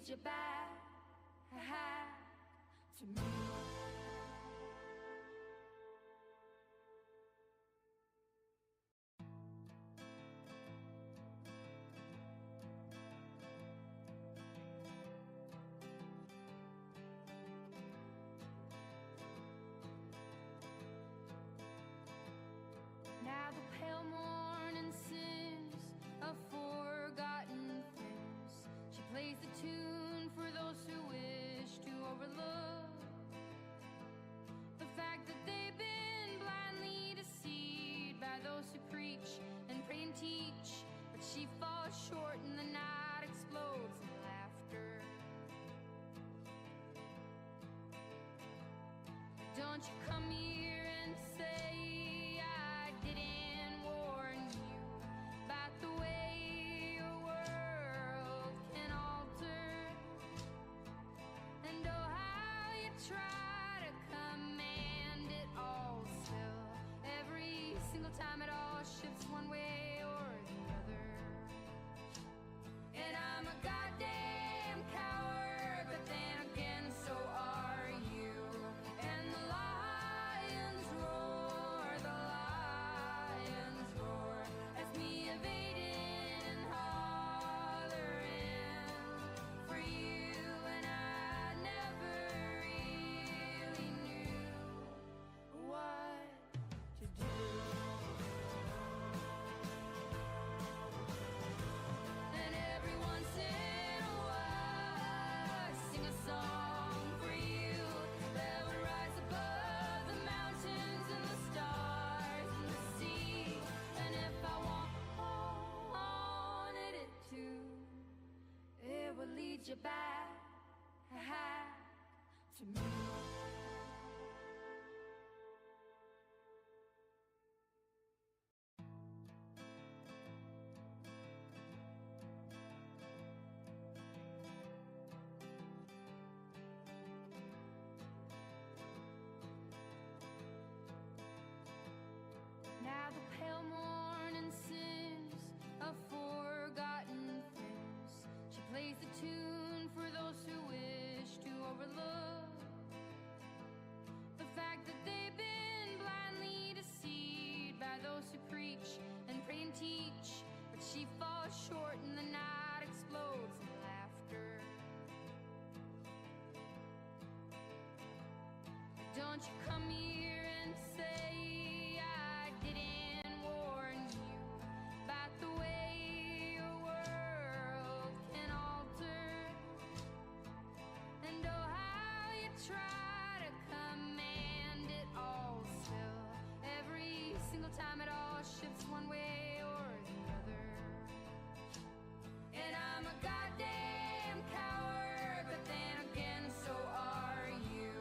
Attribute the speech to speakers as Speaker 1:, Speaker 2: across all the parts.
Speaker 1: leads you back to me. Now the pale morning sings of forgotten things. She plays the tune for those who wish to overlook the fact that they've been blindly deceived by those who preach and pray and teach. But she falls short and the night explodes in laughter. Don't you come here and say I didn't warn you about the way your world can alter. And oh, how you try to command it all still. Every single time it all shifts one way or the other. And I'm a goddamn coward, but then again so are you. And the lions roar, that's me evading and hollering for you. And I never really knew what to do. And every once in a while I sing a song for you that would rise above the mountains and the stars and the sea. And if I wanted it to, it would lead you back to me. Now the pale morning sings of forgotten things. She plays the tune for those who wish to overlook the fact that they've been blindly deceived by those who preach and pray and teach. But she falls short and the night explodes in laughter. Don't you come here and say I didn't warn you about the way your world can alter. And oh, how you try to command it all still. Every single time it all shifts one way or the other. And I'm a goddamn coward, but then again so are you.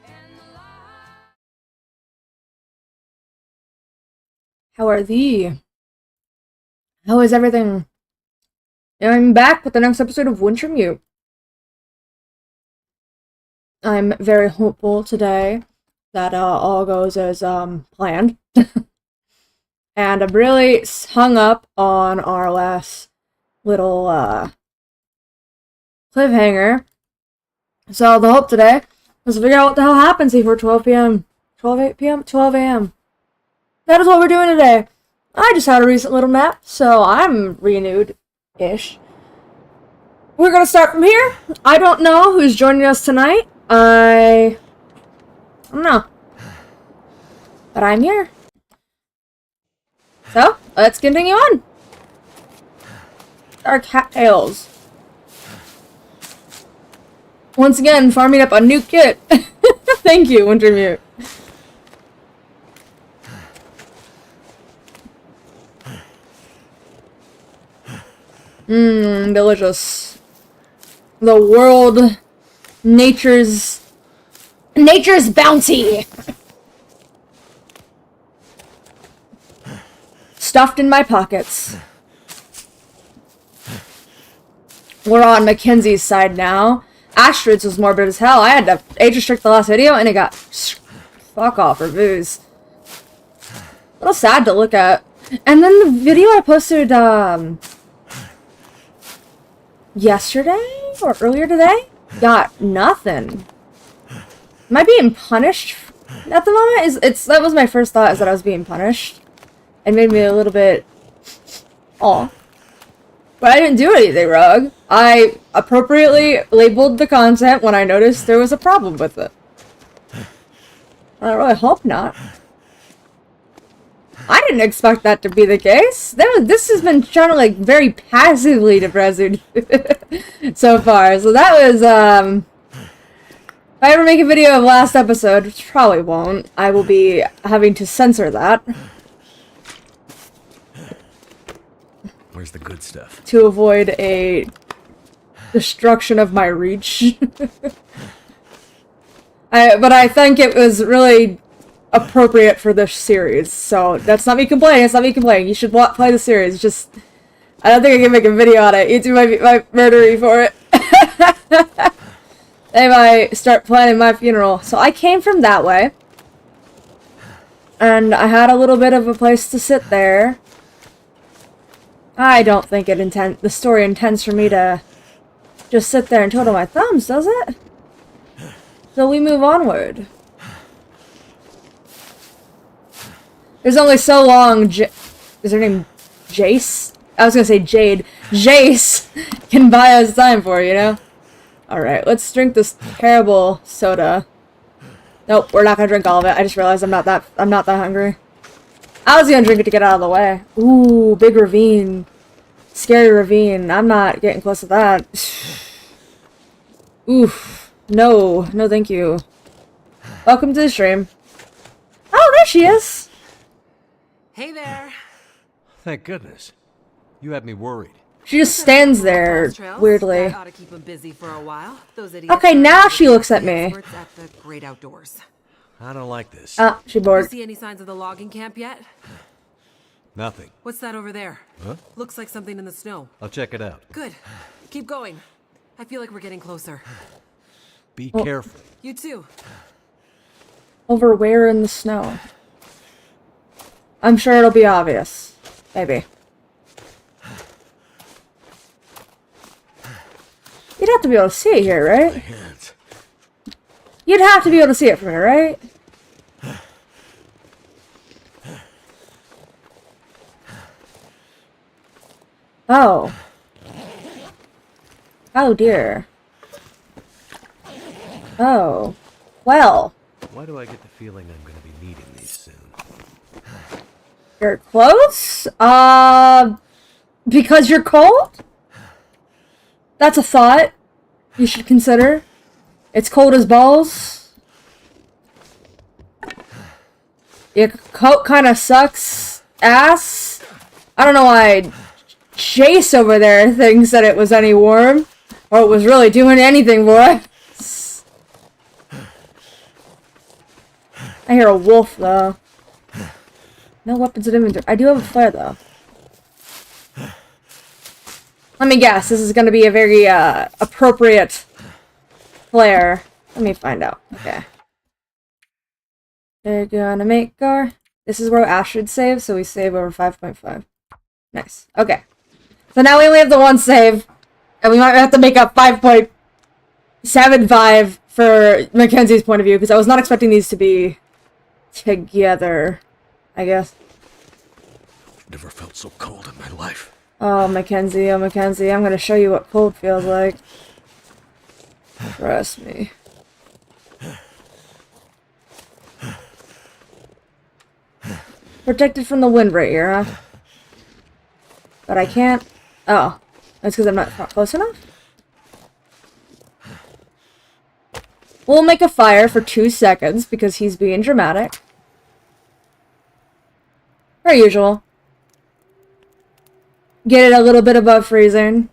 Speaker 1: And the
Speaker 2: How are thee? How is everything? I'm back with the next episode of Wintermute. I'm very hopeful today that all goes as planned. And I'm really hung up on our last little cliffhanger. So the hope today is to figure out what the hell happens before 12 p.m. 12 p.m. 12 a.m. That is what we're doing today. I just had a recent little nap, so I'm renewed-ish. We're gonna start from here. I don't know who's joining us tonight. I don't know. But I'm here. So, let's continue on. Our cattails. Once again, farming up a new kit. Thank you, Wintermute. Delicious. The world, nature's bounty. Stuffed in my pockets. We're on Mackenzie's side now. Astrid's was morbid as hell. I had to age restrict the last video and it got fuck off reviews. A little sad to look at. And then the video I posted, yesterday? or earlier today? Got nothing. Am I being punished at the moment? That was my first thought, is that I was being punished. It made me a little bit... Aw. But I didn't do anything wrong. I appropriately labeled the content when I noticed there was a problem with it. I really hope not. I didn't expect that to be the case. This has been kind of like very passively depressing so far. So that was, if I ever make a video of last episode, which probably won't, I will be having to censor that.
Speaker 3: Where's the good stuff?
Speaker 2: To avoid a destruction of my reach. But I think it was really appropriate for this series, so that's not me complaining, it's not me complaining. You should play the series, just... I don't think I can make a video on it. YouTube might murder me for it. They might start planning my funeral. So I came from that way. And I had a little bit of a place to sit there. I don't think the story intends for me to just sit there and twiddle my thumbs, does it? So we move onward. There's only so long is her name Jace? I was gonna say Jade. Jace can buy us time for, you know? Alright, let's drink this terrible soda. Nope, we're not gonna drink all of it. I just realized I'm not that hungry. I was gonna drink it to get out of the way. Ooh, big ravine. Scary ravine. I'm not getting close to that. Oof. No. No, thank you. Welcome to the stream. Oh, there she is!
Speaker 4: Hey there.
Speaker 3: Thank goodness. You had me worried.
Speaker 2: She just stands there, weirdly.
Speaker 4: That ought to keep them busy for a while. Those idiots
Speaker 2: Okay, now she looks at me.
Speaker 4: experts at the great outdoors.
Speaker 3: I don't like this.
Speaker 2: She
Speaker 4: You
Speaker 2: bored.
Speaker 4: see any signs of the logging camp yet?
Speaker 3: Nothing.
Speaker 4: What's that over there?
Speaker 3: Huh?
Speaker 4: Looks like something in the snow.
Speaker 3: I'll check it out.
Speaker 4: Good. Keep going. I feel like we're getting closer.
Speaker 3: Be careful.
Speaker 4: You too.
Speaker 2: Over where in the snow? I'm sure it'll be obvious. Maybe. You'd have to be able to see it here, right?
Speaker 3: Hands.
Speaker 2: You'd have to be able to see it from here, right? Oh. Oh dear. Oh. Well.
Speaker 3: Why do I get the feeling I'm going to be needing these soon?
Speaker 2: Your clothes? Because you're cold? That's a thought you should consider. It's cold as balls. Your coat kind of sucks ass. I don't know why Chase over there thinks that it was any warm. Or it was really doing anything for us. I hear a wolf, though. No weapons in inventory. I do have a flare, though. Let me guess. This is going to be a very appropriate flare. Let me find out. Okay. They're gonna make our... This is where Ash should save, so we save over 5.5. Nice. Okay. So now we only have the one save, and we might have to make up 5.75 for Mackenzie's point of view, because I was not expecting these to be together, I guess.
Speaker 3: Never felt so cold in my life.
Speaker 2: Oh, Mackenzie, I'm gonna show you what cold feels like. Trust me. Protected from the wind right here, huh? But I can't... Oh. That's because I'm not close enough? We'll make a fire for 2 seconds because he's being dramatic. Per usual. Get it a little bit above freezing.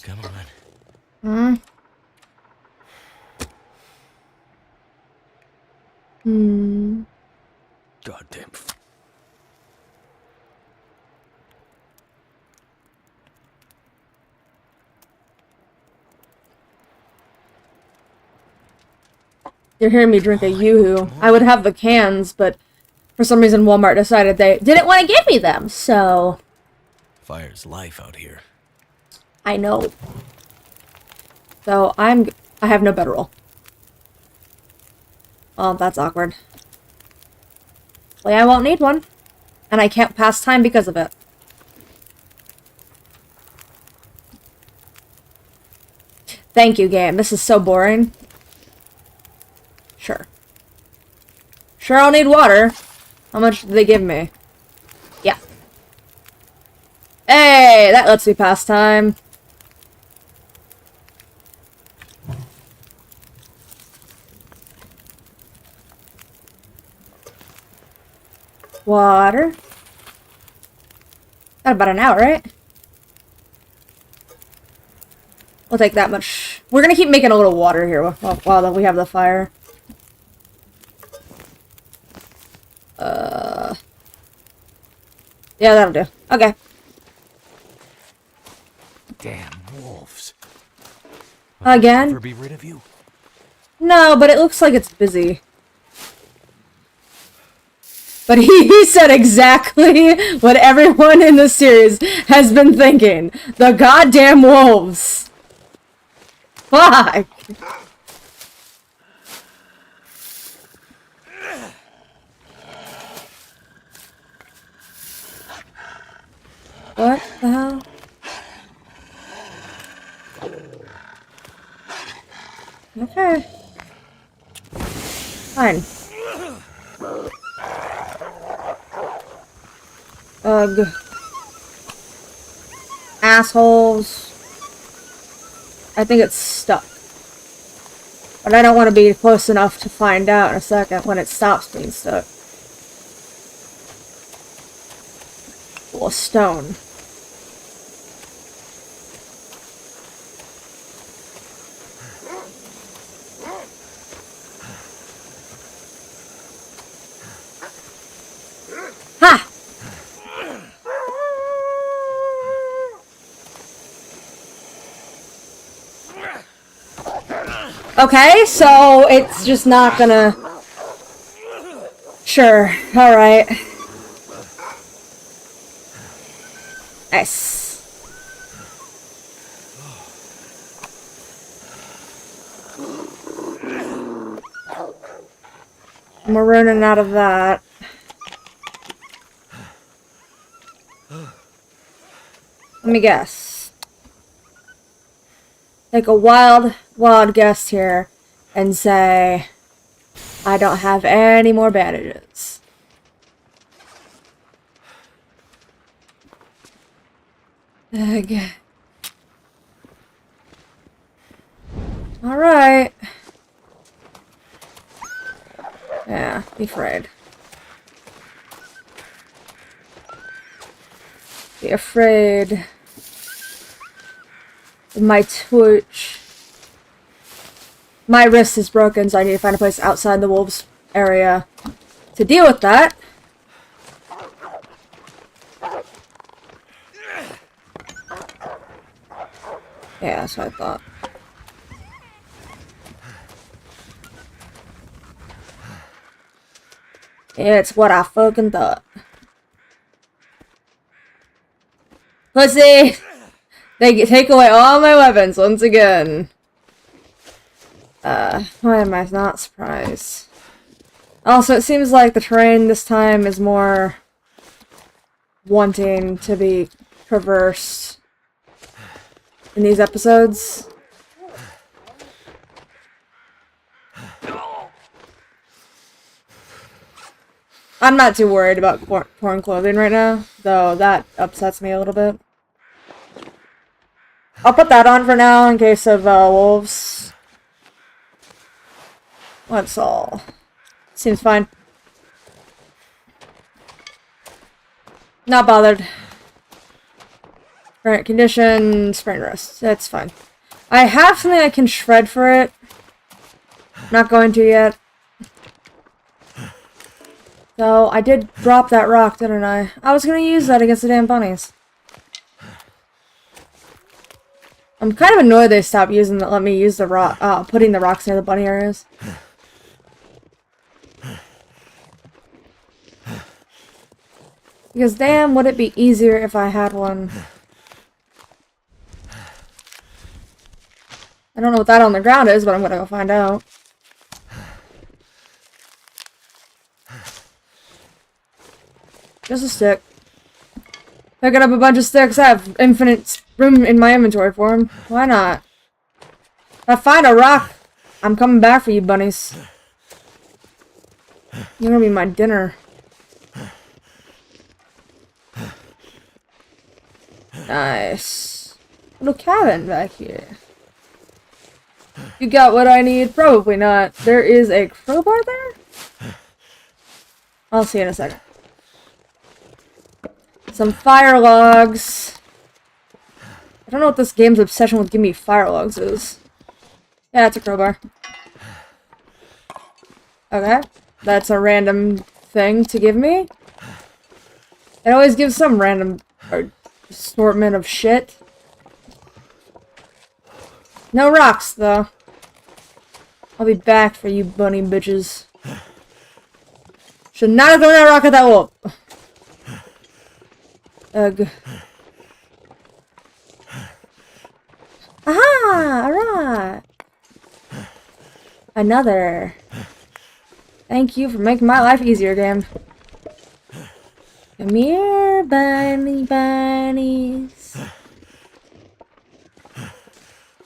Speaker 3: Come on. Goddamn.
Speaker 2: You're hearing me drink a Yoo-Hoo. I would have the cans, but for some reason Walmart decided they didn't want to give me them, so...
Speaker 3: Fire's life out here.
Speaker 2: I know. So I have no bedroll. Oh, that's awkward. Well, I won't need one. And I can't pass time because of it. Thank you, game. This is so boring. Sure. Sure, I'll need water. How much did they give me? Yeah. Hey, that lets me pass time. Water. Got about an hour, right? We'll take that much. We're gonna keep making a little water here while we have the fire. Yeah, that'll do. Okay.
Speaker 3: Damn wolves.
Speaker 2: Again?
Speaker 3: Ever be rid of you?
Speaker 2: No, but it looks like it's busy. But he said exactly what everyone in the series has been thinking. The goddamn wolves. Fuck. What the hell? Okay. Fine. Ugh. Assholes. I think it's stuck. But I don't want to be close enough to find out in a second when it stops being stuck. Well, stone. Ha! Okay, so it's just not gonna... Sure, alright. Nice. We're running out of that. Let me guess. Take a wild guess here and say I don't have any more bandages. Okay. Alright. Yeah, be afraid. Be afraid of my twitch. My wrist is broken, so I need to find a place outside the wolves area to deal with that. Yeah, that's what I thought. It's what I fucking thought. Pussy! They take away all my weapons once again. Why am I not surprised? Also, it seems like the terrain this time is more wanting to be traversed in these episodes. I'm not too worried about torn clothing right now, though that upsets me a little bit. I'll put that on for now in case of wolves. That's all. Seems fine. Not bothered. Current condition, sprain rest. That's fine. I have something I can shred for it. Not going to yet. So, I did drop that rock, didn't I? I was gonna use that against the damn bunnies. I'm kind of annoyed they stopped let me use the rock, putting the rocks near the bunny areas. Because damn, would it be easier if I had one. I don't know what that on the ground is, but I'm gonna go find out. Just a stick. Picking up a bunch of sticks. I have infinite room in my inventory for them. Why not? If I find a rock, I'm coming back for you, bunnies. You're gonna be my dinner. Nice. Little cabin back here. You got what I need? Probably not. There is a crowbar there? I'll see you in a second. Some fire logs. I don't know what this game's obsession with giving me fire logs is. Yeah, it's a crowbar. Okay. That's a random thing to give me. It always gives some random assortment of shit. No rocks, though. I'll be back for you bunny bitches. Should not have thrown that rock at that wolf. Ugh. Aha! A rock! Another. Thank you for making my life easier, game. Come here, bunnies.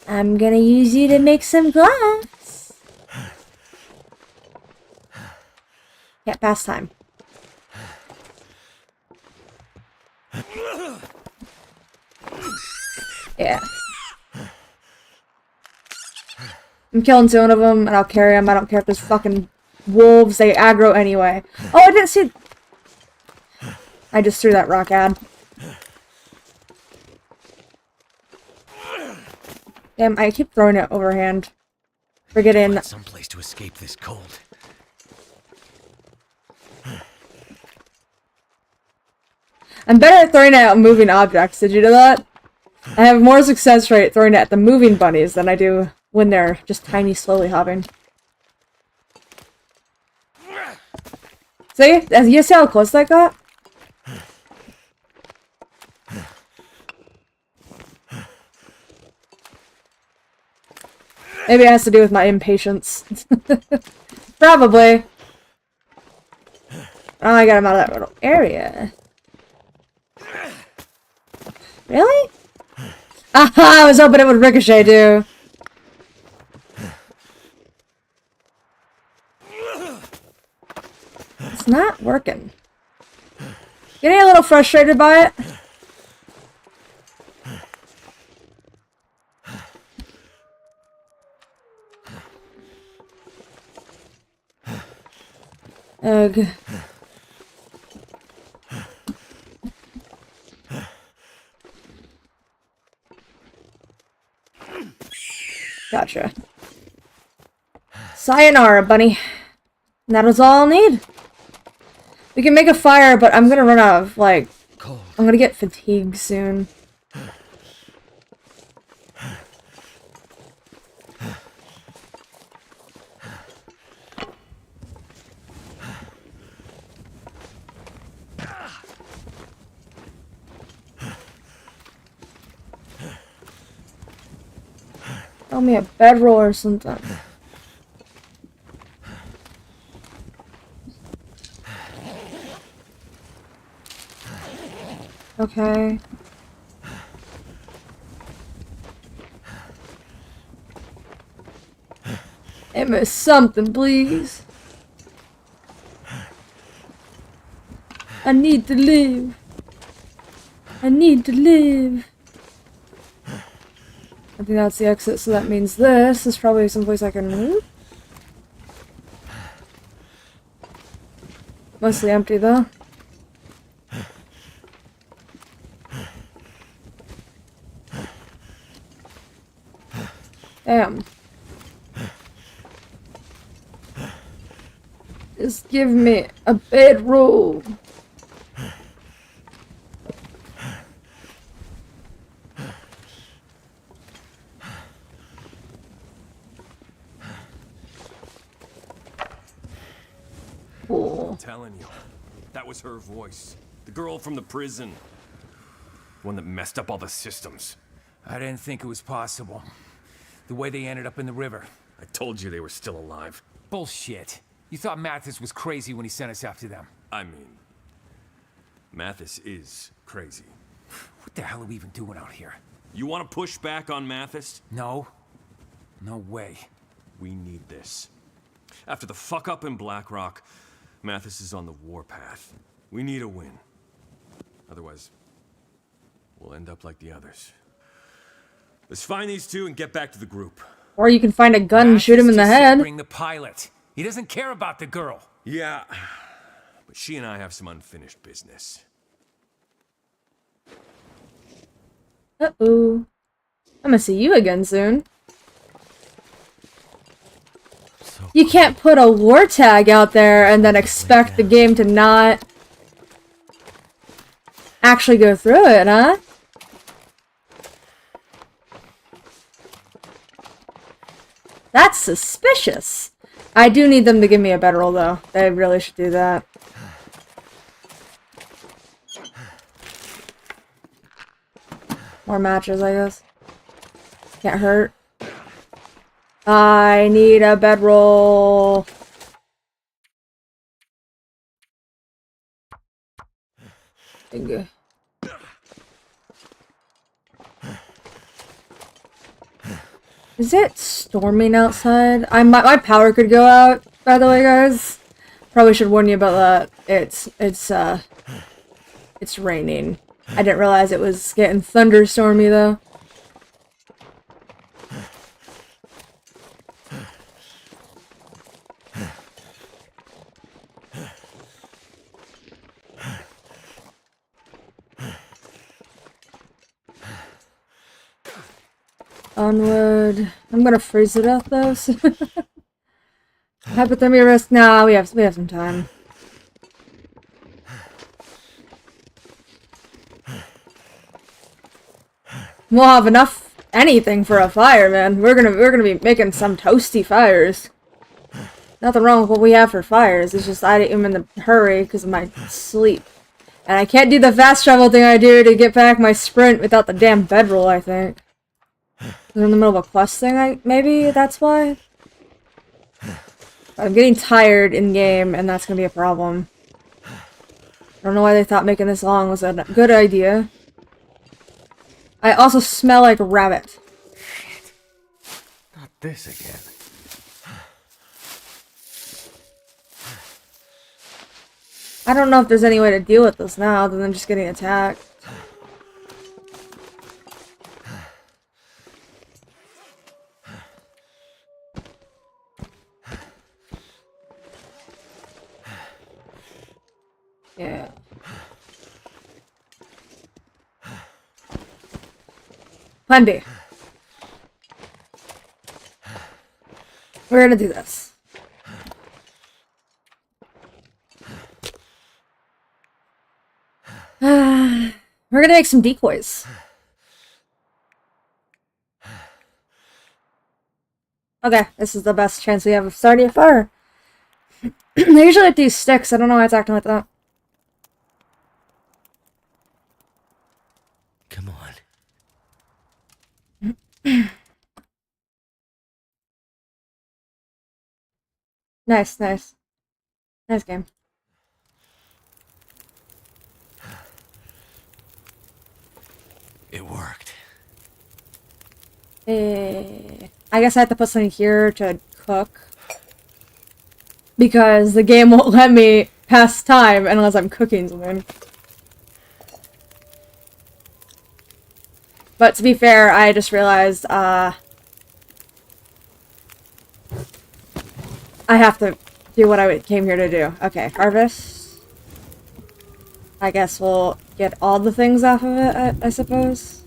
Speaker 2: I'm gonna use you to make some glass. Can't pass time. Yeah. I'm killing 2 of them, and I'll carry them. I don't care if there's fucking wolves. They aggro anyway. Oh, I didn't see... I just threw that rock ad. Damn, I keep throwing it overhand. Forgetting...
Speaker 3: Find some place to escape this cold.
Speaker 2: I'm better at throwing it at moving objects. Did you know that? I have more success rate throwing it at the moving bunnies than I do when they're just tiny, slowly hopping. See? You see how close that got? Maybe it has to do with my impatience. Probably. Oh, I got him out of that little area. Really? Aha! I was hoping it would ricochet, too. It's not working. Getting a little frustrated by it. Ugh. Gotcha. Sayonara, bunny. And that is all I'll need. We can make a fire, but I'm gonna run out of, like...
Speaker 3: Cold.
Speaker 2: I'm gonna get fatigued soon. Tell me a bedroll or something. Okay. Give me something, please. I need to live. I need to live. I think that's the exit, so that means this is probably someplace I can move. Mostly empty, though. Damn. Just give me a bedroll.
Speaker 5: I'm telling you, that was her voice. The girl from the prison. One that messed up all the systems.
Speaker 6: I didn't think it was possible. the way they ended up in the river.
Speaker 5: I told you they were still alive.
Speaker 6: Bullshit. You thought Mathis was crazy when he sent us after them.
Speaker 5: I mean, Mathis is crazy.
Speaker 6: What the hell are we even doing out here?
Speaker 5: You want to push back on Mathis?
Speaker 6: No. No way.
Speaker 5: We need this. After the fuck-up in Blackrock, Mathis is on the warpath. We need a win. Otherwise, we'll end up like the others. Let's find these two and get back to the group.
Speaker 2: Or you can find a gun and shoot him in the
Speaker 6: just said
Speaker 2: head.
Speaker 6: Bring the pilot. He doesn't care about the girl.
Speaker 5: Yeah, but she and I have some unfinished business.
Speaker 2: Uh-oh. I'm gonna see you again soon. You can't put a war tag out there and then expect the game to not actually go through it, huh? That's suspicious. I do need them to give me a bedroll, though. They really should do that. More matches, I guess. Can't hurt. I need a bedroll. Okay. Is it storming outside? My power could go out, by the way, guys. Probably should warn you about that. It's raining. I didn't realize it was getting thunderstormy, though. Onward. I'm gonna freeze it out though. So hypothermia risk. Nah, we have some time. We'll have enough anything for a fire, man. We're gonna be making some toasty fires. Nothing wrong with what we have for fires. It's just I am in a hurry because of my sleep. And I can't do the fast travel thing I do to get back my sprint without the damn bedroll, I think. We're in the middle of a quest thing, maybe that's why? I'm getting tired in-game, and that's gonna be a problem. I don't know why they thought making this long was a good idea. I also smell like a rabbit.
Speaker 3: Shit. Not this again.
Speaker 2: I don't know if there's any way to deal with this now other than just getting attacked. Yeah. Plan B. We're gonna do this. We're gonna make some decoys. Okay, this is the best chance we have of starting a fire. They usually like these sticks. I don't know why it's acting like that.
Speaker 3: Come on.
Speaker 2: Nice, nice. Nice game.
Speaker 3: It worked.
Speaker 2: I guess I have to put something here to cook. Because the game won't let me pass time unless I'm cooking something. But to be fair, I just realized, I have to do what I came here to do. Okay, harvest. I guess we'll get all the things off of it, I suppose.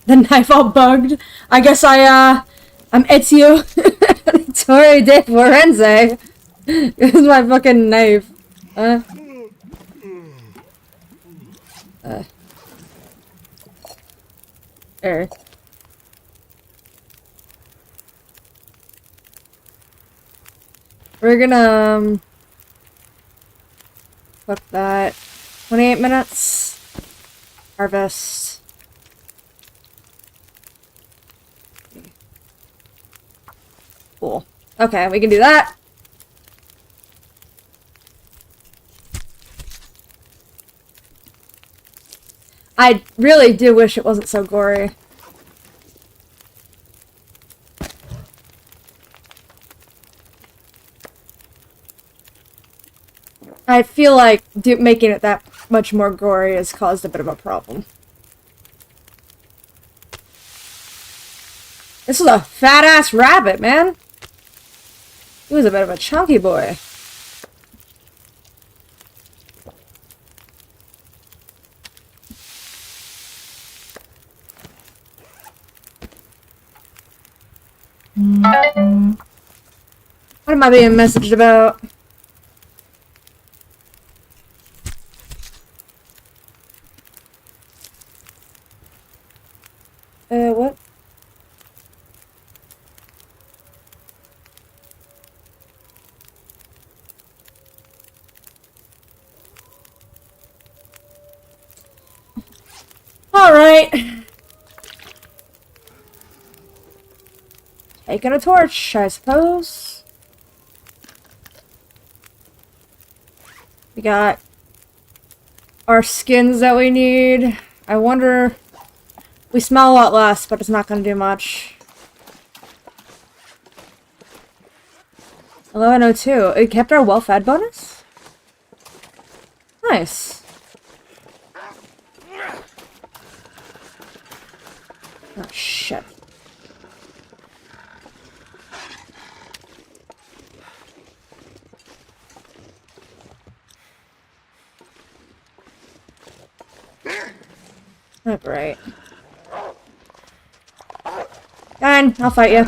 Speaker 2: The knife all bugged. I guess I'm Ezio Torre de Firenze. This is my fucking knife. There. We're gonna cook that. 28 minutes. Harvest. Cool. Okay, we can do that. I really do wish it wasn't so gory. I feel like making it that much more gory has caused a bit of a problem. This is a fat-ass rabbit, man. He was a bit of a chunky boy. What am I being messaged about? What? Alright. Taking a torch, I suppose. We got our skins that we need. I wonder... We smell a lot less, but it's not going to do much. 1102. It kept our well-fed bonus? Nice. Oh, shit. Oh, great. Fine, I'll fight you.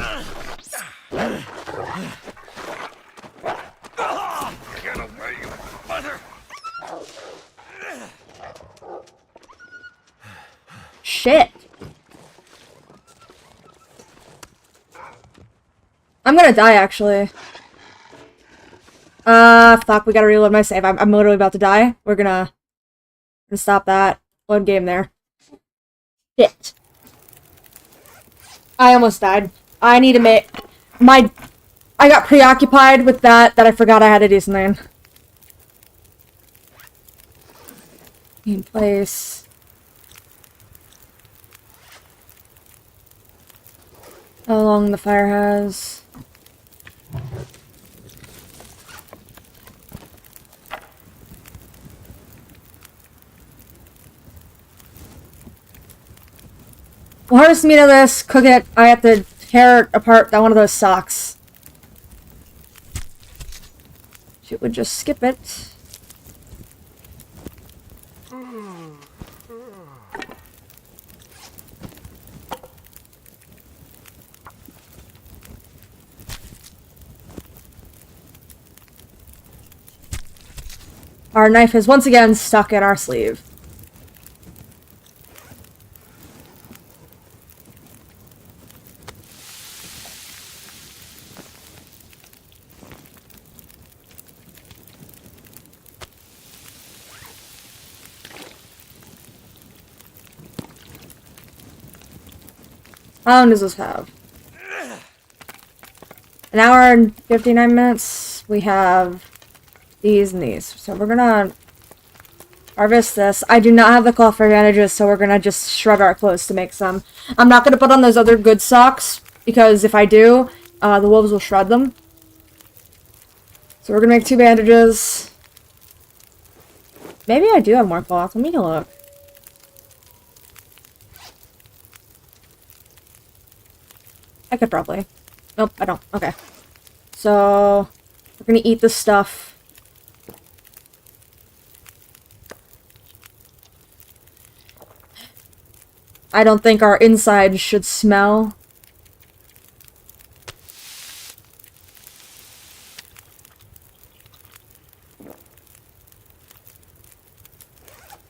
Speaker 3: Get away, you mother!
Speaker 2: Shit. I'm gonna die, actually. Fuck, we gotta reload my save. I'm literally about to die. We're gonna stop that. Load game there. Shit. I almost died. I need to make... I got preoccupied with that I forgot I had to do something. In place. How long the fire has. We'll harvest the meat of this, cook it. I have to tear apart that one of those socks. She would just skip it. Our knife is once again stuck in our sleeve. How long does this have? An hour and 59 minutes. We have these and these. So we're gonna harvest this. I do not have the cloth for bandages, so we're gonna just shred our clothes to make some. I'm not gonna put on those other good socks, because if I do, the wolves will shred them. So we're gonna make 2 bandages. Maybe I do have more cloth. Let me look. I could probably. Nope, I don't. Okay. So, we're gonna eat this stuff. I don't think our insides should smell.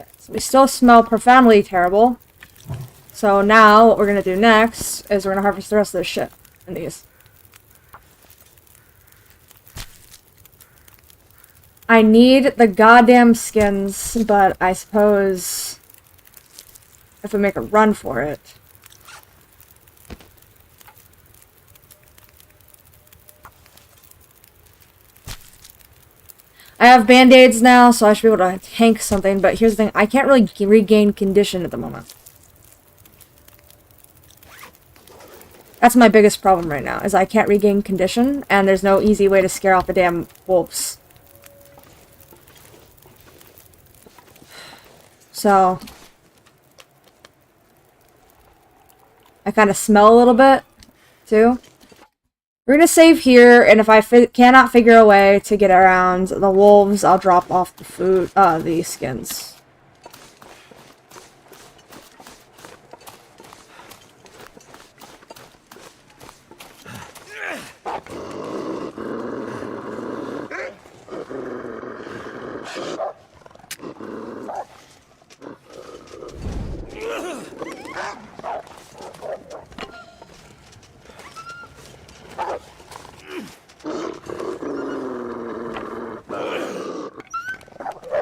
Speaker 2: Okay, so we still smell profoundly terrible. So now, what we're gonna do next is we're gonna harvest the rest of this shit in these. I need the goddamn skins, but I suppose if we make a run for it. I have band-aids now, so I should be able to tank something, but here's the thing. I can't really regain condition at the moment. That's my biggest problem right now, is I can't regain condition, and there's no easy way to scare off the damn wolves. So... I kind of smell a little bit, too. We're gonna save here, and if I cannot figure a way to get around the wolves, I'll drop off the food, the skins.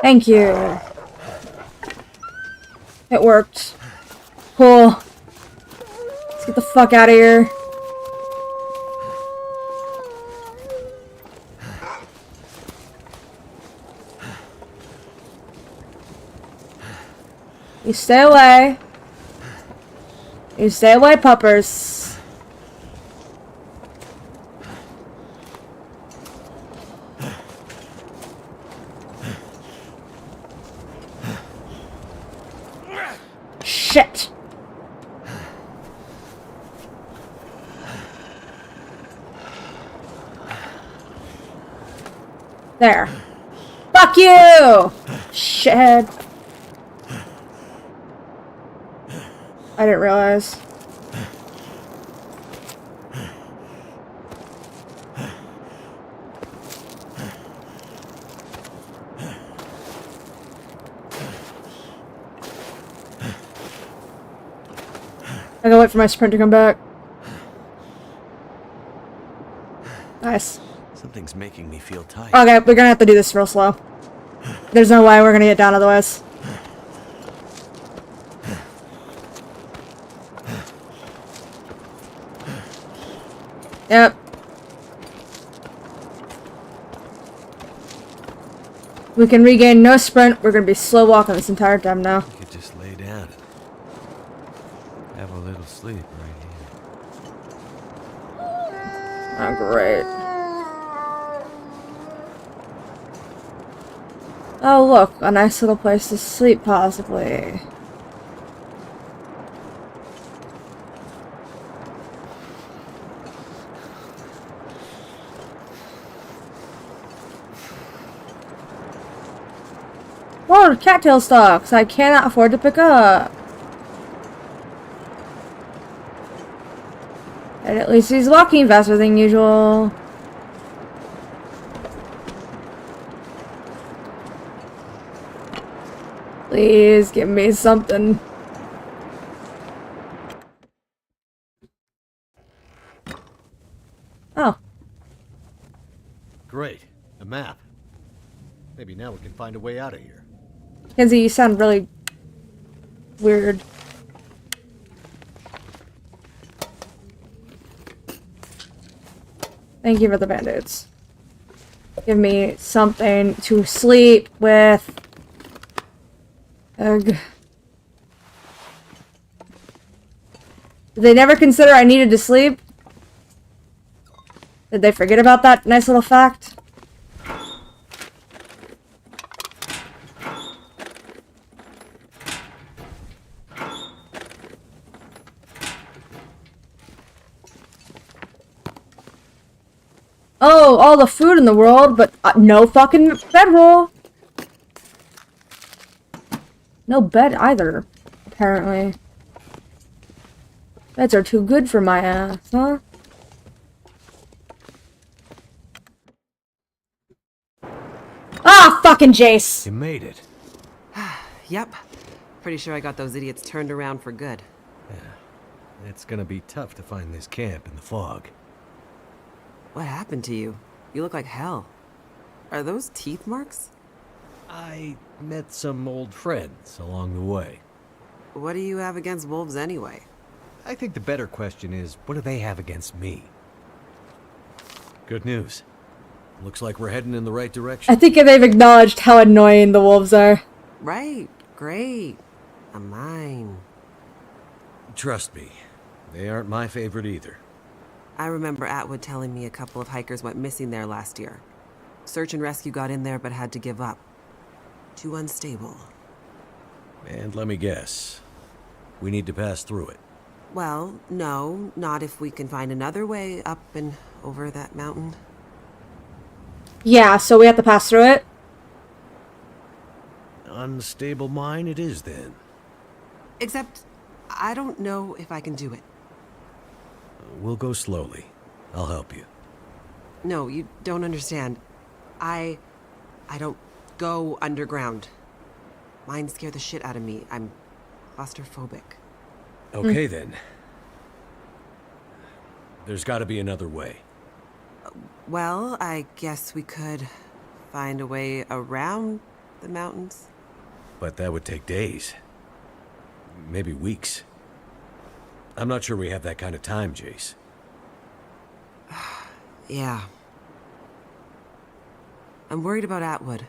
Speaker 2: Thank you. It worked. Cool. Let's get the fuck out of here. You stay away. You stay away, puppers. Shit. There. Fuck you! Shithead. I didn't realize. I gotta wait for my sprint to come back. Nice.
Speaker 3: Something's making me feel tight.
Speaker 2: Okay, we're gonna have to do this real slow. There's no way we're gonna get down otherwise. Yep. We can regain no sprint. We're gonna be slow walking this entire time now.
Speaker 3: You could just lay down. Have a little sleep right here.
Speaker 2: Oh, great. Oh, look. A nice little place to sleep, possibly. Whoa, cattail stalks! I cannot afford to pick up. And at least he's walking faster than usual. Please give me something. Oh.
Speaker 3: Great. A map. Maybe now we can find a way out of here.
Speaker 2: Kenzie, you sound really weird. Thank you for the band-aids. Give me something to sleep with. Ugh. Did they never consider I needed to sleep? Did they forget about that nice little fact? Oh, all the food in the world, but no fucking bedroll. No bed either, apparently. Beds are too good for my ass, huh? Ah, fucking Jace!
Speaker 3: You made it.
Speaker 4: Yep. Pretty sure I got those idiots turned around for good.
Speaker 3: Yeah. It's gonna be tough to find this camp in the fog.
Speaker 4: What happened to you? You look like hell. Are those teeth marks?
Speaker 3: I met some old friends along the way.
Speaker 4: What do you have against wolves anyway?
Speaker 3: I think the better question is, what do they have against me? Good news.
Speaker 7: Looks like we're heading in the right
Speaker 2: I
Speaker 7: direction.
Speaker 2: think they've acknowledged how annoying the wolves are.
Speaker 4: Right. Great. A mine.
Speaker 7: Trust me, they aren't my favorite either.
Speaker 4: I remember Atwood telling me a couple of hikers went missing there last year. Search and rescue got in there but had to give up. Too unstable.
Speaker 7: And let me guess, we need to pass through it.
Speaker 4: Well, no, not if we can find another way up and over that mountain.
Speaker 2: Yeah, so we have to pass through it?
Speaker 7: Unstable mine it is then.
Speaker 4: Except, I don't know if I can do it.
Speaker 7: We'll go slowly. I'll help you.
Speaker 4: No, you don't understand. I don't go underground. Mines scare the shit out of me. I'm claustrophobic.
Speaker 7: Okay then. There's gotta be another way.
Speaker 4: Well, I guess we could find a way around the mountains.
Speaker 7: But that would take days. Maybe weeks. I'm not sure we have that kind of time, Jace.
Speaker 4: Yeah. I'm worried about Atwood.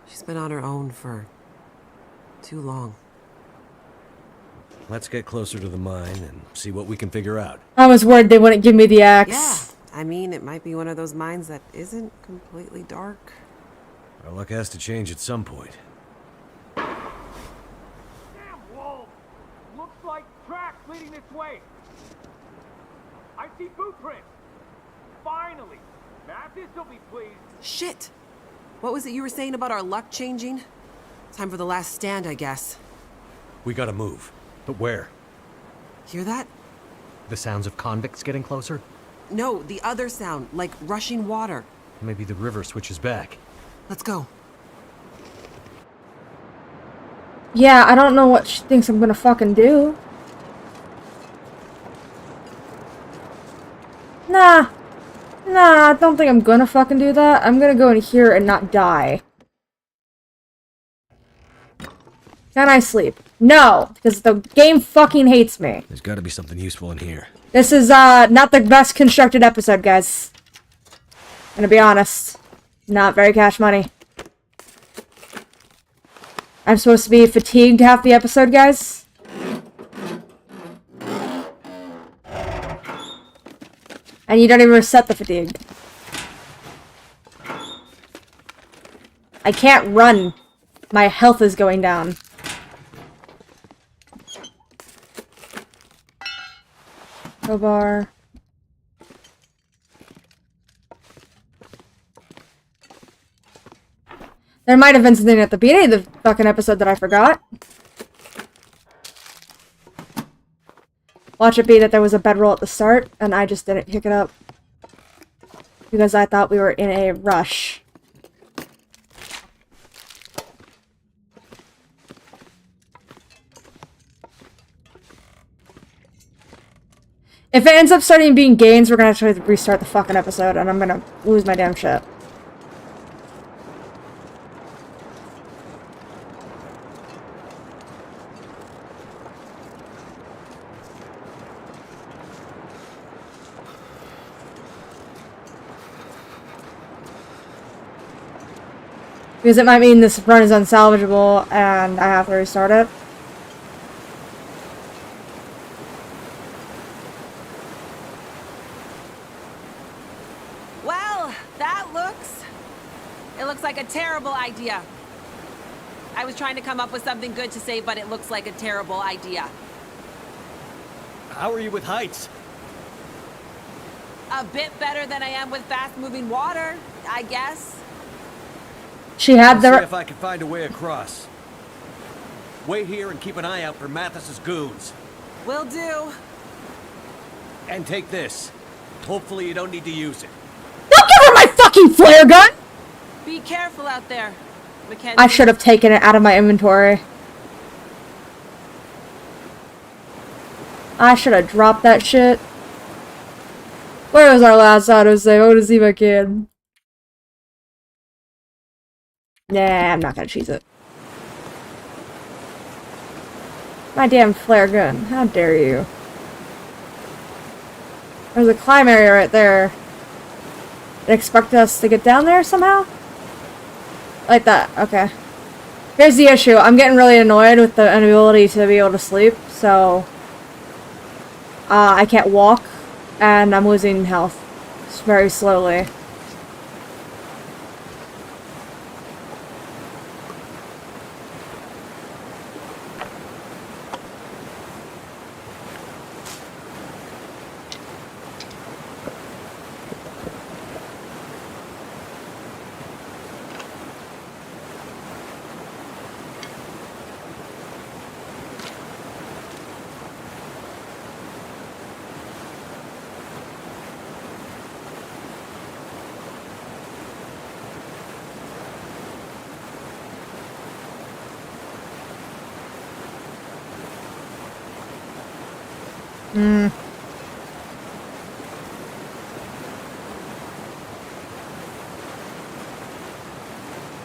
Speaker 4: She's been on her own for too long.
Speaker 7: Let's get closer to the mine and see what we can figure out.
Speaker 2: I was worried they wouldn't give me the axe.
Speaker 4: Yeah, I mean, it might be one of those mines that isn't completely dark.
Speaker 7: Our luck has to change at some point.
Speaker 6: Damn wolves! Looks like tracks leading this way. I see boot prints. Finally, Mathis will be pleased.
Speaker 4: Shit! What was it you were saying about our luck changing? Time for the last stand, I guess.
Speaker 7: We gotta move. But where?
Speaker 4: Hear that?
Speaker 7: The sounds of convicts getting closer?
Speaker 4: No, the other sound, like rushing water.
Speaker 7: Maybe the river switches back.
Speaker 4: Let's go.
Speaker 2: Yeah, I don't know what she thinks I'm gonna fucking do. Nah, I don't think I'm gonna fucking do that. I'm gonna go in here and not die. Can I sleep? No, because the game fucking hates me.
Speaker 7: There's gotta be something useful in here.
Speaker 2: This is, not the best constructed episode, guys. I'm gonna be honest. Not very cash money. I'm supposed to be fatigued half the episode, guys. And you don't even reset the fatigue. I can't run. My health is going down. Crowbar. There might have been something at the beginning of the fucking episode that I forgot. Watch it be that there was a bedroll at the start, and I just didn't pick it up. Because I thought we were in a rush. If it ends up starting being gains, we're gonna have to restart the fucking episode, and I'm gonna lose my damn shit. Because it might mean this run is unsalvageable, and I have to restart it.
Speaker 4: Well, that looks like a terrible idea. I was trying to come up with something good to say, but it looks like a terrible idea.
Speaker 7: How are you with heights?
Speaker 4: A bit better than I am with fast-moving water, I guess.
Speaker 2: She had
Speaker 7: See
Speaker 2: the...
Speaker 7: if I can find a way across. Wait here and keep an eye out for Mathis's goons.
Speaker 4: Will do.
Speaker 7: And take this. Hopefully you don't need to use it.
Speaker 2: Don't give her my fucking flare gun!
Speaker 4: Be careful out there, Mackenzie.
Speaker 2: I should have taken it out of my inventory. I should have dropped that shit. Where was our last autosave? I want to see if I can. Nah, I'm not gonna cheese it. My damn flare gun. How dare you. There's a climb area right there. It expected us to get down there somehow? Like that, okay. Here's the issue. I'm getting really annoyed with the inability to be able to sleep, so... I can't walk, and I'm losing health. Just very slowly.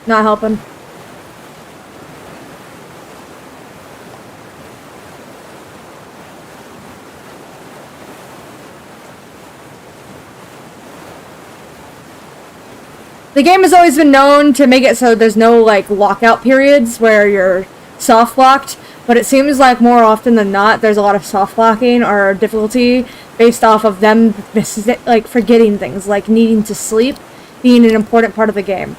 Speaker 2: Not helping. The game has always been known to make it so there's no, like, lockout periods where you're soft locked, but it seems like more often than not there's a lot of soft locking or difficulty based off of them, like, forgetting things, like needing to sleep being an important part of the game.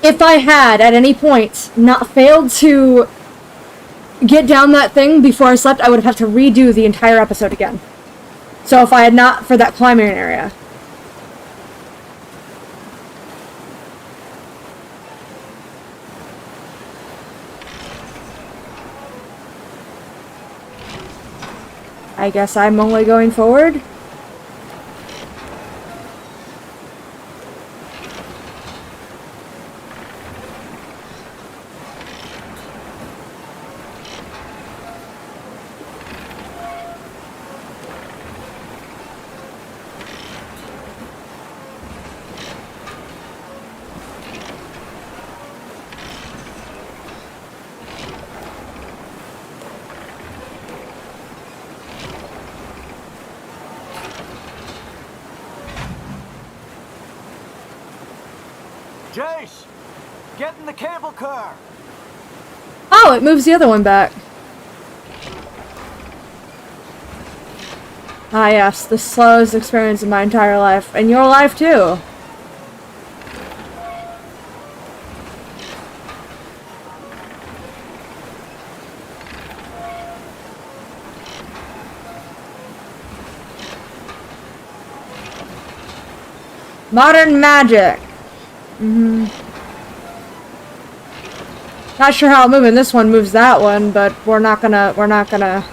Speaker 2: If I had, at any point, not failed to get down that thing before I slept, I would have to redo the entire episode again. So if I had not for that climbing area. I guess I'm only going forward.
Speaker 6: Jace, get in the cable car.
Speaker 2: Oh, it moves the other one back. Ah yes, the slowest experience of my entire life. And your life too. Modern magic. Not sure how I'm moving. This one moves that one, but we're not gonna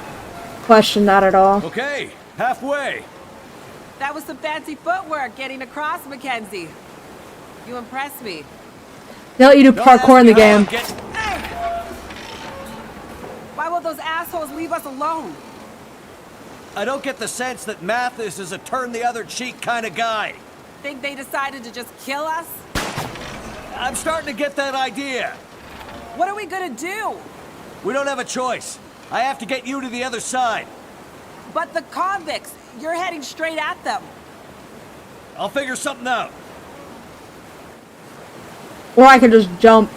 Speaker 2: question that at all.
Speaker 7: Okay, halfway.
Speaker 4: That was some fancy footwork getting across, Mackenzie. You impressed me.
Speaker 2: They let you do parkour in the game.
Speaker 4: Hey! Why will those assholes leave us alone?
Speaker 7: I don't get the sense that Mathis is a turn-the-other-cheek kind of guy.
Speaker 4: Think they decided to just kill us?
Speaker 7: I'm starting to get that idea.
Speaker 4: What are we gonna do?
Speaker 7: We don't have a choice. I have to get you to the other side.
Speaker 4: But the convicts, you're heading straight at them.
Speaker 7: I'll figure something out.
Speaker 2: Or I could just jump.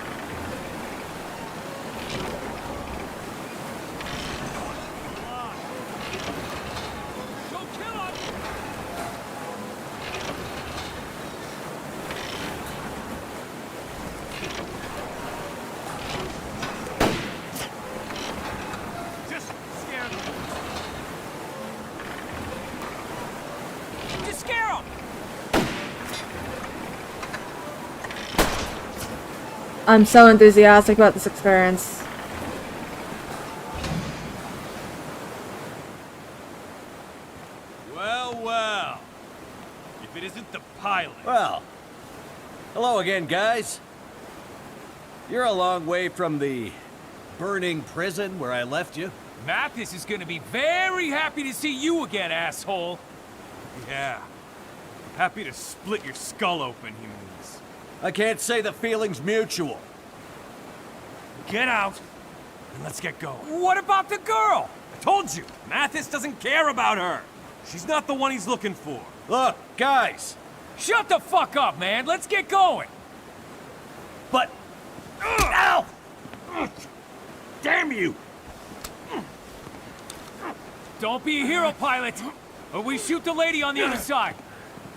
Speaker 2: I'm so enthusiastic about this experience.
Speaker 8: Well, well. If it isn't the pilot.
Speaker 7: Well, hello again, guys. You're a long way from the burning prison where I left you.
Speaker 8: Mathis is gonna be very happy to see you again, asshole. Yeah. Happy to split your skull open, he means.
Speaker 7: I can't say the feeling's mutual.
Speaker 8: Get out, and let's get going. What about the girl? I told you, Mathis doesn't care about her. She's not the one he's looking for.
Speaker 7: Look, guys,
Speaker 8: Shut the fuck up, man. Let's get going.
Speaker 7: But... Ow! Damn you!
Speaker 8: Don't be a hero, pilot, or we shoot the lady on the other side.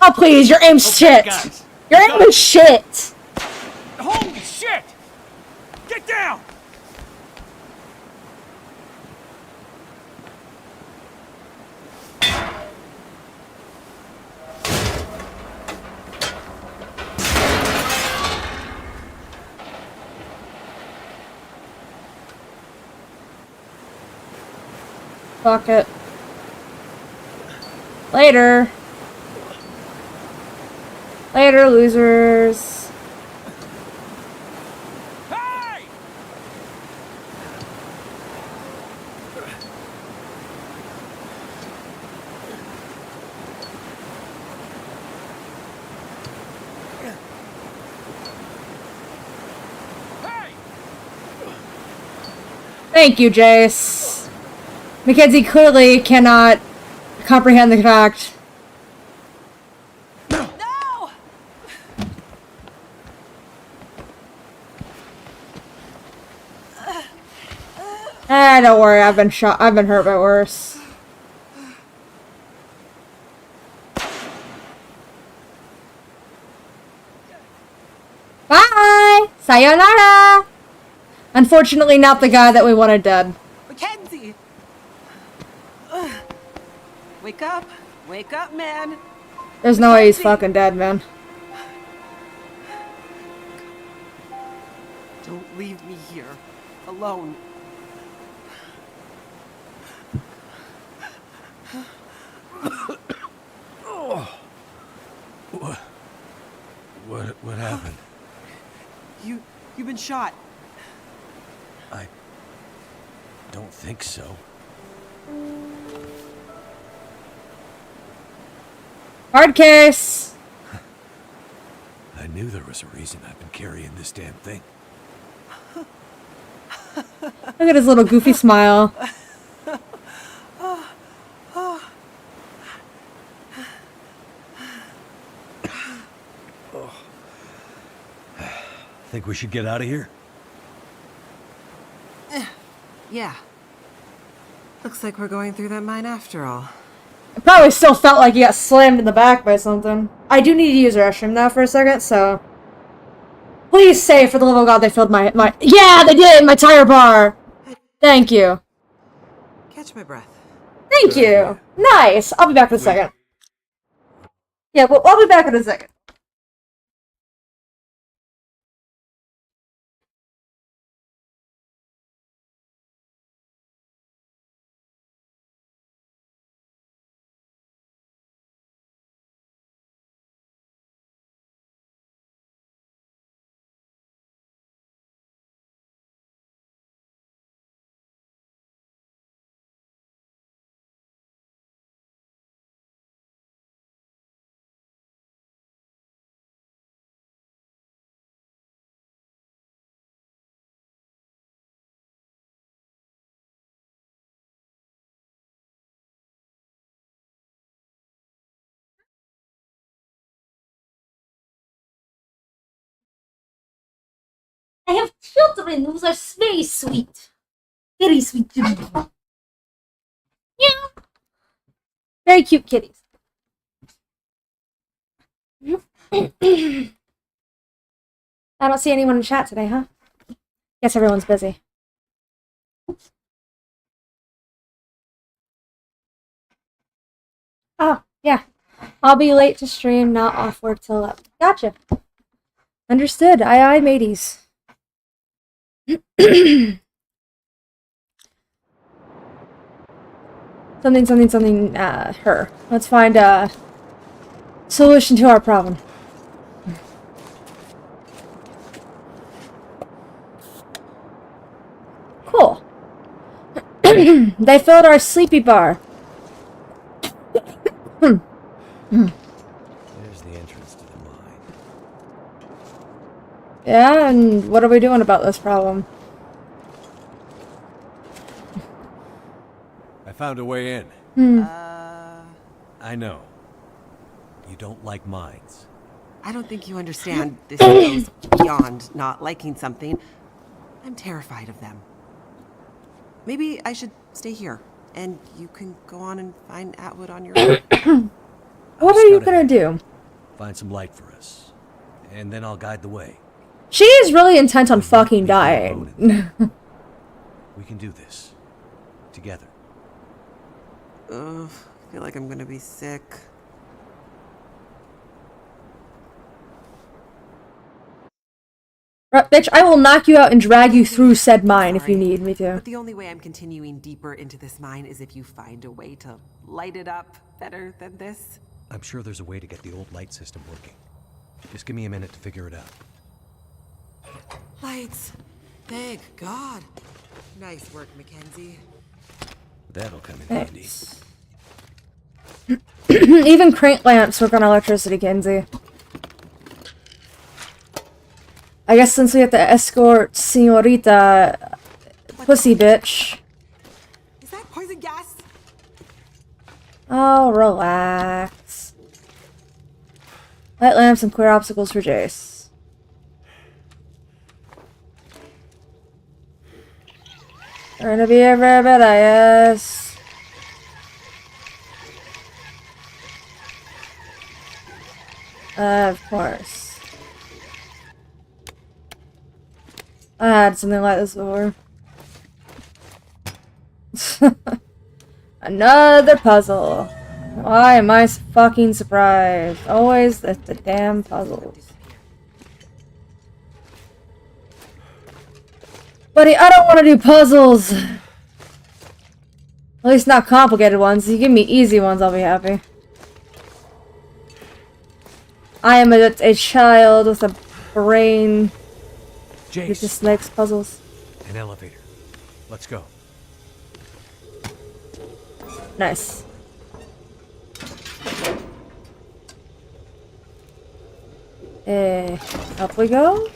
Speaker 2: Oh, please, your aim's shit.
Speaker 7: guys.
Speaker 2: Your aim is shit.
Speaker 8: Holy shit! Get down!
Speaker 2: Fuck it. Later. Later, losers.
Speaker 8: Hey! Hey!
Speaker 2: Thank you, Jace. Mackenzie clearly cannot comprehend the fact.
Speaker 4: No!
Speaker 2: Don't worry, I've been shot. I've been hurt by worse. Bye! Sayonara! Unfortunately, not the guy that we wanted dead.
Speaker 4: Mackenzie! Wake up. Wake up, man.
Speaker 2: There's no way he's fucking dead, man.
Speaker 4: Don't leave me here. Alone.
Speaker 3: What happened?
Speaker 4: You've been shot.
Speaker 3: I don't think so.
Speaker 2: Hard case!
Speaker 3: I knew there was a reason I've been carrying this damn thing.
Speaker 2: Look at his little goofy smile.
Speaker 7: Think we should get out of here?
Speaker 4: Yeah. Looks like we're going through that mine after all.
Speaker 2: It probably still felt like he got slammed in the back by something. I do need to use the restroom now for a second, so... Please say, for the love of God, they filled my... Yeah, they did! My tire bar! Thank you.
Speaker 4: Catch my breath.
Speaker 2: Thank you! Nice! I'll be back in a second. Yeah, well, I'll be back in a second. I have children. Those are very sweet. Very sweet children. Yeah. Very cute kitties. I don't see anyone in chat today, huh? Guess everyone's busy. Oh, yeah. I'll be late to stream, not off work till 11. Gotcha. Understood. Aye, mateys. something, her. Let's find a solution to our problem. Cool. They filled our sleepy bar.
Speaker 3: There's the entrance to the mine.
Speaker 2: Yeah, and what are we doing about this problem?
Speaker 7: I found a way in.
Speaker 2: Hmm.
Speaker 7: I know. You don't like mines.
Speaker 4: I don't think you understand. This goes beyond not liking something. I'm terrified of them. Maybe I should stay here, and you can go on and find Atwood on your own.
Speaker 2: What are you gonna do?
Speaker 7: Find some light for us, and then I'll guide the way.
Speaker 2: She is really intent on fucking dying.
Speaker 7: We can do this together.
Speaker 4: Ugh, I feel like I'm gonna be sick.
Speaker 2: Right, bitch, I will knock you out and drag you through said mine if you
Speaker 4: Sorry,
Speaker 2: need me to.
Speaker 4: But the only way I'm continuing deeper into this mine is if you find a way to light it up better than this.
Speaker 7: I'm sure there's a way to get the old light system working. Just give me a minute to figure it out.
Speaker 4: Lights. Thank God. Nice work, Mackenzie.
Speaker 7: That'll come in handy.
Speaker 2: Thanks. Even crank lamps work on electricity, Kenzie. I guess since we have to escort Senorita Pussy Bitch.
Speaker 4: Is that poison gas?
Speaker 2: Oh, relax. Light lamps and clear obstacles for Jace. We're gonna be every bit, I guess. Of course. I had something like this before. Another puzzle. Why am I fucking surprised? Always the damn puzzles. Buddy, I don't want to do puzzles. At least not complicated ones. You give me easy ones, I'll be happy. I am a child with a brain. He
Speaker 7: Jace,
Speaker 2: just likes puzzles.
Speaker 7: an elevator. Let's go.
Speaker 2: Nice. Up we go.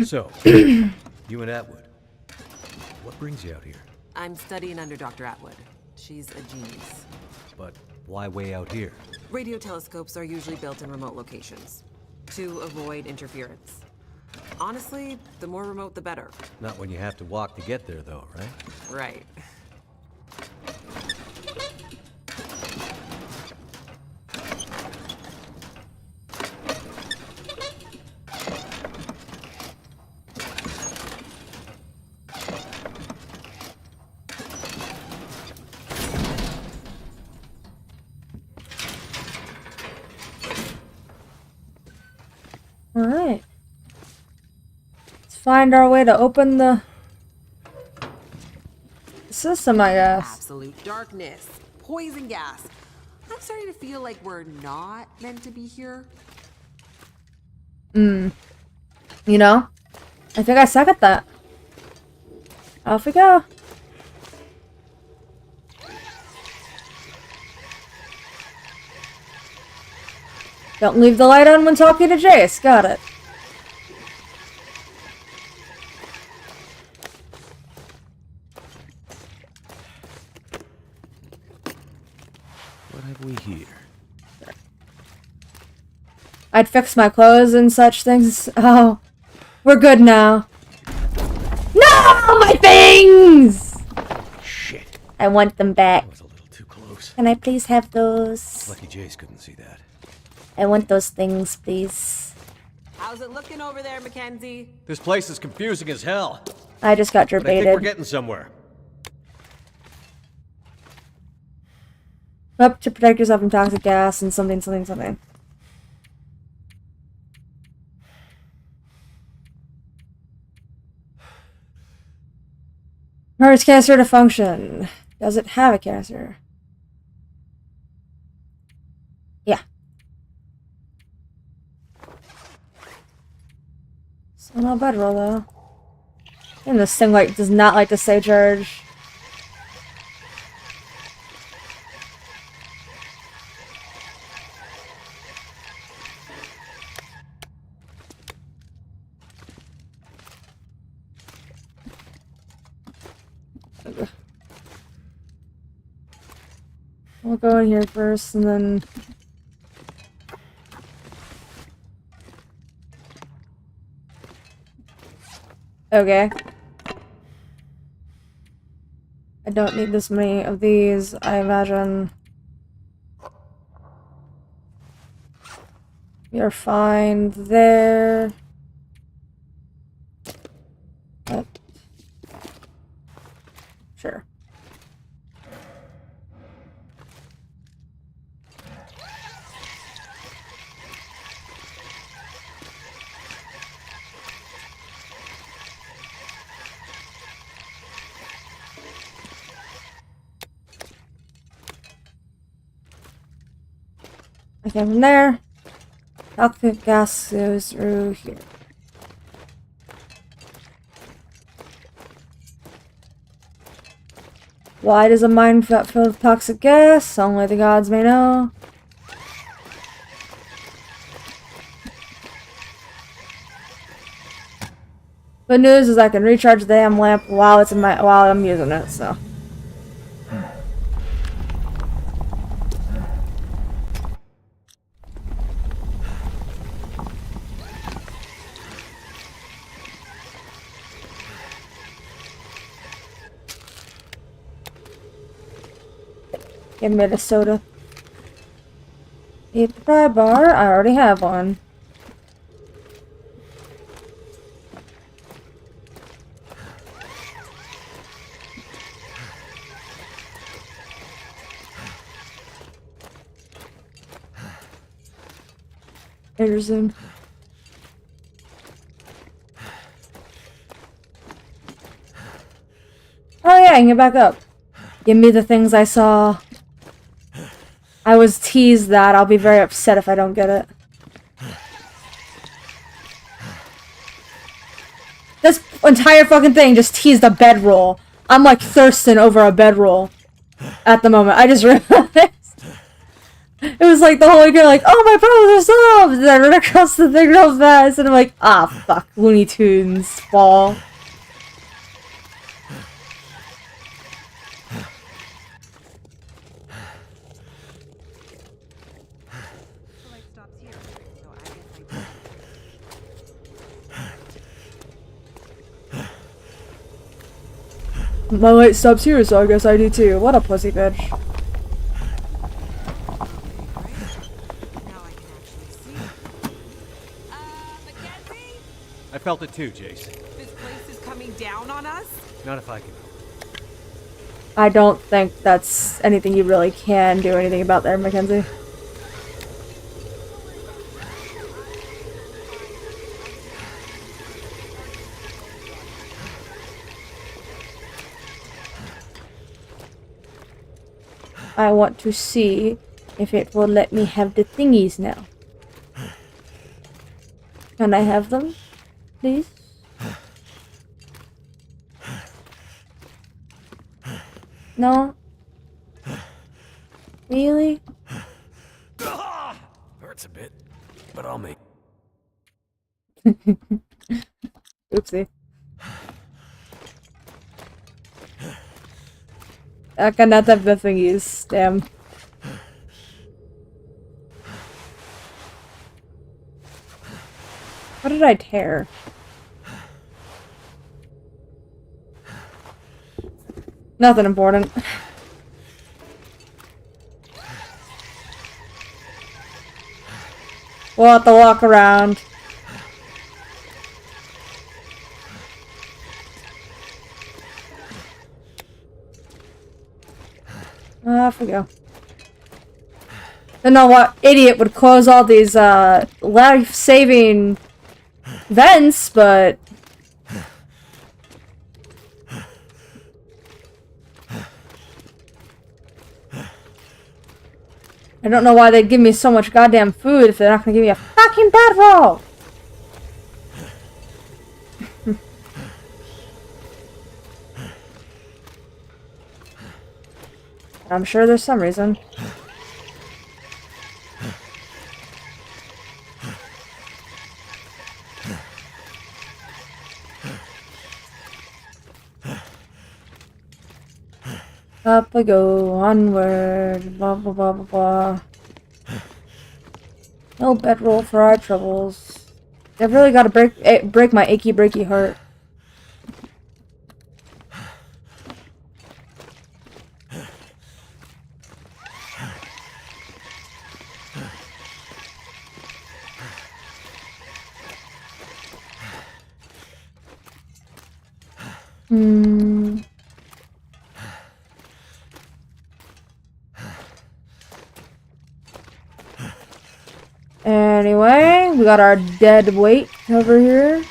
Speaker 7: So, you and Atwood. What brings you out here?
Speaker 4: I'm studying under Dr. Atwood. She's a genius.
Speaker 7: But why way out here?
Speaker 4: Radio telescopes are usually built in remote locations to avoid interference. Honestly, the more remote, the better.
Speaker 7: Not when you have to walk to get there, though, right?
Speaker 4: Right.
Speaker 2: Alright. Let's find our way to open the system, I guess.
Speaker 4: Absolute darkness. Poison gas. I'm starting to feel like we're not meant to be here.
Speaker 2: You know? I think I second that. Off we go. Don't leave the light on when talking to Jace. Got it.
Speaker 3: What have we here?
Speaker 2: I'd fix my clothes and such things. Oh, we're good now. No, my things!
Speaker 7: Shit.
Speaker 2: I want them back.
Speaker 7: That was a little too close.
Speaker 2: Can I please have those?
Speaker 7: Lucky Jace couldn't see that.
Speaker 2: I want those things, please.
Speaker 4: How's it looking over there, Mackenzie?
Speaker 7: This place is confusing as hell.
Speaker 2: I just got
Speaker 7: But I think we're
Speaker 2: baited.
Speaker 7: getting somewhere.
Speaker 2: Up to protect yourself from toxic gas and something, something, something. Hurts caster to function. Does it have a caster? Yeah. So not bad roll though. And this thing like does not like to stay charged. We'll go in here first and then... Okay. I don't need this many of these, I imagine. You're fine there. But... Sure. Okay, from there, toxic gas goes through here. Why does a mine filled with toxic gas? Only the gods may know. Good news is I can recharge the damn lamp while I'm using it, so. Give me the soda. Eat the pry bar. I already have one. There's him. Oh yeah, I can get back up. Give me the things I saw. I was teased that. I'll be very upset if I don't get it. This entire fucking thing just teased a bedroll. I'm like thirsting over a bedroll at the moment. I just realized. It was like the whole girl like, oh my problems are solved! And then I run across the thing real fast and I'm like, ah fuck, Looney Tunes fall. My light stops here, so I guess I do too. What a pussy bitch.
Speaker 4: Mackenzie?
Speaker 7: I felt it too, Jace.
Speaker 4: This place is coming down on us?
Speaker 7: Not if I can.
Speaker 2: I don't think that's anything you really can do anything about there, Mackenzie. I want to see if it will let me have the thingies now. Can I have them, please? No? Really?
Speaker 3: Hurts a bit, but I'll make.
Speaker 2: Oopsie. I cannot have the thingies, damn. What did I tear? Nothing important. We'll have to walk around. Off we go. Don't know what idiot would close all these life-saving vents, but I don't know why they'd give me so much goddamn food if they're not gonna give me a fucking bedroll. I'm sure there's some reason. Up we go, onward, blah blah blah blah blah. No bedroll for our troubles. I've really got to break my achy breaky heart. Anyway, we got our dead weight over here.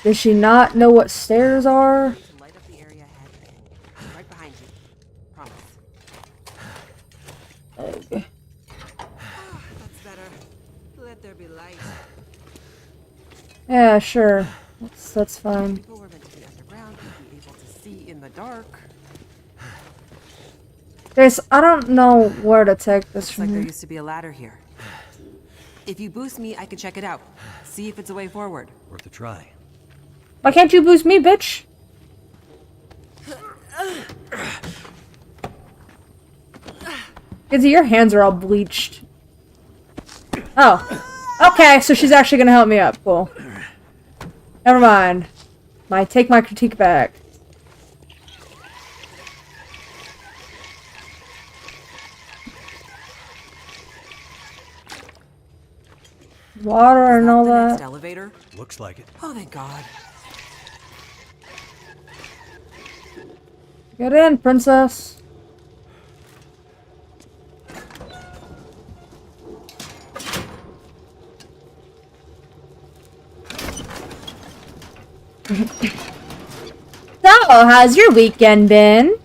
Speaker 2: Does she not know what stairs are?
Speaker 4: Light up the area ahead. Right behind you. Promise.
Speaker 2: Okay.
Speaker 4: That's better. Let there be light.
Speaker 2: Yeah, sure. That's fine.
Speaker 4: People were meant to be underground, to be able to see in the dark.
Speaker 2: Grace, I don't know where to take this
Speaker 4: Looks
Speaker 2: from
Speaker 4: like there
Speaker 2: here.
Speaker 4: used to be a ladder here. If you boost me, I can check it out. See if it's a way forward.
Speaker 7: Worth a try.
Speaker 2: Why can't you boost me, bitch? Izzy, your hands are all bleached. Oh. Okay, so she's actually gonna help me up. Cool. Never mind. Take my critique back. Water and all
Speaker 4: The next
Speaker 2: that.
Speaker 4: elevator?
Speaker 7: Looks like it.
Speaker 4: Oh, thank God.
Speaker 2: Get in, princess. So, how's your weekend been?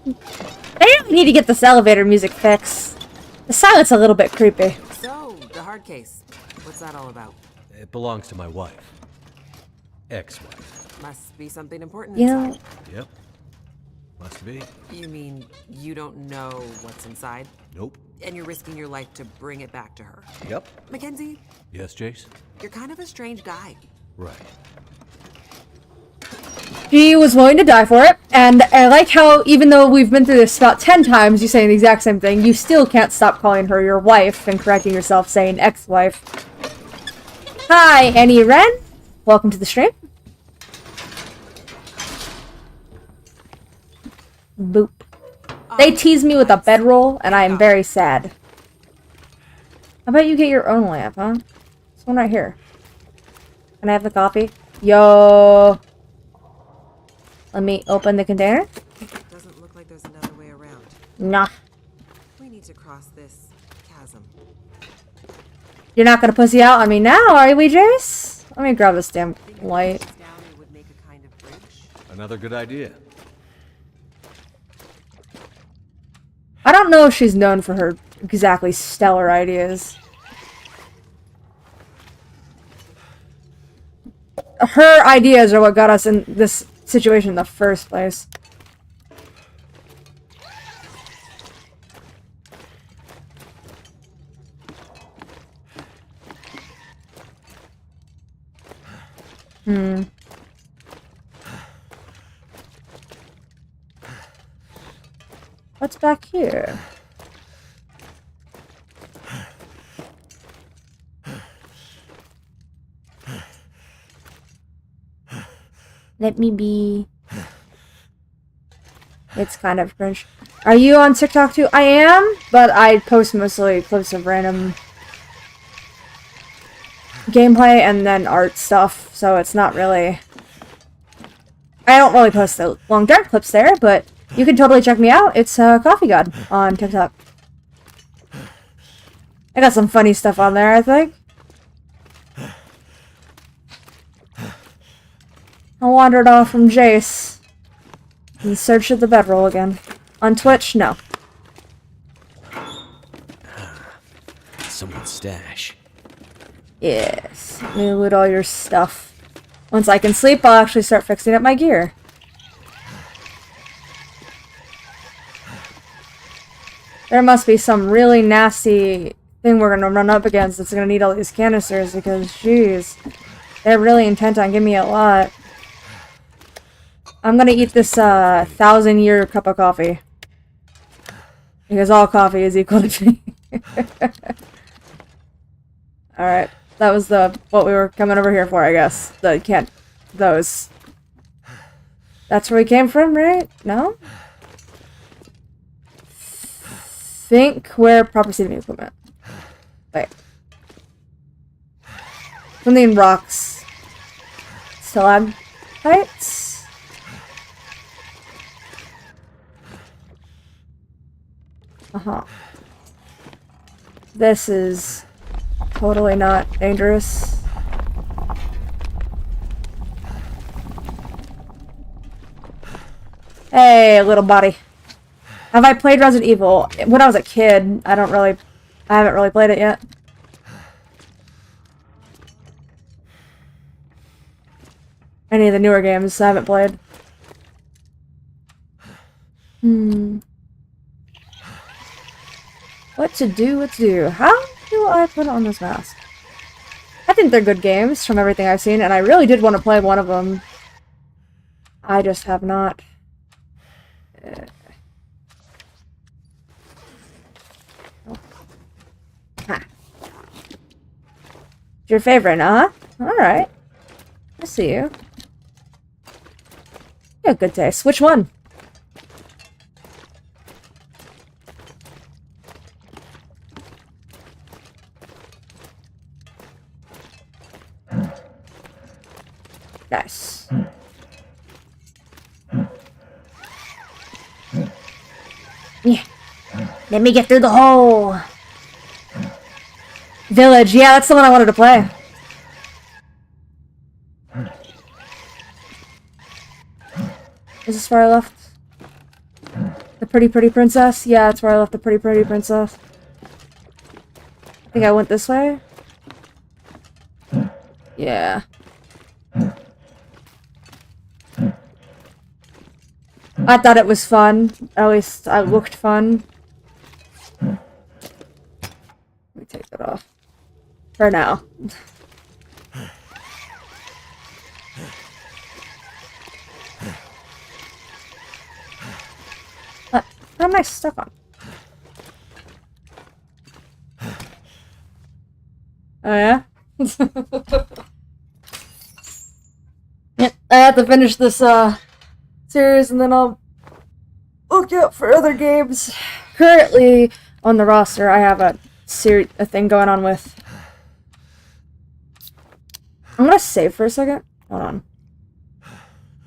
Speaker 2: I really need to get this elevator music fixed. The silence a little bit creepy.
Speaker 4: So, the hard case. What's that all about?
Speaker 7: It belongs to my wife. Ex-wife.
Speaker 4: Must be something important
Speaker 2: You know,
Speaker 4: inside.
Speaker 7: Yep. Must be.
Speaker 4: You mean you don't know what's inside?
Speaker 7: Nope.
Speaker 4: And you're risking your life to bring it back to her?
Speaker 7: Yep.
Speaker 4: Mackenzie,
Speaker 7: Yes, Jace?
Speaker 4: you're kind of a strange guy.
Speaker 7: Right.
Speaker 2: she was willing to die for it, and I like how even though we've been through this about 10 times, you saying the exact same thing, you still can't stop calling her your wife and correcting yourself saying ex-wife. Hi, Annie Wren. Welcome to the stream. Boop. They tease me with a bedroll, and I am very sad. How about you get your own lamp, huh? This one right here. Can I have the coffee? Yo. Let me open the container.
Speaker 4: Doesn't look like there's another way around.
Speaker 2: Nah.
Speaker 4: We need to cross this chasm.
Speaker 2: You're not gonna pussy out on me now, are we, Jace? Let me grab this damn light.
Speaker 4: Down it would make a kind of bridge.
Speaker 7: Another good idea.
Speaker 2: I don't know if she's known for her exactly stellar ideas. Her ideas are what got us in this situation in the first place. What's back here? Let me be. It's kind of cringe. Are you on TikTok too? I am, but I post mostly clips of random gameplay and then art stuff, so it's not really... I don't really post the long dark clips there, but you can totally check me out. It's Coffee God on TikTok. I got some funny stuff on there, I think. I wandered off from Jace in search of the bedroll again. On Twitch, no.
Speaker 3: Someone's stash.
Speaker 2: Yes, let me loot all your stuff. Once I can sleep, I'll actually start fixing up my gear. There must be some really nasty thing we're gonna run up against that's gonna need all these canisters because, jeez, they're really intent on giving me a lot. I'm gonna eat this 1,000-year cup of coffee. Because all coffee is equal to me. Alright. That was what we were coming over here for, I guess. Those. That's where we came from, right? No? Think where proper seating equipment. Wait. Something in rocks. Stalagmites? Uh-huh. This is totally not dangerous. Hey, little buddy. Have I played Resident Evil? When I was a kid, I haven't really played it yet. Any of the newer games I haven't played. What to do? How do I put on this mask? I think they're good games from everything I've seen, and I really did want to play one of them. I just have not. Ha. Your favorite, huh? Alright. I see you. You have good taste. Which one? Nice. Yeah. Let me get through the hole. Village. Yeah, that's the one I wanted to play. Is this where I left the pretty princess? Yeah, that's where I left the pretty princess. I think I went this way. Yeah. I thought it was fun. At least it looked fun. Let me take that off. For now. What am I stuck on? Oh yeah? Yep, I have to finish this series and then I'll look out for other games. Currently on the roster I have a thing going on with. I'm gonna save for a second. Hold on.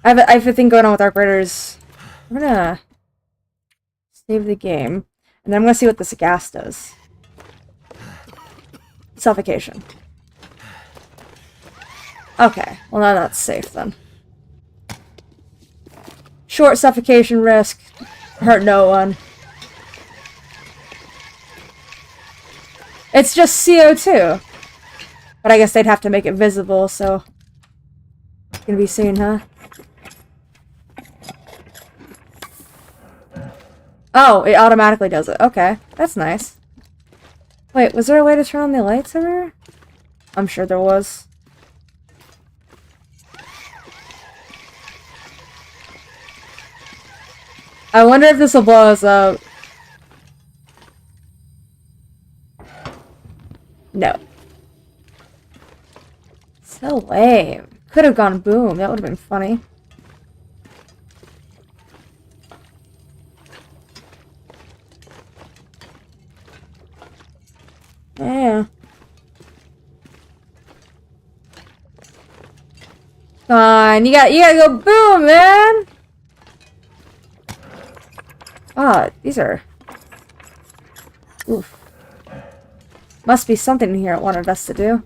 Speaker 2: I have a thing going on with Arc Raiders. I'm gonna save the game and then I'm gonna see what this gas does. Suffocation. Okay, well now that's safe then. Short suffocation risk. Hurt no one. It's just CO2. But I guess they'd have to make it visible, so it's gonna be seen, huh? Oh, it automatically does it. Okay, that's nice. Wait, was there a way to turn on the lights over here? I'm sure there was. I wonder if this will blow us up. No. So lame. Could have gone boom. That would have been funny. Yeah. Come on, you gotta go boom, man! Ah, these are... Oof. Must be something in here it wanted us to do.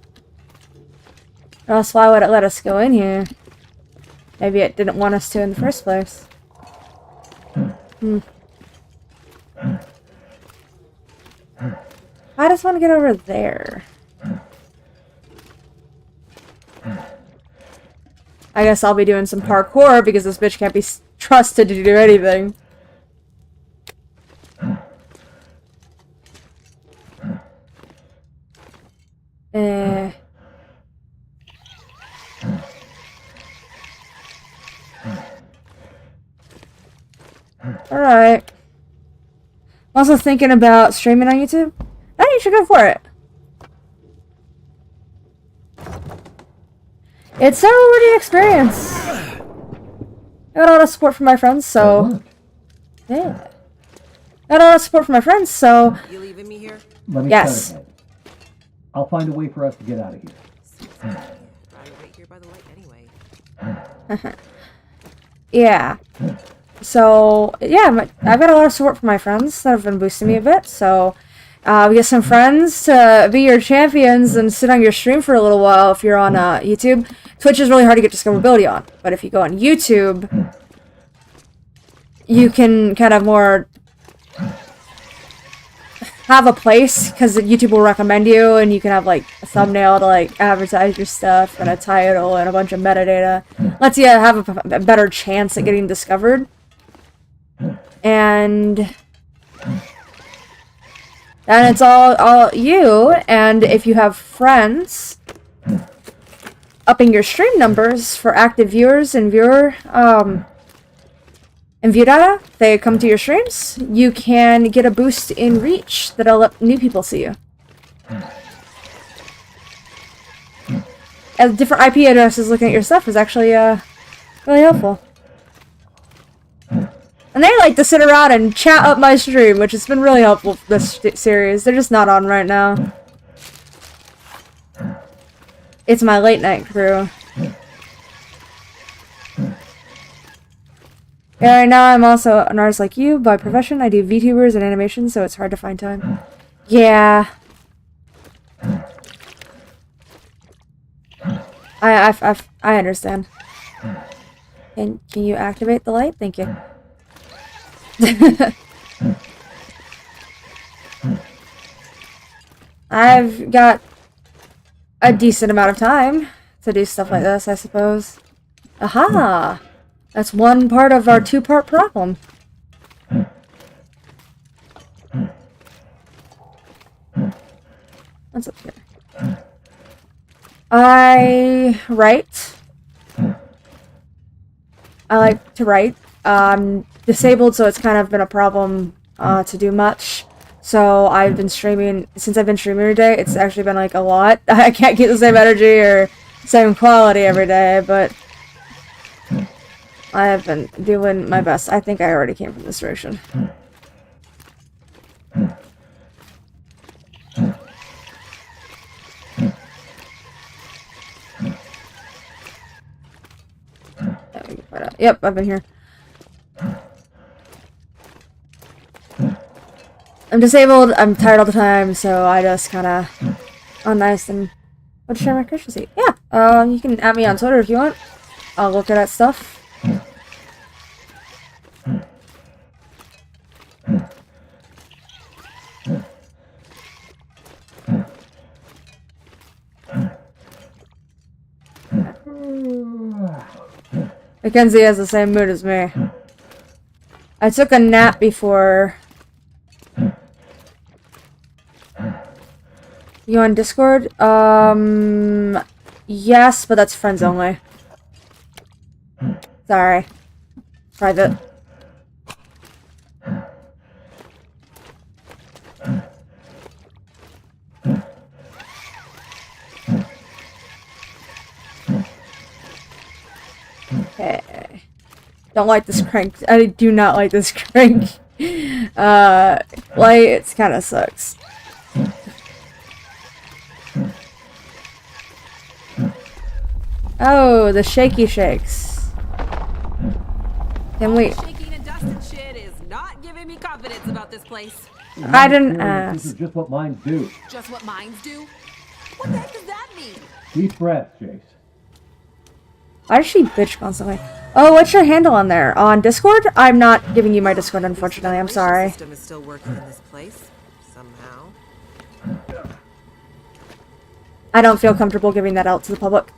Speaker 2: Or else why would it let us go in here? Maybe it didn't want us to in the first place. I just want to get over there. I guess I'll be doing some parkour because this bitch can't be trusted to do anything. Alright. I'm also thinking about streaming on YouTube. Oh, you should go for it. It's a rewarding experience. I got a lot of support from my friends, so... Yeah. Got a lot of support from my friends, so...
Speaker 4: You leaving me here?
Speaker 9: Let me
Speaker 2: Yes.
Speaker 9: cut ahead. I'll find a way for us to get out of here.
Speaker 4: Rather wait here by the light anyway.
Speaker 2: Yeah. So, yeah, I've got a lot of support from my friends that have been boosting me a bit, so... we get some friends to be your champions and sit on your stream for a little while if you're on YouTube. Twitch is really hard to get discoverability on, but if you go on YouTube, you can kind of more have a place, because YouTube will recommend you, and you can have like a thumbnail to like advertise your stuff, and a title, and a bunch of metadata. Lets you have a better chance at getting discovered. And it's all you, and if you have friends, upping your stream numbers for active viewers and view data, they come to your streams, you can get a boost in reach that'll let new people see you. And different IP addresses looking at your stuff is actually really helpful. And they like to sit around and chat up my stream, which has been really helpful for this series. They're just not on right now. It's my late night crew. Yeah, right now I'm also an artist like you by profession. I do VTubers and animations, so it's hard to find time. Yeah. I understand. Can you activate the light? Thank you. I've got a decent amount of time to do stuff like this, I suppose. Aha! That's one part of our two-part problem. What's up here? I write. I like to write. Disabled, so it's kind of been a problem to do much. So I've been streaming, since I've been streaming every day, it's actually been like a lot. I can't get the same energy or same quality every day, but I have been doing my best. I think I already came from this direction. Yep, I've been here. I'm disabled, I'm tired all the time, so I just kinda... Oh, nice, and... Let's share my Christian seat. Yeah, you can add me on Twitter if you want. I'll look at that stuff. Mackenzie has the same mood as me. I took a nap before. You on Discord? Yes, but that's friends only. Sorry. Private. Okay. Don't like this crank. I do not like this crank. Like, it kind of sucks. Oh, the shaky shakes. Can we...
Speaker 4: Shaking and dust and shit is not giving me confidence about this place.
Speaker 2: I didn't
Speaker 9: This
Speaker 2: ask.
Speaker 9: is just what mines do.
Speaker 4: Just what mines do? What the heck does that mean?
Speaker 9: Deep breath, Jace.
Speaker 2: Why does she bitch constantly? Oh, what's your handle on there? On Discord? I'm not giving you my Discord, unfortunately. I'm sorry.
Speaker 4: The system is still working in this place somehow.
Speaker 2: I don't feel comfortable giving that out to the public.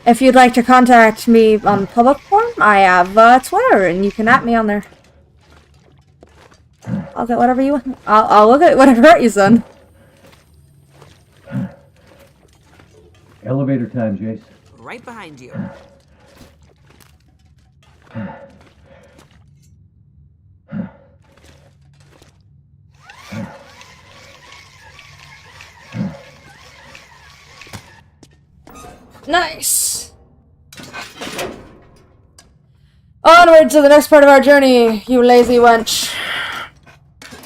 Speaker 2: If you'd like to contact me on public form, I have Twitter, and you can at me on there. I'll get whatever you want. I'll look at whatever you send.
Speaker 9: Elevator time, Jace.
Speaker 4: Right behind you.
Speaker 2: Nice! Onward to the next part of our journey, you lazy wench.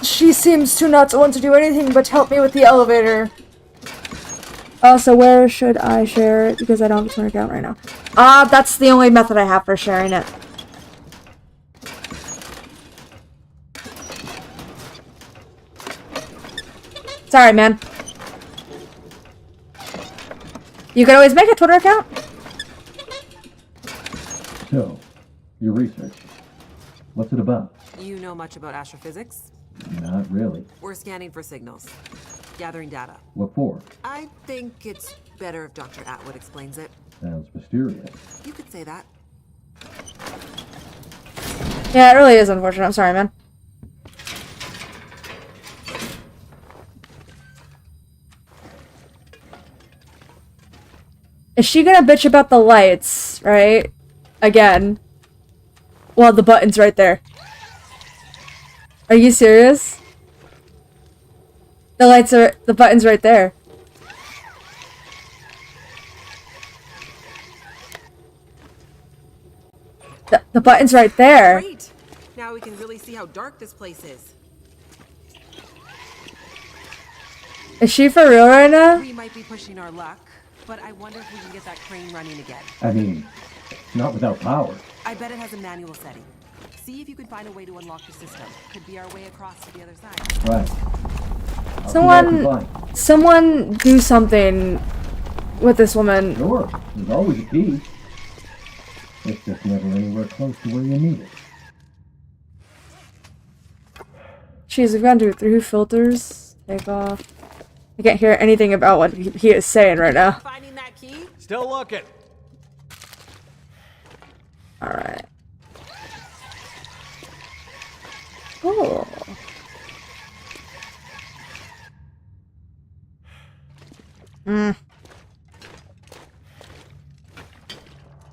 Speaker 2: She seems to not want to do anything but help me with the elevator. So where should I share it? Because I don't have a Twitter account right now. That's the only method I have for sharing it. Sorry, man. You can always make a Twitter account.
Speaker 9: So, your research. What's it about?
Speaker 4: You know much about astrophysics?
Speaker 9: Not really.
Speaker 4: We're scanning for signals. Gathering data.
Speaker 9: What for?
Speaker 4: I think it's better if Dr. Atwood explains it.
Speaker 9: Sounds mysterious.
Speaker 4: You could say that.
Speaker 2: Yeah, it really is unfortunate. I'm sorry, man. Is she gonna bitch about the lights, right? Again. Well, the button's right there. Are you serious? The button's right there. The button's right there.
Speaker 4: Great! Now we can really see how dark this place is.
Speaker 2: Is she for real right now?
Speaker 4: We might be pushing our luck, but I wonder if we can get that crane running again.
Speaker 9: I mean, not without power.
Speaker 4: I bet it has a manual setting. See if you can find a way to unlock the system. Could be our way across to the other side.
Speaker 9: Right. I'll see what I can find.
Speaker 2: Someone do something with this woman.
Speaker 9: Sure, there's always a key. It's just never anywhere close to where you need it.
Speaker 2: Jeez, we've gone through filters. Take off. I can't hear anything about what he is saying right now.
Speaker 4: Finding that key?
Speaker 7: Still looking.
Speaker 2: Alright. Cool.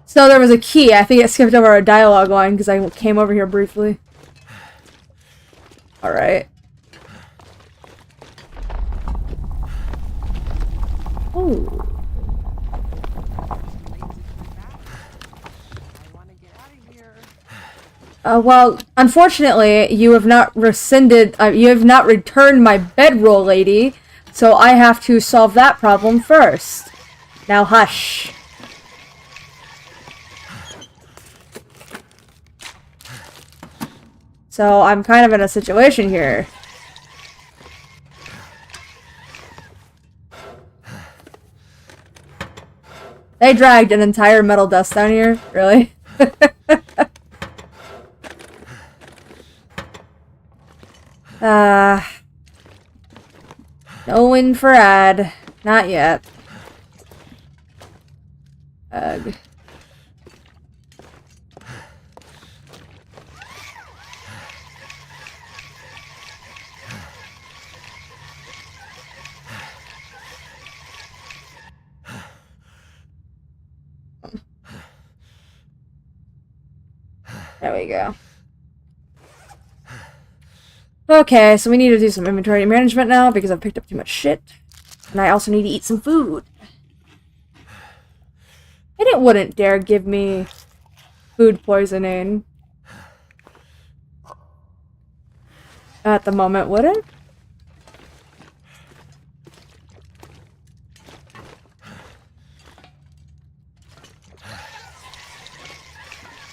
Speaker 2: So there was a key. I think it skipped over a dialogue line because I came over here briefly. Alright. Oh. Well, unfortunately, you have not rescinded, you have not returned my bedroll, lady, so I have to solve that problem first. Now hush. So I'm kind of in a situation here. They dragged an entire metal desk down here? Really? No win for Ad. Not yet. Ugh. There we go. Okay, so we need to do some inventory management now because I've picked up too much shit. And I also need to eat some food. And it wouldn't dare give me food poisoning. At the moment, would it?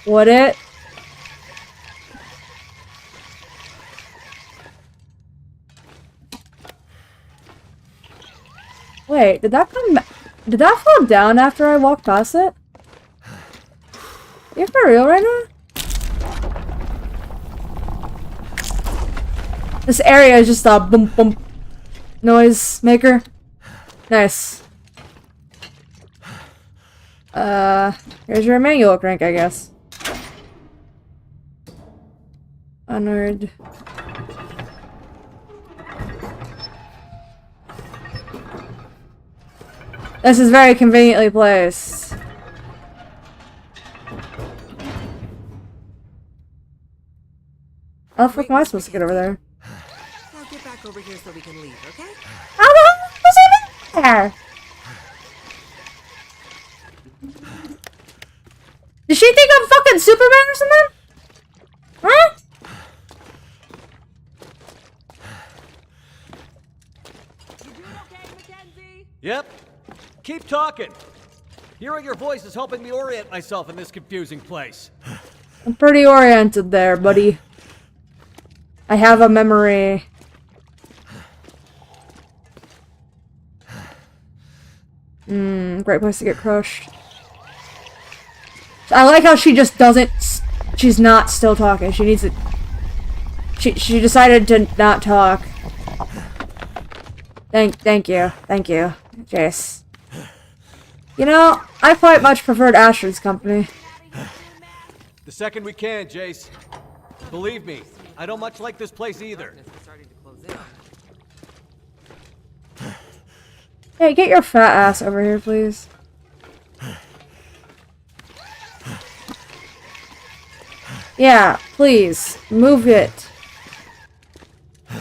Speaker 2: Would it? Wait, did that fall down after I walked past it? You for real right now? This area is just a boom boom noise maker. Nice. Here's your manual crank, I guess. Onward. This is very conveniently placed. How the fuck am I supposed to get over there?
Speaker 4: Now get back over here so we can leave, okay?
Speaker 2: How the hell was I there? Does she think I'm fucking Superman or something? Huh?
Speaker 4: You doing okay, Mackenzie?
Speaker 7: Yep. Keep talking. Hearing your voice is helping me orient myself in this confusing place.
Speaker 2: I'm pretty oriented there, buddy. I have a memory. Great place to get crushed. I like how she just doesn't. She's not still talking. She needs to. She decided to not talk. Thank you, Jace. You know, I quite much preferred Astrid's company.
Speaker 7: The second we can, Jace. Believe me, I don't much like this place either.
Speaker 4: Starting to close in.
Speaker 2: Hey, get your fat ass over here, please. Yeah, please. Move it.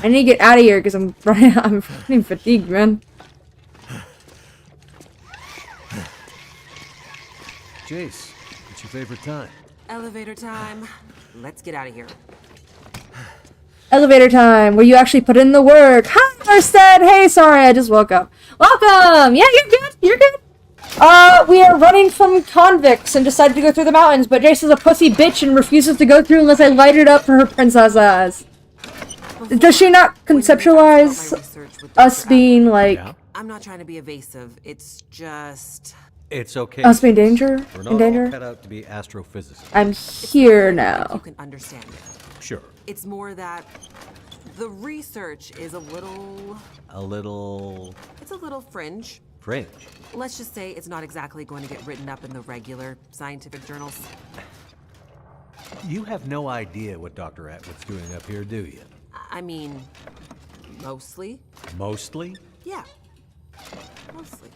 Speaker 2: I need to get out of here because I'm running fatigued, man.
Speaker 7: Jace, what's your favorite time?
Speaker 4: Elevator time. Let's get out of here.
Speaker 2: Elevator time, where you actually put in the work. Hi, Arstead! Hey, sorry, I just woke up. Welcome! Yeah, you're good. We are running from convicts and decided to go through the mountains, but Jace is a pussy bitch and refuses to go through unless I light it up for her princesses. Does she not conceptualize us being like...
Speaker 7: Yeah.
Speaker 4: I'm not trying to be evasive. It's just...
Speaker 7: It's okay.
Speaker 2: us being danger?
Speaker 7: We're
Speaker 2: In
Speaker 7: not all
Speaker 2: danger?
Speaker 7: cut out to be astrophysicists.
Speaker 2: I'm here
Speaker 4: like you
Speaker 2: now.
Speaker 4: can understand it.
Speaker 7: Sure.
Speaker 4: It's more that the research is a little... It's a little fringe.
Speaker 7: Fringe.
Speaker 4: Let's just say it's not exactly going to get written up in the regular scientific journals.
Speaker 7: You have no idea what Dr. Atwood's doing up here, do you?
Speaker 4: I mean, mostly.
Speaker 7: Mostly?
Speaker 4: Yeah. Mostly.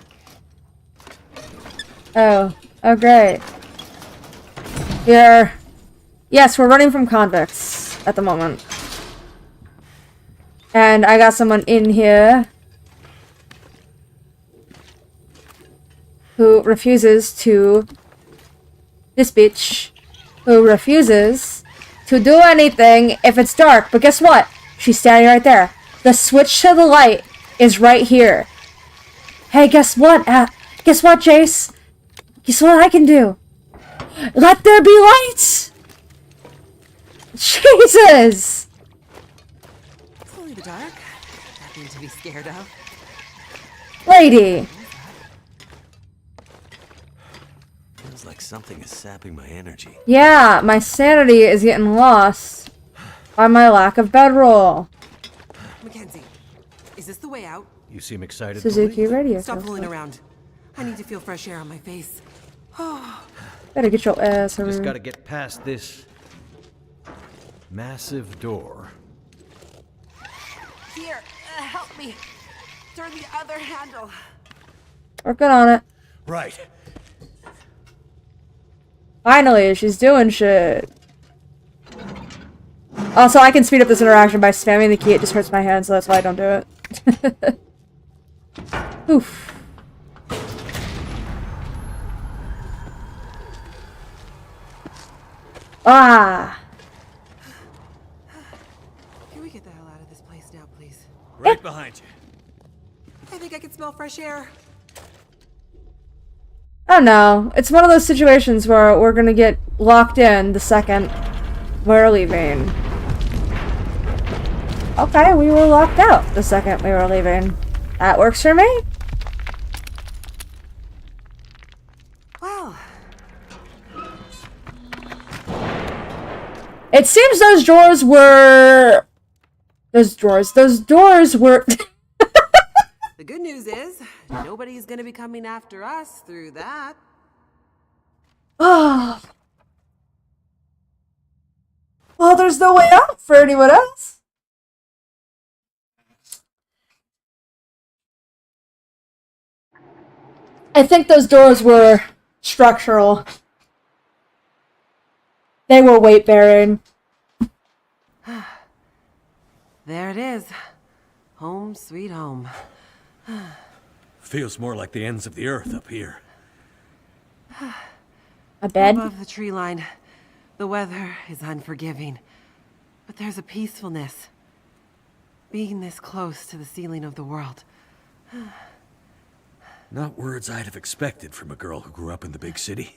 Speaker 2: Oh great. Yes, we're running from convicts at the moment. And I got someone in here who refuses to... This bitch who refuses to do anything if it's dark. But guess what? She's standing right there. The switch to the light is right here. Hey, guess what? Guess what, Jace? Guess what I can do? Let there be lights! Jesus!
Speaker 4: It's only the dark. Nothing to be scared of.
Speaker 2: Lady!
Speaker 3: Feels like something is sapping my energy.
Speaker 2: Yeah, my sanity is getting lost by my lack of bedroll.
Speaker 4: Mackenzie, is this the way out?
Speaker 7: You seem excited. to
Speaker 2: Suzuki
Speaker 7: leave.
Speaker 2: radio.
Speaker 4: Stop
Speaker 2: Show.
Speaker 4: fooling around. I need to feel fresh air on my face.
Speaker 2: Better get your ass over
Speaker 7: Just
Speaker 2: here.
Speaker 7: gotta get past this massive door.
Speaker 4: Here, help me. Turn the other handle.
Speaker 2: Working on it.
Speaker 7: Right.
Speaker 2: Finally, she's doing shit. Also, I can speed up this interaction by spamming the key. It just hurts my hand, so that's why I don't do it. Oof. Ah.
Speaker 4: Can we get the hell out of this place now, please?
Speaker 7: Right behind you.
Speaker 4: I think I can smell fresh air.
Speaker 2: I don't know. It's one of those situations where we're gonna get locked in the second we're leaving. Okay, we were locked out the second we were leaving. That works for me.
Speaker 4: Well,
Speaker 2: It seems those doors were... Those doors were...
Speaker 4: the good news is nobody's gonna be coming after us through that.
Speaker 2: Oh. Well, there's no way out for anyone else. I think those doors were structural. They were weight bearing.
Speaker 4: There it is. Home sweet home.
Speaker 7: Feels more like the ends of the earth up here.
Speaker 2: A bed?
Speaker 4: Above the tree line, the weather is unforgiving. But there's a peacefulness. Being this close to the ceiling of the world.
Speaker 7: Not words I'd have expected from a girl who grew up in the big city.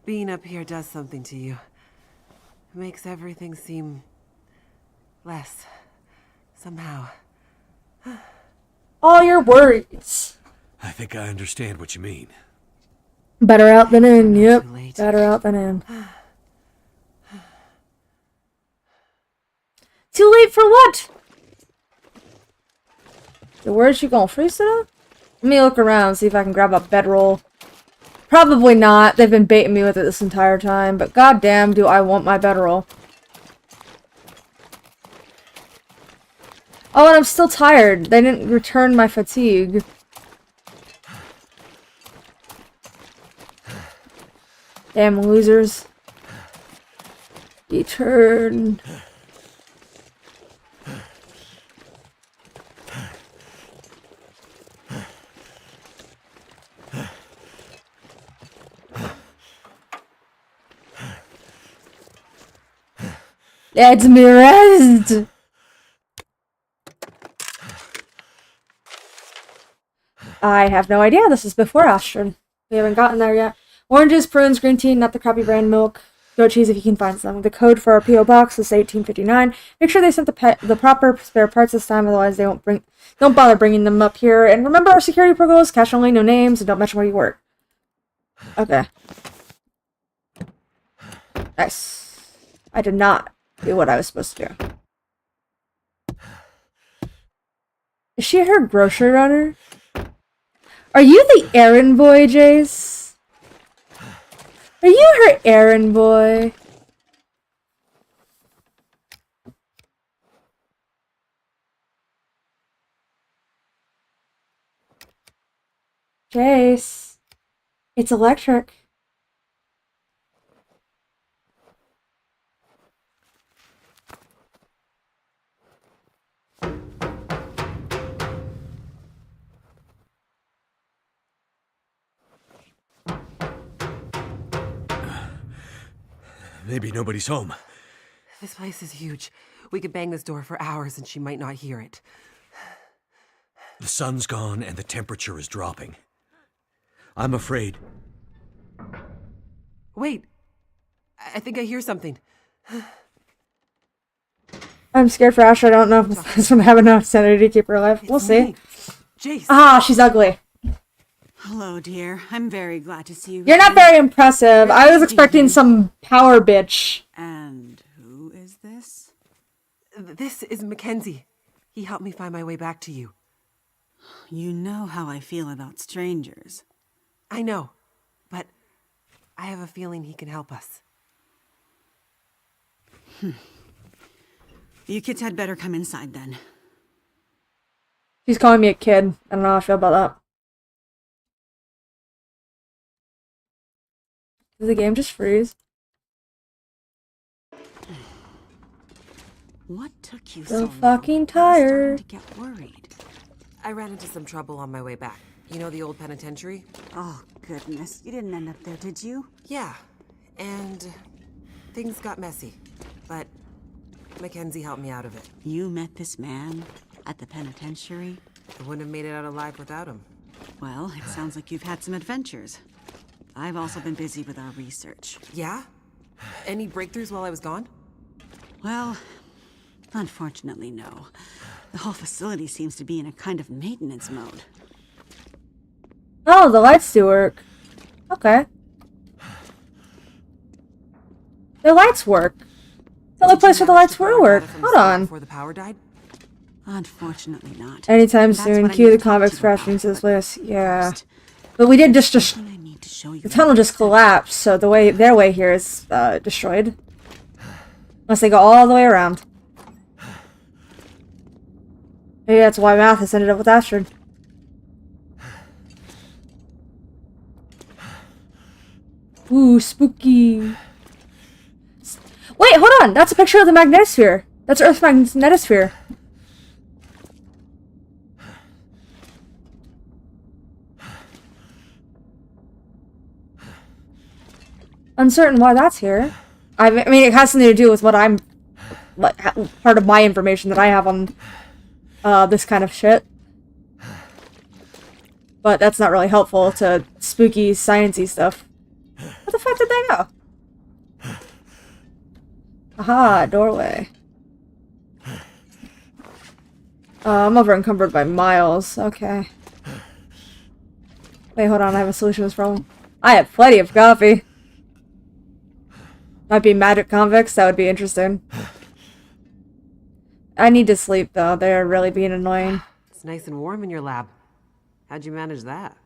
Speaker 4: Being up here does something to you. It makes everything seem less. Somehow.
Speaker 2: All your worries.
Speaker 7: I think I understand what you mean.
Speaker 2: Better out than in, yep.
Speaker 4: Too late.
Speaker 2: Better out than in. Too late for what? Where's she gonna freeze it up? Let me look around, see if I can grab a bedroll. Probably not. They've been baiting me with it this entire time, but goddamn do I want my bedroll. Oh, and I'm still tired. They didn't return my fatigue. Damn losers. Return. Let me rest. I have no idea. This is before Astrid. We haven't gotten there yet. Oranges, prunes, green tea, not the crappy brand milk. Goat cheese if you can find some. The code for our P.O. box is 1859. Make sure they sent the proper spare parts this time, otherwise they don't bother bringing them up here. And remember our security protocols, cash only, no names, and don't mention where you work. Okay. Nice. I did not do what I was supposed to do. Is she her grocery runner? Are you the errand boy, Jace? Are you her errand boy? Jace. It's electric.
Speaker 7: Maybe nobody's home.
Speaker 4: This place is huge. We could bang this door for hours and she might not hear it.
Speaker 7: The sun's gone and the temperature is dropping. I'm afraid.
Speaker 4: Wait. I think I hear something.
Speaker 2: I'm scared for Ash. I don't know if this one have enough sanity to keep her alive. We'll see.
Speaker 4: Me. Jace.
Speaker 2: Ah, she's ugly.
Speaker 10: Hello, dear. I'm very glad to see you.
Speaker 2: You're not very impressive. I was expecting some power bitch.
Speaker 10: And who is this?
Speaker 4: This is Mackenzie. He helped me find my way back to you.
Speaker 10: You know how I feel about strangers.
Speaker 4: I know, but I have a feeling he can help us.
Speaker 10: You kids had better come inside then.
Speaker 2: She's calling me a kid. I don't know how I feel about that. Did the game just freeze?
Speaker 10: What took you
Speaker 2: So
Speaker 10: so
Speaker 2: fucking
Speaker 10: long? I was
Speaker 2: tired.
Speaker 10: starting to get worried.
Speaker 4: I ran into some trouble on my way back. You know the old penitentiary?
Speaker 10: Oh, goodness. You didn't end up there, did you?
Speaker 4: Yeah, and things got messy, but Mackenzie helped me out of it.
Speaker 10: You met this man at the penitentiary?
Speaker 4: I wouldn't have made it out alive without him.
Speaker 10: Well, it sounds like you've had some adventures. I've also been busy with our research.
Speaker 4: Yeah? Any breakthroughs while I was gone?
Speaker 10: Well, unfortunately, no. The whole facility seems to be in a kind of maintenance mode.
Speaker 2: Oh, the lights do work. Okay. The lights work. The only place where the lights will work. Hold on.
Speaker 4: Before the power died?
Speaker 10: Unfortunately not.
Speaker 2: Anytime
Speaker 10: That's
Speaker 2: soon.
Speaker 10: what I
Speaker 2: Cue
Speaker 10: need
Speaker 2: the
Speaker 10: to talk
Speaker 2: comics
Speaker 10: to you about.
Speaker 2: crashing to this list. Yeah.
Speaker 10: First,
Speaker 2: But we did just
Speaker 10: something I need to show you.
Speaker 2: the tunnel just collapsed, so their way here is destroyed. Unless they go all the way around. Maybe that's why Mathis ended up with Astrid. Ooh, spooky. Wait, hold on. That's a picture of the magnetosphere. That's Earth's magnetosphere. Uncertain why that's here. I mean, it has something to do with what I'm... like, part of my information that I have on this kind of shit. But that's not really helpful to spooky, sciencey stuff. Where the fuck did they go? Aha, doorway. I'm over encumbered by miles. Okay. Wait, hold on. I have a solution to this problem. I have plenty of coffee. Might be magic convicts. That would be interesting. I need to sleep, though. They're really being annoying.
Speaker 4: It's nice and warm in your lab. How'd you manage that?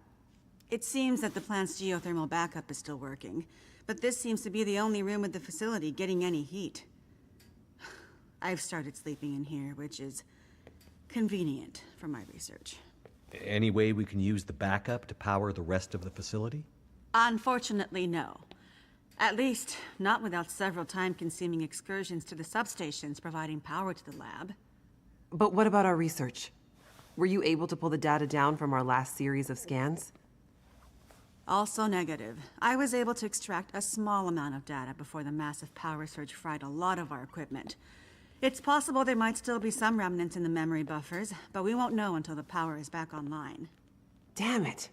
Speaker 10: It seems that the plant's geothermal backup is still working, but this seems to be the only room at the facility getting any heat. I've started sleeping in here, which is convenient for my research.
Speaker 7: Any way we can use the backup to power the rest of the facility?
Speaker 10: Unfortunately, no. At least, not without several time-consuming excursions to the substations providing power to the lab.
Speaker 4: But what about our research? Were you able to pull the data down from our last series of scans?
Speaker 10: Also negative. I was able to extract a small amount of data before the massive power surge fried a lot of our equipment. It's possible there might still be some remnants in the memory buffers, but we won't know until the power is back online.
Speaker 4: Damn it!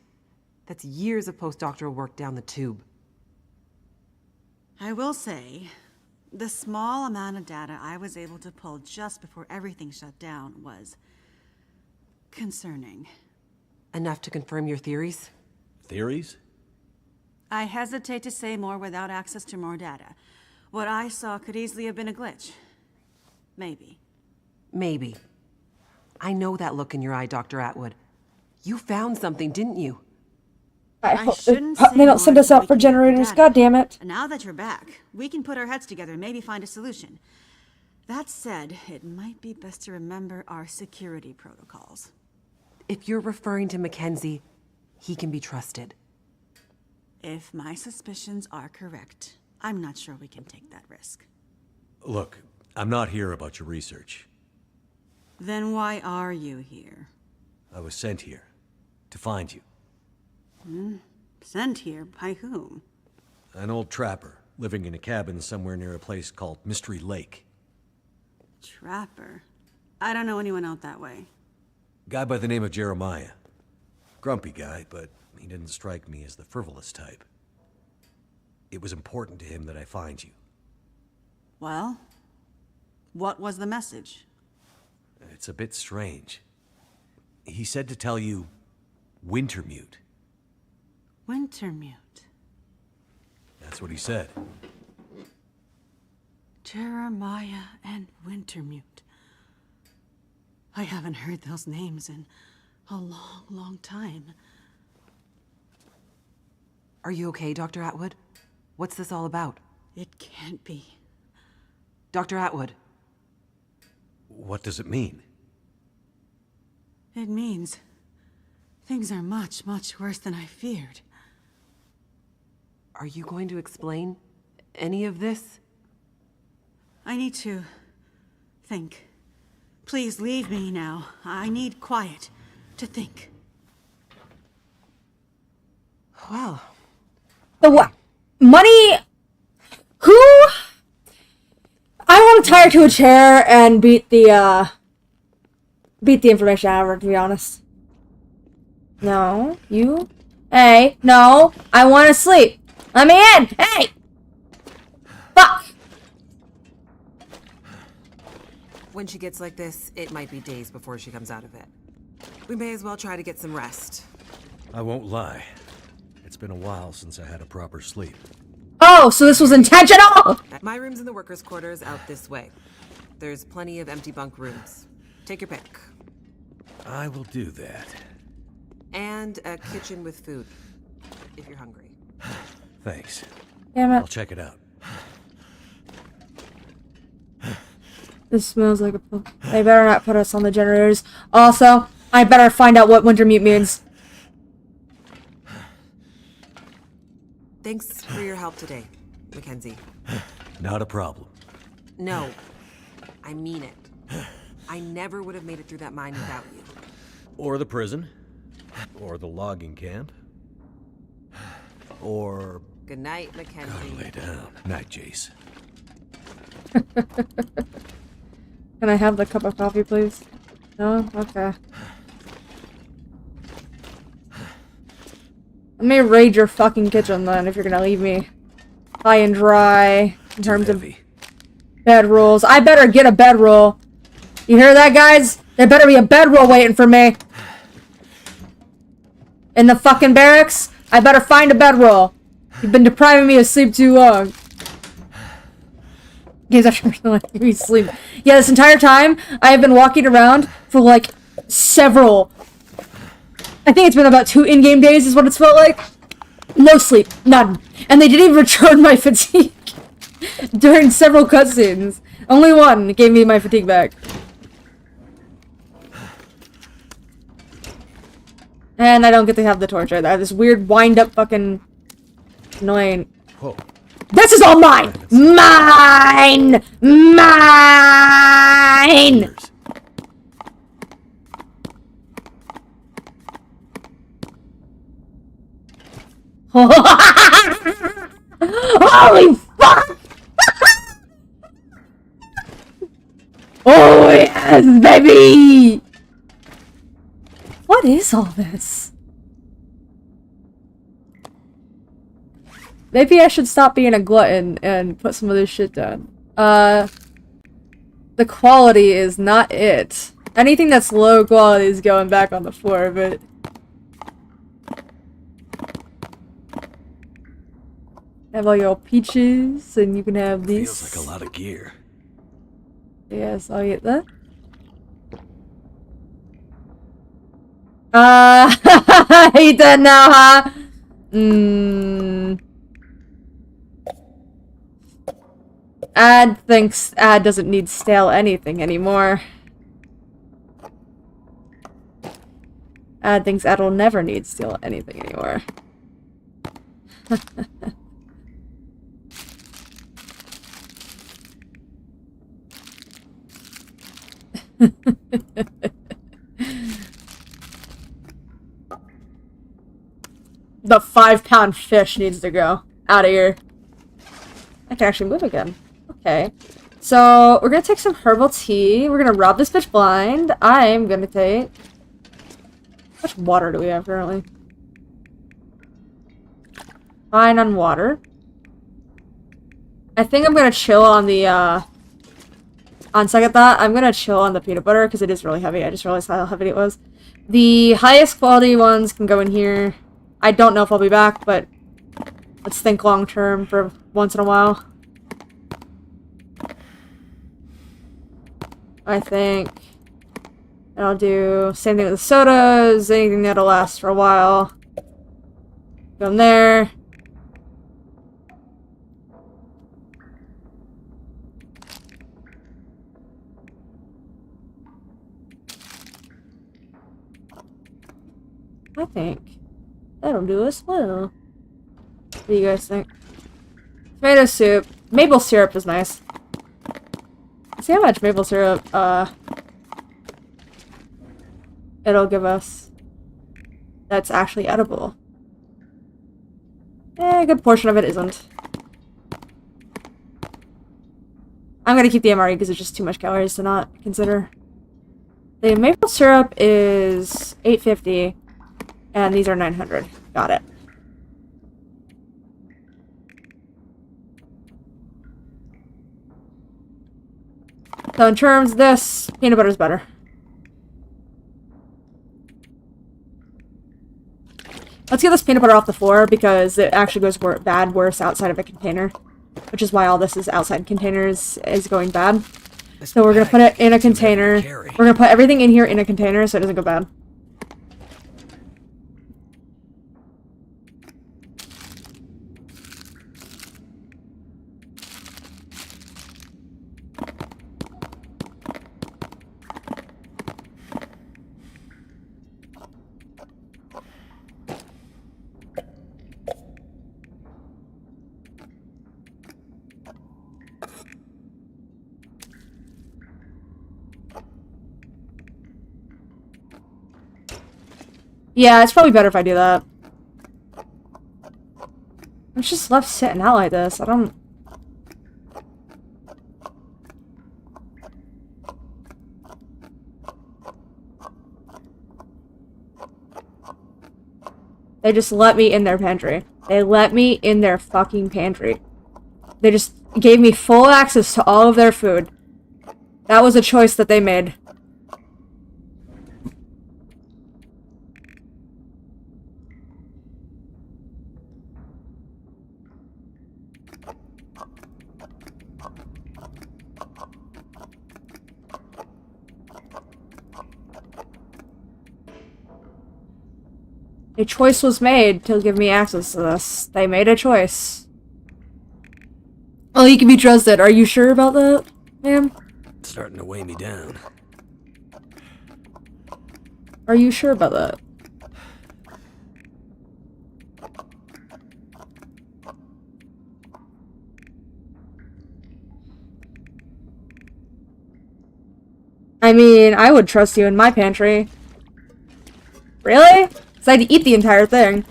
Speaker 4: That's years of postdoctoral work down the tube.
Speaker 10: I will say, the small amount of data I was able to pull just before everything shut down was concerning.
Speaker 4: Enough to confirm your theories?
Speaker 7: Theories?
Speaker 10: I hesitate to say more without access to more data. What I saw could easily have been a glitch. Maybe.
Speaker 4: Maybe. I know that look in your eye, Dr. Atwood. You found something, didn't you?
Speaker 10: I shouldn't
Speaker 2: They don't send us out for generators. God damn it.
Speaker 10: Now that you're back, we can put our heads together and maybe find a solution. That said, it might be best to remember our security protocols.
Speaker 4: If you're referring to Mackenzie, he can be trusted.
Speaker 10: If my suspicions are correct, I'm not sure we can take that risk.
Speaker 7: Look, I'm not here about your research.
Speaker 10: Then why are you here?
Speaker 7: I was sent here to find you.
Speaker 10: Sent here by whom?
Speaker 7: An old trapper living in a cabin somewhere near a place called Mystery Lake.
Speaker 10: Trapper? I don't know anyone out that way.
Speaker 7: Guy by the name of Jeremiah. Grumpy guy, but he didn't strike me as the frivolous type. It was important to him that I find you.
Speaker 10: Well, what was the message?
Speaker 7: It's a bit strange. He said to tell you Wintermute.
Speaker 10: Wintermute.
Speaker 7: That's what he said.
Speaker 10: Jeremiah and Wintermute. I haven't heard those names in a long, long time.
Speaker 4: Are you okay, Dr. Atwood? What's this all about?
Speaker 10: It can't be.
Speaker 4: Dr. Atwood.
Speaker 7: What does it mean?
Speaker 10: It means things are much, much worse than I feared.
Speaker 4: Are you going to explain any of this?
Speaker 10: I need to think. Please leave me now. I need quiet to think.
Speaker 4: Well.
Speaker 2: The what? Money? Who? I want to tie her to a chair and beat the information out of her, to be honest. No, you? Hey, no, I want to sleep. Let me in! Hey! Fuck!
Speaker 4: When she gets like this, it might be days before she comes out of it. We may as well try to get some rest.
Speaker 7: I won't lie. It's been a while since I had a proper sleep.
Speaker 2: Oh, so this was intentional!
Speaker 4: My room's in the workers' quarters out this way. There's plenty of empty bunk rooms. Take your pick.
Speaker 7: I will do that.
Speaker 4: And a kitchen with food, if you're hungry.
Speaker 7: Thanks.
Speaker 2: Damn it.
Speaker 7: I'll check it out.
Speaker 2: This smells like a pill. They better not put us on the generators. Also, I better find out what Wintermute means.
Speaker 4: Thanks for your help today, Mackenzie.
Speaker 7: Not a problem.
Speaker 4: No, I mean it. I never would have made it through that mine without you.
Speaker 7: Or the prison. Or the logging camp. Or...
Speaker 4: Good night, Mackenzie.
Speaker 7: Gotta lay down. Night, Jace.
Speaker 2: Can I have the cup of coffee, please? No? Okay. Let me raid your fucking kitchen then, if you're gonna leave me high and dry in terms of bedrolls. I better get a bedroll. You hear that, guys? There better be a bedroll waiting for me. In the fucking barracks, I better find a bedroll. You've been depriving me of sleep too long. Games actually letting me sleep. Yeah, this entire time, I have been walking around for like several... I think it's been about 2 in-game days is what it's felt like. No sleep. None. And they didn't even return my fatigue during several cutscenes. Only one gave me my fatigue back. And I don't get to have the torch. I have this weird wind-up fucking... annoying...
Speaker 7: Whoa.
Speaker 2: This is all mine! Mine! Mine! Holy fuck! Oh yes, baby! What is all this? Maybe I should stop being a glutton and put some of this shit down. The quality is not it. Anything that's low quality is going back on the floor, but... Have all your peaches, and you can have these.
Speaker 7: Feels like a lot of gear.
Speaker 2: Yes, I'll get that. Hate that now, huh? Ad thinks Ad doesn't need stale anything anymore. Ad thinks Ad will never need stale anything anymore. The 5-pound fish needs to go out of here. I can actually move again. Okay. So, we're gonna take some herbal tea. We're gonna rob this bitch blind. I'm gonna take... How much water do we have currently? Fine on water. I think I'm gonna chill on the, on second thought, I'm gonna chill on the peanut butter because it is really heavy. I just realized how heavy it was. The highest quality ones can go in here. I don't know if I'll be back, but let's think long term for once in a while. I think I'll do same thing with the sodas, anything that'll last for a while. Go in there. I think that'll do us well. What do you guys think? Tomato soup. Maple syrup is nice. Let's see how much maple syrup it'll give us. That's actually edible. A good portion of it isn't. I'm gonna keep the MRE because it's just too much calories to not consider. The maple syrup is $8.50. And these are 900. Got it. So in terms of this, peanut butter is better. Let's get this peanut butter off the floor because it actually goes worse outside of a container. Which is why all this is outside containers is going bad. So we're going to put it in a container. We're going to put everything in here in a container so it doesn't go bad. Yeah, it's probably better if I do that. I'm just left sitting out like this. I don't... They just let me in their pantry. They let me in their fucking pantry. They just gave me full access to all of their food. That was a choice that they made. A choice was made to give me access to this. They made a choice. Oh, you can be trusted. Are you sure about that, ma'am?
Speaker 7: It's starting to weigh me down.
Speaker 2: Are you sure about that? I mean, I would trust you in my pantry. Really? Because I'd eat the entire thing.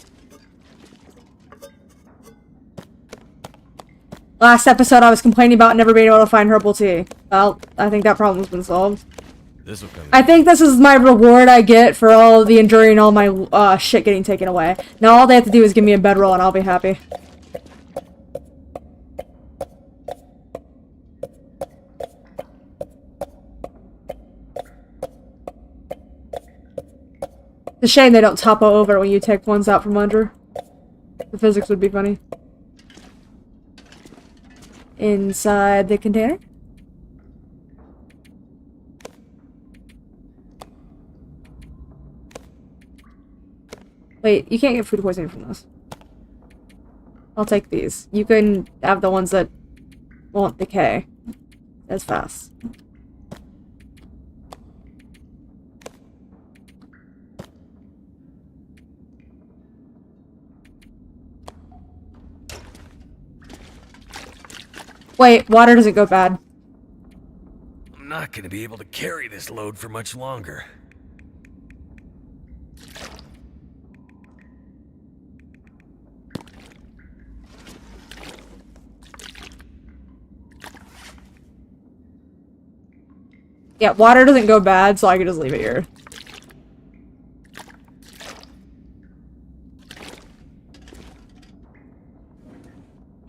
Speaker 2: Last episode I was complaining about never being able to find herbal tea. Well, I think that problem's been solved.
Speaker 3: This will come.
Speaker 2: I think this is my reward I get for all of the enduring all my shit getting taken away. Now all they have to do is give me a bedroll and I'll be happy. It's a shame they don't topple over when you take ones out from under. The physics would be funny. Inside the container? Wait, you can't get food poisoning from this. I'll take these. You can have the ones that won't decay as fast. Wait, water doesn't go bad.
Speaker 7: I'm not gonna be able to carry this load for much longer.
Speaker 2: Yeah, water doesn't go bad, so I can just leave it here.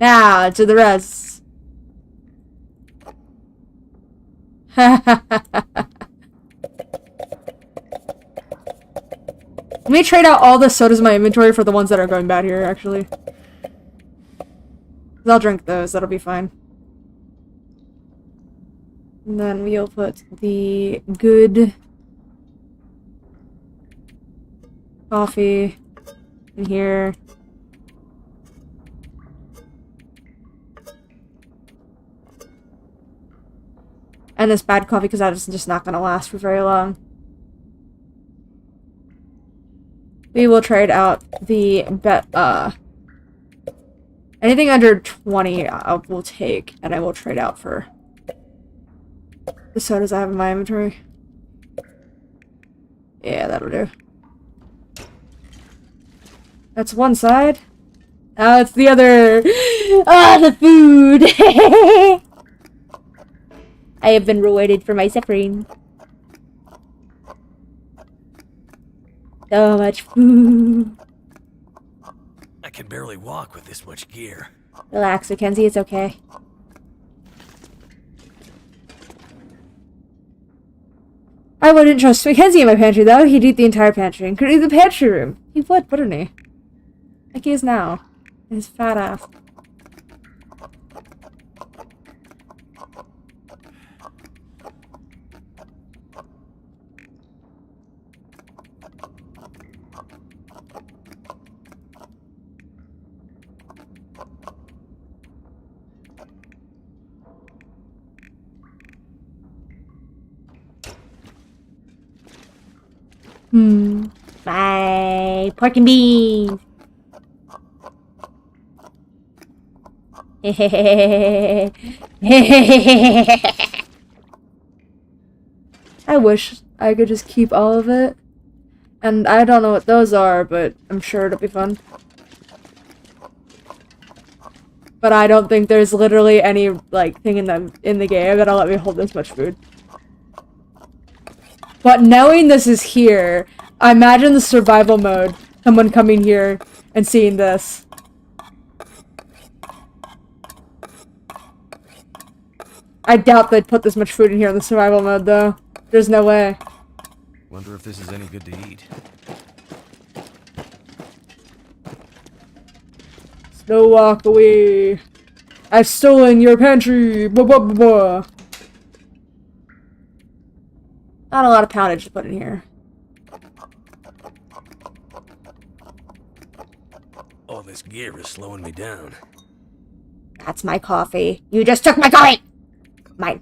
Speaker 2: Now, to the rest. Let me trade out all the sodas in my inventory for the ones that are going bad here, actually. 'Cause I'll drink those, that'll be fine. And then we'll put the good coffee in here. And this bad coffee, because that is just not going to last for very long. We will trade out the anything under 20 I will take, and I will trade out for the sodas I have in my inventory. Yeah, that'll do. That's one side. Oh, it's the other. Ah, the food! I have been rewarded for my suffering. So much food.
Speaker 7: I can barely walk with this much gear.
Speaker 2: Relax, Mackenzie, it's okay. I wouldn't trust Mackenzie in my pantry, though. He'd eat the entire pantry, including the pantry room. He would, wouldn't he? Like he is now. His fat ass. Bye. Pork and beans. I wish I could just keep all of it. And I don't know what those are, but I'm sure it'll be fun. But I don't think there's literally any, like, thing in the game that'll let me hold this much food. But knowing this is here, I imagine the survival mode. Someone coming here and seeing this. I doubt they'd put this much food in here in the survival mode, though. There's no way.
Speaker 3: Wonder if this is any good to eat.
Speaker 2: Snow, walk away. I've stolen your pantry. Blah, blah, blah, blah. Not a lot of poundage to put in here.
Speaker 7: All this gear is slowing me down.
Speaker 2: That's my coffee. You just took my coffee! Mine.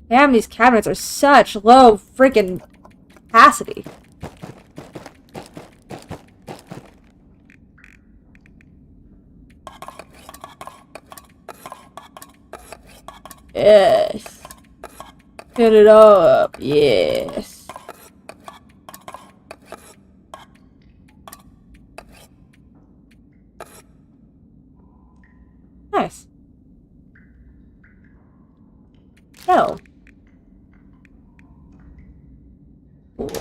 Speaker 2: Damn, these cabinets are such low freaking capacity. Yes. Fill it all up. Yes. Nice. No. Cool.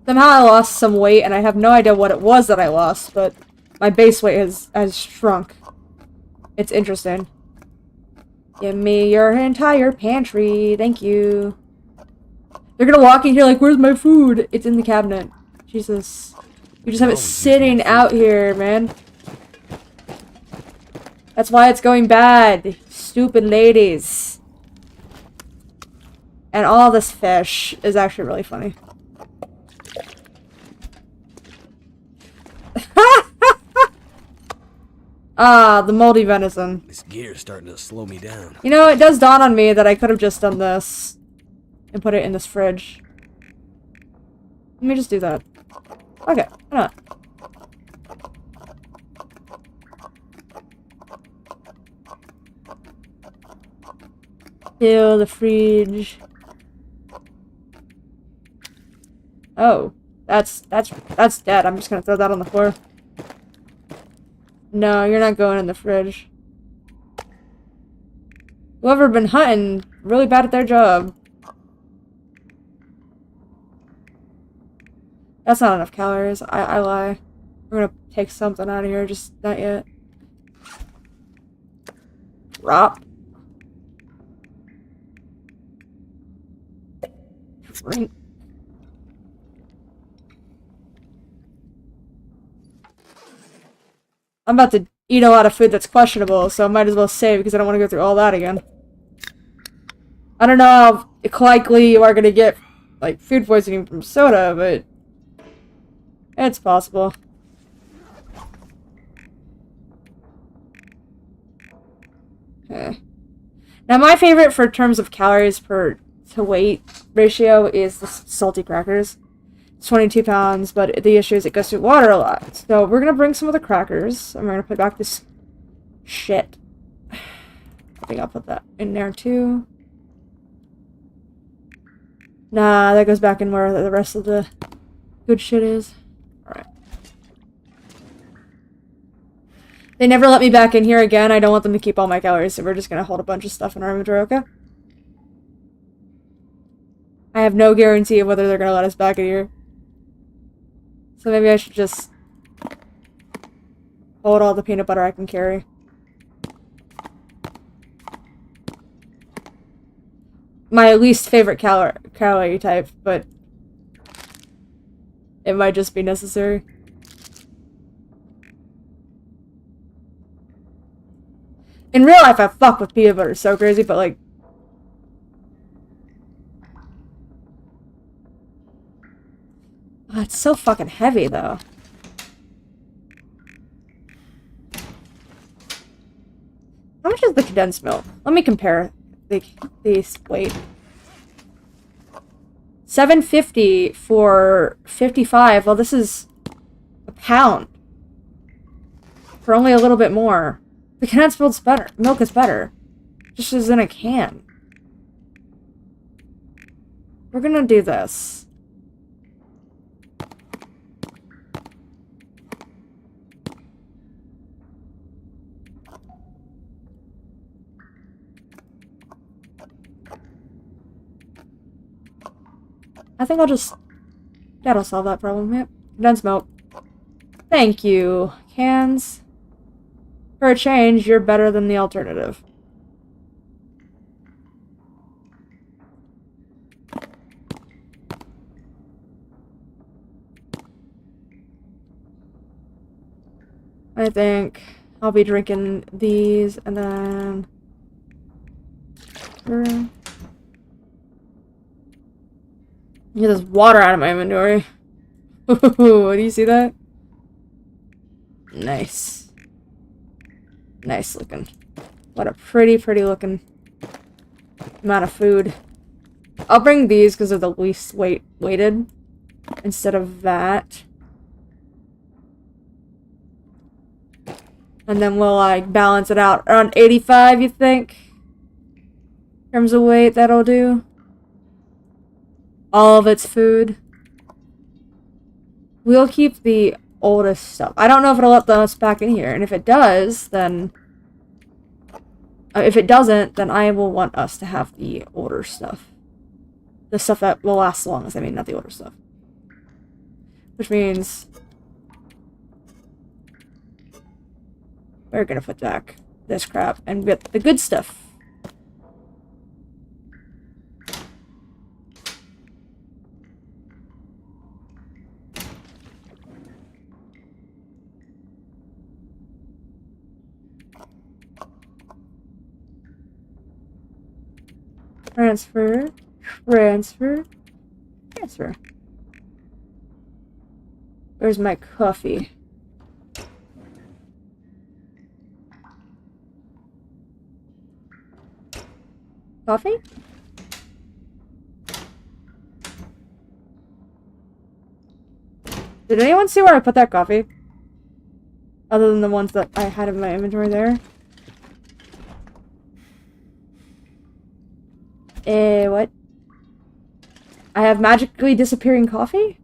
Speaker 2: Somehow I lost some weight, and I have no idea what it was that I lost, but my base weight has shrunk. It's interesting. Give me your entire pantry. Thank you. They're gonna walk in here like, where's my food? It's in the cabinet. Jesus. You just have it sitting out here, man. That's why it's going bad. Stupid ladies. And all this fish is actually really funny. Ah, the moldy venison.
Speaker 7: This gear's starting to slow me down.
Speaker 2: You know, it does dawn on me that I could have just done this and put it in this fridge. Let me just do that. Okay, why not? Fill the fridge. Oh, that's dead. I'm just gonna throw that on the floor. No, you're not going in the fridge. Whoever been hunting, really bad at their job. That's not enough calories. I lie. We're gonna take something out of here, just not yet. Drop. Drink. I'm about to eat a lot of food that's questionable, so I might as well save because I don't want to go through all that again. I don't know how likely you are going to get, like, food poisoning from soda, but it's possible. Okay. Now, my favorite for terms of calories per to weight ratio is the salty crackers. 22 pounds, but the issue is it goes through water a lot. So we're gonna bring some of the crackers, and we're gonna put back this shit. I think I'll put that in there too. Nah, that goes back in where the rest of the good shit is. Alright. They never let me back in here again. I don't want them to keep all my calories, so we're just gonna hold a bunch of stuff in our inventory, okay? I have no guarantee of whether they're gonna let us back in here. So maybe I should just hold all the peanut butter I can carry. My least favorite calorie type, but it might just be necessary. In real life, I fuck with peanut butter so crazy, but like... Oh, it's so fucking heavy, though. How much is the condensed milk? Let me compare these weight. $7.50 for 55. Well, this is a pound. For only a little bit more. The condensed milk's better. Milk is better. Just as in a can. We're gonna do this. I think I'll just... That'll solve that problem. Yep. Condensed milk. Thank you. Cans. For a change, you're better than the alternative. I think I'll be drinking these and then... Get this water out of my inventory. Do you see that? Nice. Nice looking. What a pretty looking amount of food. I'll bring these because they're the least weighted instead of that. And then we'll like balance it out. Around 85, you think? In terms of weight, that'll do. All of its food. We'll keep the oldest stuff. I don't know if it'll let us back in here. And if it does, then... if it doesn't, then I will want us to have the older stuff. The stuff that will last the longest. I mean, not the older stuff. Which means... we're gonna put back this crap and get the good stuff. Transfer, transfer, transfer. Where's my coffee? Coffee? Did anyone see where I put that coffee? Other than the ones that I had in my inventory there. What? I have magically disappearing coffee?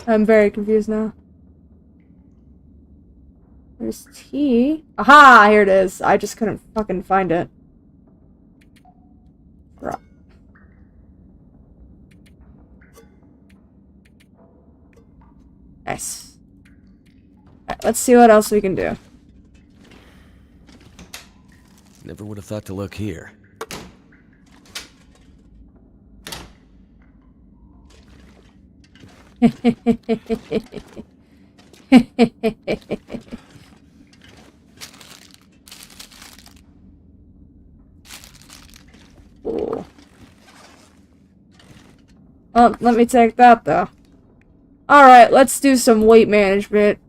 Speaker 2: I'm very confused now. There's tea. Aha! Here it is. I just couldn't fucking find it. Right. Nice. Alright, let's see what else we can do.
Speaker 7: Never would have thought to look here.
Speaker 2: Ooh. Well, let me take that though. Alright, let's do some weight management.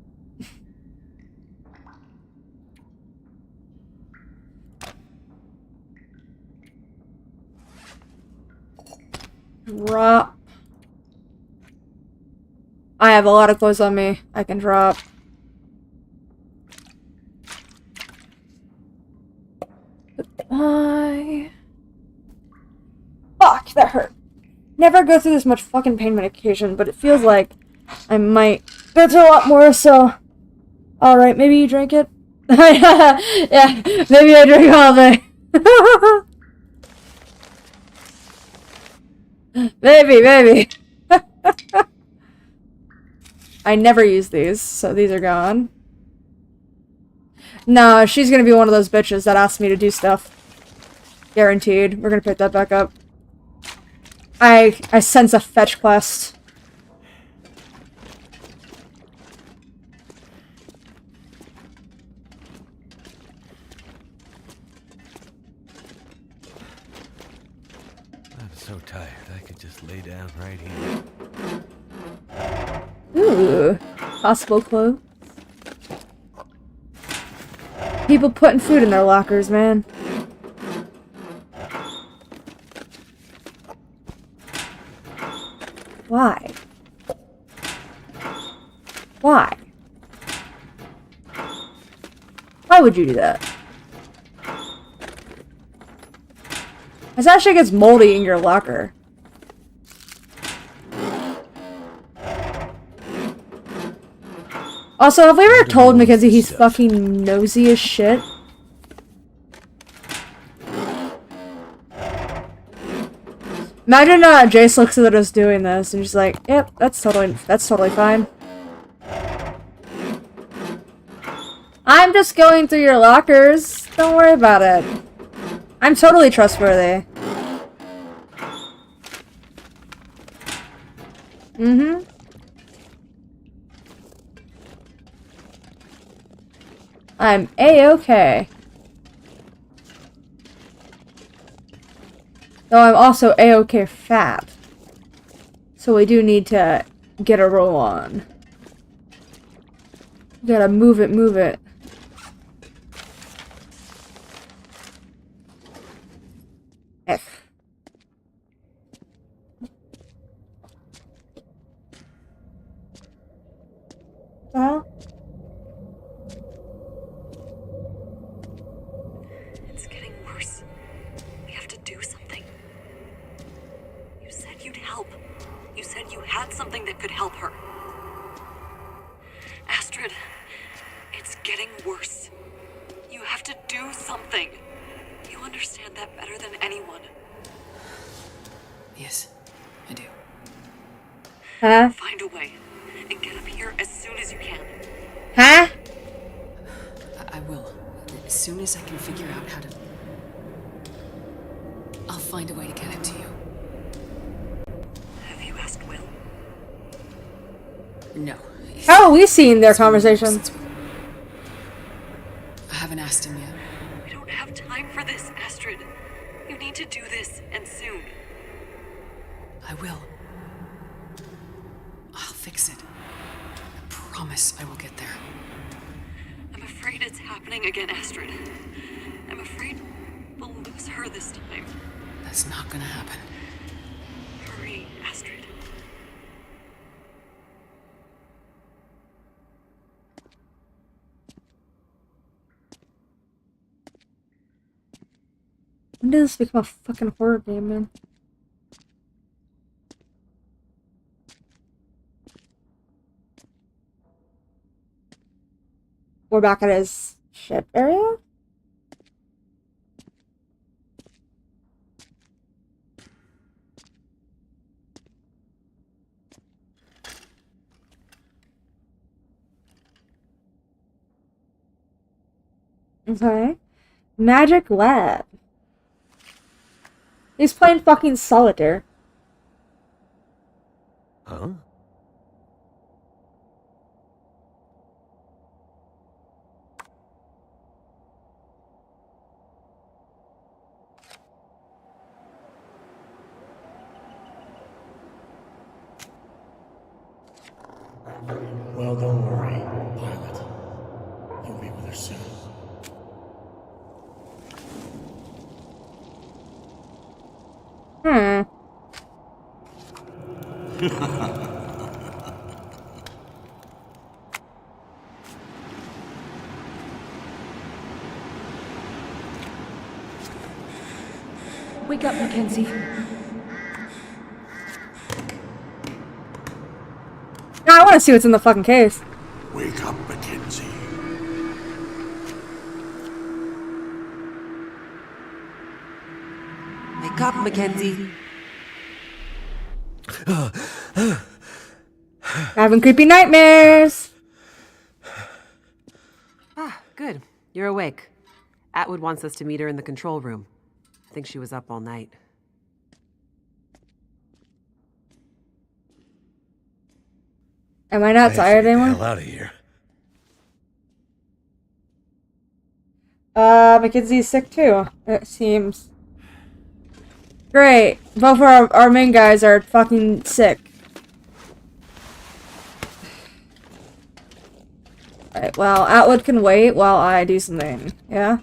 Speaker 2: Drop. I have a lot of clothes on me. I can drop. Goodbye. Fuck, that hurt. Never go through this much fucking pain medication, but it feels like I might go through a lot more, so... Alright, maybe you drink it? Yeah, maybe I drink all day. Maybe. I never use these, so these are gone. No, she's gonna be one of those bitches that asks me to do stuff. Guaranteed. We're gonna pick that back up. I sense a fetch quest.
Speaker 3: I'm so tired. I could just lay down right here.
Speaker 2: Ooh, possible clothes. People putting food in their lockers, man. Why? Why? Why would you do that? This actually gets moldy in your locker. Also, have we ever told Mackenzie he's fucking nosy as shit? Imagine Jace looks at us doing this and she's like, "Yep, that's totally fine." I'm just going through your lockers. Don't worry about it. I'm totally trustworthy. Mm-hmm. I'm A-okay. Though I'm also A-okay fat. So we do need to get a roll on. We gotta move it, move it. F. Well.
Speaker 11: It's getting worse. We have to do something. You said you'd help. You said you had something that could help her. Astrid, it's getting worse. You have to do something. You understand that better than anyone.
Speaker 12: Yes, I do.
Speaker 2: Huh?
Speaker 11: Find a way and get up here as soon as you can.
Speaker 2: Huh?
Speaker 12: I will. As soon as I can figure out how to... I'll find a way to get it to you.
Speaker 11: Have you asked Will?
Speaker 12: No.
Speaker 2: How are we seeing their conversations?
Speaker 12: I haven't asked him yet.
Speaker 11: We don't have time for this, Astrid. You need to do this, and soon.
Speaker 12: I will. I'll fix it. I promise I will get there.
Speaker 11: I'm afraid it's happening again, Astrid. I'm afraid we'll lose her this time.
Speaker 12: That's not gonna happen.
Speaker 11: Hurry, Astrid.
Speaker 2: When did this become a fucking horror game, man? We're back at his ship area? Okay. Magic Lab. He's playing fucking solitaire.
Speaker 7: Huh?
Speaker 9: Well, don't worry, Pilot. You'll be with her soon.
Speaker 12: Wake up, Mackenzie.
Speaker 2: Now I want to see what's in the fucking case.
Speaker 9: Wake up, Mackenzie.
Speaker 4: Wake up, Mackenzie.
Speaker 2: Having creepy nightmares.
Speaker 4: Ah, good. You're awake. Atwood wants us to meet her in the control room. I think she was up all night.
Speaker 2: Am I not tired anymore?
Speaker 7: Hell out of here.
Speaker 2: Mackenzie's sick too, it seems. Great. Both of our main guys are fucking sick. Right, well, Atwood can wait while I do something. Yeah?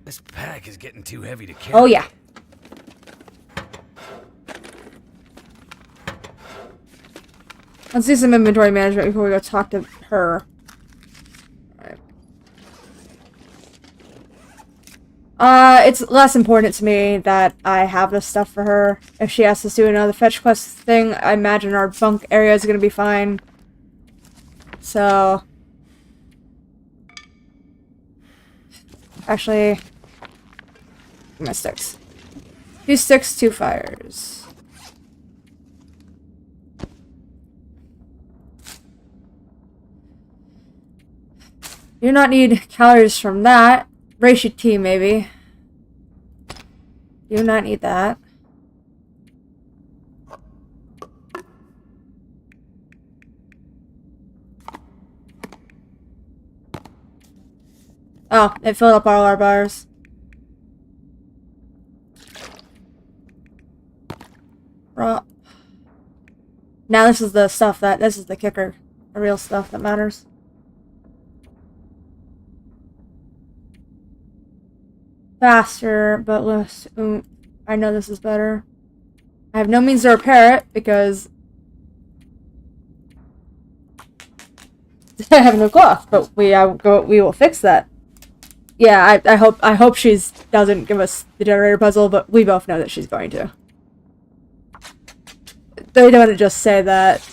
Speaker 3: This pack is getting too heavy to carry.
Speaker 2: Oh, yeah. Let's do some inventory management before we go talk to her. It's less important to me that I have this stuff for her. If she has to do another fetch quest thing, I imagine our bunk area is gonna be fine. So... Actually... my sticks. 2 sticks, 2 fires. Do not need calories from that. Reishi tea, maybe. Do not need that. Oh, it filled up all our bars. Raw. Now this is the stuff that, this is the kicker. The real stuff that matters. Faster, but less. I know this is better. I have no means to repair it because I have no cloth, but we will fix that. Yeah, I hope she's doesn't give us the generator puzzle, but we both know that she's going to. They don't just say that.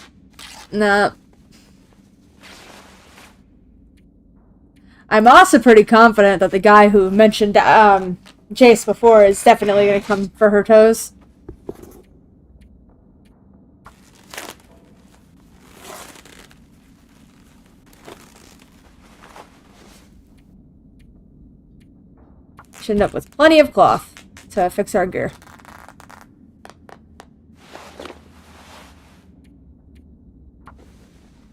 Speaker 2: No. I'm also pretty confident that the guy who mentioned Jace before is definitely going to come for her toes. Should end up with plenty of cloth to fix our gear.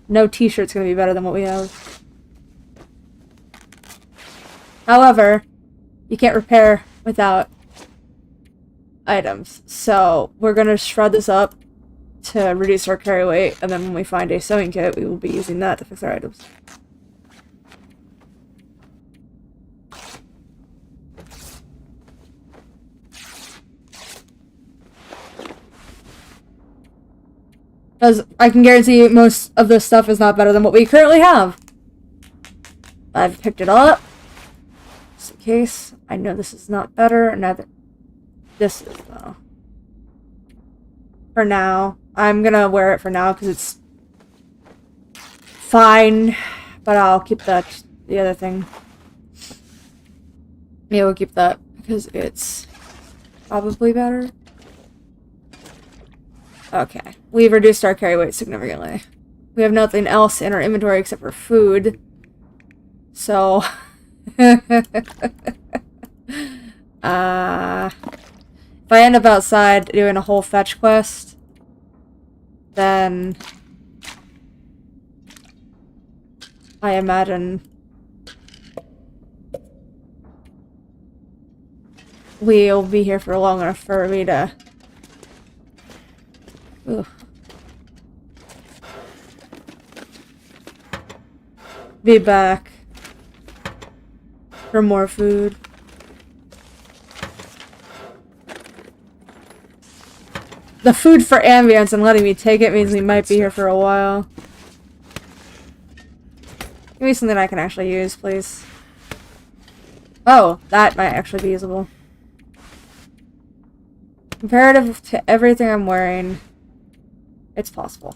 Speaker 2: No t-shirt's going to be better than what we have. However, you can't repair without items. So we're going to shred this up to reduce our carry weight, and then when we find a sewing kit, we will be using that to fix our items. Because I can guarantee you most of this stuff is not better than what we currently have. I've picked it all up. Just in case. I know this is not better. Neither. This is, though. For now. I'm gonna wear it for now because it's fine. But I'll keep the other thing. Yeah, we'll keep that because it's probably better. Okay. We've reduced our carry weight significantly. We have nothing else in our inventory except for food. So... if I end up outside doing a whole fetch quest, then... I imagine... we'll be here for long enough for me to... Ugh. Be back for more food. The food for ambience and letting me take it means we might be here for a while. Give me something I can actually use, please. Oh, that might actually be usable. Comparative to everything I'm wearing, it's possible.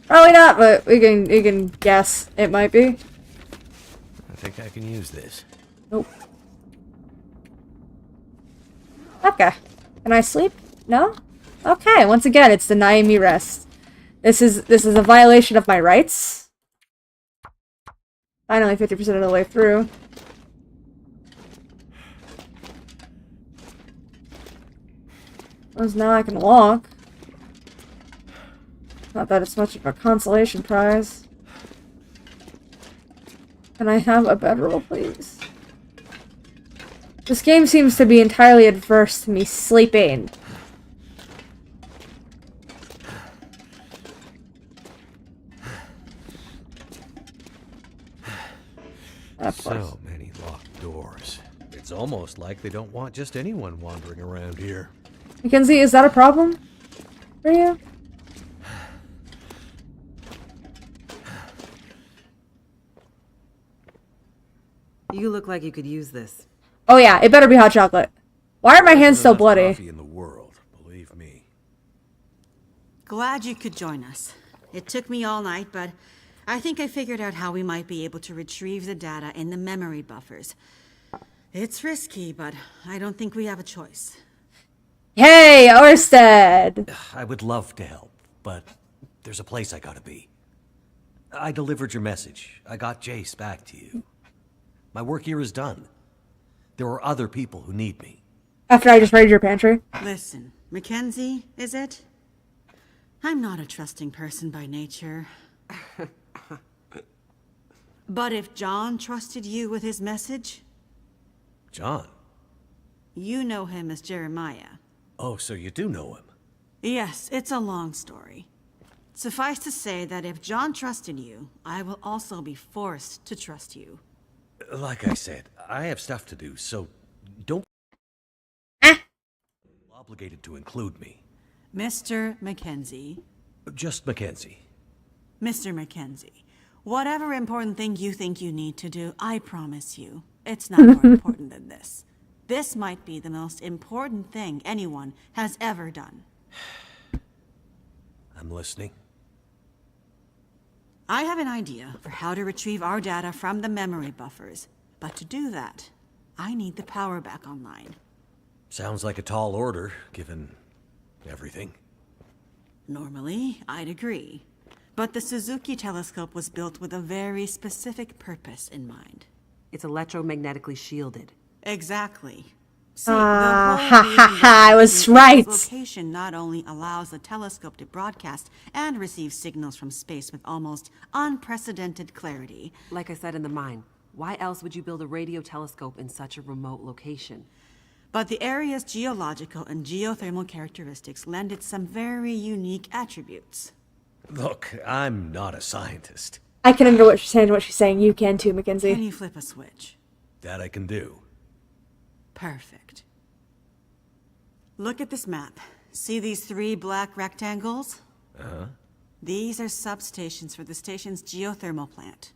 Speaker 2: Probably not, but we can guess it might be.
Speaker 3: I think I can use this.
Speaker 2: Nope. Okay. Can I sleep? No? Okay, once again, it's denying me rest. This is a violation of my rights. Finally 50% of the way through. Because now I can walk. Not that it's much of a consolation prize. Can I have a bedroll, please? This game seems to be entirely adverse to me sleeping.
Speaker 7: So many locked doors. almost like they don't want just anyone wandering around here.
Speaker 2: Mackenzie, is that a problem for you?
Speaker 4: You look like you could use this.
Speaker 2: Oh yeah, it better be hot chocolate. Why are my hands so
Speaker 7: Enough
Speaker 2: bloody?
Speaker 7: coffee in the world, believe me.
Speaker 10: Glad you could join us. It took me all night, but I think I figured out how we might be able to retrieve the data in the memory buffers. It's risky, but I don't think we have a choice.
Speaker 2: Hey, Orsted!
Speaker 7: I would love to help, but there's a place I gotta be. I delivered your message. I got Jace back to you. My work here is done. There are other people who need me.
Speaker 2: After I just raided your pantry.
Speaker 10: Listen, Mackenzie, is it? I'm not a trusting person by nature. But if John trusted you with his message?
Speaker 7: John?
Speaker 10: You know him as Jeremiah.
Speaker 7: Oh, so you do know him?
Speaker 10: Yes, it's a long story. Suffice to say that if John trusted you, I will also be forced to trust you.
Speaker 7: Like I said, I have stuff to do, so don't obligated to include me.
Speaker 10: Mr. Mackenzie.
Speaker 7: Just Mackenzie.
Speaker 10: Mr. Mackenzie, whatever important thing you think you need to do, I promise you, it's not more important than this. This might be the most important thing anyone has ever done.
Speaker 7: I'm listening.
Speaker 10: I have an idea for how to retrieve our data from the memory buffers, but to do that, I need the power back online.
Speaker 7: Sounds like a tall order, given everything.
Speaker 10: Normally, I'd agree. But the Suzuki telescope was built with a very specific purpose in mind.
Speaker 4: It's electromagnetically shielded.
Speaker 10: Exactly. See,
Speaker 2: I was right.
Speaker 10: Its location not only allows the telescope to broadcast and receive signals from space with almost unprecedented clarity.
Speaker 4: Like I said in the mine, why else would you build a radio telescope in such a remote location?
Speaker 10: But the area's geological and geothermal characteristics lend it some very unique attributes.
Speaker 7: Look, I'm not a scientist.
Speaker 2: I can understand what she's saying. You can too, Mackenzie.
Speaker 10: Can you flip a switch?
Speaker 7: That I can do.
Speaker 10: Perfect. Look at this map. See these 3 black rectangles?
Speaker 7: Uh-huh.
Speaker 10: These are substations for the station's geothermal plant.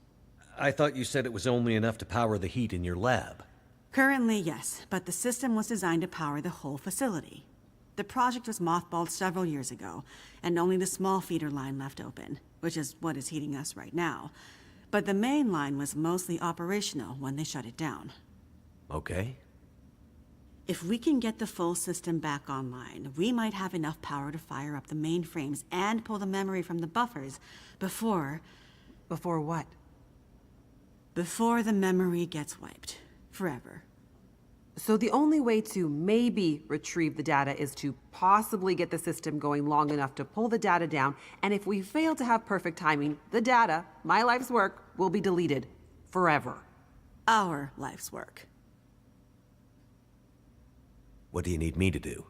Speaker 7: I thought you said it was only enough to power the heat in your lab.
Speaker 10: Currently, yes, but the system was designed to power the whole facility. The project was mothballed several years ago, and only the small feeder line left open, which is what is heating us right now. But the main line was mostly operational when they shut it down.
Speaker 7: Okay.
Speaker 10: If we can get the full system back online, we might have enough power to fire up the mainframes and pull the memory from the buffers before...
Speaker 4: Before what?
Speaker 10: Before the memory gets wiped. Forever.
Speaker 4: So the only way to maybe retrieve the data is to possibly get the system going long enough to pull the data down, and if we fail to have perfect timing, the data, my life's work, will be deleted. Forever.
Speaker 10: Our life's work.
Speaker 7: What do you need me to do?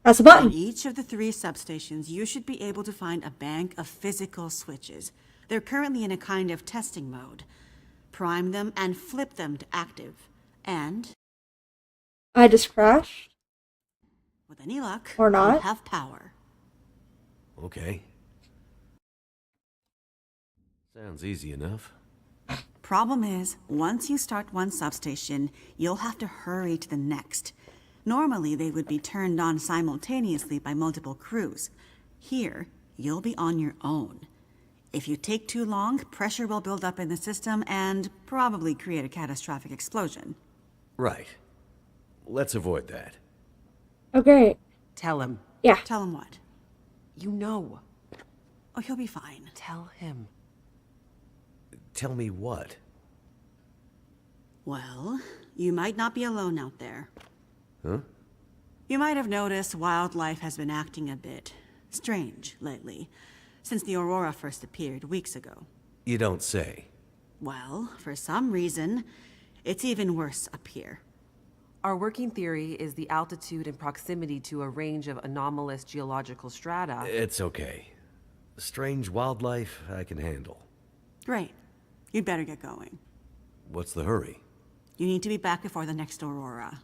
Speaker 2: Press a button.
Speaker 10: In each of the 3 substations, you should be able to find a bank of physical switches. They're currently in a kind of testing mode. Prime them and flip them to active. And...
Speaker 2: I just crashed.
Speaker 10: with any luck,
Speaker 2: Or not.
Speaker 10: we'll have power.
Speaker 7: Okay. Sounds easy enough.
Speaker 10: Problem is, once you start one substation, you'll have to hurry to the next. Normally, they would be turned on simultaneously by multiple crews. Here, you'll be on your own. If you take too long, pressure will build up in the system and probably create a catastrophic explosion.
Speaker 7: Right. Let's avoid that.
Speaker 2: Okay.
Speaker 4: Tell him.
Speaker 2: Yeah.
Speaker 10: Tell him what?
Speaker 4: You know.
Speaker 10: Oh, he'll be fine.
Speaker 4: Tell him.
Speaker 7: Tell me what?
Speaker 10: Well, you might not be alone out there.
Speaker 7: Huh?
Speaker 10: You might have noticed wildlife has been acting a bit strange lately, since the Aurora first appeared weeks ago.
Speaker 7: You don't say.
Speaker 10: Well, for some reason, it's even worse up here.
Speaker 4: Our working theory is the altitude and proximity to a range of anomalous geological strata.
Speaker 7: It's okay. Strange wildlife I can handle.
Speaker 10: Great. You'd better get going.
Speaker 7: What's the hurry?
Speaker 10: You need to be back before the next Aurora.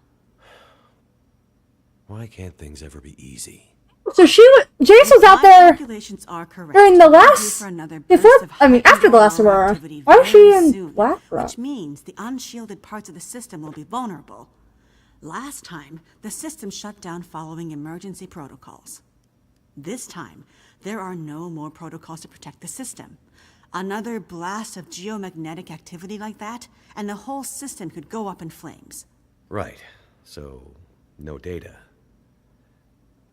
Speaker 7: Why can't things ever be easy?
Speaker 2: So Jace was out there
Speaker 10: Calculations are correct.
Speaker 2: during the
Speaker 10: We're due
Speaker 2: last,
Speaker 10: for another
Speaker 2: before,
Speaker 10: burst of
Speaker 2: I mean, after the last
Speaker 10: Aurora
Speaker 2: Aurora.
Speaker 10: activity
Speaker 2: Why was she
Speaker 10: very
Speaker 2: in
Speaker 10: soon,
Speaker 2: BlackRock?
Speaker 10: Which means the unshielded parts of the system will be vulnerable. Last time, the system shut down following emergency protocols. This time, there are no more protocols to protect the system. Another blast of geomagnetic activity like that, and the whole system could go up in flames.
Speaker 7: Right. So, no data.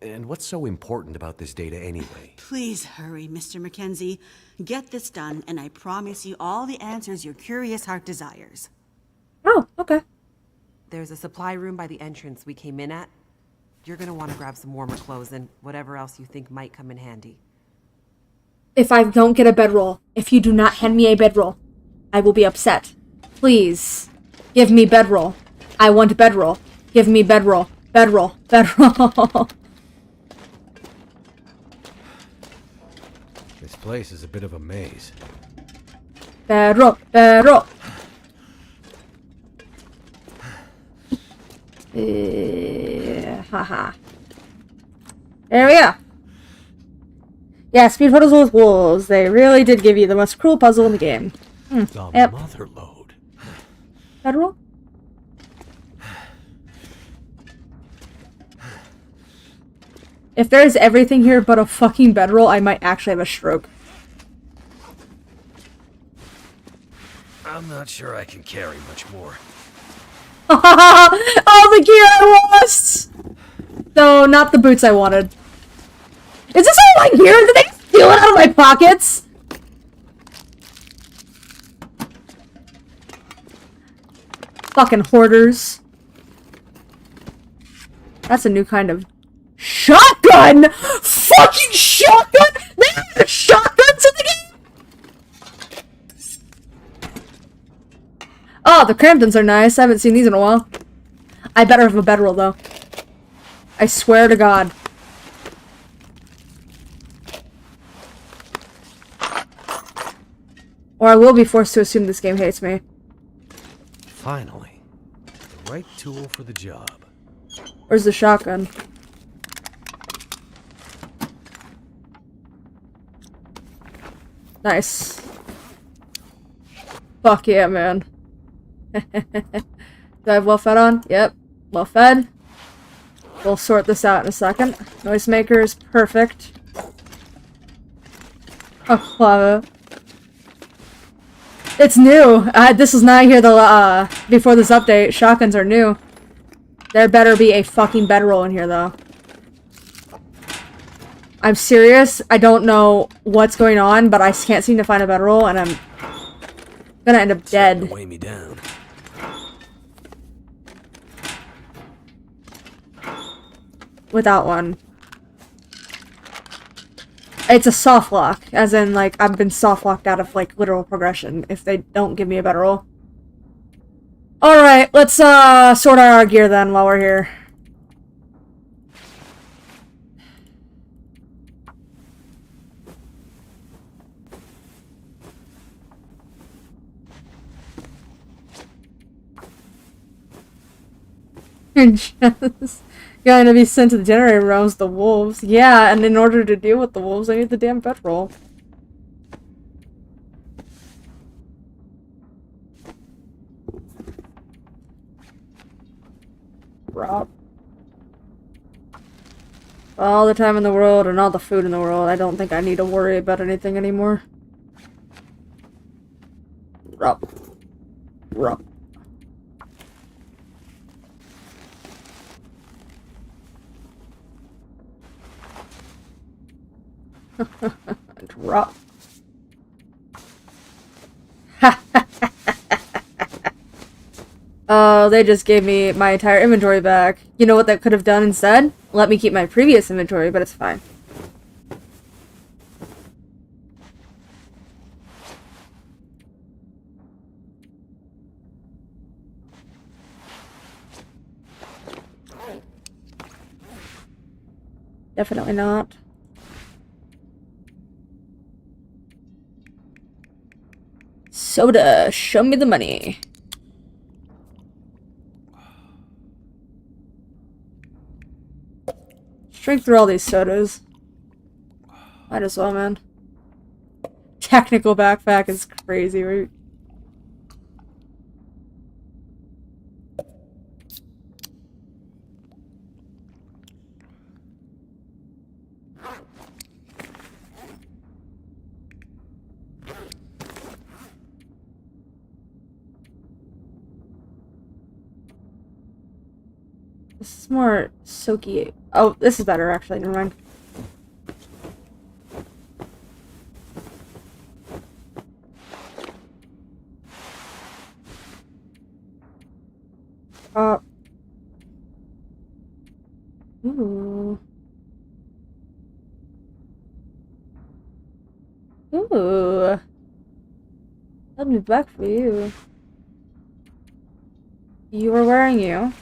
Speaker 7: And what's so important about this data anyway?
Speaker 10: Please hurry, Mr. Mackenzie. Get this done, and I promise you all the answers your curious heart desires.
Speaker 2: Oh, okay.
Speaker 4: There's a supply room by the entrance we came in at. You're gonna want to grab some warmer clothes and whatever else you think might come in handy.
Speaker 2: If I don't get a bedroll, if you do not hand me a bedroll, I will be upset. Please, give me bedroll. I want bedroll. Give me bedroll. Bedroll. Bedroll.
Speaker 7: This place is a bit of a maze.
Speaker 2: Bedroll. Bedroll. Haha. There we go. Yeah, speed puzzles with wolves. They really did give you the most cruel puzzle in the game.
Speaker 7: The
Speaker 2: Yep.
Speaker 7: mother lode.
Speaker 2: Bedroll? If there's everything here but a fucking bedroll, I might actually have a stroke.
Speaker 7: I'm not sure I can carry much more.
Speaker 2: Oh, the gear I lost! No, not the boots I wanted. Is this all my gear? Did they steal it out of my pockets? Fucking hoarders. That's a new kind of shotgun! Fucking shotgun! They have shotguns in the game? Oh, the Cramptons are nice. I haven't seen these in a while. I better have a bedroll, though. I swear to God. Or I will be forced to assume this game hates me.
Speaker 7: Finally. The right tool for the job.
Speaker 2: Where's the shotgun? Nice. Fuck yeah, man. Do I have well fed on? Yep. Well fed. We'll sort this out in a second. Noisemaker is perfect. Oh, love it. It's new. This was not here before this update. Shotguns are new. There better be a fucking bedroll in here, though. I'm serious. I don't know what's going on, but I can't seem to find a bedroll, and I'm gonna end up dead.
Speaker 7: Weigh me down.
Speaker 2: Without one. It's a soft lock, as in, like, I've been soft locked out of, like, literal progression if they don't give me a bedroll. Alright, let's, sort out our gear then while we're here. Just gonna be sent to the generator realms, the wolves. Yeah, and in order to deal with the wolves, I need the damn bedroll. Rob. All the time in the world and all the food in the world, I don't think I need to worry about anything anymore. Rob. Rob. Drop. Oh, they just gave me my entire inventory back. You know what that could have done instead? Let me keep my previous inventory, but it's fine. Definitely not. Soda, show me the money. drink through all these sodas. Might as well, man. Technical backpack is crazy, right? This is more soaky. Oh, this is better, actually. Never mind. Ooh. Ooh. I'll be back for you. You were wearing you.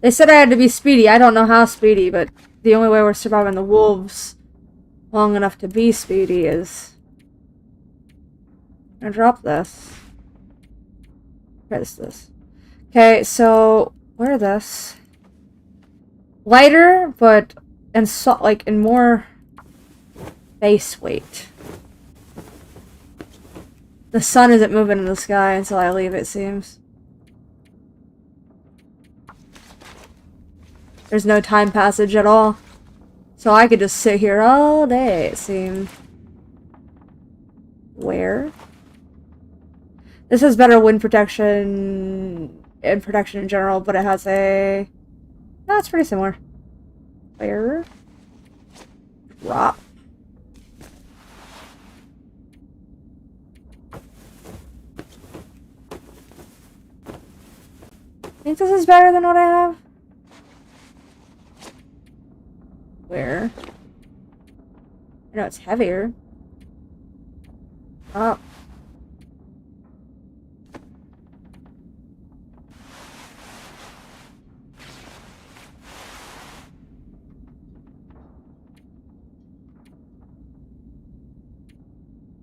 Speaker 2: They said I had to be speedy. I don't know how speedy, but the only way we're surviving the wolves long enough to be speedy is... I'm gonna drop this. What is this? Okay, so... Wear this. Lighter, but... And so, like, in more... base weight. The sun isn't moving in the sky until I leave, it seems. There's no time passage at all. So I could just sit here all day, it seems. Where? This has better wind protection and protection in general, but it has a... No, it's pretty similar. Where? Drop. I think this is better than what I have. Where? I know it's heavier. Oh.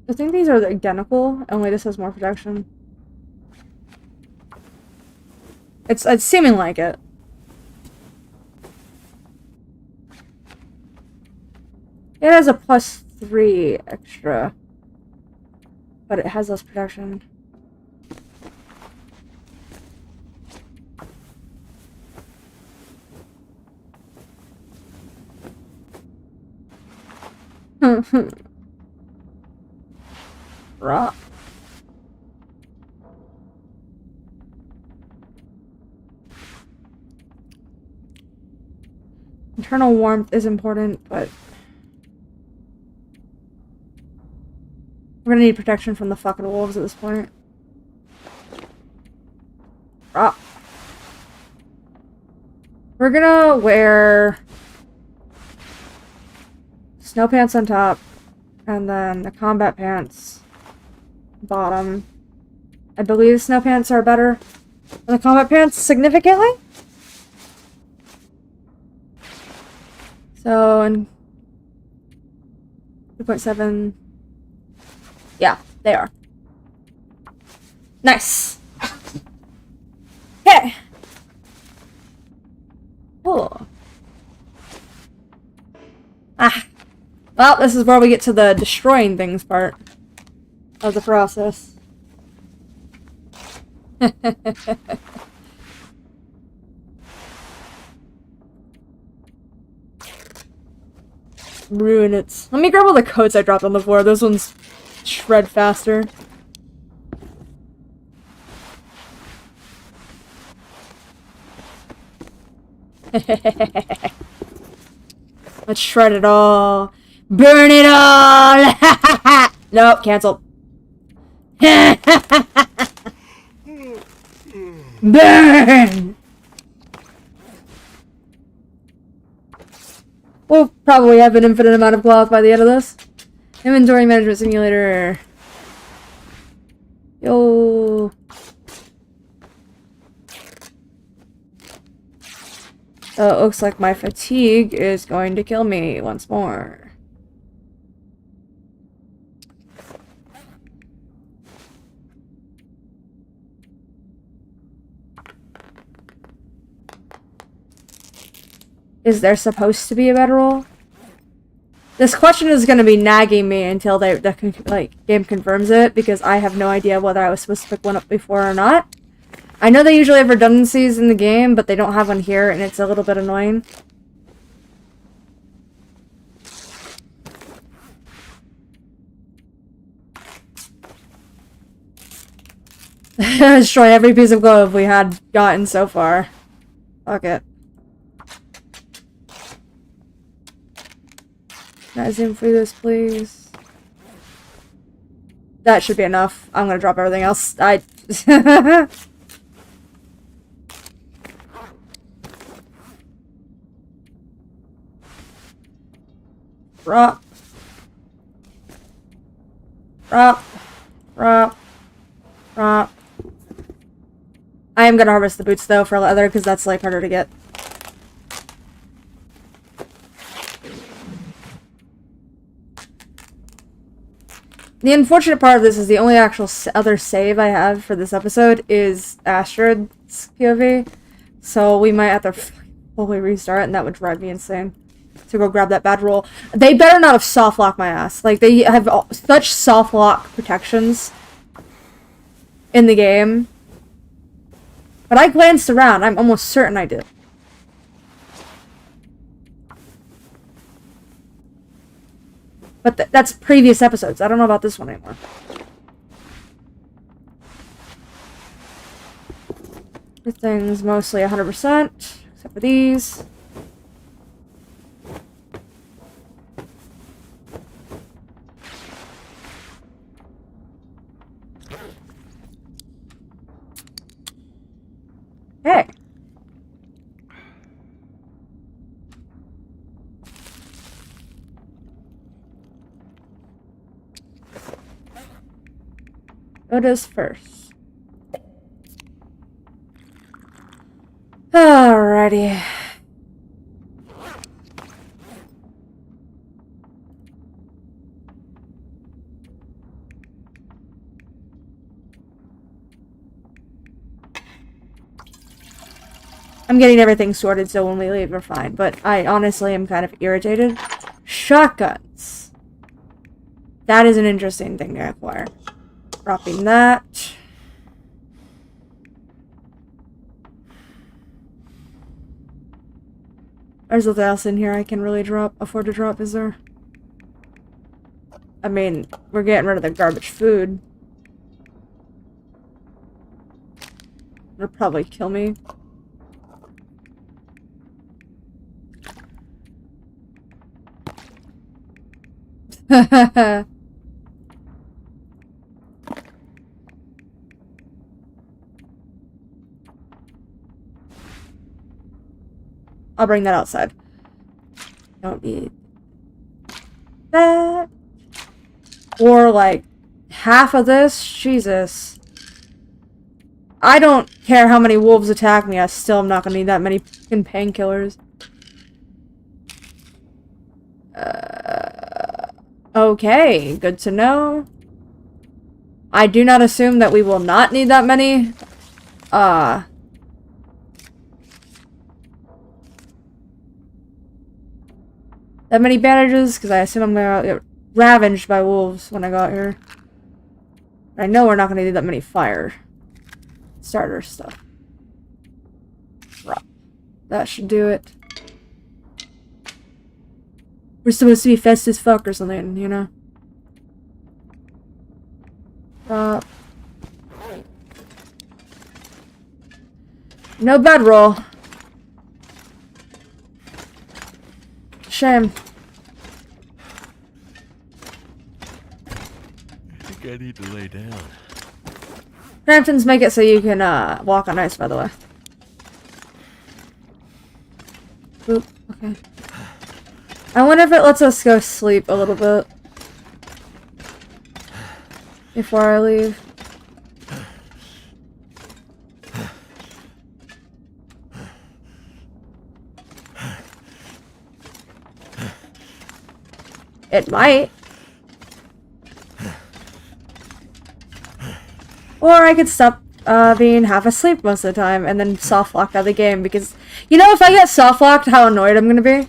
Speaker 2: I think these are identical, only this has more protection. It's seeming like it. It has a +3 extra, but it has less protection. Rock. Internal warmth is important, but we're gonna need protection from the fucking wolves at this point. Rock. We're gonna wear snow pants on top, and then the combat pants bottom. I believe snow pants are better than the combat pants significantly. So, in 2.7. Yeah, they are. Nice. Okay. Cool. Ah. Well, this is where we get to the destroying things part of the process. Ruin it. Let me grab all the coats I dropped on the floor. Those ones shred faster. Let's shred it all. Burn it all! Nope, canceled. Burn! We'll probably have an infinite amount of cloth by the end of this. Inventory management simulator. Yo. So it looks like my fatigue is going to kill me once more. Is there supposed to be a bedroll? This question is going to be nagging me until the game confirms it, because I have no idea whether I was supposed to pick one up before or not. I know they usually have redundancies in the game, but they don't have one here, and it's a little bit annoying. Destroy every piece of glove we had gotten so far. Fuck it. Can I zoom through this, please? That should be enough. I'm gonna drop everything else. Drop. Drop. Drop. Drop. I am gonna harvest the boots though for leather, because that's like harder to get. The unfortunate part of this is the only actual other save I have for this episode is Astrid's POV, so we might have to fully restart, and that would drive me insane to go grab that bad roll. They better not have soft locked my ass. Like, they have such soft lock protections in the game. But I glanced around. I'm almost certain I did. But that's previous episodes. I don't know about this one anymore. Everything's mostly 100%, except for these. Hey. Otis first. Alrighty. I'm getting everything sorted so when we leave we're fine, but I honestly am kind of irritated. Shotguns. That is an interesting thing to acquire. Dropping that. There's nothing else in here I can really afford to drop, is there? I mean, we're getting rid of the garbage food. It'll probably kill me. I'll bring that outside. Don't need that. Or like half of this? Jesus. I don't care how many wolves attack me, I still am not gonna need that many fucking painkillers. Okay, good to know. I do not assume that we will not need that many. That many bandages, because I assume I'm gonna get ravaged by wolves when I got here. I know we're not gonna need that many fire starter stuff. That should do it. We're supposed to be fast as fuck or something, you know? No bedroll. Shame.
Speaker 3: I think I need to lay down.
Speaker 2: Cramptons make it so you can walk on ice, by the way. Oop, okay. I wonder if it lets us go sleep a little bit before I leave. It might. Or I could stop being half asleep most of the time and then soft-locked out of the game because, you know, if I get soft-locked, how annoyed I'm gonna be?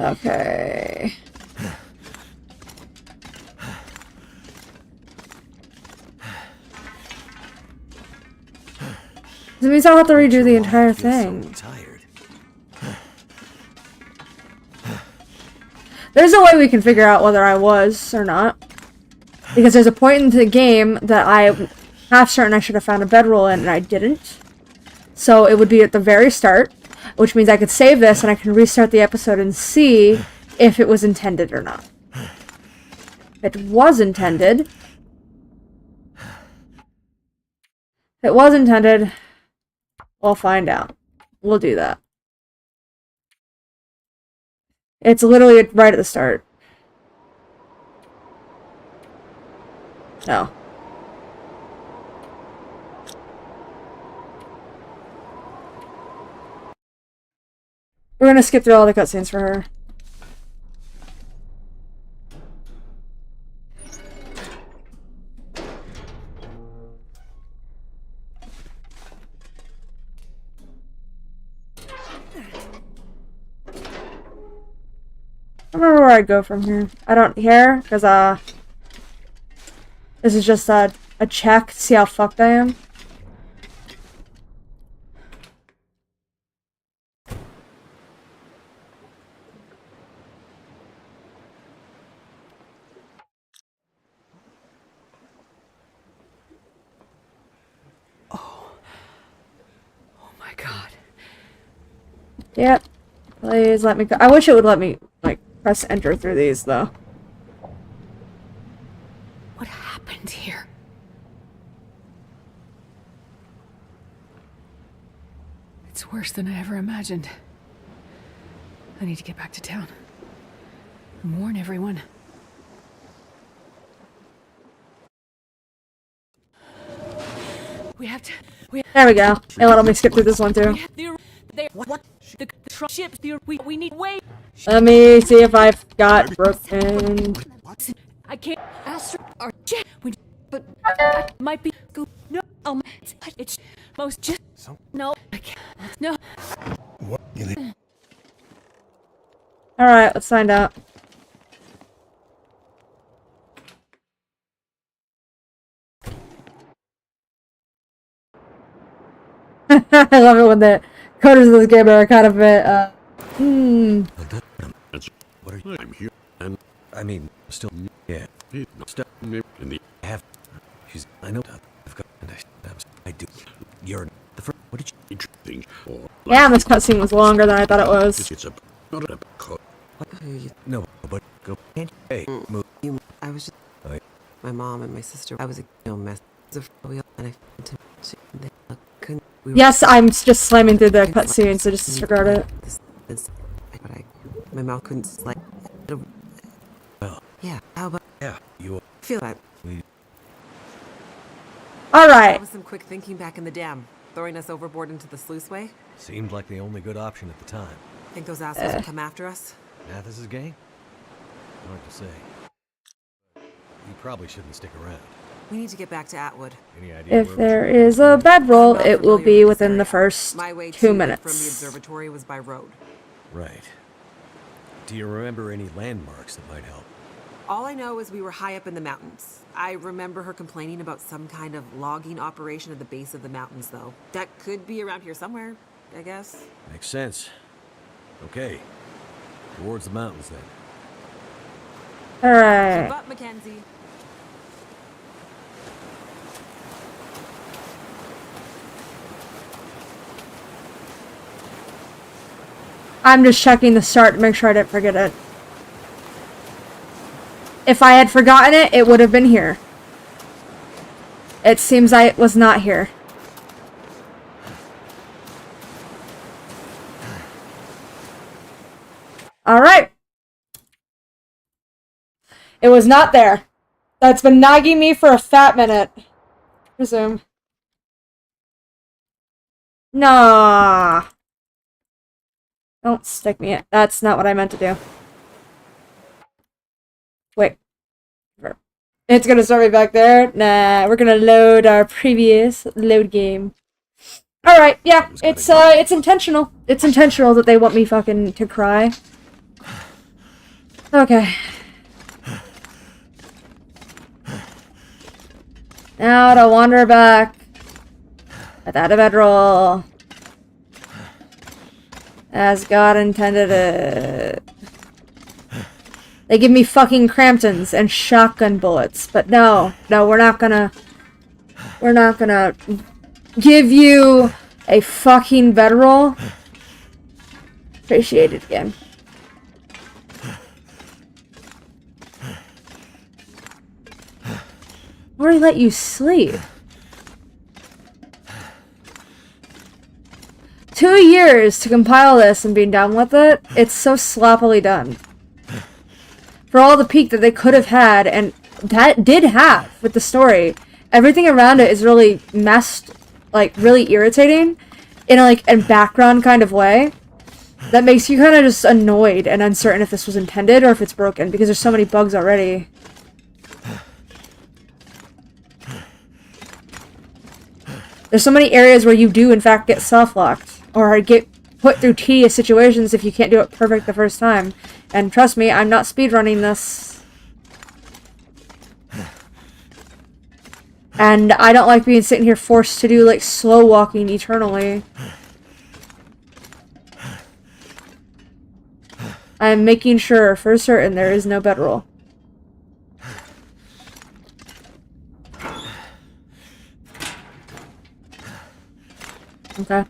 Speaker 2: Okay. That means I'll have to redo the entire thing. There's a way we can figure out whether I was or not. Because there's a point in the game that I'm half certain I should have found a bedroll in and I didn't. So it would be at the very start, which means I could save this and I can restart the episode and see if it was intended or not. If it was intended. If it was intended, we'll find out. We'll do that. It's literally right at the start. No. We're gonna skip through all the cutscenes for her. I don't remember where I'd go from here. I don't care, because, this is just a check to see how fucked I am.
Speaker 12: Oh my god.
Speaker 2: Yep. Please let me go. I wish it would let me, like, press enter through these, though.
Speaker 12: What happened here? It's worse than I ever imagined. I need to get back to town and warn everyone. We have to.
Speaker 2: There we go. It let me skip through this one, too.
Speaker 12: What? The ship. We need way.
Speaker 2: Let me see if I've got broken.
Speaker 12: I can't. Astra. Our jet. But I might be. No. It's most just. No. I can't. No.
Speaker 2: Alright, let's find out. I love it when the coders of this game are kind of a bit,
Speaker 7: What are you? I'm here, and I mean, still, yeah. Stop in the have. She's. I know. I've got. And I do. You're the first. What did you think?
Speaker 2: yeah, this cutscene was longer than I thought it was.
Speaker 7: It's a not a code. No, but go. Hey, move.
Speaker 4: I was just my mom and my sister. I was a mess of and I they couldn't.
Speaker 2: Yes, I'm just slamming through the cutscene, so just disregard it.
Speaker 4: But my mouth couldn't like.
Speaker 7: Well,
Speaker 4: yeah. How about?
Speaker 7: Yeah, you
Speaker 4: Feel that.
Speaker 2: All right.
Speaker 4: That was some quick thinking back in the dam, throwing us overboard into the sluiceway.
Speaker 7: seemed like the only good option at the time.
Speaker 4: Think those assholes will come after us?
Speaker 7: Addith's gang? Hard to say. You probably shouldn't stick around.
Speaker 4: We need to get back to Atwood.
Speaker 7: Any idea
Speaker 2: If there is a bedroll, it will be within the first
Speaker 4: My way
Speaker 2: 2
Speaker 4: to
Speaker 2: minutes.
Speaker 4: from the observatory was by road.
Speaker 7: Right. Do you remember any landmarks that might help?
Speaker 4: All I know is we were high up in the mountains. I remember her complaining about some kind of logging operation at the base of the mountains, though. That could be around here somewhere, I guess.
Speaker 7: Makes sense. Okay. Towards the mountains, then.
Speaker 2: Alright.
Speaker 4: Keep up, Mackenzie.
Speaker 2: I'm just checking the start to make sure I didn't forget it. If I had forgotten it, it would have been here. It seems I was not here. Alright. It was not there. That's been nagging me for a fat minute. Resume. Nah. Don't stick me in. That's not what I meant to do. Wait. It's gonna start me back there. Nah, we're gonna load our previous load game. Alright, yeah, it's intentional. It's intentional that they want me fucking to cry. Okay. Now to wander back without a bedroll. As God intended it. They give me fucking Cramptons and shotgun bullets, but no, we're not gonna give you a fucking bedroll. Appreciate it again. Already let you sleep. 2 years to compile this and being done with it. It's so sloppily done. For all the peak that they could have had, and that did have with the story, everything around it is really messed, like really irritating in a background kind of way that makes you kind of just annoyed and uncertain if this was intended or if it's broken because there's so many bugs already. There's so many areas where you do in fact get soft-locked or get put through tedious situations if you can't do it perfect the first time. And trust me, I'm not speedrunning this. And I don't like being sitting here forced to do, like, slow walking eternally. I'm making sure, for certain, there is no bedroll. Okay.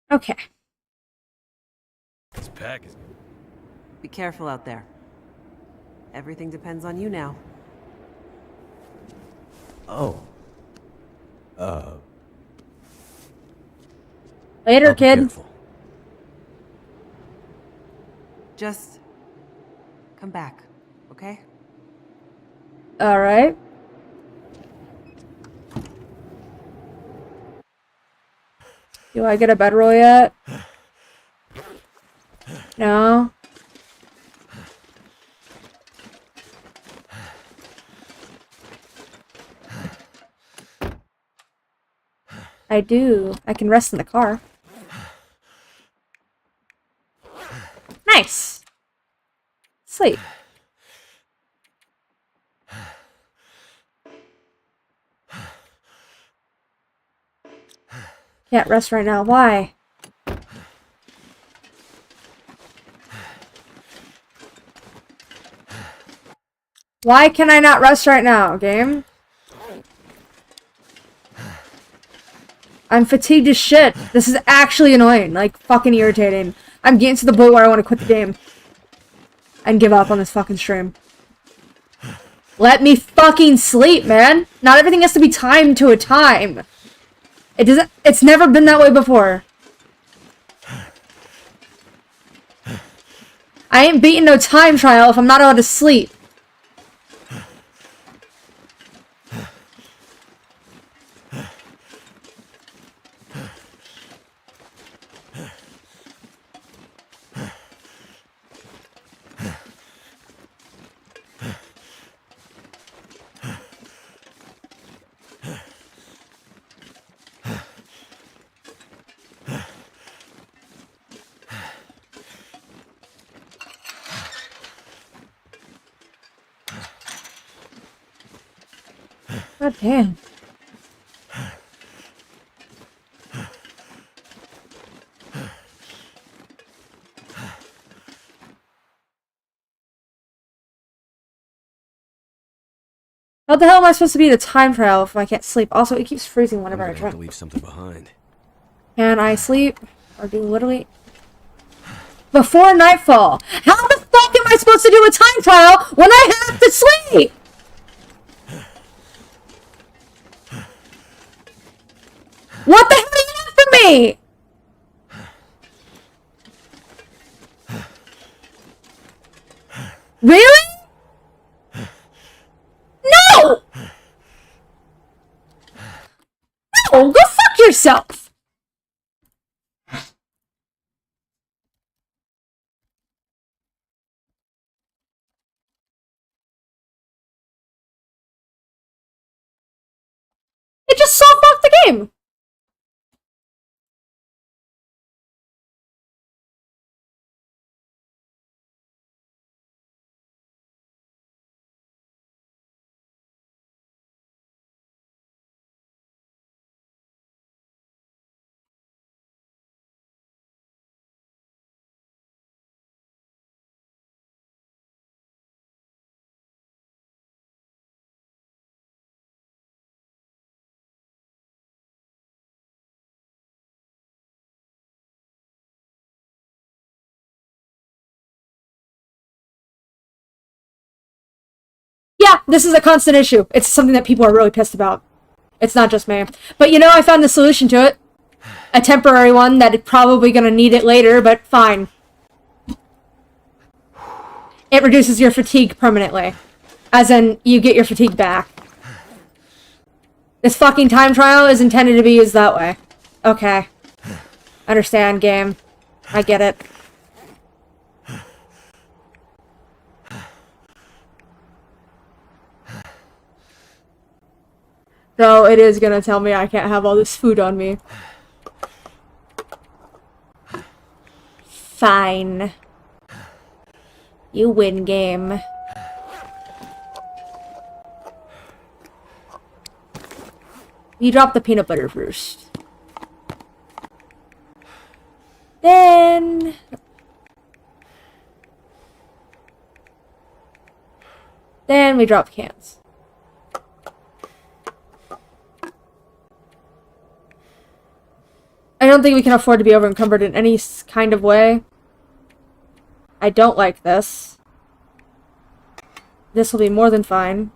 Speaker 2: Okay.
Speaker 5: This pack is...
Speaker 4: Be careful out there. Everything depends on you now.
Speaker 7: Oh.
Speaker 2: Later,
Speaker 7: I'll be
Speaker 2: kid.
Speaker 7: careful.
Speaker 4: Just come back, okay?
Speaker 2: Alright. Do I get a bedroll yet? No. I do. I can rest in the car. Nice. Sleep. Can't rest right now. Why? Why can I not rest right now, game? I'm fatigued as shit. This is actually annoying. Like, fucking irritating. I'm getting to the point where I want to quit the game. And give up on this fucking stream. Let me fucking sleep, man! Not everything has to be timed to a time. It's never been that way before. I ain't beating no time trial if I'm not allowed to sleep. God damn. How the hell am I supposed to be the time trial if I can't sleep? Also, it keeps freezing whenever I
Speaker 5: have
Speaker 2: try.
Speaker 5: to leave something behind.
Speaker 2: Can I sleep? Or do literally... Before nightfall! How the fuck am I supposed to do a time trial when I have to sleep? What the hell are you after me? Really? No! No, go fuck yourself! It just soft locked the game! Yeah, this is a constant issue. It's something that people are really pissed about. It's not just me. But you know, I found the solution to it. A temporary one that is probably gonna need it later, but fine. It reduces your fatigue permanently. As in, you get your fatigue back. This fucking time trial is intended to be used that way. Okay. Understand, game. I get it. So it is gonna tell me I can't have all this food on me. Fine. You win, game. You drop the peanut butter first. Then we drop cans. I don't think we can afford to be over encumbered in any kind of way. I don't like this. This will be more than fine.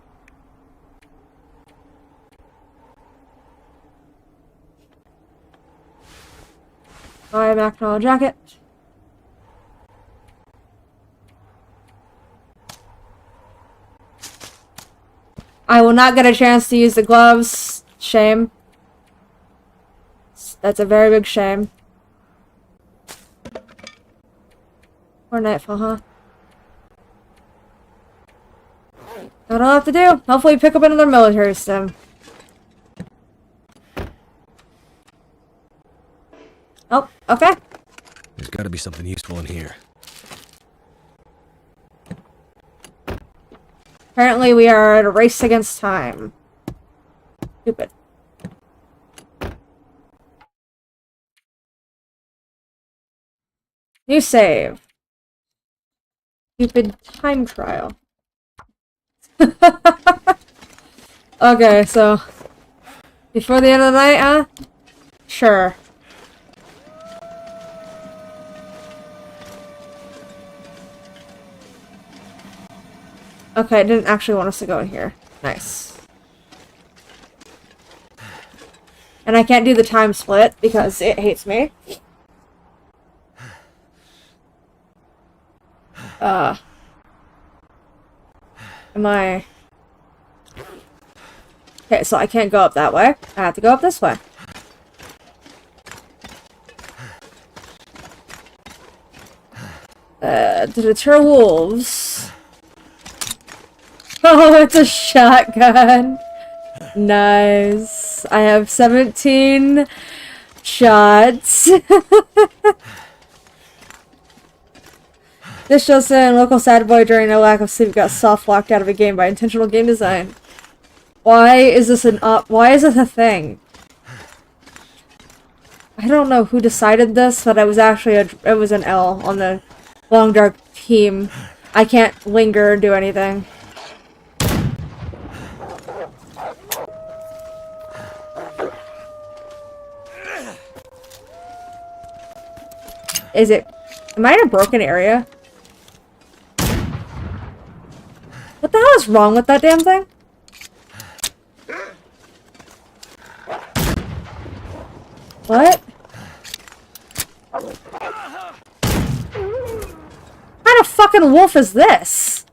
Speaker 2: Buy Macdonald jacket. I will not get a chance to use the gloves. Shame. That's a very big shame. Or nightfall, huh? That's all I have to do. Hopefully pick up another military stim. Oh, okay.
Speaker 7: There's gotta be something useful in here.
Speaker 2: Apparently we are at a race against time. Stupid. New save. Stupid time trial. Okay, so before the end of the night, huh? Sure. Okay, it didn't actually want us to go in here. Nice. And I can't do the time split because it hates me. Am I... Okay, so I can't go up that way. I have to go up this way. To deter wolves. Oh, it's a shotgun. Nice. I have 17 shots. This shows a local sad boy during a lack of sleep got soft locked out of a game by intentional game design. Why is this why is this a thing? I don't know who decided this, but it was actually it was an L on the Long Dark team. I can't linger or do anything. Is it... Am I in a broken area? What the hell is wrong with that damn thing? What? What kind of fucking wolf is this?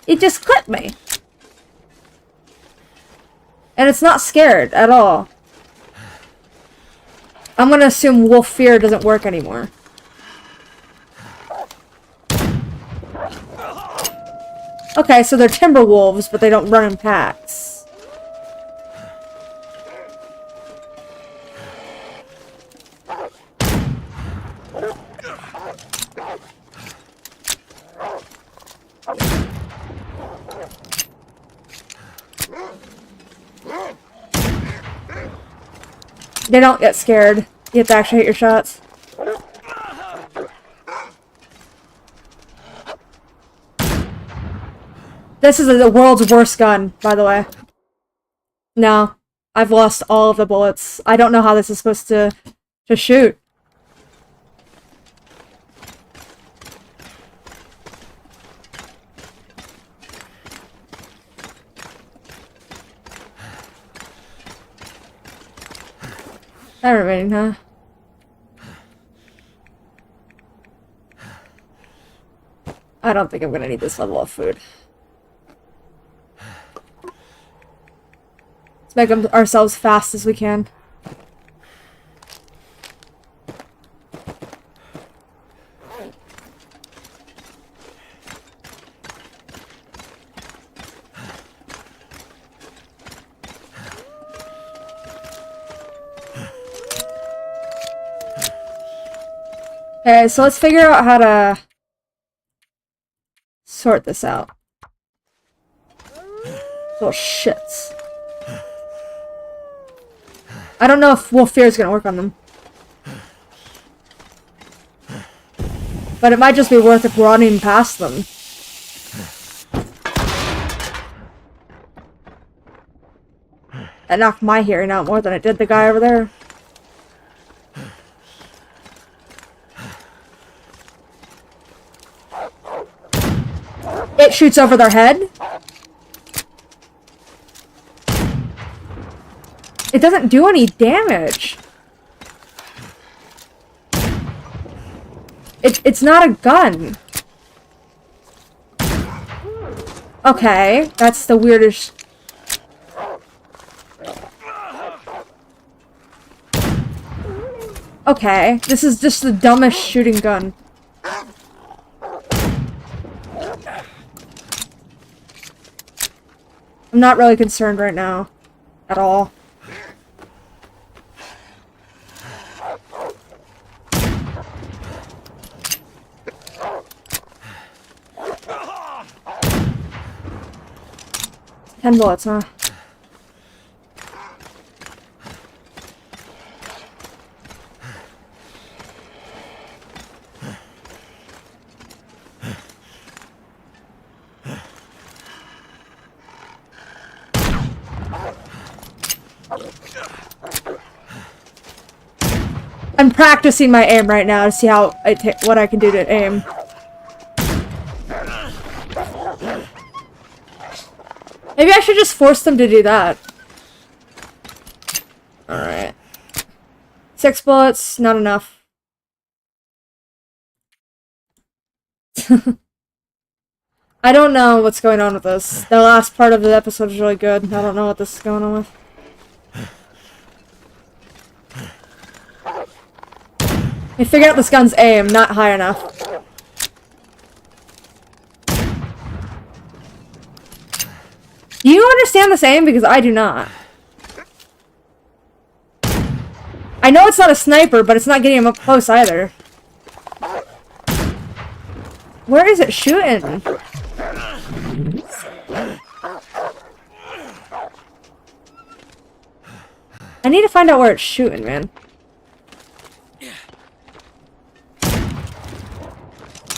Speaker 2: It just clipped me. And it's not scared at all. I'm gonna assume wolf fear doesn't work anymore. Okay, so they're timber wolves, but they don't run in packs. They don't get scared. You have to actually hit your shots. This is the world's worst gun, by the way. No. I've lost all of the bullets. I don't know how this is supposed to shoot. That remaining, huh? I don't think I'm gonna need this level of food. Let's make them ourselves fast as we can. Okay, so let's figure out how to sort this out. Oh, shits. I don't know if wolf fear is gonna work on them. But it might just be worth it running past them. That knocked my hearing out more than it did the guy over there. It shoots over their head. It doesn't do any damage. It's not a gun. Okay, that's the weirdest. Okay, this is just the dumbest shooting gun. I'm not really concerned right now. At all. Ten bullets, huh? I'm practicing my aim right now to see how what I can do to aim. Maybe I should just force them to do that. Alright. 6 bullets, not enough. I don't know what's going on with this. The last part of the episode is really good. I don't know what this is going on with. I figured out this gun's aim, not high enough. Do you understand this aim? Because I do not. I know it's not a sniper, but it's not getting him up close either. Where is it shooting? I need to find out where it's shooting, man.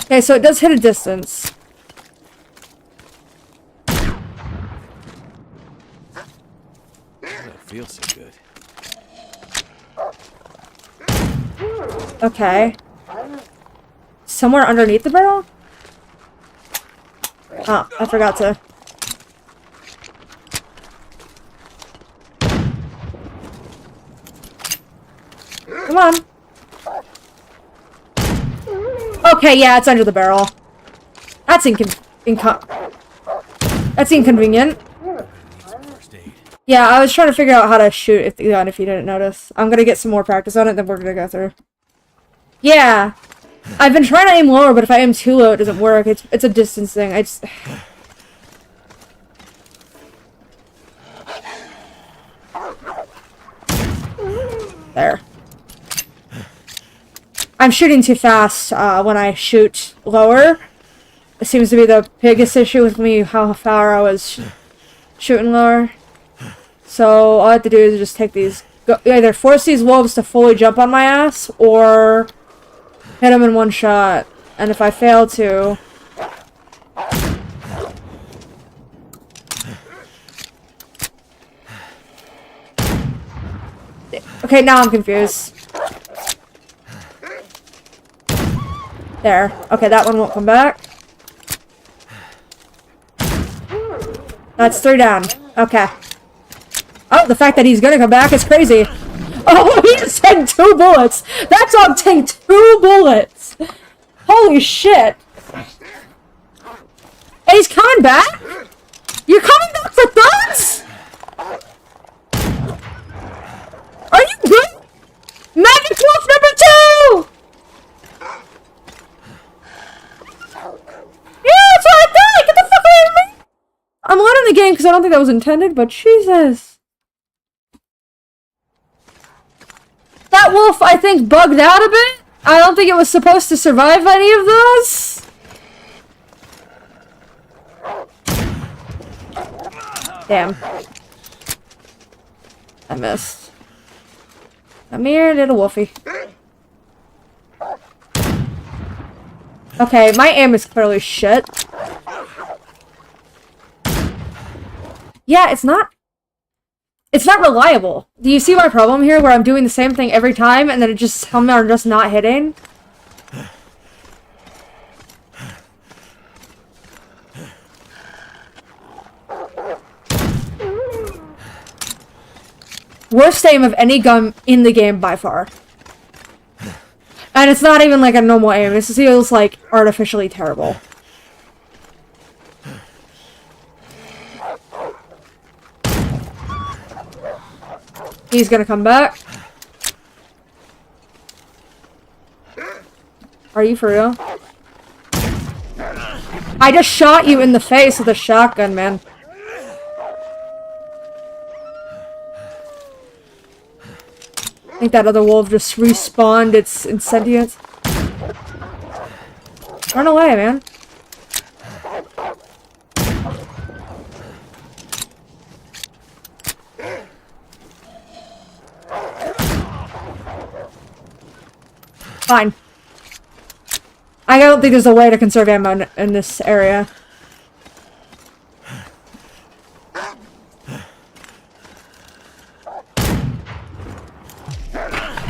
Speaker 2: Okay, so it does hit a distance.
Speaker 3: That feels so good.
Speaker 2: Okay. Somewhere underneath the barrel? Oh, I forgot to. Come on. Okay, yeah, it's under the barrel. That's that's inconvenient. Yeah, I was trying to figure out how to shoot the gun if you didn't notice. I'm gonna get some more practice on it, then we're gonna go through. Yeah! I've been trying to aim lower, but if I aim too low, it doesn't work. It's a distance thing. I just... There. I'm shooting too fast when I shoot lower. It seems to be the biggest issue with me, how far I was shooting lower. So all I have to do is just take these... either force these wolves to fully jump on my ass, or hit them in one shot. And if I fail to... Okay, now I'm confused. There. Okay, that one won't come back. That's 3 down. Okay. Oh, the fact that he's gonna come back is crazy. Oh, he just had 2 bullets! That dog tanked 2 bullets! Holy shit! And he's coming back? You're coming back for thoughts? Are you good? Magic Wolf number 2! Yeah, that's what I thought! Get the fuck away from me! I'm learning the game because I don't think that was intended, but Jesus. That wolf, I think, bugged out a bit. I don't think it was supposed to survive any of those. Damn. I missed. Come here, little wolfie. Okay, my aim is clearly shit. Yeah, it's not reliable. Do you see my problem here where I'm doing the same thing every time and then it just somehow are just not hitting? Worst aim of any gun in the game by far. And it's not even like a normal aim. It feels like artificially terrible. He's gonna come back. Are you for real? I just shot you in the face with a shotgun, man. I think that other wolf just respawned its sentience. Run away, man. Fine. I don't think there's a way to conserve ammo in this area.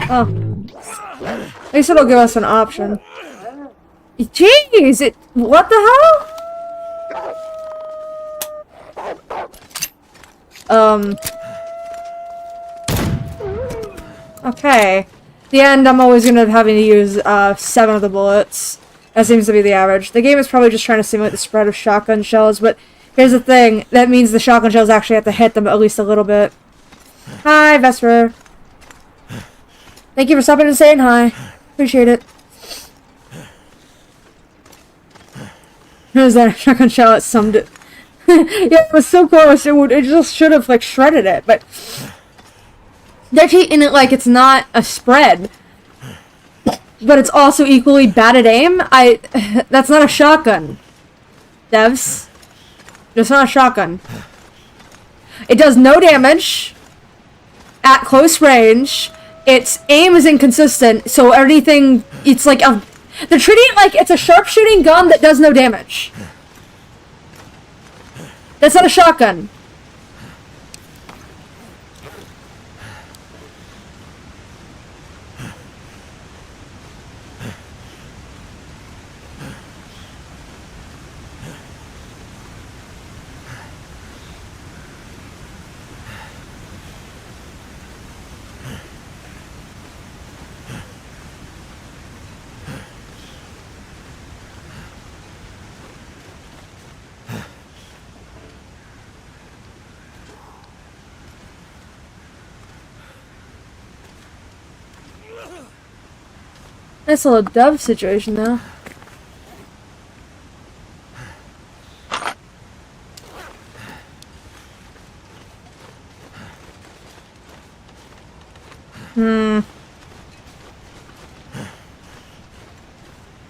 Speaker 2: Oh. At least it'll give us an option. Jeez! What the hell? Okay. The end, I'm always gonna having to use 7 of the bullets. That seems to be the average. The game is probably just trying to simulate the spread of shotgun shells, but here's the thing. That means the shotgun shells actually have to hit them at least a little bit. Hi, Vesper. Thank you for stopping and saying hi. Appreciate it. There's that shotgun shell that summed it. Yeah, it was so close. It just should have, like, shredded it, but... They're treating it like it's not a spread. But it's also equally bad at aim. That's not a shotgun. Devs. It's not a shotgun. It does no damage at close range. Its aim is inconsistent, so everything... It's like a... They're treating it like it's a sharpshooting gun that does no damage. That's not a shotgun. Nice little dove situation, though.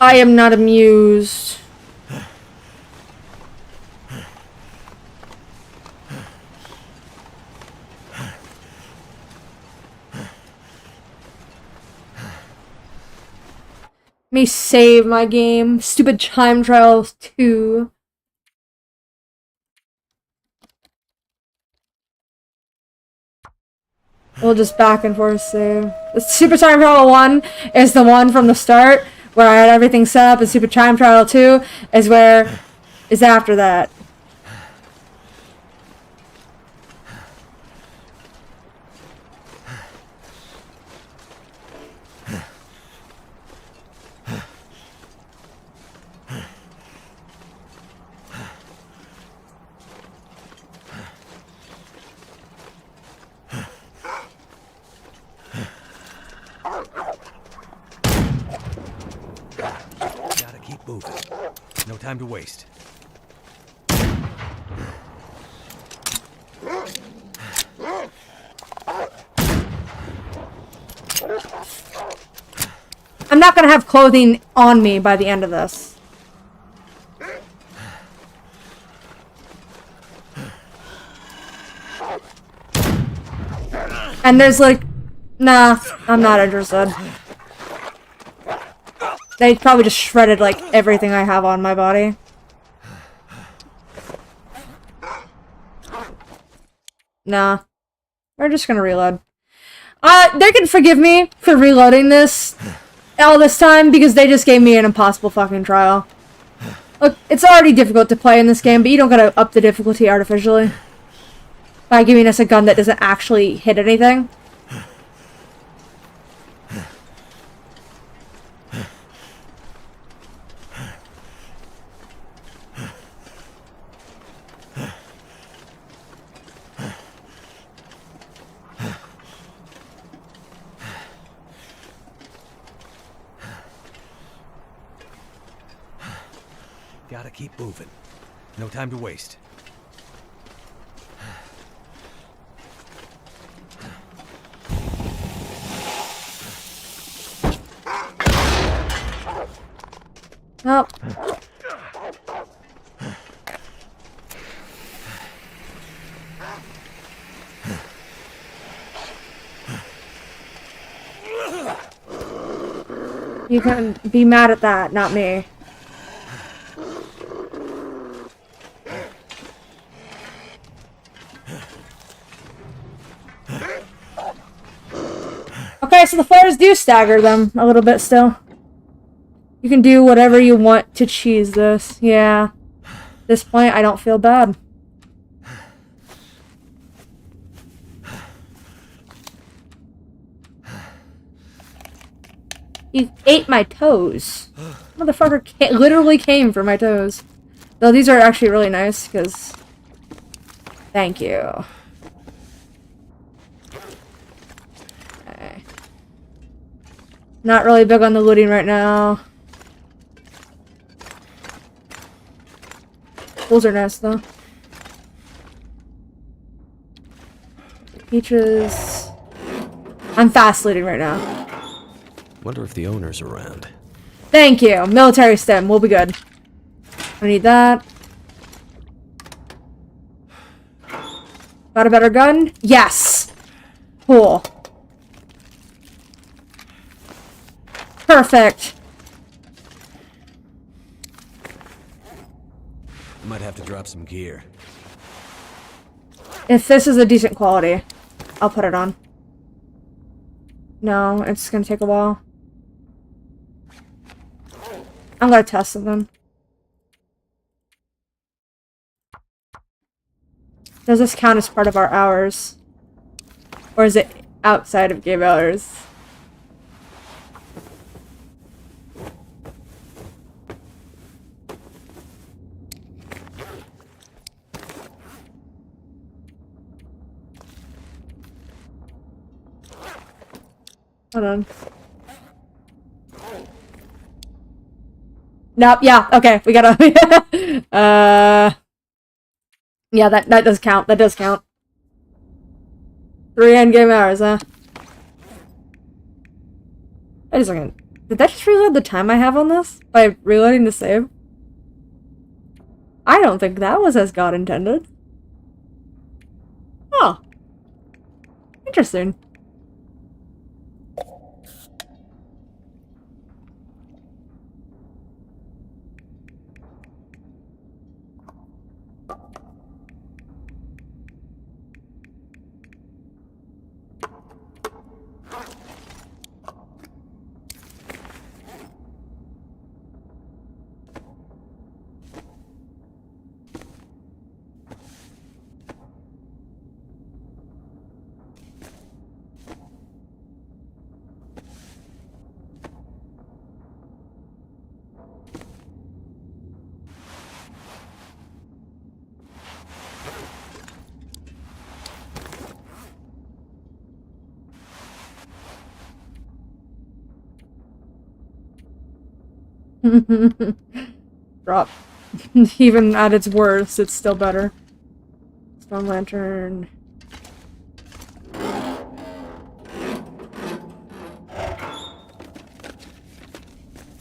Speaker 2: I am not amused. Let me save my game. Stupid Time Trials 2. We'll just back and forth save. The Super Time Trial 1 is the one from the start where I had everything set up, and Super Time Trial 2 is after that.
Speaker 7: Gotta keep moving. No time to waste.
Speaker 2: I'm not gonna have clothing on me by the end of this. And there's like, nah, I'm not interested. They probably just shredded like everything I have on my body. Nah. We're just gonna reload. They can forgive me for reloading this all this time because they just gave me an impossible fucking trial. Look, it's already difficult to play in this game, but you don't gotta up the difficulty artificially by giving us a gun that doesn't actually hit anything.
Speaker 7: Gotta keep moving. No time to waste.
Speaker 2: Oh. You can be mad at that, not me. Okay, so the flares do stagger them a little bit still. You can do whatever you want to cheese this. Yeah. At this point, I don't feel bad. He ate my toes. Motherfucker literally came for my toes. Though these are actually really nice, because... Thank you. Okay. Not really big on the looting right now. Those are nice, though. Peaches... I'm fast looting right now.
Speaker 3: Wonder if the owner's around.
Speaker 2: Thank you. Military stem. We'll be good. I need that. Got a better gun? Yes! Cool. Perfect.
Speaker 7: Might have to drop some gear.
Speaker 2: If this is a decent quality, I'll put it on. No, it's gonna take a while. I'm gonna test them. Does this count as part of our hours? Or is it outside of game hours? Hold on. Nope, yeah, okay, we gotta... Yeah, that does count. That does count. 3 endgame hours, huh? Wait a second. Did that just reload the time I have on this? By reloading the save? I don't think that was as God intended. Oh. Interesting. Drop. Even at its worst, it's still better. Stone lantern.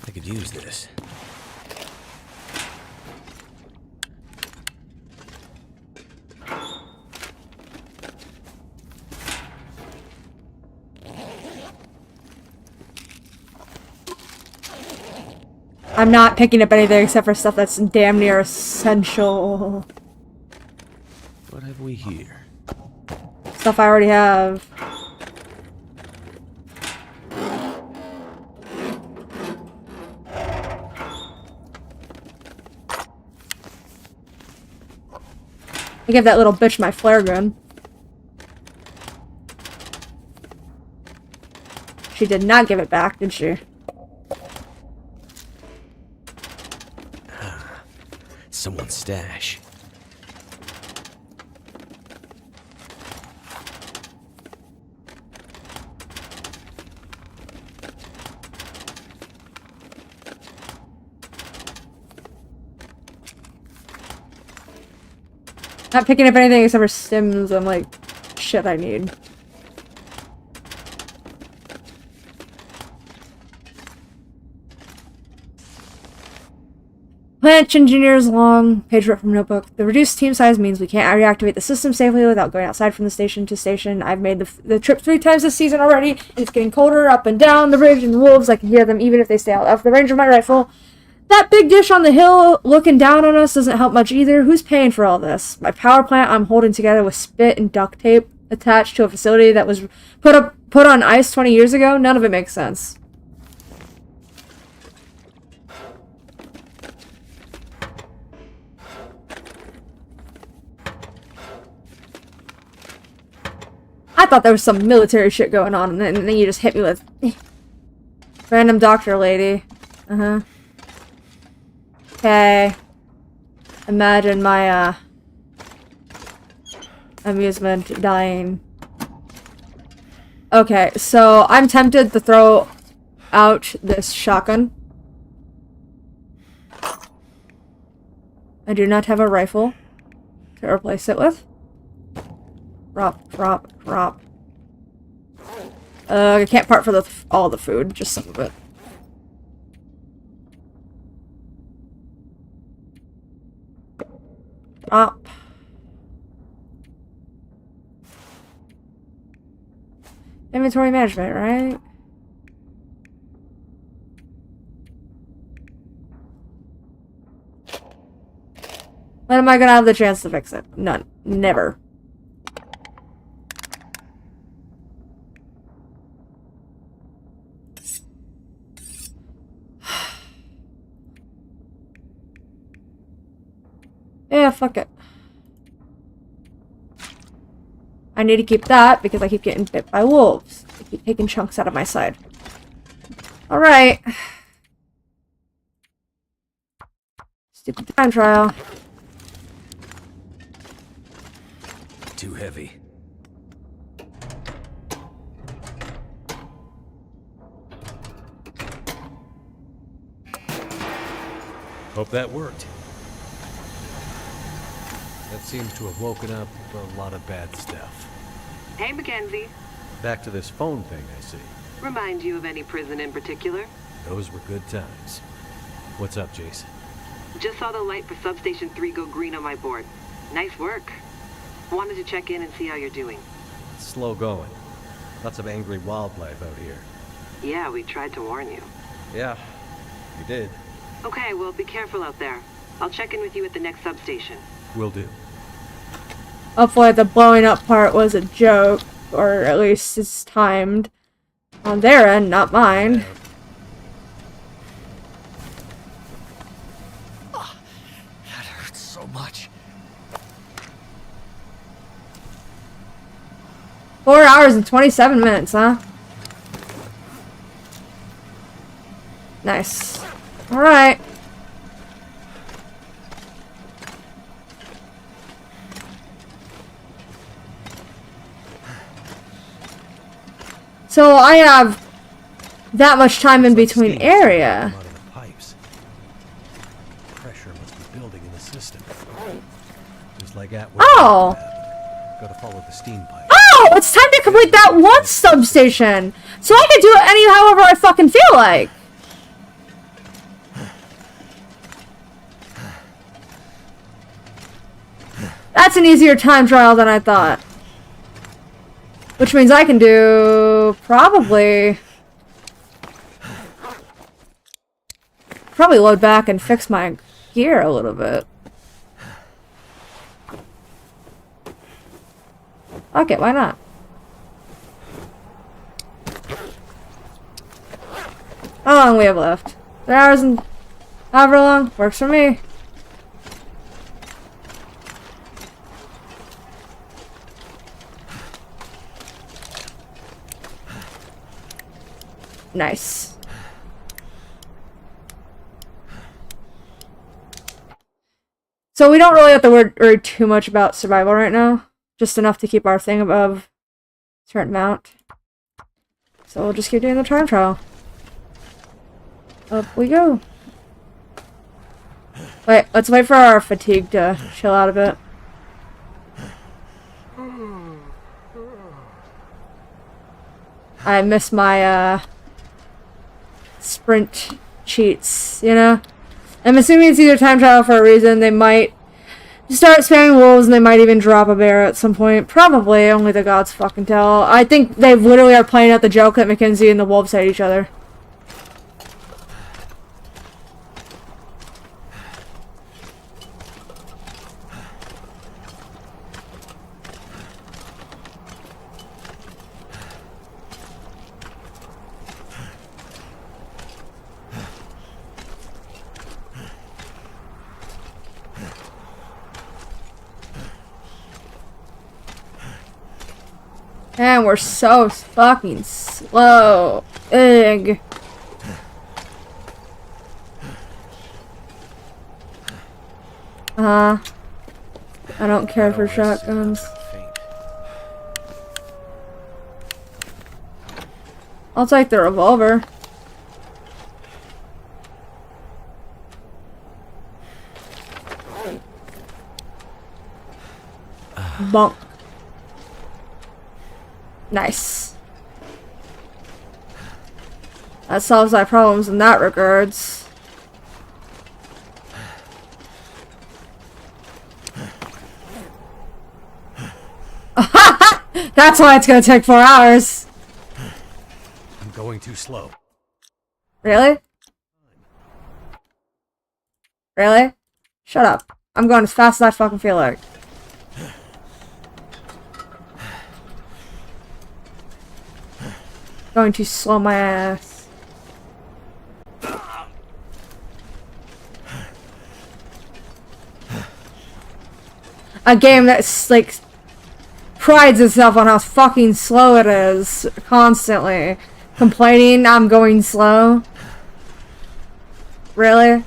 Speaker 3: I could use this.
Speaker 2: I'm not picking up anything except for stuff that's damn near essential.
Speaker 3: What have we here?
Speaker 2: Stuff I already have. I give that little bitch my flare gun. She did not give it back, did she?
Speaker 3: Someone's stash.
Speaker 2: Not picking up anything except for stims and like shit I need. Plant engineers long page rip from notebook. The reduced team size means we can't reactivate the system safely without going outside from the station to station. I've made the trip 3 times this season already, and it's getting colder up and down the ridge, and the wolves, I can hear them even if they stay out of the range of my rifle. That big dish on the hill looking down on us doesn't help much either. Who's paying for all this? My power plant I'm holding together with spit and duct tape attached to a facility that was put on ice 20 years ago? None of it makes sense. I thought there was some military shit going on, and then you just hit me with random doctor lady. Uh-huh. Okay. Imagine my, amusement dying. Okay, so I'm tempted to throw out this shotgun. I do not have a rifle to replace it with. Drop, drop, drop. I can't part for all the food, just some of it. Drop. Inventory management, right? When am I gonna have the chance to fix it? None. Never. Yeah, fuck it. I need to keep that because I keep getting bit by wolves. They keep taking chunks out of my side. Alright. Stupid time trial.
Speaker 3: Too heavy.
Speaker 7: Hope that worked. That seems to have woken up a lot of bad stuff.
Speaker 13: Hey, Mackenzie.
Speaker 7: Back to this phone thing, I see.
Speaker 13: Remind you of any prison in particular?
Speaker 7: Those were good times. What's up, Jason?
Speaker 13: Just saw the light for Substation 3 go green on my board. Nice work. Wanted to check in and see how you're doing.
Speaker 7: It's slow going. Lots of angry wildlife out here.
Speaker 13: Yeah, we tried to warn you.
Speaker 7: Yeah, you did.
Speaker 13: Okay, well, be careful out there. I'll check in with you at the next substation.
Speaker 7: Will do.
Speaker 2: Hopefully the blowing up part was a joke, or at least it's timed on their end, not mine.
Speaker 7: Oh, that hurts so much.
Speaker 2: 4 hours and 27 minutes, huh? Nice. Alright. So I have that much time in between area.
Speaker 7: Pressure must be building in the system. Just like at
Speaker 2: Oh!
Speaker 7: Gotta follow the steam pipe.
Speaker 2: Oh! It's time to complete that one substation! So I can do it however I fucking feel like! That's an easier time trial than I thought. Which means I can do probably load back and fix my gear a little bit. Okay, why not? How long we have left? 3 hours and however long works for me. Nice. So we don't really have to worry too much about survival right now. Just enough to keep our thing above a certain amount. So we'll just keep doing the time trial. Up we go. Wait, let's wait for our fatigue to chill out a bit. I miss my, sprint cheats, you know? I'm assuming it's either time travel for a reason. They might start spamming wolves and they might even drop a bear at some point. Probably, only the gods fucking tell. I think they literally are playing out the joke that Mackenzie and the wolves hate each other. Man, we're so fucking slow. Ugh. I don't care for shotguns. I'll take the revolver. Bonk. Nice. That solves my problems in that regards. That's why it's gonna take 4 hours.
Speaker 7: I'm going too slow.
Speaker 2: Really? Really? Shut up. I'm going as fast as I fucking feel like. Going to slow my ass. A game that's like prides itself on how fucking slow it is constantly. Complaining I'm going slow. Really?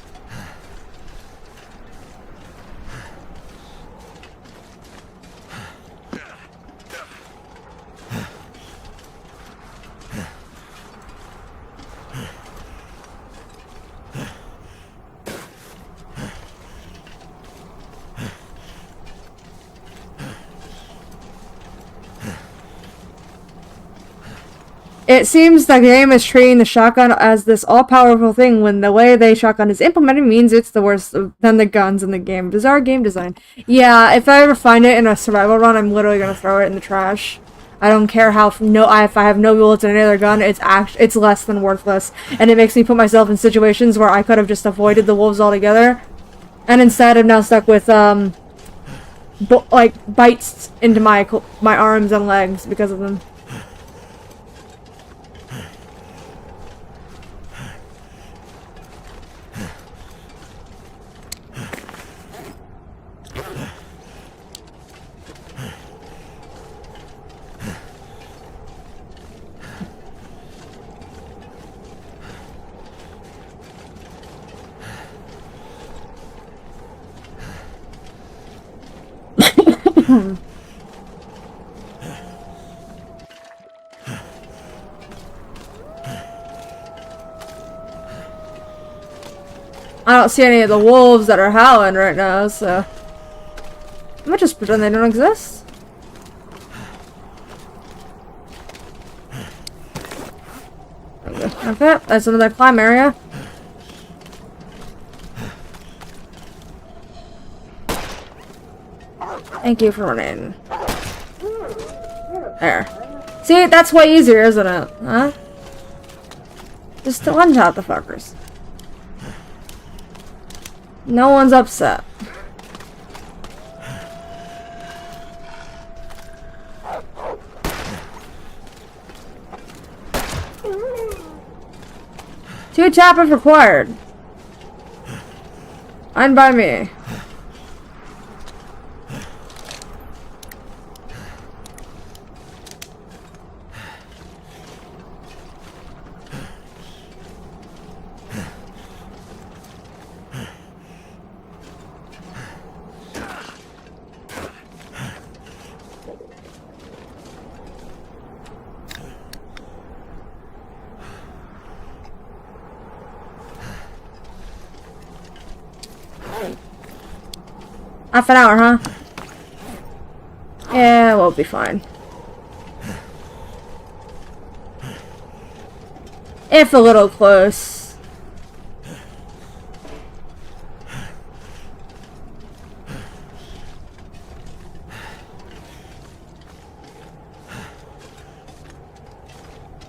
Speaker 2: It seems the game is treating the shotgun as this all-powerful thing when the way the shotgun is implemented means it's the worst than the guns in the game. Bizarre game design. Yeah, if I ever find it in a survival run, I'm literally gonna throw it in the trash. I don't care how if I have no bullets in any other gun, it's less than worthless, and it makes me put myself in situations where I could have just avoided the wolves altogether, and instead I'm now stuck with like bites into my arms and legs because of them. I don't see any of the wolves that are howling right now, so I'm gonna just pretend they don't exist. Okay, that's another climb area. Thank you for running. There. See, that's way easier, isn't it? Huh? Just one-shot the fuckers. No one's upset. Two tap if required. Fine by me. Half an hour, huh? Yeah, we'll be fine. If a little close.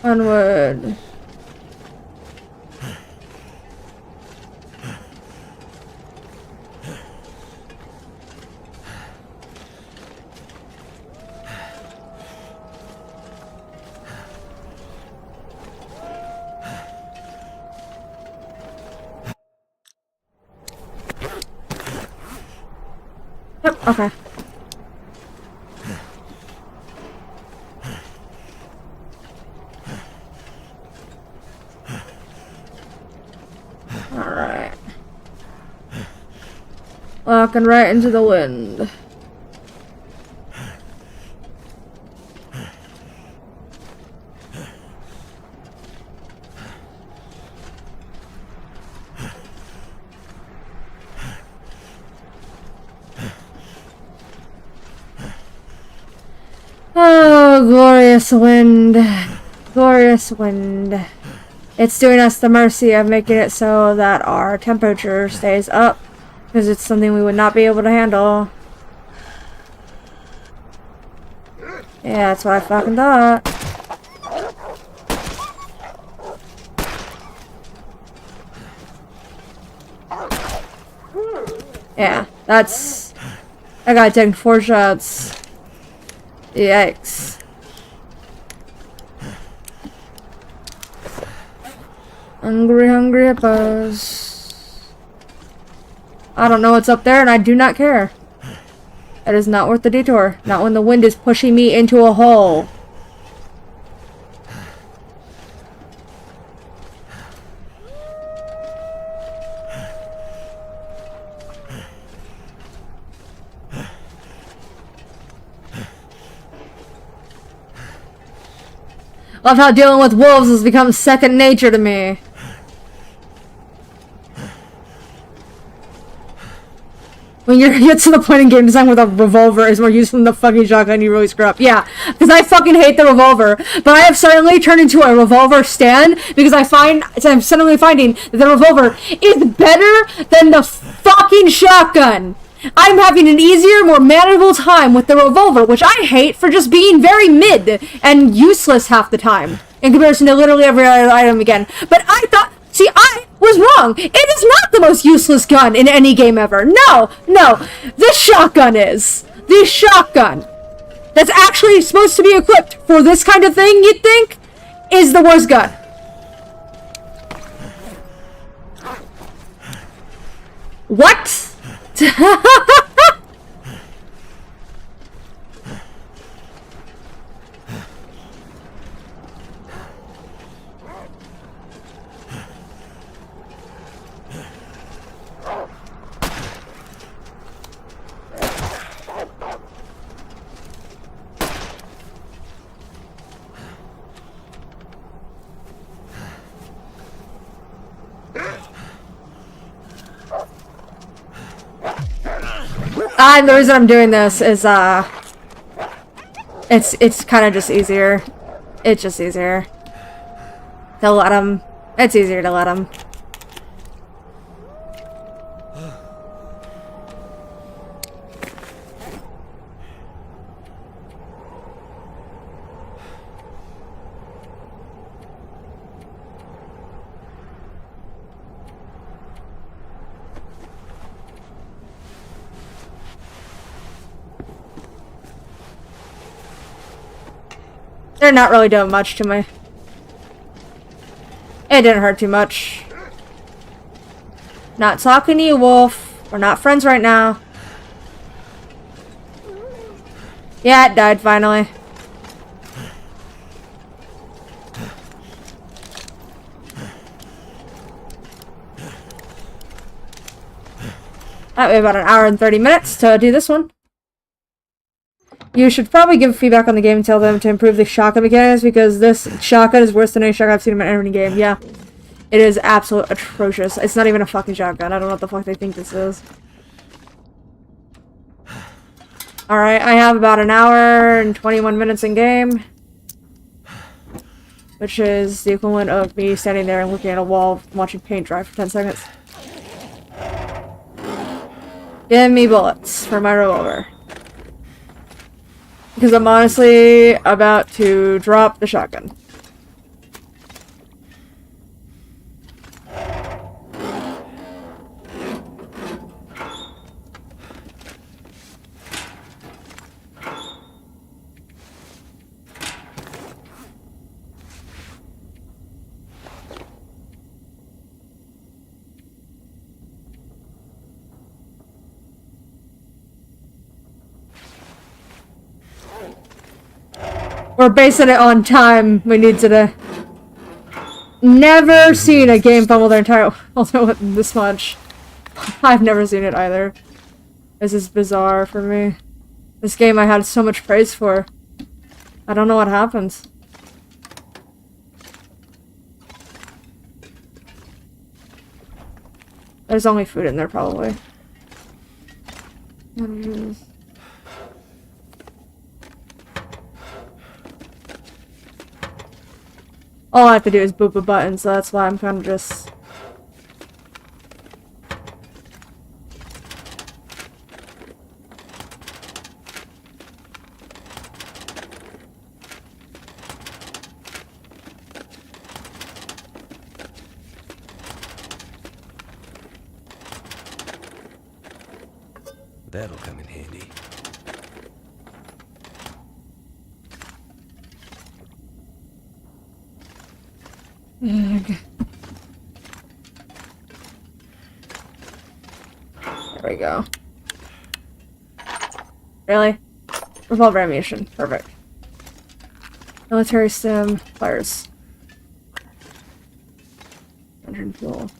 Speaker 2: Onward. Yep, okay. Alright. Walking right into the wind. Oh, glorious wind. Glorious wind. It's doing us the mercy of making it so that our temperature stays up, because it's something we would not be able to handle. Yeah, that's what I fucking thought. Yeah, that's... I gotta take 4 shots. Yikes. Hungry, hungry hippos. I don't know what's up there, and I do not care. It is not worth the detour. Not when the wind is pushing me into a hole. Love how dealing with wolves has become second nature to me. When you get to the point in game design where the revolver is more useful than the fucking shotgun, you really screw up. Yeah, because I fucking hate the revolver. But I have suddenly turned into a revolver stan because I'm suddenly finding that the revolver is better than the fucking shotgun. I'm having an easier, more manageable time with the revolver, which I hate for just being very mid and useless half the time in comparison to literally every other item again. But I thought, see, I was wrong. It is not the most useless gun in any game ever. No, this shotgun is. This shotgun that's actually supposed to be equipped for this kind of thing, you'd think, is the worst gun. What? And the reason I'm doing this is, it's kind of just easier. It's just easier to let him. It's easier to let him. They're not really doing much to me. It didn't hurt too much. Not talking to you, Wolf. We're not friends right now. Yeah, it died finally. That way about an hour and 30 minutes to do this one. You should probably give feedback on the game and tell them to improve the shotgun mechanics because this shotgun is worse than any shotgun I've seen in any game. Yeah. It is absolutely atrocious. It's not even a fucking shotgun. I don't know what the fuck they think this is. Alright, I have about an hour and 21 minutes in game. Which is the equivalent of me standing there and looking at a wall watching paint dry for 10 seconds. Give me bullets for my revolver. Because I'm honestly about to drop the shotgun. We're basing it on time we need today. Never seen a game fumble their entire ultimate with this much. I've never seen it either. This is bizarre for me. This game I had so much praise for. I don't know what happens. There's only food in there probably. All I have to do is boop a button, so that's why I'm kind of just...
Speaker 3: That'll come in handy.
Speaker 2: Okay. There we go. Really? Revolver ammunition. Perfect. Military stim. Fires. Engine fuel.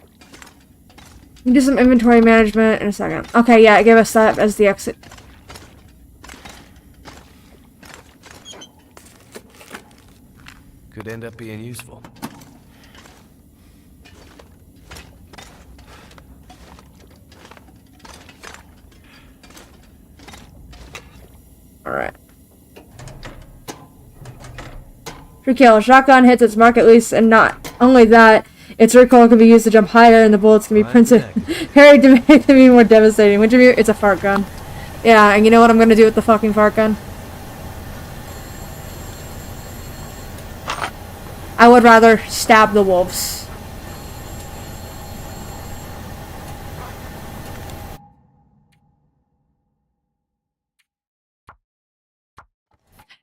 Speaker 2: We can do some inventory management in a second. Okay, yeah, it gave us that as the exit.
Speaker 3: Could end up being useful.
Speaker 2: For kill. Shotgun hits its mark at least, and not only that, its recoil can be used to jump higher, and the bullets can be printed parried to make them even more devastating. Wintermute, it's a fart gun. Yeah, and you know what I'm gonna do with the fucking fart gun? I would rather stab the wolves.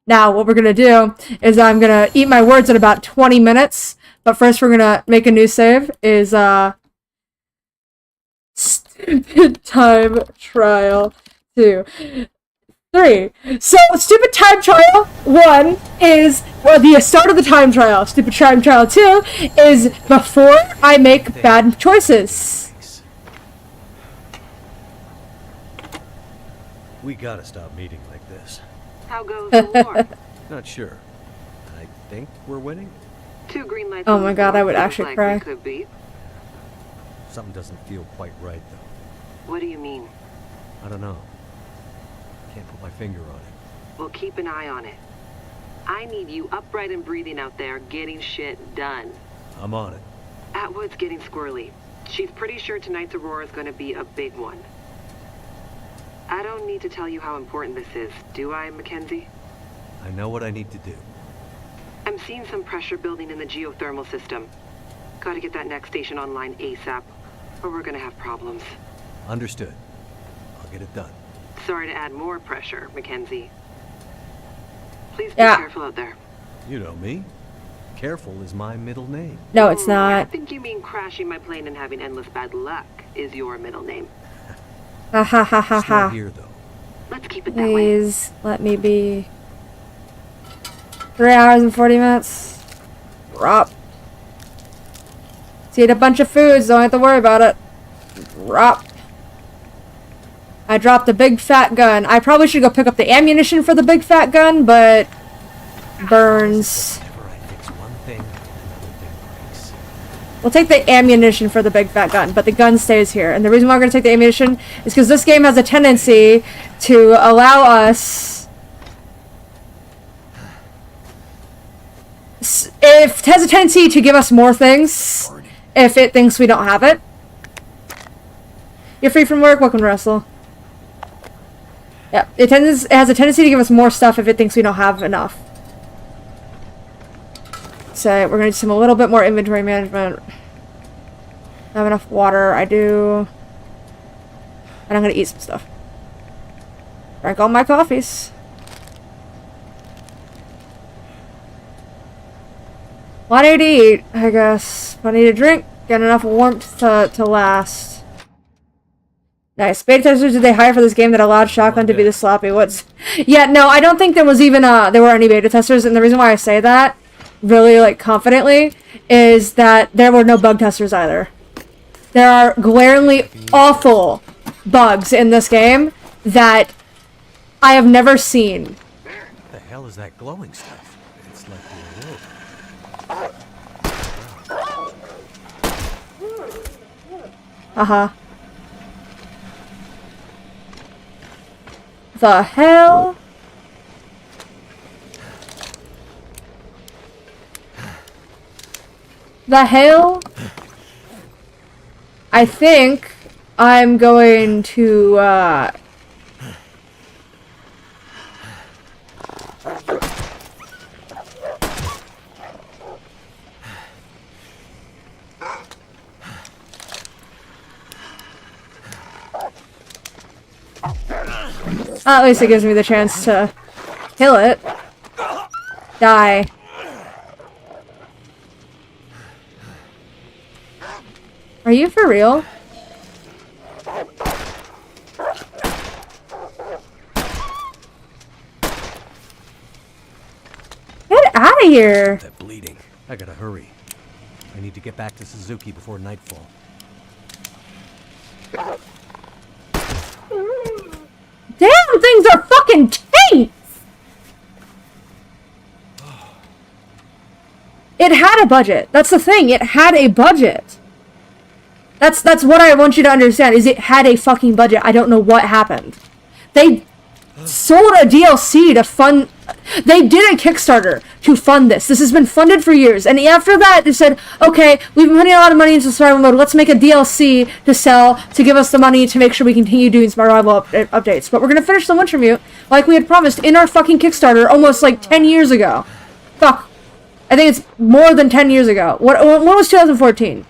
Speaker 2: Now, what we're gonna do is I'm gonna eat my words in about 20 minutes, but first we're gonna make a new save, is, Stupid Time Trial 2. 3. So, Stupid Time Trial 1 is, well, the start of the time trial. Stupid Time Trial 2 is before I make bad choices.
Speaker 7: We gotta stop meeting like this.
Speaker 13: How goes the war?
Speaker 7: Not sure. I think we're winning.
Speaker 13: 2 green lights.
Speaker 2: Oh my god, I would actually cry.
Speaker 13: Could be.
Speaker 7: Something doesn't feel quite right, though.
Speaker 13: What do you mean?
Speaker 7: I don't know. Can't put my finger on it.
Speaker 13: Well, keep an eye on it. I need you upright and breathing out there, getting shit done.
Speaker 7: I'm on it.
Speaker 13: Atwood's getting squirrely. She's pretty sure tonight's Aurora is going to be a big one. I don't need to tell you how important this is, do I, Mackenzie?
Speaker 7: I know what I need to do.
Speaker 13: I'm seeing some pressure building in the geothermal system. Gotta get that next station online ASAP, or we're gonna have problems.
Speaker 7: Understood. I'll get it done.
Speaker 13: Sorry to add more pressure, Mackenzie. Please be careful out there.
Speaker 7: You know me. Careful is my middle name.
Speaker 2: No, it's not.
Speaker 13: I think you mean crashing my plane and having endless bad luck is your middle name.
Speaker 2: Ha ha ha ha ha.
Speaker 7: Here, though.
Speaker 13: Let's keep it that way.
Speaker 2: Please let me be. 3 hours and 40 minutes. Drop. Eat a bunch of foods, don't have to worry about it. Drop. I dropped a big fat gun. I probably should go pick up the ammunition for the big fat gun, but burns. We'll take the ammunition for the big fat gun, but the gun stays here. And the reason why we're going to take the ammunition is because this game has a tendency to allow us... It has a tendency to give us more things if it thinks we don't have it. You're free from work? Welcome to Wrestle. Yeah, it has a tendency to give us more stuff if it thinks we don't have enough. So we're going to do some a little bit more inventory management. I have enough water. I do. And I'm going to eat some stuff. Drank all my coffees. What I need to eat, I guess. I need to drink. Get enough warmth to last. Nice. Beta testers did they hire for this game that allowed Shotgun to be this sloppy? What's... Yeah, no, I don't think there was even, there were any beta testers, and the reason why I say that really, like, confidently, is that there were no bug testers either. There are glaringly awful bugs in this game that I have never seen.
Speaker 7: What the hell is that glowing stuff? It's like the
Speaker 2: Uh-huh. The hell? The hell? I think I'm going to, at least it gives me the chance to kill it. Die. Are you for real? Get out of here!
Speaker 7: that bleeding. I gotta hurry. I need to get back to Suzuki before nightfall.
Speaker 2: Damn, things are fucking tense! It had a budget. That's the thing. It had a budget. That's what I want you to understand, is it had a fucking budget. I don't know what happened. They sold a DLC to fund... They did a Kickstarter to fund this. This has been funded for years. And after that, they said, okay, we've been putting a lot of money into survival mode. Let's make a DLC to sell to give us the money to make sure we continue doing survival updates. But we're going to finish the Wintermute like we had promised in our fucking Kickstarter almost like 10 years ago. Fuck. I think it's more than 10 years ago. What was 2014?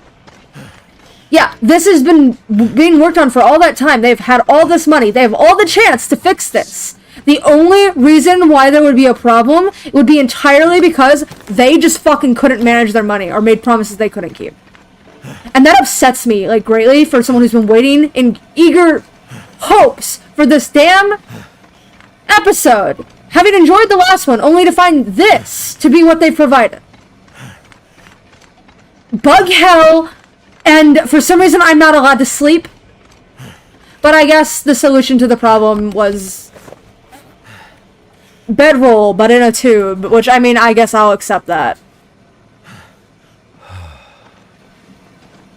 Speaker 2: Yeah, this has been being worked on for all that time. They've had all this money. They have all the chance to fix this. The only reason why there would be a problem would be entirely because they just fucking couldn't manage their money or made promises they couldn't keep. And that upsets me, like, greatly for someone who's been waiting in eager hopes for this damn episode. Having enjoyed the last one, only to find this to be what they provided. Bug hell, and for some reason I'm not allowed to sleep. But I guess the solution to the problem was bedroll, but in a tube, which, I mean, I guess I'll accept that.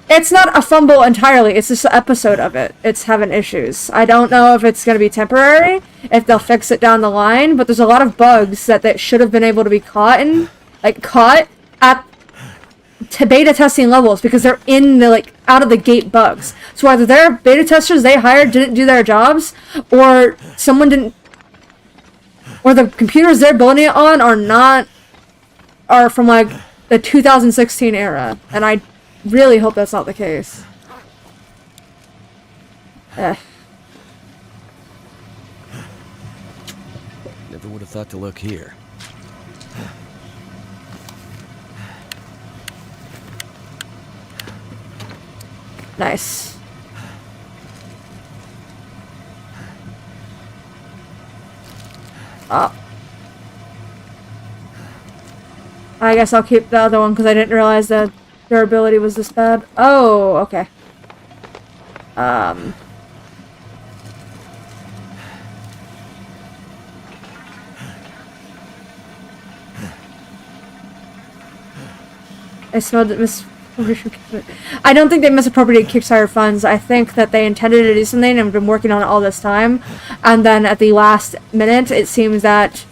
Speaker 2: It's not a fumble entirely, it's just an episode of it. It's having issues. I don't know if it's going to be temporary, if they'll fix it down the line, but there's a lot of bugs that should have been able to be caught at beta testing levels because they're in the, like, out of the gate bugs. So either their beta testers they hired didn't do their jobs, or someone didn't, or the computers they're building it on are from, like, the 2016 era, and I really hope that's not the case.
Speaker 3: Never would have thought to look here.
Speaker 2: Nice. Oh. I guess I'll keep the other one because I didn't realize that durability was this bad. Oh, okay. I smelled it misappropriation. I don't think they misappropriated Kickstarter funds. I think that they intended to do something and have been working on it all this time. And then at the last minute, it seems that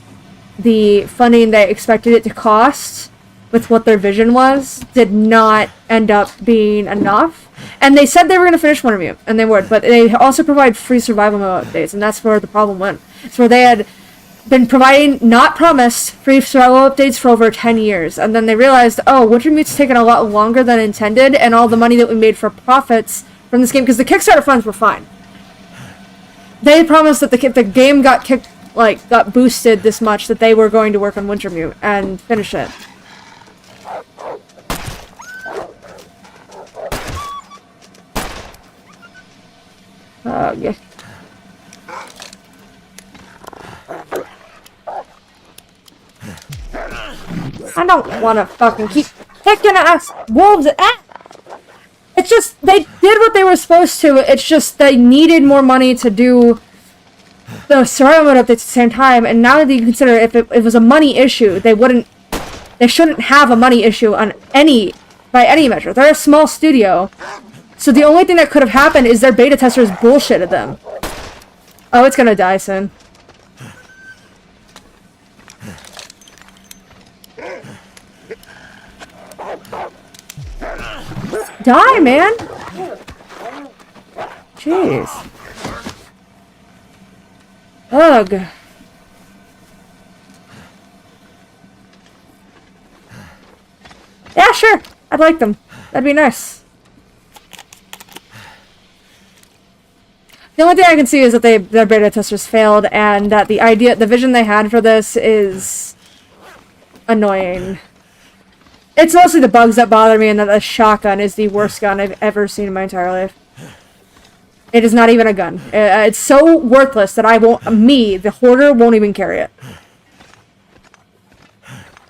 Speaker 2: the funding they expected it to cost with what their vision was did not end up being enough. And they said they were going to finish Wintermute, and they would, but they also provide free survival mode updates, and that's where the problem went. It's where they had been providing, not promised, free survival updates for over 10 years, and then they realized, oh, Wintermute's taken a lot longer than intended, and all the money that we made for profits from this game, because the Kickstarter funds were fine. They promised that the game got boosted this much that they were going to work on Wintermute and finish it. Oh, yeah. I don't want to fucking keep kicking ass wolves at. It's just, they did what they were supposed to. It's just they needed more money to do the survival mode updates at the same time. And now that you consider if it was a money issue, they shouldn't have a money issue on by any measure. They're a small studio. So the only thing that could have happened is their beta testers bullshitted them. Oh, it's gonna die soon. Die, man! Jeez. Ugh. Yeah, sure. I'd like them. That'd be nice. The only thing I can see is that their beta testers failed, and that the vision they had for this is annoying. It's mostly the bugs that bother me, and that the shotgun is the worst gun I've ever seen in my entire life. It is not even a gun. It's so worthless that the hoarder, won't even carry it.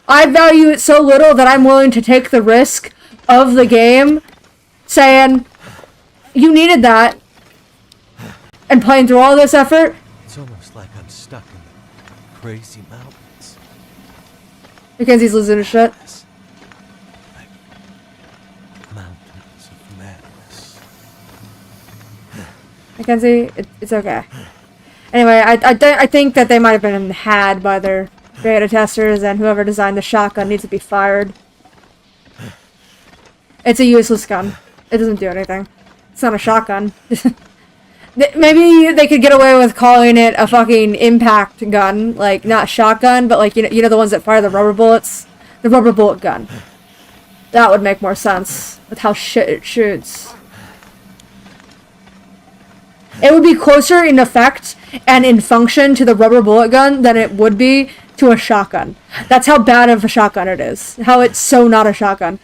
Speaker 2: I value it so little that I'm willing to take the risk of the game saying, you needed that, and playing through all this effort.
Speaker 7: It's almost like I'm stuck in the crazy mountains.
Speaker 2: Mackenzie's losing his shit.
Speaker 7: Like mountains of madness.
Speaker 2: Mackenzie, it's okay. Anyway, I think that they might have been had by their beta testers and whoever designed the shotgun needs to be fired. It's a useless gun. It doesn't do anything. It's not a shotgun. Maybe they could get away with calling it a fucking impact gun, like not shotgun, but like you know the ones that fire the rubber bullets, the rubber bullet gun. That would make more sense with how shit it shoots. It would be closer in effect and in function to the rubber bullet gun than it would be to a shotgun. That's how bad of a shotgun it is. How it's so not a shotgun.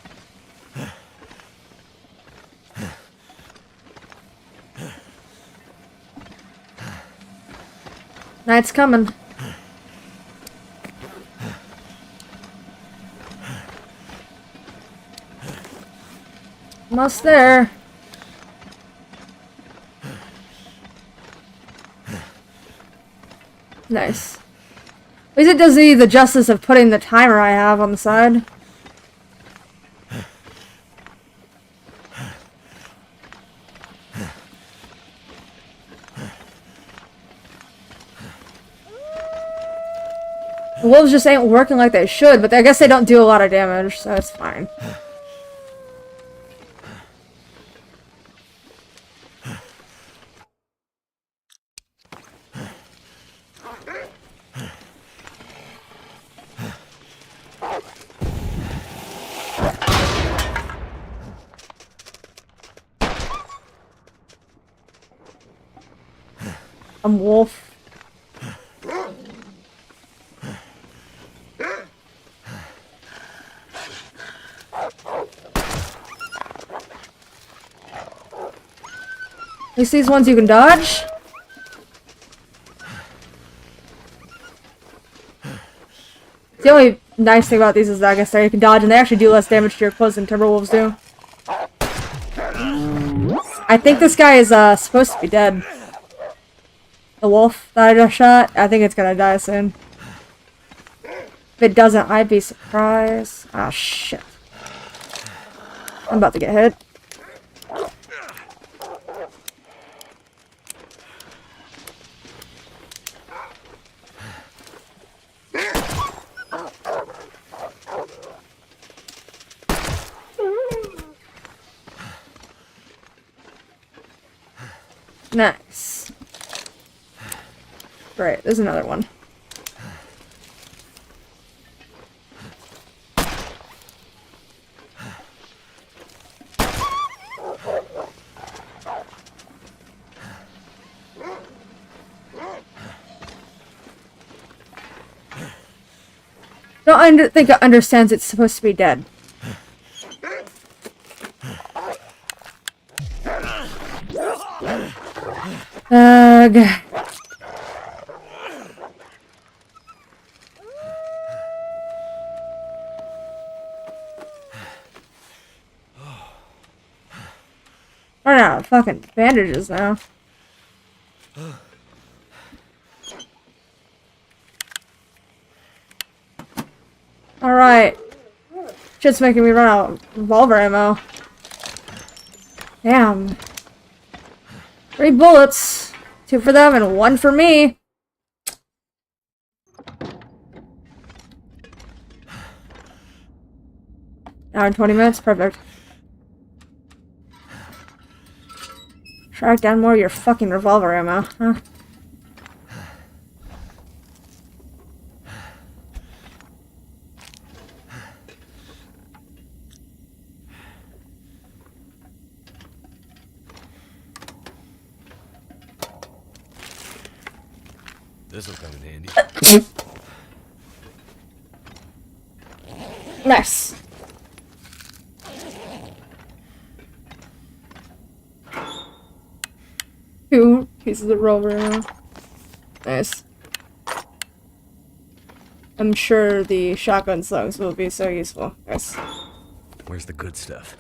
Speaker 2: Night's coming. Almost there. Nice. At least it does the justice of putting the timer I have on the side. The wolves just ain't working like they should, but I guess they don't do a lot of damage, so it's fine. I'm wolf. At least these ones you can dodge. The only nice thing about these is that I guess you can dodge and they actually do less damage to your clothes than Timberwolves do. I think this guy is supposed to be dead. The wolf that I just shot, I think it's gonna die soon. If it doesn't, I'd be surprised. Ah, shit. I'm about to get hit. Nice. Great, there's another one. Don't think it understands it's supposed to be dead. Ugh. Run out of fucking bandages now. Alright. Shit's making me run out of revolver ammo. Damn. 3 bullets. 2 for them and 1 for me. Hour and 20 minutes? Perfect. Track down more of your fucking revolver ammo, huh?
Speaker 3: This'll come in handy.
Speaker 2: Nice. Two pieces of revolver ammo. Nice. I'm sure the shotgun slugs will be so useful. Nice.
Speaker 3: Where's the good stuff?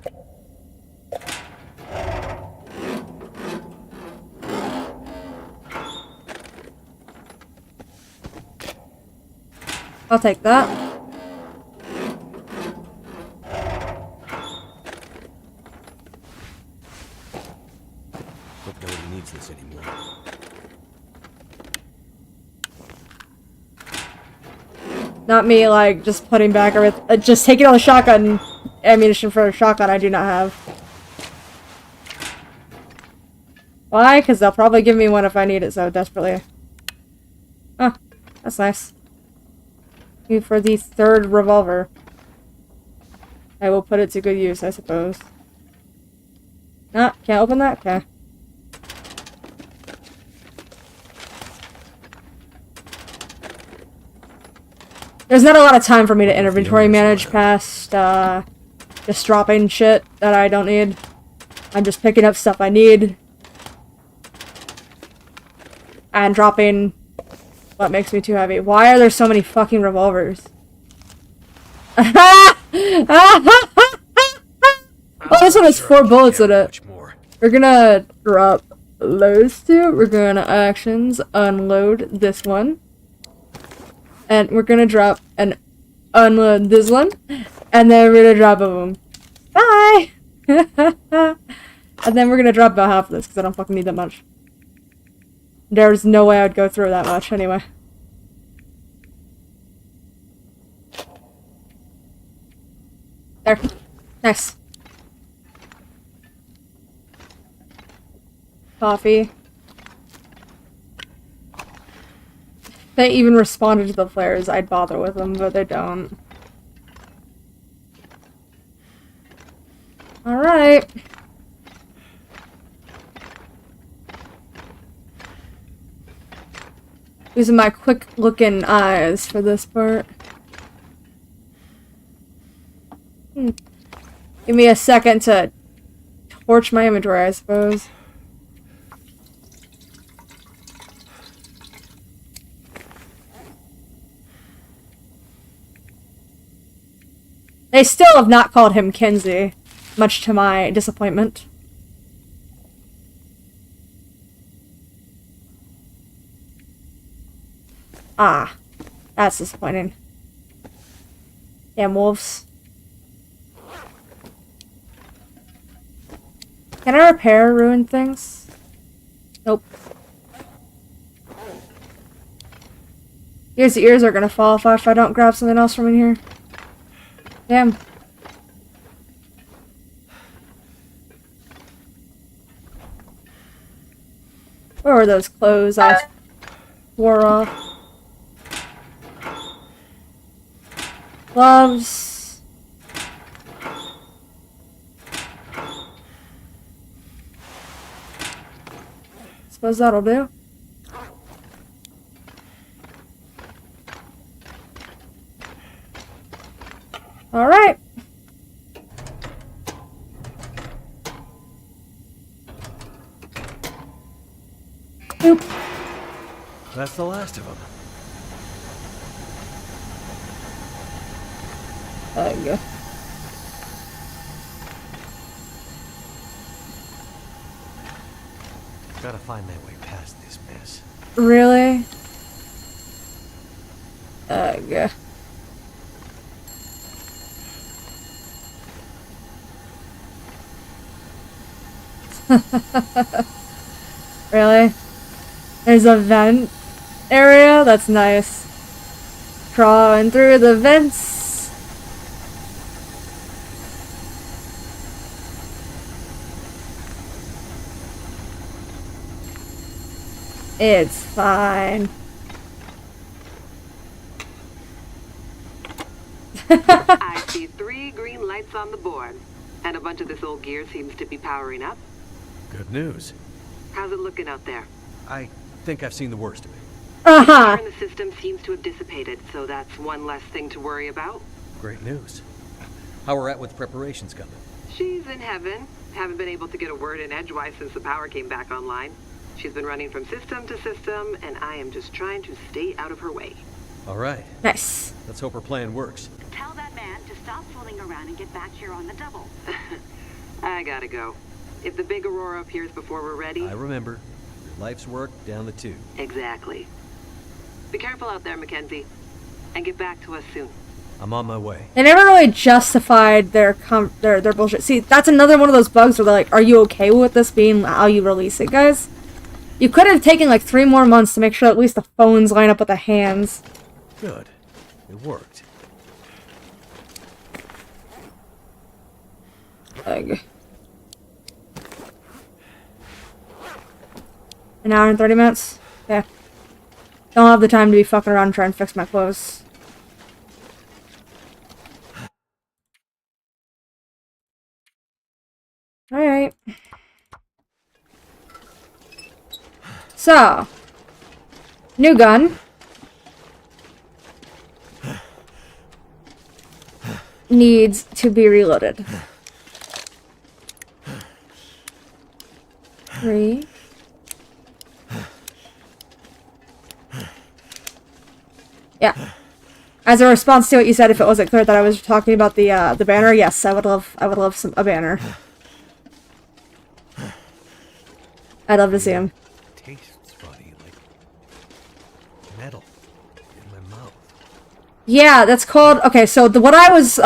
Speaker 2: I'll take that.
Speaker 3: Hope nobody needs this anymore.
Speaker 2: Not me, like, just putting back everything. Just taking all the shotgun ammunition for a shotgun I do not have. Why? Because they'll probably give me one if I need it so desperately. Oh, that's nice. For the third revolver. I will put it to good use, I suppose. Ah, can't open that? Okay. There's not a lot of time for me to inventory manage past, just dropping shit that I don't need. I'm just picking up stuff I need. And dropping what makes me too heavy. Why are there so many fucking revolvers? Oh, this one has 4 bullets in it. We're gonna drop those 2. We're gonna actions unload this one. And we're gonna drop and unload this one. And then we're gonna drop them. Bye! And then we're gonna drop about half of this because I don't fucking need that much. There's no way I'd go through that much anyway. There. Nice. Coffee. If they even responded to the flares, I'd bother with them, but they don't. Alright. Using my quick looking eyes for this part. Give me a second to torch my inventory, I suppose. They still have not called him Kinsey, much to my disappointment. Ah, that's disappointing. Damn wolves. Can I repair ruined things? Nope. Ears to ears are gonna fall off if I don't grab something else from in here. Damn. Where were those clothes I wore off? Gloves. Suppose that'll do. Alright. Boop.
Speaker 7: That's the last of them.
Speaker 2: There you go.
Speaker 7: Gotta find my way past this mess.
Speaker 2: Really? There you go. Really? There's a vent area? That's nice. Crawling through the vents. It's fine.
Speaker 13: I see 3 green lights on the board, and a bunch of this old gear seems to be powering up.
Speaker 7: Good news.
Speaker 13: How's it looking out there?
Speaker 7: I think I've seen the worst of it.
Speaker 13: Fire in the system seems to have dissipated, so that's one less thing to worry about.
Speaker 7: Great news. How we're at with preparations coming?
Speaker 13: She's in heaven. Haven't been able to get a word in edgewise since the power came back online. She's been running from system to system, and I am just trying to stay out of her way.
Speaker 7: All right.
Speaker 2: Nice.
Speaker 7: Let's hope her plan works.
Speaker 10: Tell that man to stop fooling around and get back here on the double.
Speaker 13: I gotta go. If the big Aurora appears before we're ready...
Speaker 7: I remember. Your life's work down the tube.
Speaker 13: Exactly. Be careful out there, Mackenzie. And get back to us soon.
Speaker 7: I'm on my way.
Speaker 2: They never really justified their bullshit. See, that's another one of those bugs where they're like, are you okay with this being how you release it, guys? You could have taken like 3 more months to make sure at least the phones line up with the hands.
Speaker 7: Good. It worked.
Speaker 2: Like, an hour and 30 minutes? Yeah. Don't have the time to be fucking around and trying to fix my clothes. Alright. So. New gun. Needs to be reloaded. 3. Yeah. As a response to what you said, if it wasn't clear that I was talking about the banner, yes, I would love a banner. I'd love to see him.
Speaker 7: Tastes funny, like metal in my mouth.
Speaker 2: Yeah, that's called. Okay, so what I was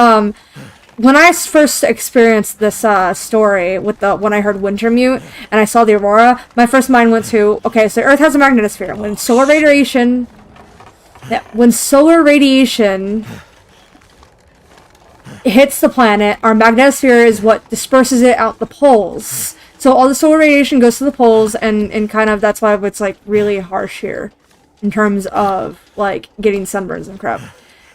Speaker 2: when I first experienced this story with when I heard Wintermute and I saw the aurora, my first mind went to, okay, so Earth has a magnetosphere. When solar radiation hits the planet, our magnetosphere is what disperses it out the poles. So all the solar radiation goes to the poles, and kind of that's why it's like really harsh here in terms of like getting sunburns and crap.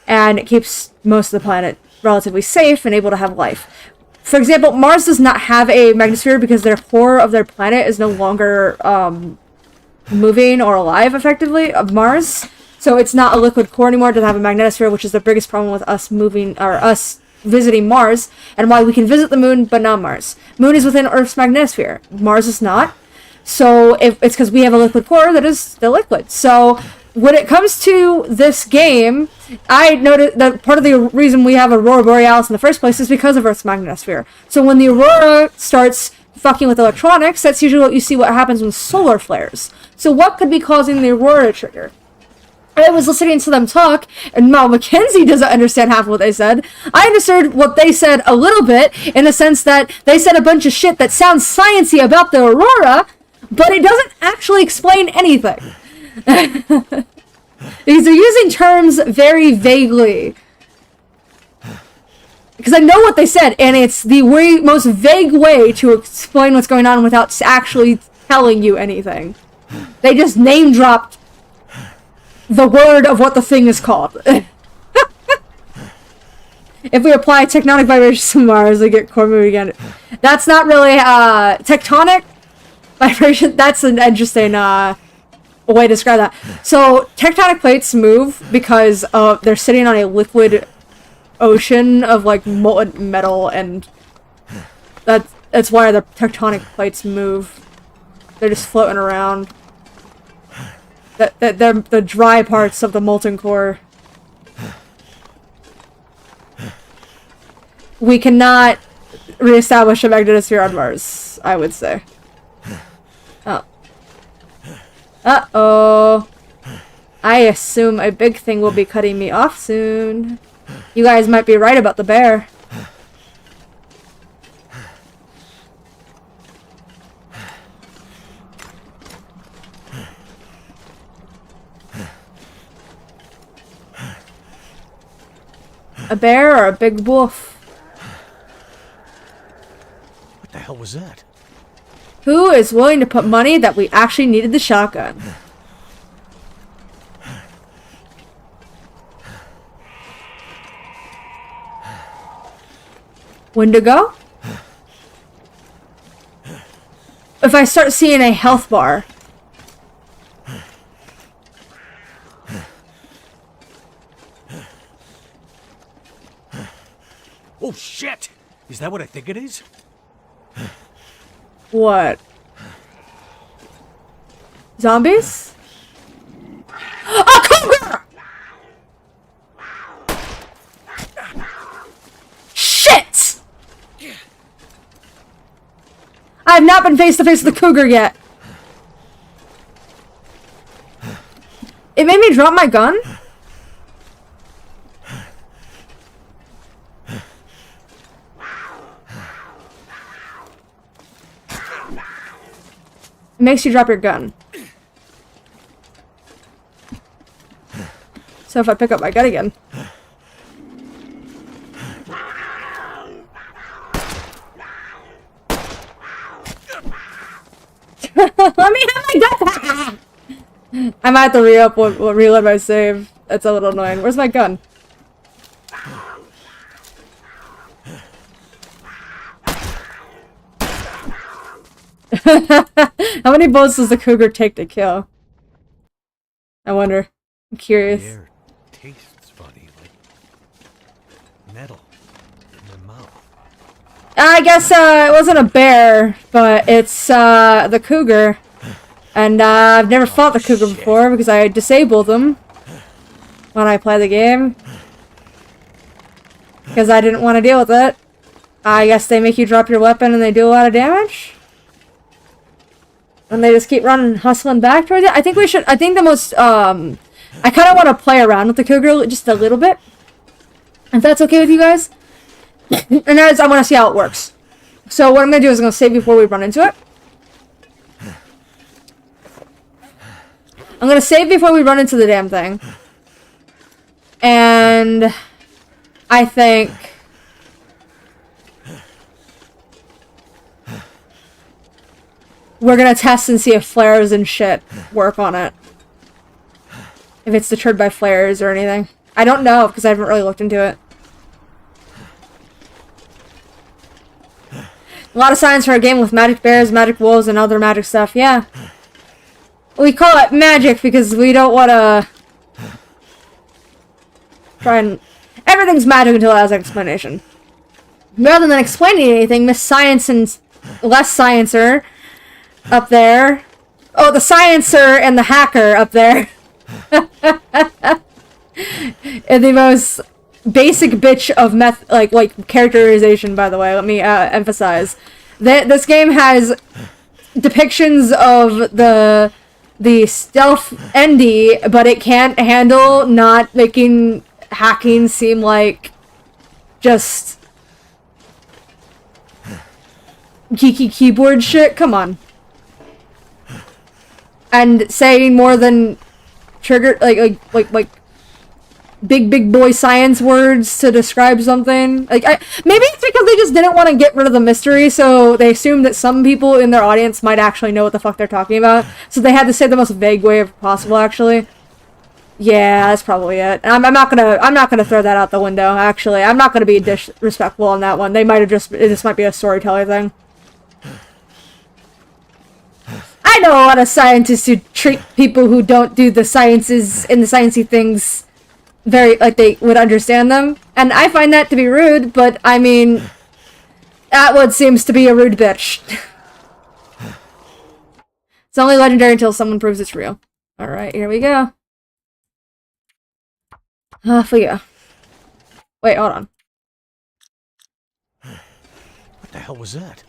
Speaker 2: And it keeps most of the planet relatively safe and able to have life. For example, Mars does not have a magnetosphere because their core of their planet is no longer moving or alive effectively of Mars. So it's not a liquid core anymore. It doesn't have a magnetosphere, which is the biggest problem with us us visiting Mars, and why we can visit the moon but not Mars. Moon is within Earth's magnetosphere. Mars is not. So it's because we have a liquid core that is still liquid. So when it comes to this game, I noticed that part of the reason we have Aurora Borealis in the first place is because of Earth's magnetosphere. So when the aurora starts fucking with electronics, that's usually what you see what happens when solar flares. So what could be causing the aurora trigger? I was listening to them talk, and Mackenzie doesn't understand half of what they said. I understood what they said a little bit, in the sense that they said a bunch of shit that sounds sciencey about the aurora, but it doesn't actually explain anything. Because they're using terms very vaguely. Because I know what they said, and it's the most vague way to explain what's going on without actually telling you anything. They just name-dropped the word of what the thing is called. If we apply tectonic vibrations to Mars, we get core moving again. That's not really tectonic vibration. That's an interesting way to describe that. So tectonic plates move because they're sitting on a liquid ocean of like molten metal, and that's why the tectonic plates move. They're just floating around. They're the dry parts of the molten core. We cannot reestablish a magnetosphere on Mars, I would say. Oh. Uh-oh. I assume a big thing will be cutting me off soon. You guys might be right about the bear. A bear or a big wolf?
Speaker 7: What the hell was that?
Speaker 2: Who is willing to put money that we actually needed the shotgun? Wendigo? If I start seeing a health bar.
Speaker 7: Oh shit! Is that what I think it is?
Speaker 2: What? Zombies? A cougar! Shit! I have not been face to face with the cougar yet. It made me drop my gun? It makes you drop your gun. So if I pick up my gun again. Let me have my gun! I might have to reload my save. That's a little annoying. Where's my gun? How many bullets does the cougar take to kill? I wonder. I'm curious.
Speaker 7: The air tastes funny, like metal in my mouth.
Speaker 2: I guess it wasn't a bear, but it's the cougar. And I've never fought the cougar before because I disabled them when I play the game. Because I didn't want to deal with it. I guess they make you drop your weapon and they do a lot of damage. And they just keep running, hustling back towards it. I think we should, I think the most, I kind of want to play around with the cougar just a little bit. If that's okay with you guys. And I want to see how it works. So what I'm going to do is I'm going to save before we run into it. I'm going to save before we run into the damn thing. And I think we're going to test and see if flares and shit work on it. If it's deterred by flares or anything. I don't know because I haven't really looked into it. A lot of science for a game with magic bears, magic wolves, and other magic stuff. Yeah. We call it magic because we don't want to try and... Everything's magic until it has an explanation. Rather than explaining anything, Miss Science and Less Sciencer up there. Oh, the Sciencer and the Hacker up there. And the most basic bitch of like characterization, by the way. Let me emphasize. This game has depictions of the stealth endy, but it can't handle not making hacking seem like just geeky keyboard shit. Come on. And saying more than trigger like big boy science words to describe something. Like maybe it's because they just didn't want to get rid of the mystery, so they assumed that some people in their audience might actually know what the fuck they're talking about. So they had to say the most vague way possible, actually. Yeah, that's probably it. I'm not gonna throw that out the window, actually. I'm not gonna be disrespectful on that one. They might have this might be a storyteller thing. I know a lot of scientists who treat people who don't do the sciences and the sciencey things very, like they would understand them. And I find that to be rude, but I mean, Atwood seems to be a rude bitch. It's only legendary until someone proves it's real. Alright, here we go. Off we go. Wait, hold on.
Speaker 7: What the hell was that?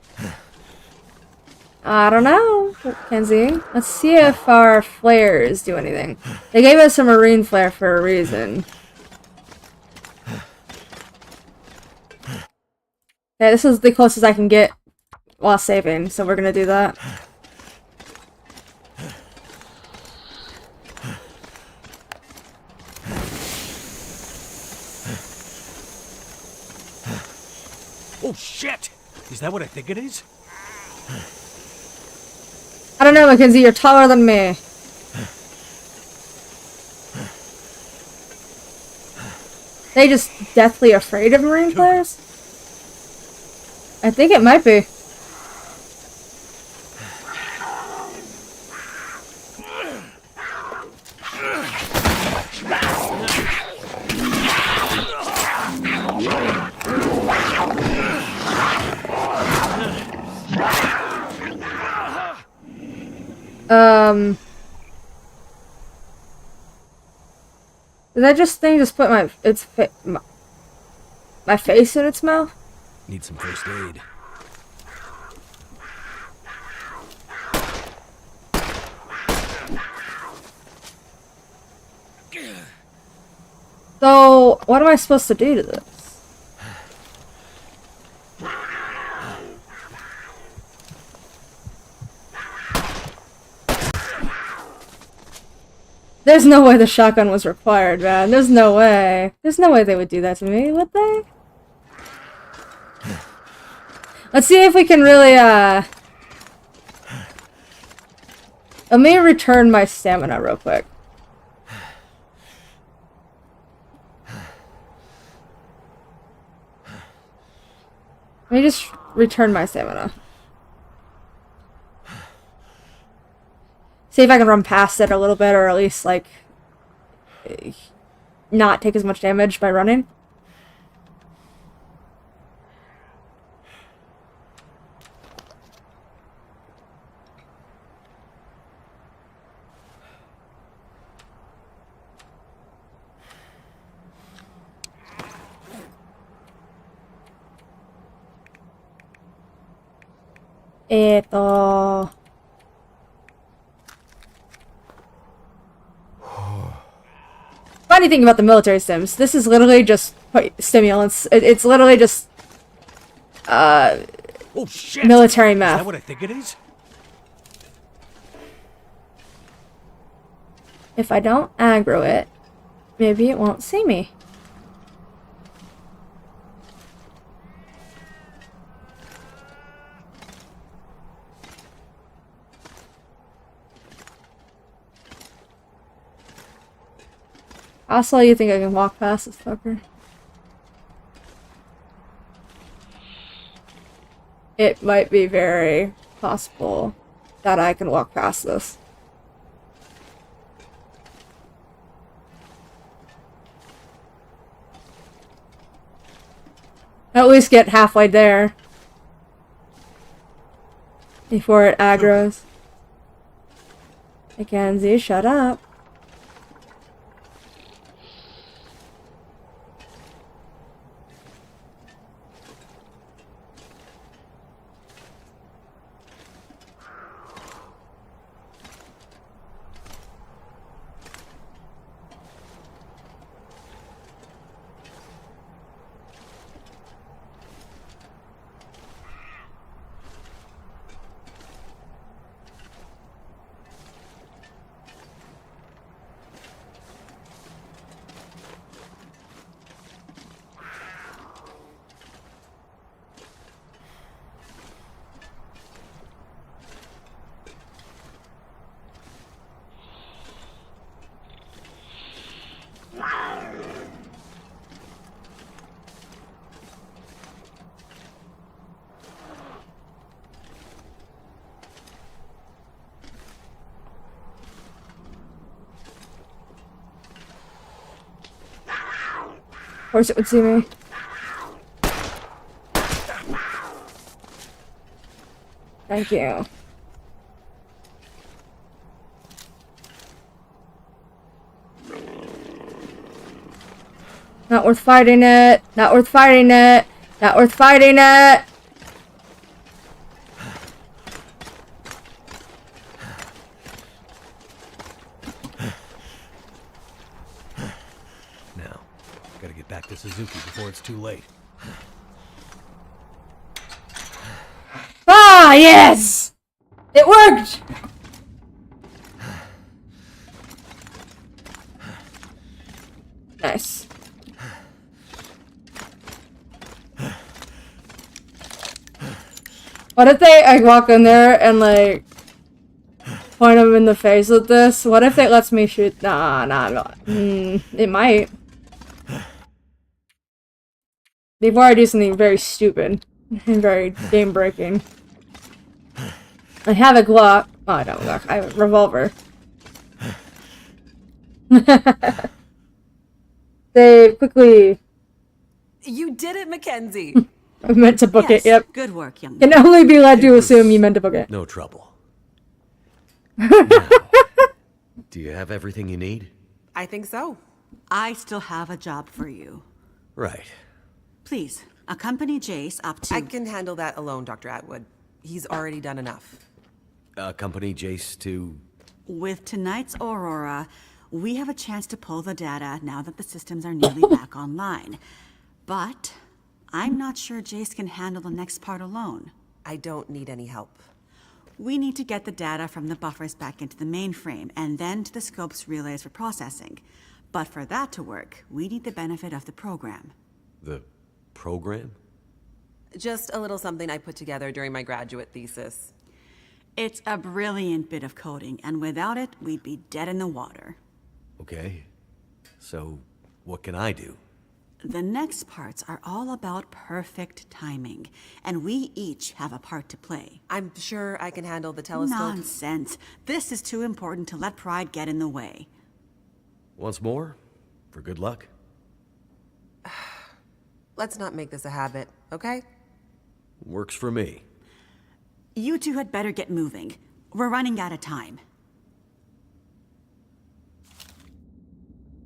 Speaker 2: I don't know, Kenzie. Let's see if our flares do anything. They gave us a marine flare for a reason. Okay, this is the closest I can get while saving, so we're gonna do that.
Speaker 7: Oh shit! Is that what I think it is?
Speaker 2: I don't know, Mackenzie, you're taller than me. They just deathly afraid of marine flares? I think it might be. Did that thing put my face in its mouth?
Speaker 7: Need some first aid.
Speaker 2: So, what am I supposed to do to this? There's no way the shotgun was required, man. There's no way. There's no way they would do that to me, would they? Let's see if we can really, Let me return my stamina real quick. Let me just return my stamina. See if I can run past it a little bit, or at least, like, not take as much damage by running. Eto. Funny thing about the military sims, this is literally just stimulants. It's literally just
Speaker 7: Oh shit!
Speaker 2: military
Speaker 7: Is
Speaker 2: meth.
Speaker 7: that what I think it is?
Speaker 2: If I don't aggro it, maybe it won't see me. Also, you think I can walk past this fucker? It might be very possible that I can walk past this. At least get halfway there before it aggroes. Mackenzie, shut up. Of course it would see me. Thank you. Not worth fighting it. Not worth fighting it. Not worth fighting it.
Speaker 7: Now, gotta get back to Suzuki before it's too late.
Speaker 2: Ah, yes! It worked! Nice. What if they, like, walk in there and, like, point them in the face with this? What if it lets me shoot? Nah, no. It might. Before I do something very stupid and very game-breaking. I have a Glock. Oh, I don't Glock. I have a revolver. They quickly...
Speaker 4: You did it, Mackenzie!
Speaker 2: I meant to book it, yep.
Speaker 10: Good work, young
Speaker 2: Can only be led to assume you meant to book it.
Speaker 7: No trouble. Do you have everything you need?
Speaker 4: I think so.
Speaker 10: I still have a job for you.
Speaker 7: Right.
Speaker 10: Please, accompany Jace up to...
Speaker 4: I can handle that alone, Dr. Atwood. He's already done enough.
Speaker 7: Accompany Jace to...
Speaker 10: With tonight's Aurora, we have a chance to pull the data now that the systems are nearly back online. But I'm not sure Jace can handle the next part alone.
Speaker 4: I don't need any help.
Speaker 10: We need to get the data from the buffers back into the mainframe, and then to the scope's relays for processing. But for that to work, we need the benefit of the program.
Speaker 7: The program?
Speaker 4: Just a little something I put together during my graduate thesis.
Speaker 10: It's a brilliant bit of coding, and without it, we'd be dead in the water.
Speaker 7: Okay. So, what can I do?
Speaker 10: The next parts are all about perfect timing, and we each have a part to play.
Speaker 4: I'm sure I can handle the telescope.
Speaker 10: Nonsense. This is too important to let pride get in the way.
Speaker 7: Once more, for good luck.
Speaker 4: Let's not make this a habit, okay?
Speaker 7: Works for me.
Speaker 10: You two had better get moving. We're running out of time.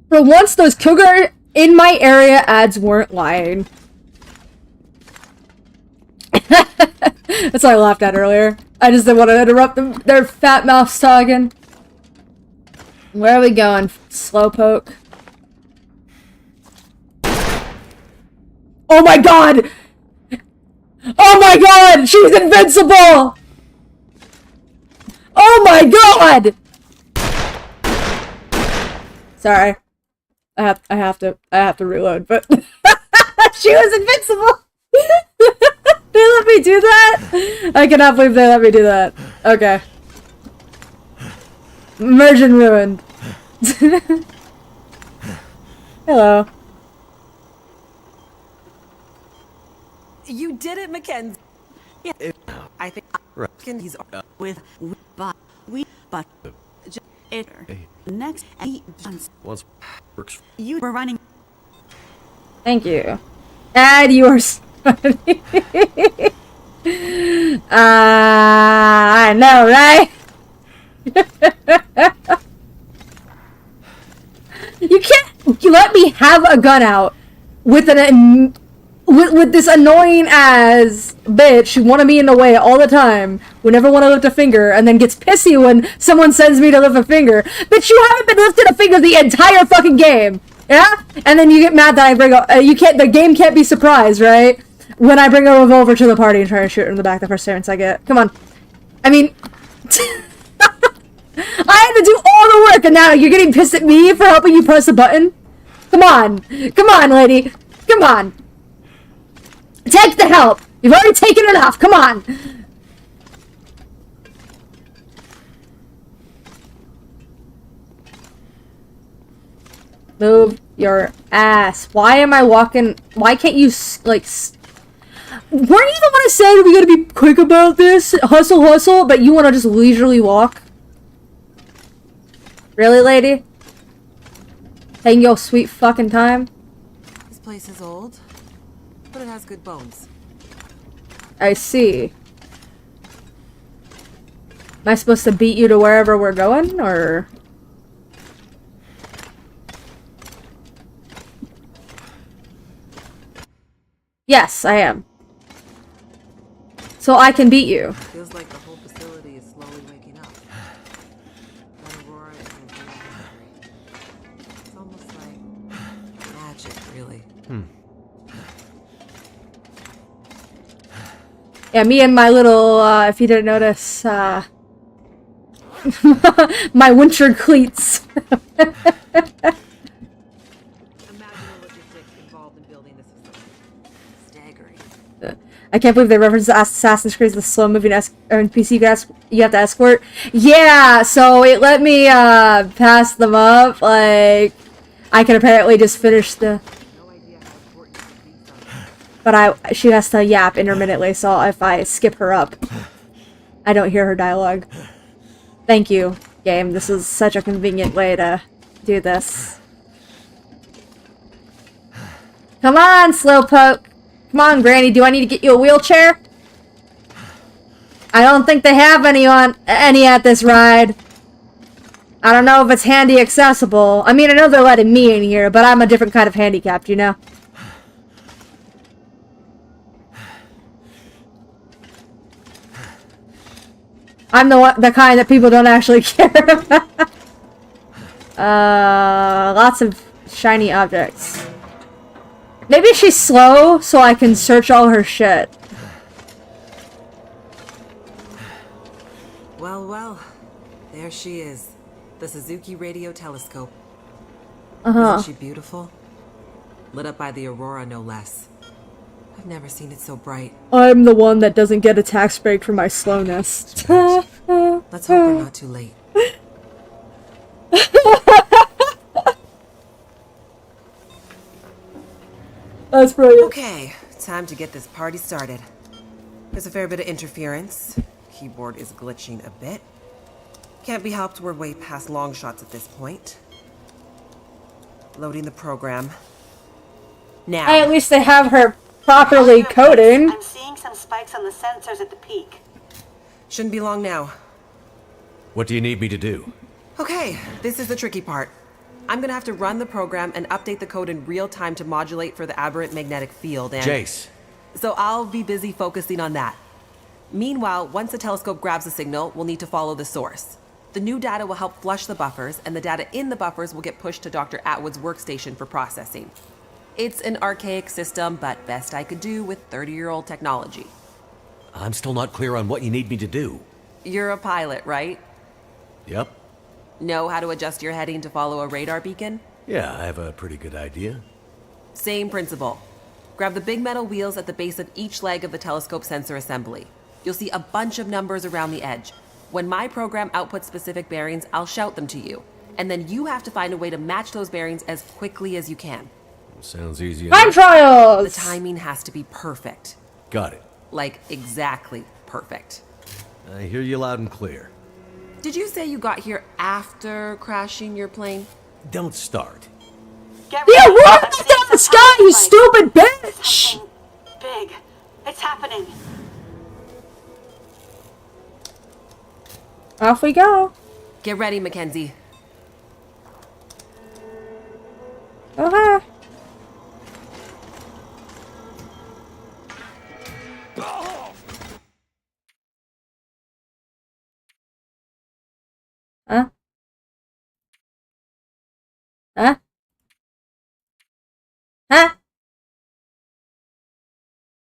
Speaker 2: For once, those cougar in my area ads weren't lying. That's what I laughed at earlier. I just didn't want to interrupt them. Their fat mouths talking. Where are we going? Slowpoke. Oh my god! Oh my god! She's invincible! Oh my god! Sorry. I have to reload, but she was invincible! They let me do that? I cannot believe they let me do that. Okay. Immersion ruined. Hello.
Speaker 4: You did it, Mackenzie.
Speaker 10: Yeah.
Speaker 4: I think he's
Speaker 10: with but it next
Speaker 7: Once works.
Speaker 10: You were running.
Speaker 2: Thank you. And you are funny. I know, right? You can't let me have a gun out with an with this annoying ass bitch who wanted me in the way all the time, who never want to lift a finger, and then gets pissy when someone sends me to lift a finger. Bitch, you haven't been lifting a finger the entire fucking game, yeah? And then you get mad that I bring up, the game can't be surprised, right? When I bring a revolver to the party and try to shoot her in the back the first chance I get. Come on. I mean, I had to do all the work, and now you're getting pissed at me for helping you press the button? Come on. Come on, lady. Come on. Take the help! You've already taken enough! Come on! Move your ass. Why am I walking? Why can't you, like... Weren't you the one who said we gotta be quick about this? Hustle, hustle, but you wanna just leisurely walk? Really, lady? Taking your sweet fucking time?
Speaker 4: This place is old, but it has good bones.
Speaker 2: I see. Am I supposed to beat you to wherever we're going, or...? Yes, I am. So I can beat you.
Speaker 4: Feels like the whole facility is slowly waking up. That Aurora is in a hurry. It's almost like magic, really.
Speaker 2: Yeah, me and my little, if you didn't notice, my winter cleats.
Speaker 4: Imagine the logistics involved in building this facility. Staggering.
Speaker 2: I can't believe they referenced Assassin's Creed, the slow-moving NPC you have to escort. Yeah, so it let me pass them up. Like, I can apparently just finish the... But she has to yap intermittently, so if I skip her up, I don't hear her dialogue. Thank you, game. This is such a convenient way to do this. Come on, Slowpoke. Come on, Granny. Do I need to get you a wheelchair? I don't think they have any at this ride. I don't know if it's handy accessible. I mean, I know they're letting me in here, but I'm a different kind of handicapped, you know? I'm the kind that people don't actually care about. Lots of shiny objects. Maybe she's slow, so I can search all her shit.
Speaker 4: Well, well. There she is. The Suzuki radio telescope.
Speaker 2: Uh-huh.
Speaker 4: Isn't she beautiful? Lit up by the Aurora, no less. I've never seen it so bright.
Speaker 2: I'm the one that doesn't get a tax break for my slowness.
Speaker 4: Let's hope we're not too late.
Speaker 2: That's brilliant.
Speaker 4: Okay, time to get this party started. There's a fair bit of interference. Keyboard is glitching a bit. Can't be helped, we're way past long shots at this point. Loading the program. Now.
Speaker 2: At least they have her properly coding.
Speaker 10: I'm seeing some spikes on the sensors at the peak.
Speaker 4: Shouldn't be long now.
Speaker 7: What do you need me to do?
Speaker 4: Okay, this is the tricky part. I'm gonna have to run the program and update the code in real time to modulate for the aberrant magnetic field and...
Speaker 7: Jace.
Speaker 4: So I'll be busy focusing on that. Meanwhile, once the telescope grabs a signal, we'll need to follow the source. The new data will help flush the buffers, and the data in the buffers will get pushed to Dr. Atwood's workstation for processing. It's an archaic system, but best I could do with 30-year-old technology.
Speaker 7: I'm still not clear on what you need me to do.
Speaker 4: You're a pilot, right?
Speaker 7: Yep.
Speaker 4: Know how to adjust your heading to follow a radar beacon?
Speaker 7: Yeah, I have a pretty good idea.
Speaker 4: Same principle. Grab the big metal wheels at the base of each leg of the telescope sensor assembly. You'll see a bunch of numbers around the edge. When my program outputs specific bearings, I'll shout them to you. And then you have to find a way to match those bearings as quickly as you can.
Speaker 7: Sounds easy
Speaker 2: Time
Speaker 7: enough.
Speaker 2: trials!
Speaker 4: The timing has to be perfect.
Speaker 7: Got it.
Speaker 4: Like, exactly perfect.
Speaker 7: I hear you loud and clear.
Speaker 4: Did you say you got here after crashing your plane?
Speaker 7: Don't start.
Speaker 2: Yeah, what? Down the sky, you stupid bitch!
Speaker 10: Something big. It's happening.
Speaker 2: Off we go.
Speaker 4: Get ready, Mackenzie.
Speaker 2: Okay. Huh? Huh? Huh?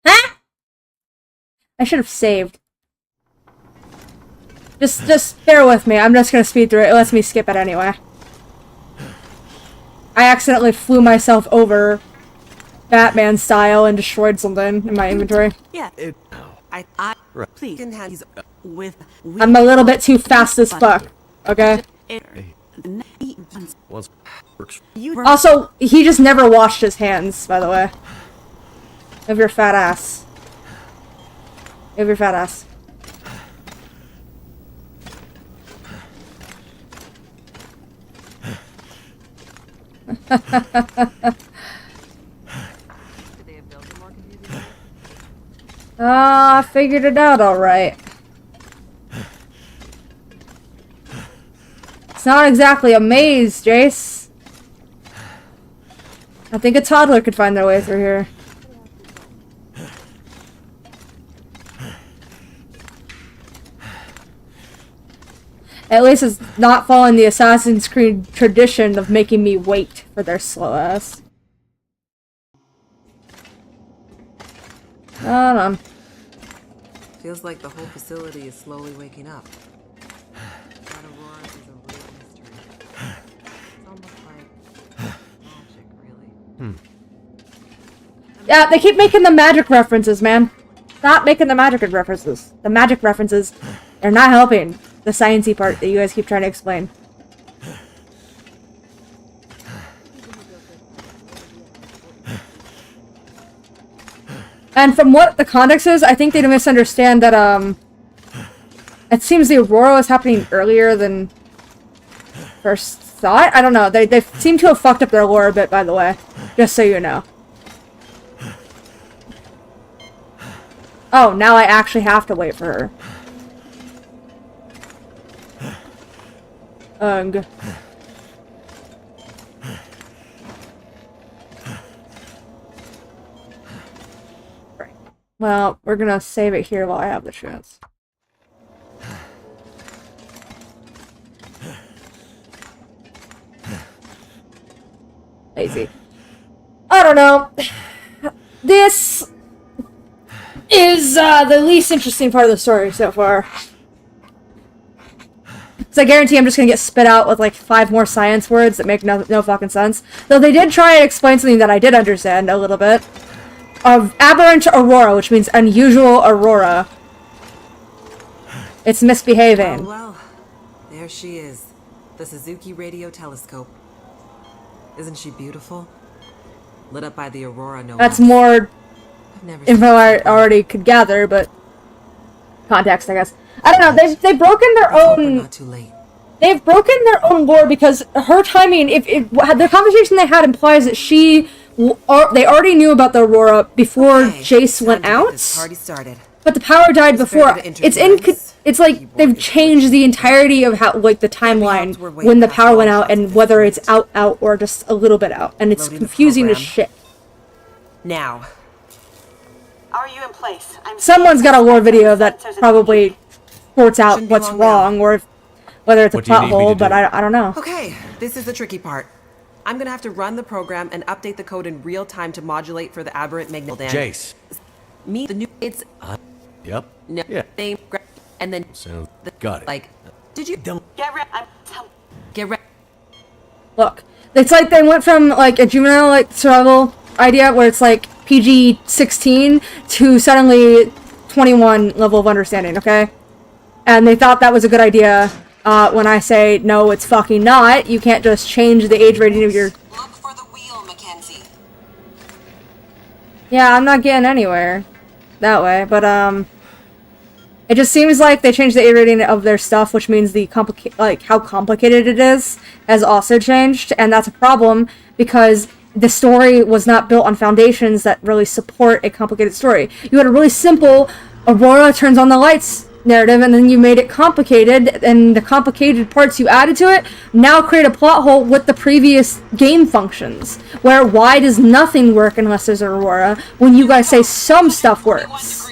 Speaker 2: Huh? I should have saved. Just bear with me. I'm just gonna speed through it. It lets me skip it anyway. I accidentally flew myself over Batman style and destroyed something in my inventory.
Speaker 10: Yeah. Please.
Speaker 2: I'm a little bit too fast as fuck. Okay? Also, he just never washed his hands, by the way. Of your fat ass. Of your fat ass. I figured it out alright. It's not exactly a maze, Jace. I think a toddler could find their way through here. At least it's not following the Assassin's Creed tradition of making me wait for their slow ass. Hold on.
Speaker 4: Feels like the whole facility is slowly waking up. That Aurora is a real mystery. It's almost like magic, really.
Speaker 2: Yeah, they keep making the magic references, man. Stop making the magic references. The magic references are not helping the sciencey part that you guys keep trying to explain. And from what the context is, I think they misunderstand that, it seems the Aurora was happening earlier than first thought. I don't know. They seem to have fucked up their lore a bit, by the way. Just so you know. Oh, now I actually have to wait for her. Ugh. Right. Well, we're gonna save it here while I have the chance. Lazy. I don't know. This is the least interesting part of the story so far. So I guarantee I'm just gonna get spit out with like 5 more science words that make no fucking sense. Though they did try and explain something that I did understand a little bit. Of aberrant aurora, which means unusual aurora. It's misbehaving.
Speaker 4: Oh, well, there she is. The Suzuki Radio Telescope. Isn't she beautiful? Lit up by the aurora, no
Speaker 2: That's
Speaker 4: less.
Speaker 2: more
Speaker 4: I've never
Speaker 2: info
Speaker 4: seen
Speaker 2: I
Speaker 4: something.
Speaker 2: already could gather, but context, I guess. I don't know. They've broken their
Speaker 4: Let's hope we're
Speaker 2: own.
Speaker 4: not too late.
Speaker 2: They've broken their own lore because her timing. If the conversation they had implies that they already knew about the aurora before Jace
Speaker 4: Time
Speaker 2: went
Speaker 4: to get
Speaker 2: out.
Speaker 4: this party started.
Speaker 2: But the power died
Speaker 4: Just
Speaker 2: before.
Speaker 4: better to
Speaker 2: It's
Speaker 4: interference.
Speaker 2: It's like they've changed the entirety of how, like, the timeline
Speaker 4: we're way
Speaker 2: when the
Speaker 4: past
Speaker 2: power went
Speaker 4: long
Speaker 2: out
Speaker 4: shots at
Speaker 2: and
Speaker 4: this
Speaker 2: whether
Speaker 4: point.
Speaker 2: it's out or just a little bit out, and it's
Speaker 4: Loading the
Speaker 2: confusing as
Speaker 4: program.
Speaker 2: shit.
Speaker 4: Now,
Speaker 10: Are you in place? I'm
Speaker 2: Someone's got a lore video that probably sorts out
Speaker 4: Shouldn't be
Speaker 2: what's
Speaker 4: long now.
Speaker 2: wrong or whether it's a
Speaker 3: What do you
Speaker 2: plot
Speaker 3: need me
Speaker 2: hole,
Speaker 3: to
Speaker 2: but
Speaker 3: do?
Speaker 2: I don't know.
Speaker 4: okay, this is the tricky part. I'm gonna have to run the program and update the code in real time to modulate for the aberrant magnetic.
Speaker 7: Jace.
Speaker 4: Me, the new it's
Speaker 7: Yep.
Speaker 4: no
Speaker 7: Yeah.
Speaker 4: name, and then
Speaker 7: So, got it.
Speaker 4: like, did you don't
Speaker 10: Get ready.
Speaker 4: get ready?
Speaker 2: Look, it's like they went from like a juvenile like survival idea where it's like PG-16 to suddenly 21 level of understanding. Okay, and they thought that was a good idea. When I say no, it's fucking not. You can't just change the age rating of your.
Speaker 13: Look for the wheel, Mackenzie.
Speaker 2: Yeah, I'm not getting anywhere that way, but it just seems like they changed the A rating of their stuff, which means the how complicated it is has also changed, and that's a problem because the story was not built on foundations that really support a complicated story. You had a really simple Aurora turns on the lights narrative, and then you made it complicated, and the complicated parts you added to it now create a plot hole with the previous game functions, where why does nothing work unless there's an Aurora, when you guys say some stuff works?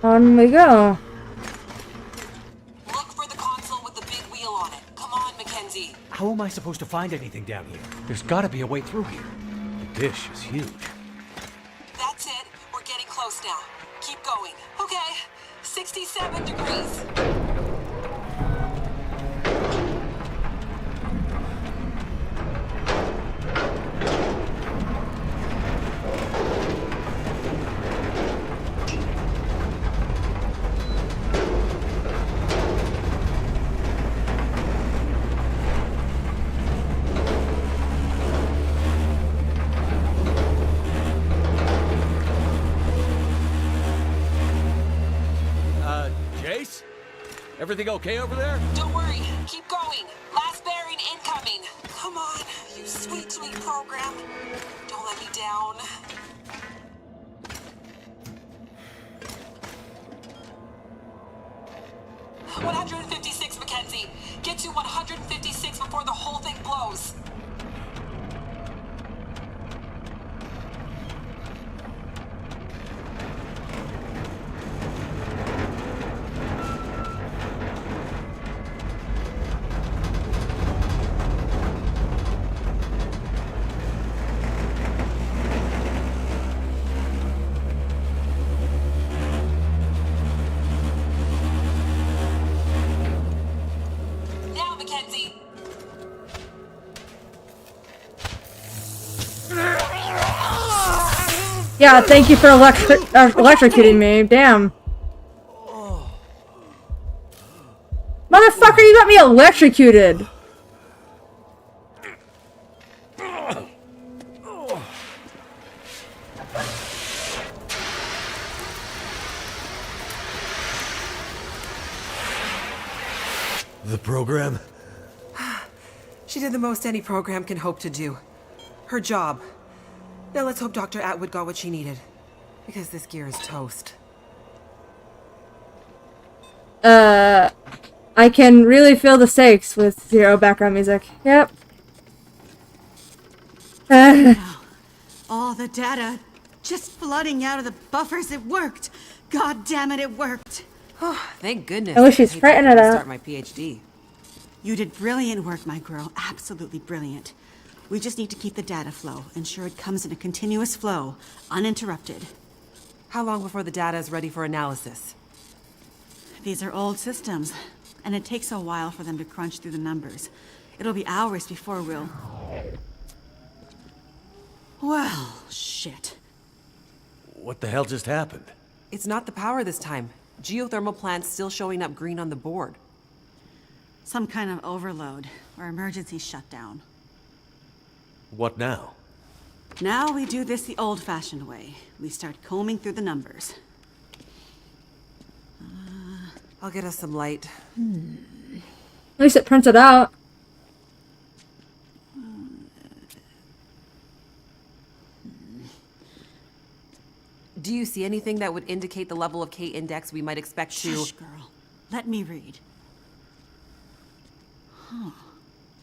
Speaker 2: On we go.
Speaker 13: Look for the console with the big wheel on it. Come on, Mackenzie.
Speaker 7: How am I supposed to find anything down here? There's gotta be a way through here. The dish is huge.
Speaker 13: That's it. We're getting close now. Keep going. Okay. 67 degrees.
Speaker 7: Jace? Everything okay over there?
Speaker 13: Don't worry. Keep going. Last bearing incoming. Come on, you sweet, sweet program. Don't let me down. $156, Mackenzie. Get to 156 before the whole thing blows. Now, Mackenzie.
Speaker 2: Yeah, thank you for electrocuting me. Damn. Motherfucker, you got me electrocuted.
Speaker 7: The program?
Speaker 4: She did the most any program can hope to do. Her job. Now let's hope Dr. Atwood got what she needed. Because this gear is toast.
Speaker 2: I can really feel the stakes with zero background music. Yep.
Speaker 10: All the data just flooding out of the buffers. It worked. God damn it, it worked.
Speaker 4: Oh, thank goodness.
Speaker 2: I wish she's fretting it out.
Speaker 4: Start my PhD.
Speaker 10: You did brilliant work, my girl. Absolutely brilliant. We just need to keep the data flow, ensure it comes in a continuous flow, uninterrupted.
Speaker 4: How long before the data is ready for analysis?
Speaker 10: These are old systems, and it takes a while for them to crunch through the numbers. It'll be hours before we'll... Well, shit.
Speaker 7: What the hell just happened?
Speaker 4: It's not the power this time. Geothermal plant's still showing up green on the board.
Speaker 10: Some kind of overload, or emergency shutdown.
Speaker 7: What now?
Speaker 10: Now we do this the old-fashioned way. We start combing through the numbers.
Speaker 4: I'll get us some light.
Speaker 2: At least it prints it out.
Speaker 4: Do you see anything that would indicate the level of K-index we might expect to...
Speaker 10: Shush, girl. Let me read. Huh.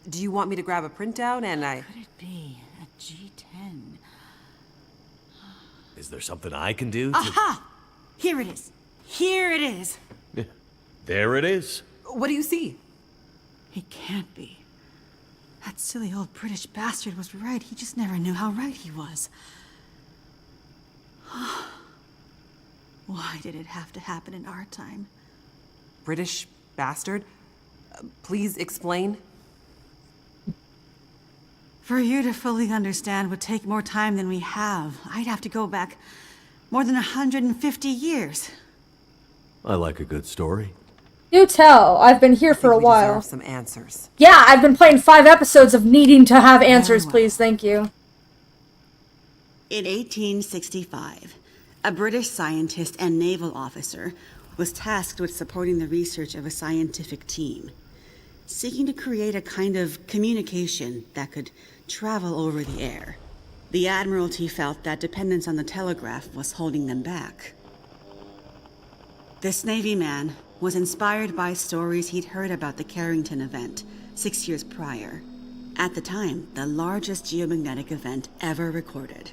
Speaker 4: Do you want me to grab a printout and
Speaker 10: What could it be? A G10.
Speaker 7: Is there something I can do?
Speaker 10: Aha! Here it is. Here it is.
Speaker 7: There it is.
Speaker 4: What do you see?
Speaker 10: It can't be. That silly old British bastard was right. He just never knew how right he was. Why did it have to happen in our time?
Speaker 4: British bastard? Please explain.
Speaker 10: For you to fully understand would take more time than we have. I'd have to go back more than 150 years.
Speaker 7: I like a good story.
Speaker 2: You tell. I've been here for a
Speaker 4: We
Speaker 2: while.
Speaker 4: deserve some answers.
Speaker 2: Yeah, I've been playing 5 episodes of needing to have answers, please. Thank you.
Speaker 10: In 1865, a British scientist and naval officer was tasked with supporting the research of a scientific team, seeking to create a kind of communication that could travel over the air. The Admiralty felt that dependence on the telegraph was holding them back. This Navy man was inspired by stories he'd heard about the Carrington event 6 years prior. At the time, the largest geomagnetic event ever recorded.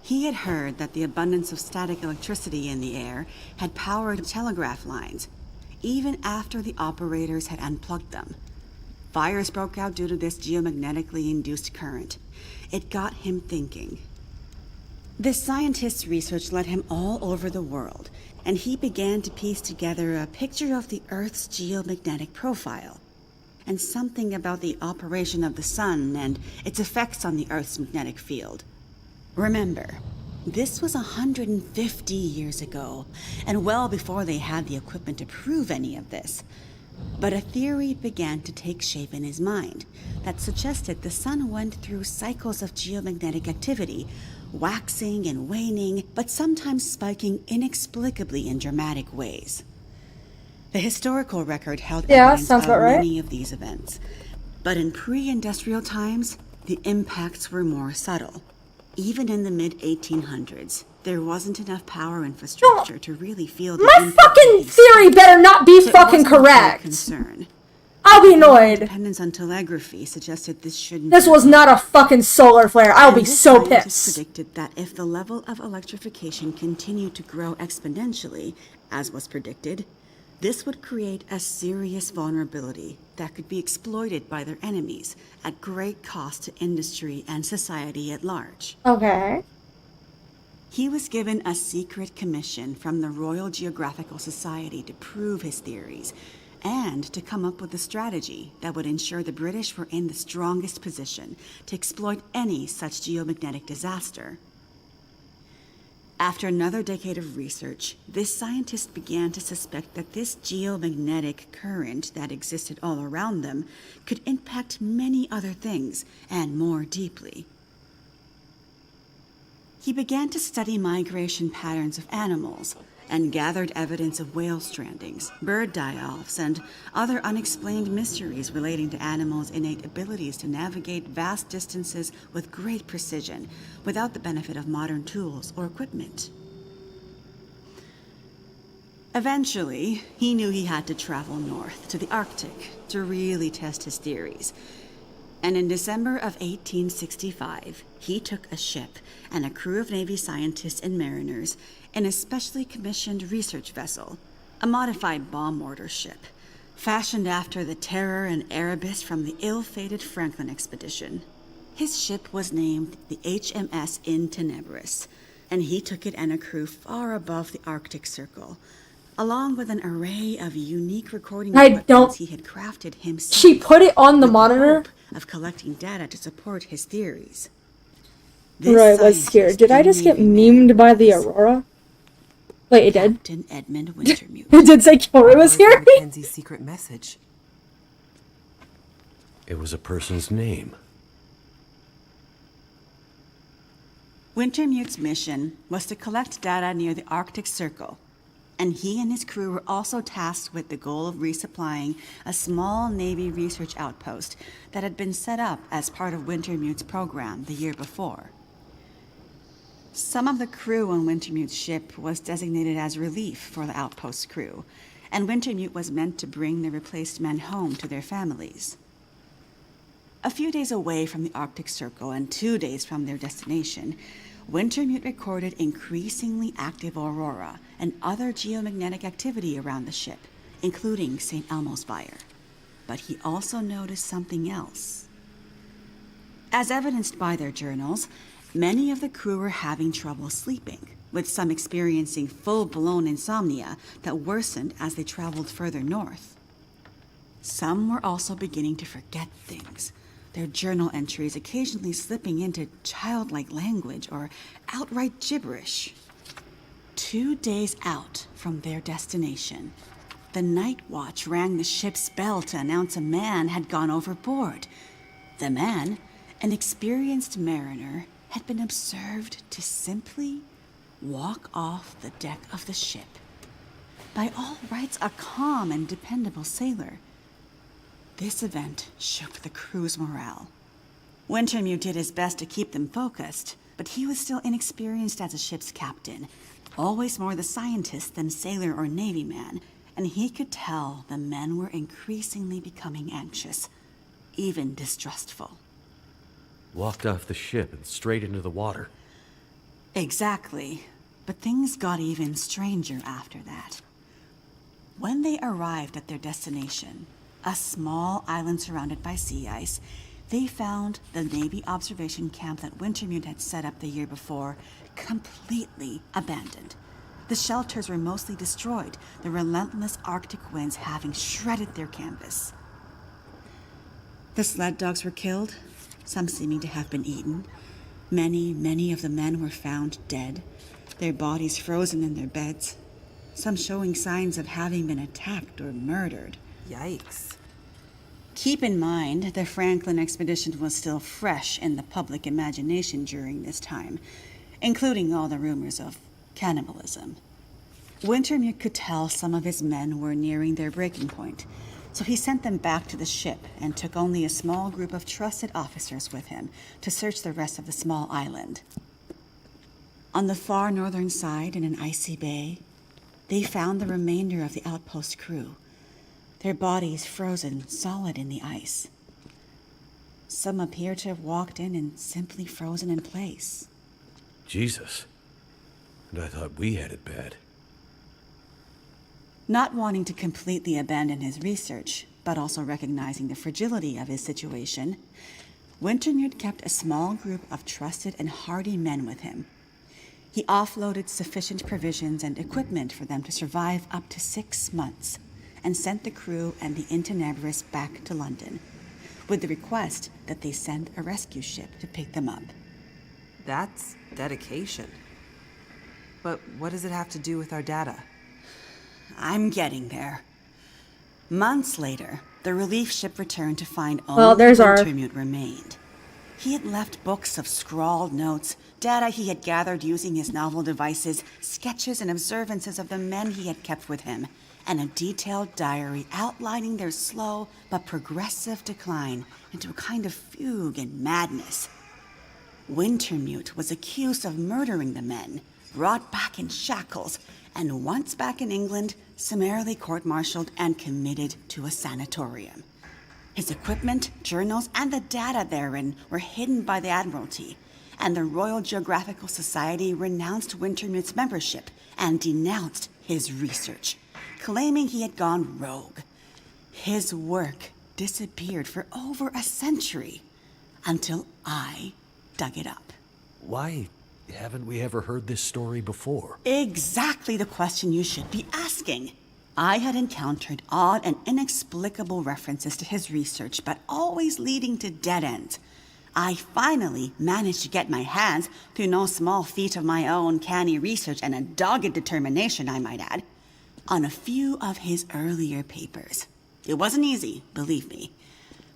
Speaker 10: He had heard that the abundance of static electricity in the air had powered telegraph lines, even after the operators had unplugged them. Fires broke out due to this geomagnetically induced current. It got him thinking. This scientist's research led him all over the world, and he began to piece together a picture of the Earth's geomagnetic profile, and something about the operation of the sun and its effects on the Earth's magnetic field. Remember, this was 150 years ago, and well before they had the equipment to prove any of this. But a theory began to take shape in his mind that suggested the sun went through cycles of geomagnetic activity, waxing and waning, but sometimes spiking inexplicably in dramatic ways. The historical record held evidence of many of these events, but in pre-industrial times, the impacts were more subtle. Even in the mid-1800s, there wasn't enough power infrastructure to really feel the
Speaker 2: My fucking theory better not be fucking correct.
Speaker 10: Concern.
Speaker 2: I'll be annoyed.
Speaker 10: Dependence on telegraphy suggested this shouldn't.
Speaker 2: This was not a fucking solar flare. I'll be so pissed.
Speaker 10: Predicted that if the level of electrification continued to grow exponentially, as was predicted, this would create a serious vulnerability that could be exploited by their enemies at great cost to industry and society at large.
Speaker 2: Okay.
Speaker 10: He was given a secret commission from the Royal Geographical Society to prove his theories and to come up with a strategy that would ensure the British were in the strongest position to exploit any such geomagnetic disaster. After another decade of research, this scientist began to suspect that this geomagnetic current that existed all around them could impact many other things, and more deeply. He began to study migration patterns of animals, and gathered evidence of whale strandings, bird die-offs, and other unexplained mysteries relating to animals' innate abilities to navigate vast distances with great precision, without the benefit of modern tools or equipment. Eventually, he knew he had to travel north to the Arctic to really test his theories. And in December of 1865, he took a ship and a crew of Navy scientists and mariners in a specially commissioned research vessel, a modified bomb mortar ship, fashioned after the Terror and Erebus from the ill-fated Franklin expedition. His ship was named the HMS In Tenebris, and he took it and a crew far above the Arctic Circle, along with an array of unique recording equipment he had crafted himself.
Speaker 2: She put it on the monitor?
Speaker 10: Of collecting data to support his theories.
Speaker 2: Right, let's hear. Did I just get memed by the Aurora? Wait, it did?
Speaker 10: Captain Edmund Wintermute.
Speaker 2: It did say Corey was here?
Speaker 4: Mackenzie's secret message.
Speaker 7: It was a person's name.
Speaker 10: Wintermute's mission was to collect data near the Arctic Circle, and he and his crew were also tasked with the goal of resupplying a small Navy research outpost that had been set up as part of Wintermute's program the year before. Some of the crew on Wintermute's ship was designated as relief for the outpost crew, and Wintermute was meant to bring the replaced men home to their families. A few days away from the Arctic Circle and 2 days from their destination, Wintermute recorded increasingly active aurora and other geomagnetic activity around the ship, including St. Elmo's Fire. But he also noticed something else. As evidenced by their journals, many of the crew were having trouble sleeping, with some experiencing full-blown insomnia that worsened as they traveled further north. Some were also beginning to forget things, their journal entries occasionally slipping into childlike language or outright gibberish. 2 days out from their destination, the night watch rang the ship's bell to announce a man had gone overboard. The man, an experienced mariner, had been observed to simply walk off the deck of the ship. By all rights, a calm and dependable sailor. This event shook the crew's morale. Wintermute did his best to keep them focused, but he was still inexperienced as a ship's captain, always more the scientist than sailor or Navy man, and he could tell the men were increasingly becoming anxious, even distrustful.
Speaker 7: Walked off the ship and straight into the water.
Speaker 10: Exactly, but things got even stranger after that. When they arrived at their destination, a small island surrounded by sea ice, they found the Navy observation camp that Wintermute had set up the year before completely abandoned. The shelters were mostly destroyed, the relentless Arctic winds having shredded their canvas. The sled dogs were killed, some seeming to have been eaten. Many of the men were found dead, their bodies frozen in their beds, some showing signs of having been attacked or murdered.
Speaker 4: Yikes.
Speaker 10: Keep in mind, the Franklin expedition was still fresh in the public imagination during this time, including all the rumors of cannibalism. Wintermute could tell some of his men were nearing their breaking point, so he sent them back to the ship and took only a small group of trusted officers with him to search the rest of the small island. On the far northern side, in an icy bay, they found the remainder of the outpost crew, their bodies frozen solid in the ice. Some appear to have walked in and simply frozen in place.
Speaker 7: Jesus. And I thought we had it bad.
Speaker 10: Not wanting to completely abandon his research, but also recognizing the fragility of his situation, Wintermute kept a small group of trusted and hardy men with him. He offloaded sufficient provisions and equipment for them to survive up to 6 months, and sent the crew and the In Tenebris back to London, with the request that they send a rescue ship to pick them up.
Speaker 4: That's dedication. But what does it have to do with our data?
Speaker 10: I'm getting there. Months later, the relief ship returned to find only Wintermute remained. He had left books of scrawled notes, data he had gathered using his novel devices, sketches and observances of the men he had kept with him, and a detailed diary outlining their slow but progressive decline into a kind of fugue and madness. Wintermute was accused of murdering the men, brought back in shackles, and once back in England, summarily court-martialed and committed to a sanatorium. His equipment, journals, and the data therein were hidden by the Admiralty, and the Royal Geographical Society renounced Wintermute's membership and denounced his research, claiming he had gone rogue. His work disappeared for over a century, until I dug it up.
Speaker 7: Why haven't we ever heard this story before?
Speaker 10: Exactly the question you should be asking. I had encountered odd and inexplicable references to his research, but always leading to dead ends. I finally managed to get my hands, through no small feat of my own canny research and a dogged determination, I might add, on a few of his earlier papers. It wasn't easy, believe me.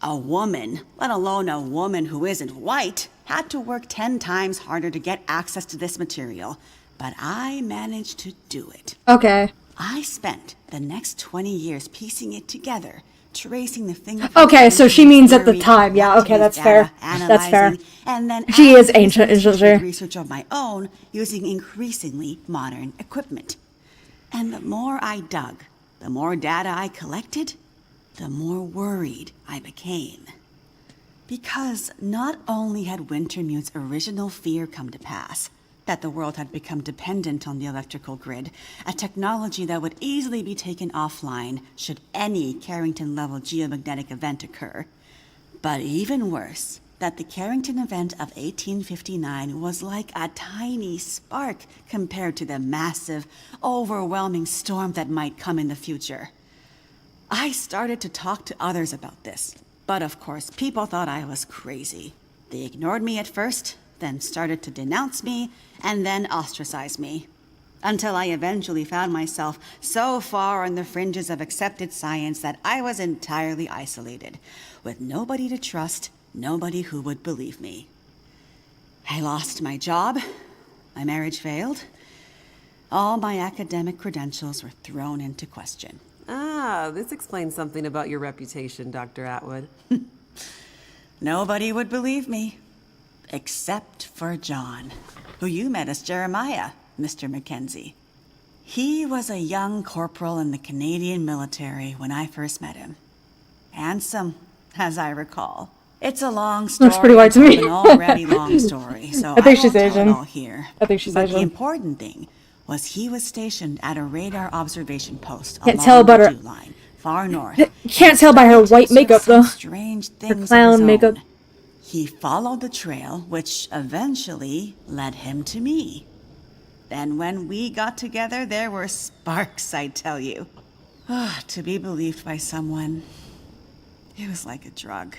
Speaker 10: A woman, let alone a woman who isn't white, had to work 10 times harder to get access to this material, but I managed to do it.
Speaker 2: Okay.
Speaker 10: I spent the next 20 years piecing it together, tracing the fingerprints.
Speaker 2: Okay, so she means at the time. Yeah, okay, that's fair. That's fair.
Speaker 10: And then
Speaker 2: she is ancient, isn't she?
Speaker 10: Research of my own using increasingly modern equipment. And the more I dug, the more data I collected, the more worried I became. Because not only had Wintermute's original fear come to pass, that the world had become dependent on the electrical grid, a technology that would easily be taken offline should any Carrington-level geomagnetic event occur. But even worse, that the Carrington event of 1859 was like a tiny spark compared to the massive, overwhelming storm that might come in the future. I started to talk to others about this, but of course people thought I was crazy. They ignored me at first, then started to denounce me, and then ostracize me. Until I eventually found myself so far on the fringes of accepted science that I was entirely isolated, with nobody to trust, nobody who would believe me. I lost my job, my marriage failed, all my academic credentials were thrown into question.
Speaker 4: Ah, this explains something about your reputation, Dr. Atwood.
Speaker 10: Nobody would believe me. Except for John, who you met as Jeremiah, Mr. Mackenzie. He was a young corporal in the Canadian military when I first met him. Handsome, as I recall. It's a long story.
Speaker 2: Looks pretty white to me.
Speaker 10: An already long story, so
Speaker 2: I think she's
Speaker 10: won't tell
Speaker 2: Asian.
Speaker 10: it all here.
Speaker 2: I think she's
Speaker 10: but
Speaker 2: Asian.
Speaker 10: The important thing was he was stationed at a radar observation post
Speaker 2: Can't
Speaker 10: along
Speaker 2: tell
Speaker 10: the
Speaker 2: about her.
Speaker 10: Dew line, far north.
Speaker 2: Can't tell by her white makeup though.
Speaker 10: Strange things
Speaker 2: Her
Speaker 10: of
Speaker 2: clown
Speaker 10: his
Speaker 2: makeup.
Speaker 10: own. He followed the trail, which eventually led him to me. Then when we got together, there were sparks, I tell you. To be believed by someone, it was like a drug.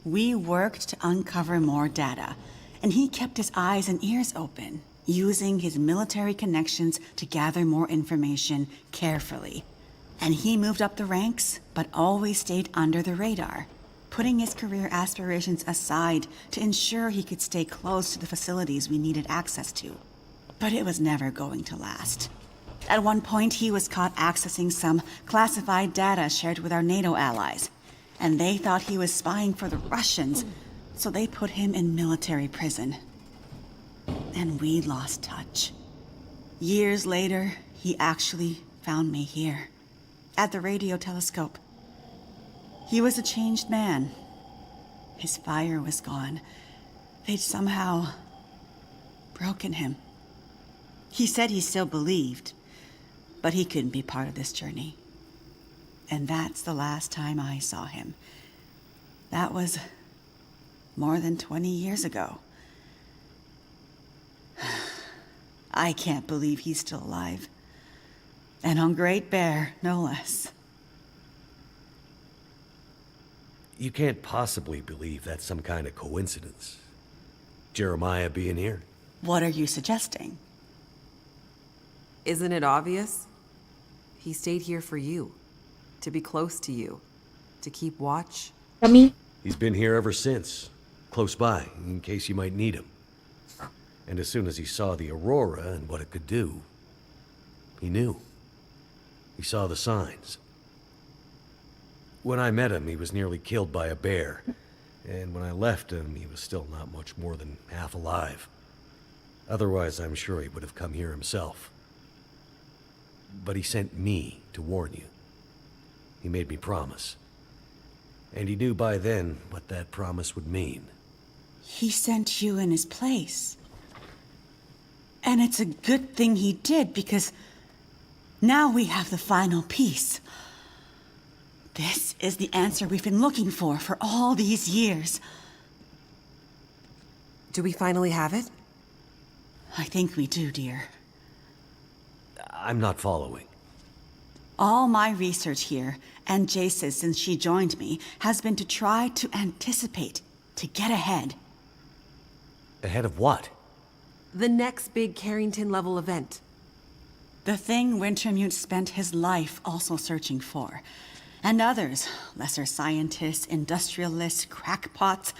Speaker 10: We worked to uncover more data, and he kept his eyes and ears open, using his military connections to gather more information carefully. And he moved up the ranks, but always stayed under the radar, putting his career aspirations aside to ensure he could stay close to the facilities we needed access to. But it was never going to last. At one point, he was caught accessing some classified data shared with our NATO allies, and they thought he was spying for the Russians, so they put him in military prison. And we lost touch. Years later, he actually found me here, at the radio telescope. He was a changed man. His fire was gone. They'd somehow broken him. He said he still believed, but he couldn't be part of this journey. And that's the last time I saw him. That was more than 20 years ago. I can't believe he's still alive. And on Great Bear, no less.
Speaker 7: You can't possibly believe that's some kind of coincidence. Jeremiah being here.
Speaker 10: What are you suggesting?
Speaker 4: Isn't it obvious? He stayed here for you. To be close to you. To keep watch.
Speaker 2: Yummy.
Speaker 7: He's been here ever since. Close by, in case you might need him. And as soon as he saw the Aurora and what it could do, he knew. He saw the signs. When I met him, he was nearly killed by a bear. And when I left him, he was still not much more than half alive. Otherwise, I'm sure he would have come here himself. But he sent me to warn you. He made me promise. And he knew by then what that promise would mean.
Speaker 10: He sent you in his place. And it's a good thing he did, because now we have the final piece. This is the answer we've been looking for all these years.
Speaker 4: Do we finally have it?
Speaker 10: I think we do, dear.
Speaker 7: I'm not following.
Speaker 10: All my research here, and Jace's since she joined me, has been to try to anticipate, to get ahead.
Speaker 7: Ahead of what?
Speaker 4: The next big Carrington-level event.
Speaker 10: The thing Wintermute spent his life also searching for. And others, lesser scientists, industrialists, crackpots,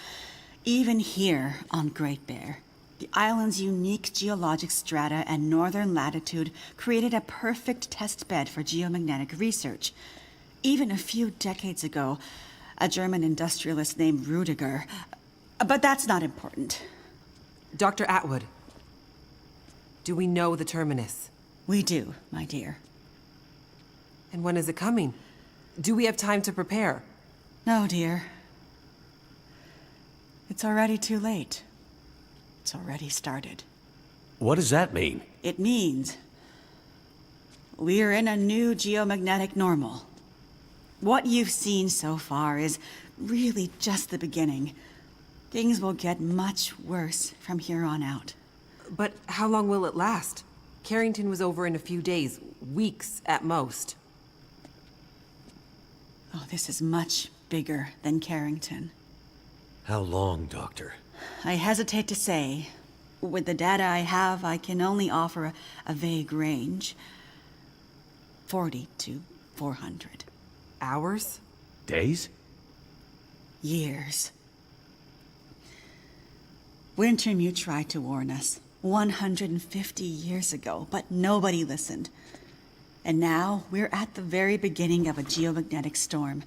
Speaker 10: even here on Great Bear. The island's unique geologic strata and northern latitude created a perfect test bed for geomagnetic research. Even a few decades ago, a German industrialist named Rudiger. But that's not important.
Speaker 4: Dr. Atwood, do we know the terminus?
Speaker 10: We do, my dear.
Speaker 4: And when is it coming? Do we have time to prepare?
Speaker 10: No, dear. It's already too late. It's already started.
Speaker 7: What does that mean?
Speaker 10: It means we're in a new geomagnetic normal. What you've seen so far is really just the beginning. Things will get much worse from here on out.
Speaker 4: But how long will it last? Carrington was over in a few days, weeks at most.
Speaker 10: Oh, this is much bigger than Carrington.
Speaker 7: How long, Doctor?
Speaker 10: I hesitate to say. With the data I have, I can only offer a vague range. 40 to 400.
Speaker 4: Hours?
Speaker 7: Days?
Speaker 10: Years. Wintermute tried to warn us 150 years ago, but nobody listened. And now we're at the very beginning of a geomagnetic storm.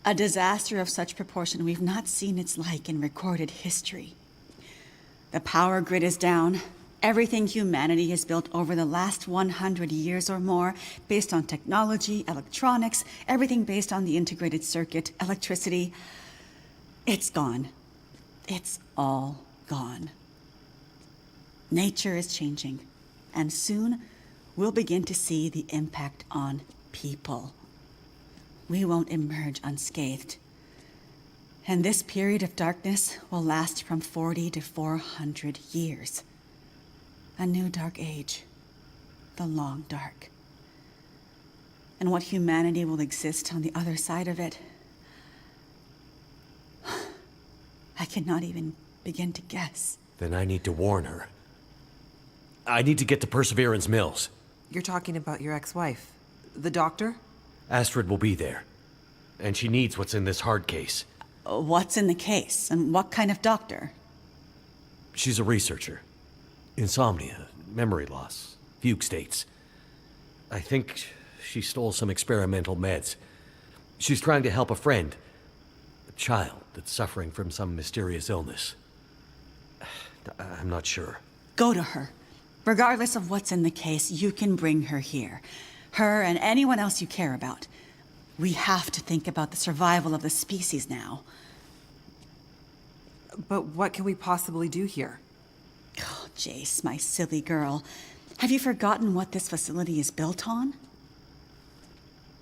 Speaker 10: A disaster of such proportion we've not seen its like in recorded history. The power grid is down. Everything humanity has built over the last 100 years or more, based on technology, electronics, everything based on the integrated circuit, electricity, it's gone. It's all gone. Nature is changing, and soon we'll begin to see the impact on people. We won't emerge unscathed. And this period of darkness will last from 40 to 400 years. A new dark age. The long dark. And what humanity will exist on the other side of it, I cannot even begin to guess.
Speaker 7: Then I need to warn her. I need to get to Perseverance Mills.
Speaker 4: You're talking about your ex-wife, the doctor?
Speaker 7: Astrid will be there. And she needs what's in this hard case.
Speaker 10: What's in the case? And what kind of doctor?
Speaker 7: She's a researcher. Insomnia, memory loss, fugue states. I think she stole some experimental meds. She's trying to help a friend. A child that's suffering from some mysterious illness. I'm not sure.
Speaker 10: Go to her. Regardless of what's in the case, you can bring her here. Her and anyone else you care about. We have to think about the survival of the species now.
Speaker 4: But what can we possibly do here?
Speaker 10: Oh, Jace, my silly girl. Have you forgotten what this facility is built on?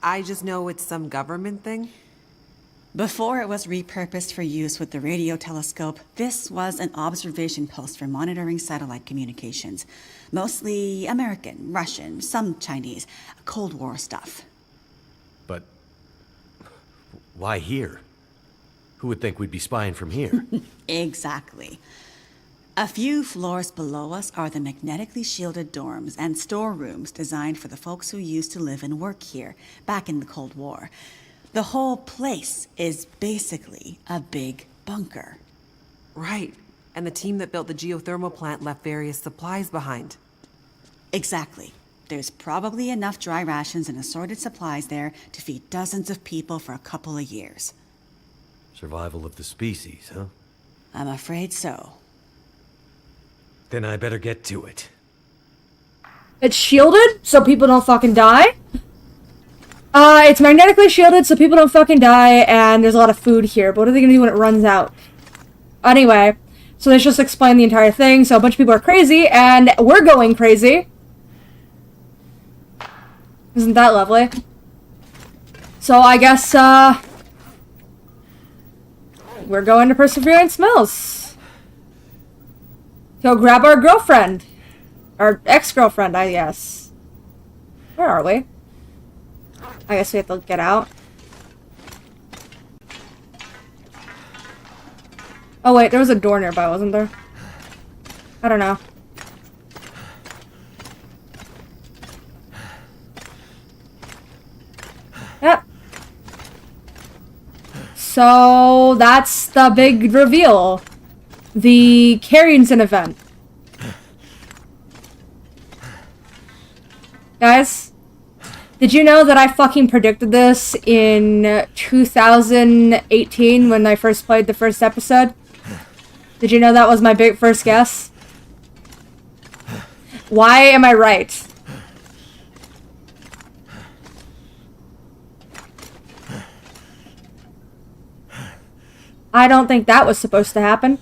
Speaker 4: I just know it's some government thing.
Speaker 10: Before it was repurposed for use with the radio telescope, this was an observation post for monitoring satellite communications. Mostly American, Russian, some Chinese, Cold War stuff.
Speaker 7: But why here? Who would think we'd be spying from here?
Speaker 10: Exactly. A few floors below us are the magnetically shielded dorms and storerooms designed for the folks who used to live and work here, back in the Cold War. The whole place is basically a big bunker.
Speaker 4: Right. And the team that built the geothermal plant left various supplies behind.
Speaker 10: Exactly. There's probably enough dry rations and assorted supplies there to feed dozens of people for a couple of years.
Speaker 7: Survival of the species, huh?
Speaker 10: I'm afraid so.
Speaker 7: Then I better get to it.
Speaker 2: It's shielded, so people don't fucking die. It's magnetically shielded, so people don't fucking die, and there's a lot of food here. But what are they gonna do when it runs out? Anyway, so let's just explain the entire thing. So a bunch of people are crazy, and we're going crazy. Isn't that lovely? So I guess, we're going to Perseverance Mills. Go grab our girlfriend. Our ex-girlfriend, I guess. Where are we? I guess we have to get out. Oh wait, there was a door nearby, wasn't there? I don't know. Yep. So that's the big reveal. The Carrington event. Guys, did you know that I fucking predicted this in 2018 when I first played the first episode? Did you know that was my big first guess? Why am I right? I don't think that was supposed to happen.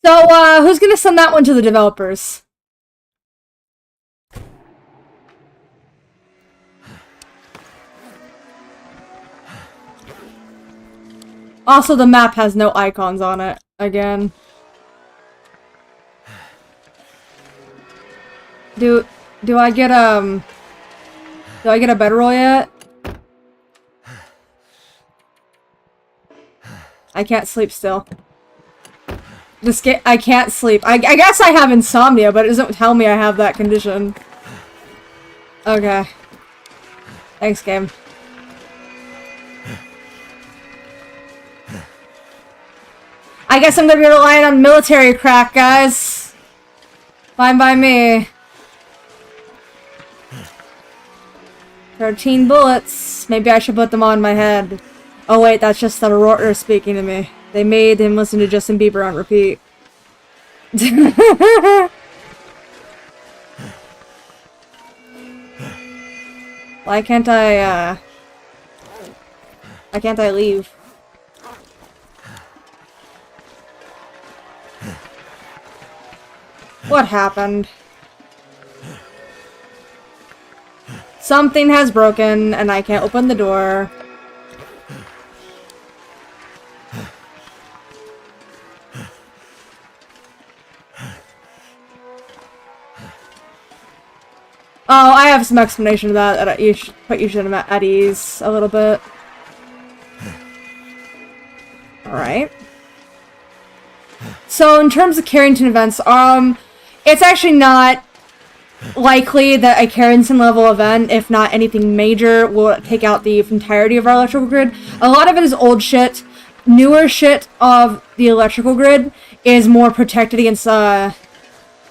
Speaker 2: So, who's gonna send that one to the developers? Also, the map has no icons on it, again. Do I get, do I get a bedroll yet? I can't sleep still. I can't sleep. I guess I have insomnia, but it doesn't tell me I have that condition. Okay. Thanks, game. I guess I'm gonna be relying on military crack, guys. Fine by me. 13 bullets. Maybe I should put them on my head. Oh wait, that's just the rotor speaking to me. They made him listen to Justin Bieber on repeat. Why can't I leave? What happened? Something has broken, and I can't open the door. Oh, I have some explanation of that you should put you at ease a little bit. Alright. So, in terms of Carrington events, it's actually not likely that a Carrington level event, if not anything major, will take out the entirety of our electrical grid. A lot of it is old shit. Newer shit of the electrical grid is more protected against,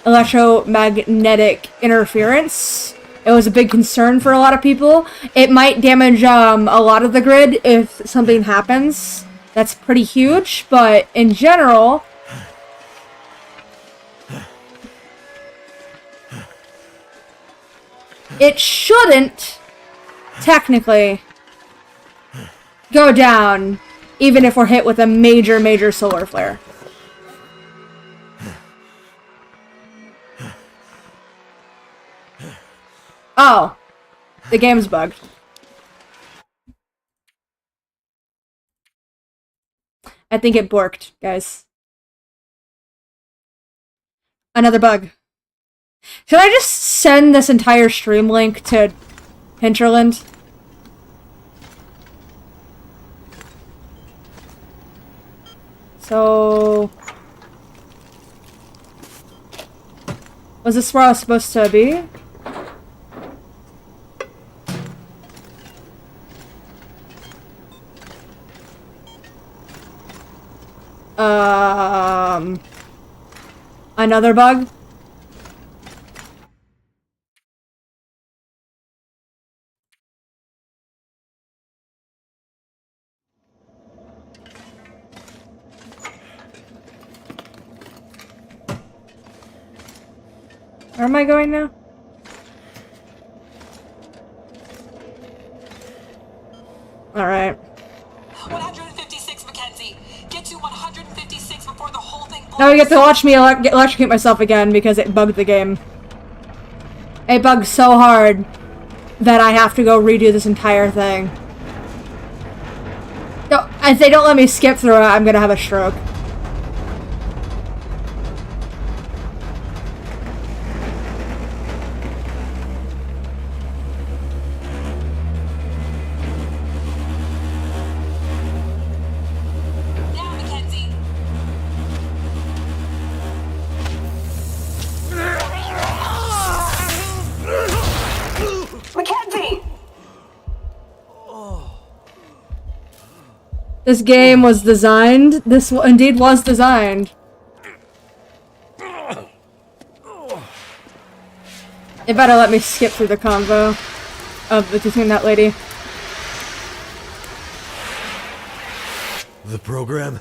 Speaker 2: electromagnetic interference. It was a big concern for a lot of people. It might damage a lot of the grid if something happens. That's pretty huge, but in general, it shouldn't technically go down even if we're hit with a major solar flare. Oh, the game's bugged. I think it borked, guys. Another bug. Should I just send this entire stream link to Hinterland? So... was this where I was supposed to be? Another bug? Where am I going now? Alright.
Speaker 11: 156, Mackenzie. Get to 156 before the whole thing blows.
Speaker 2: Now you get to watch me electrocute myself again because it bugged the game. It bugged so hard that I have to go redo this entire thing. No, if they don't let me skip through it, I'm gonna have a stroke.
Speaker 11: Now, Mackenzie. Mackenzie!
Speaker 2: This game was designed. This indeed was designed. It better let me skip through the convo of between that lady.
Speaker 7: The program?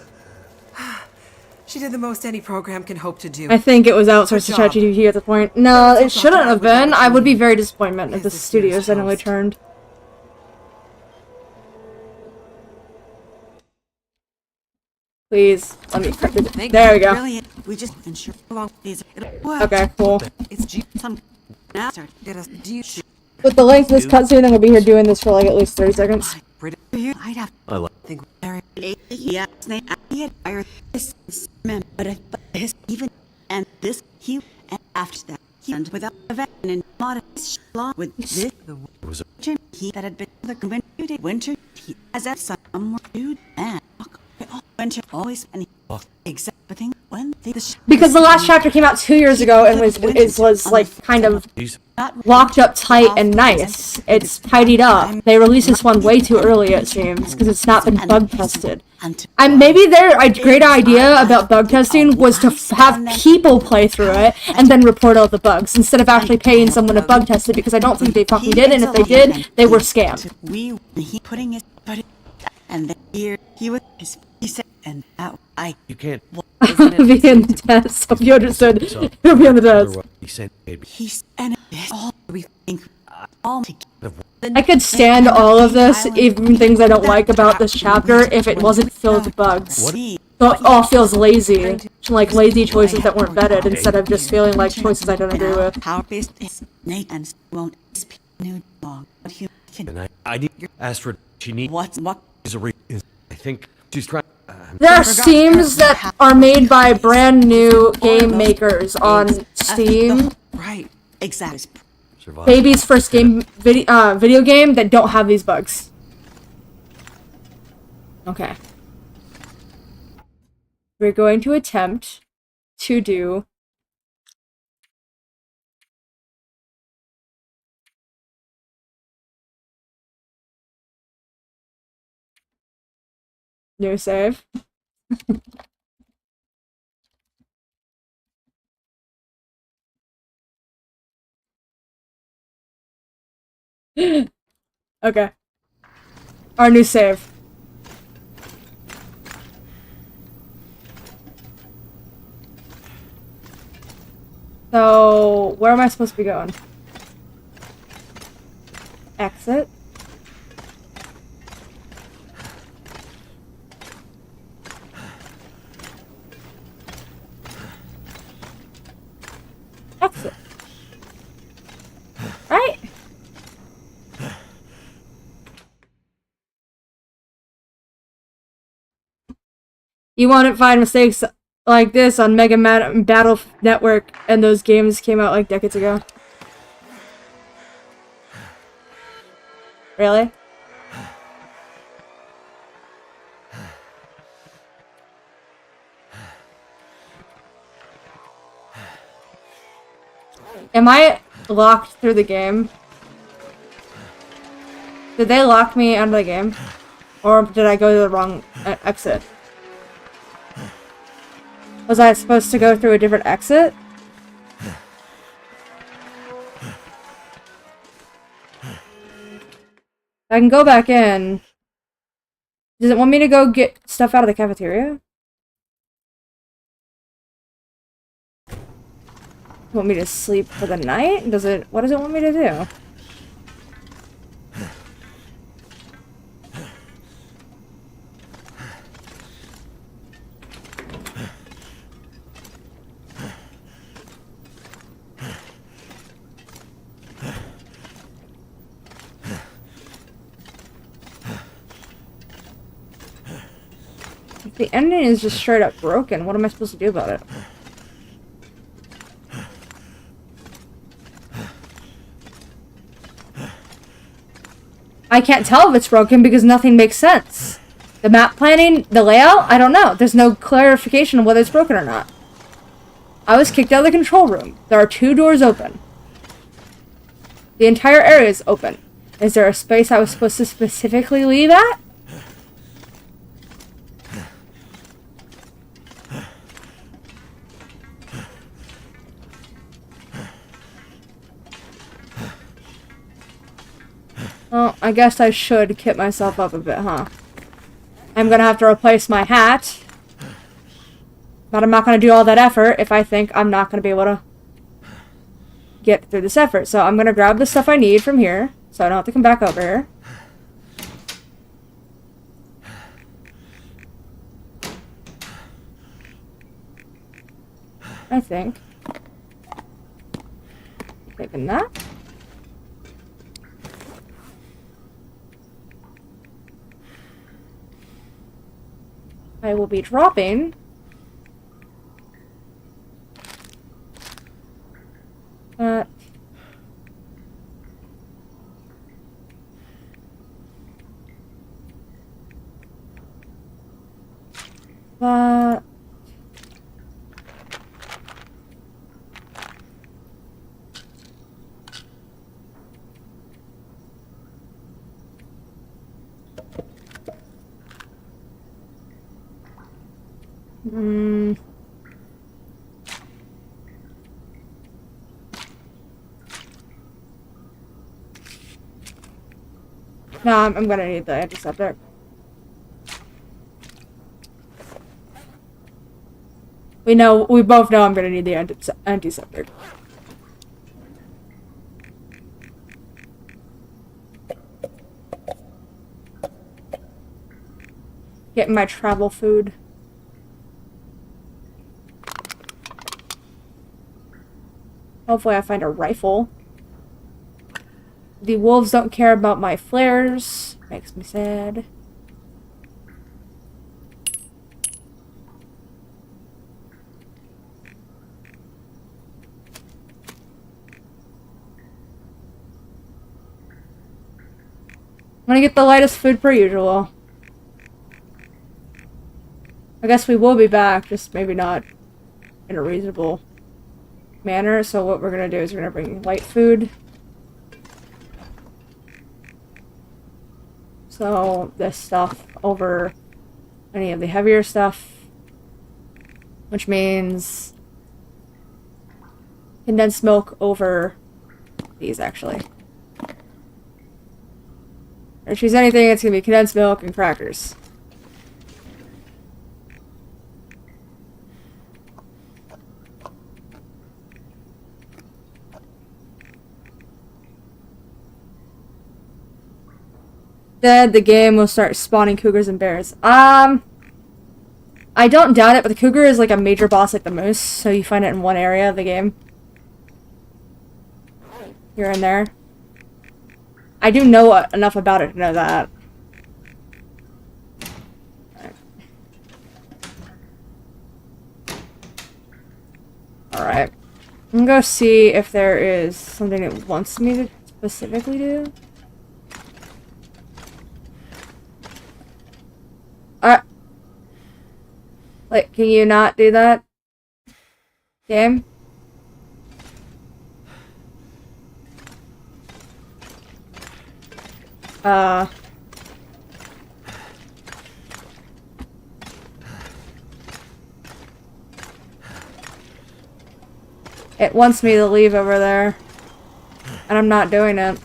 Speaker 4: She did the most any program can hope to do.
Speaker 2: I think it was outsourced to ChatGPT at the point. No, it shouldn't have been. I would be very disappointed if the studio suddenly turned. Please, let me correct it. There we go.
Speaker 10: Brilliant. We just ensure along these.
Speaker 2: Okay, cool.
Speaker 10: It's some now start get us do
Speaker 2: With the length of this cutscene, I'm gonna be here doing this for like at least 30 seconds.
Speaker 10: I'd have
Speaker 7: I like.
Speaker 10: think very yeah snake I admire this man but his even and this he and after that he and without event and modest law with this the
Speaker 7: was
Speaker 10: he that had been the community winter he as that somewhere dude and winter always and exacting when they
Speaker 2: Because the last chapter came out 2 years ago and was like kind of locked up tight and nice. It's tidied up. They released this one way too early, it seems, because it's not been bug tested. And maybe their great idea about bug testing was to have people play through it and then report all the bugs instead of actually paying someone to bug test it, because I don't think they fucking did, and if they did, they were scammed.
Speaker 10: He putting his but and then here he was his he said and that I
Speaker 7: You can't.
Speaker 2: Be in the test. Hope you understood. He'll be on the test.
Speaker 7: He said maybe.
Speaker 10: he's and all we think all together.
Speaker 2: I could stand all of this, even things I don't like about this chapter, if it wasn't filled with bugs. So it all feels lazy. Like lazy choices that weren't vetted, instead of just feeling like choices I don't agree with.
Speaker 10: Power-based snake and won't speak new dog. But you can
Speaker 7: And I need Astrid. She needs.
Speaker 10: what
Speaker 7: Is a I think she's trying.
Speaker 2: There are Steams that are made by brand new game makers on Steam.
Speaker 10: right exactly.
Speaker 2: Baby's first video game that don't have these bugs. Okay. We're going to attempt to do new save. Okay. Our new save. So, where am I supposed to be going? Exit. Exit. Right? You won't find mistakes like this on Mega Man Battle Network, and those games came out like decades ago. Really? Am I locked through the game? Did they lock me out of the game? Or did I go to the wrong exit? Was I supposed to go through a different exit? I can go back in. Does it want me to go get stuff out of the cafeteria? Want me to sleep for the night? What does it want me to do? If the ending is just straight up broken, what am I supposed to do about it? I can't tell if it's broken because nothing makes sense. The map planning, the layout, I don't know. There's no clarification of whether it's broken or not. I was kicked out of the control room. There are 2 doors open. The entire area is open. Is there a space I was supposed to specifically leave at? Well, I guess I should kit myself up a bit, huh? I'm gonna have to replace my hat. But I'm not gonna do all that effort if I think I'm not gonna be able to get through this effort. So I'm gonna grab the stuff I need from here, so I don't have to come back over here. I think. Taking that. I will be dropping that No, I'm gonna need the antiseptic. We both know I'm gonna need the antiseptic. Getting my travel food. Hopefully I find a rifle. The wolves don't care about my flares. Makes me sad. I'm gonna get the lightest food per usual. I guess we will be back, just maybe not in a reasonable manner. So what we're gonna do is we're gonna bring light food. So this stuff over any of the heavier stuff, which means condensed milk over these actually. If she's anything, it's gonna be condensed milk and crackers. Then the game will start spawning cougars and bears. I don't doubt it, but the cougar is like a major boss like the moose, so you find it in one area of the game. Here and there. I do know enough about it to know that. Alright. I'm gonna go see if there is something it wants me to specifically do. Like, can you not do that? Game? It wants me to leave over there. And I'm not doing it.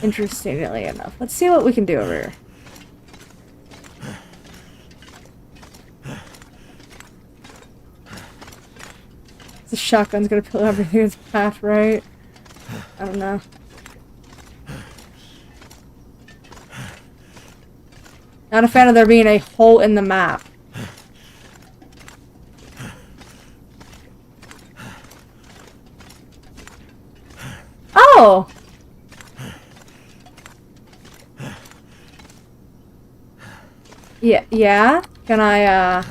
Speaker 2: Interestingly enough. Let's see what we can do over here. The shotgun's gonna kill everything in its path, right? I don't know. Not a fan of there being a hole in the map. Oh! Yeah? Can I,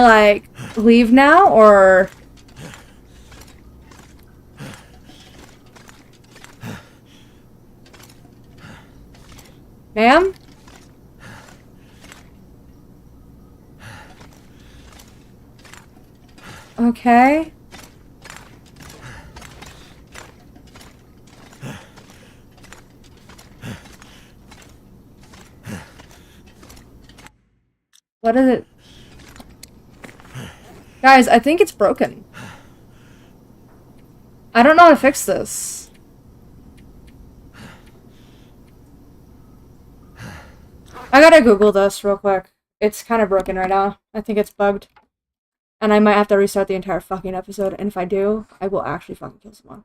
Speaker 2: like, leave now, or... Ma'am? Okay. What is it? Guys, I think it's broken. I don't know how to fix this. I gotta Google this real quick. It's kind of broken right now. I think it's bugged. And I might have to restart the entire fucking episode, and if I do, I will actually fucking kill someone.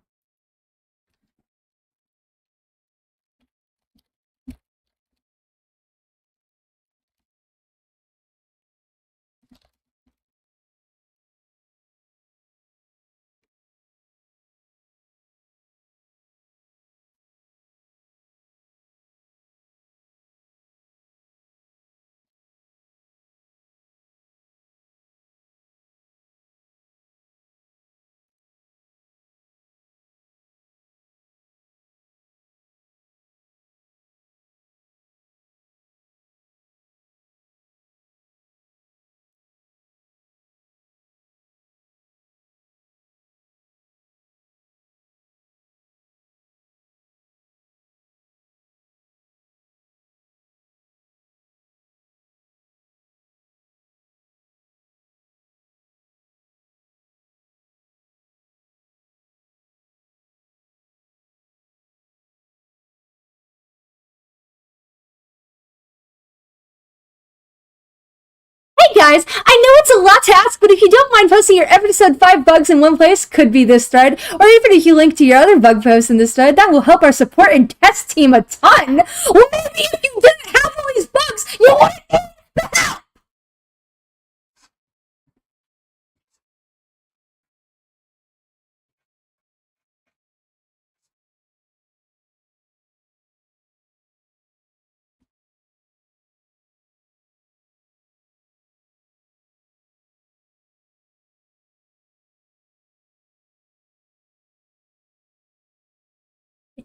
Speaker 2: Guys, I know it's a lot to ask, but if you don't mind posting your episode 5 bugs in one place, could be this thread, or even if you link to your other bug posts in this thread, that will help our support and test team a ton. Or maybe if you didn't have all these bugs, you wouldn't need the help.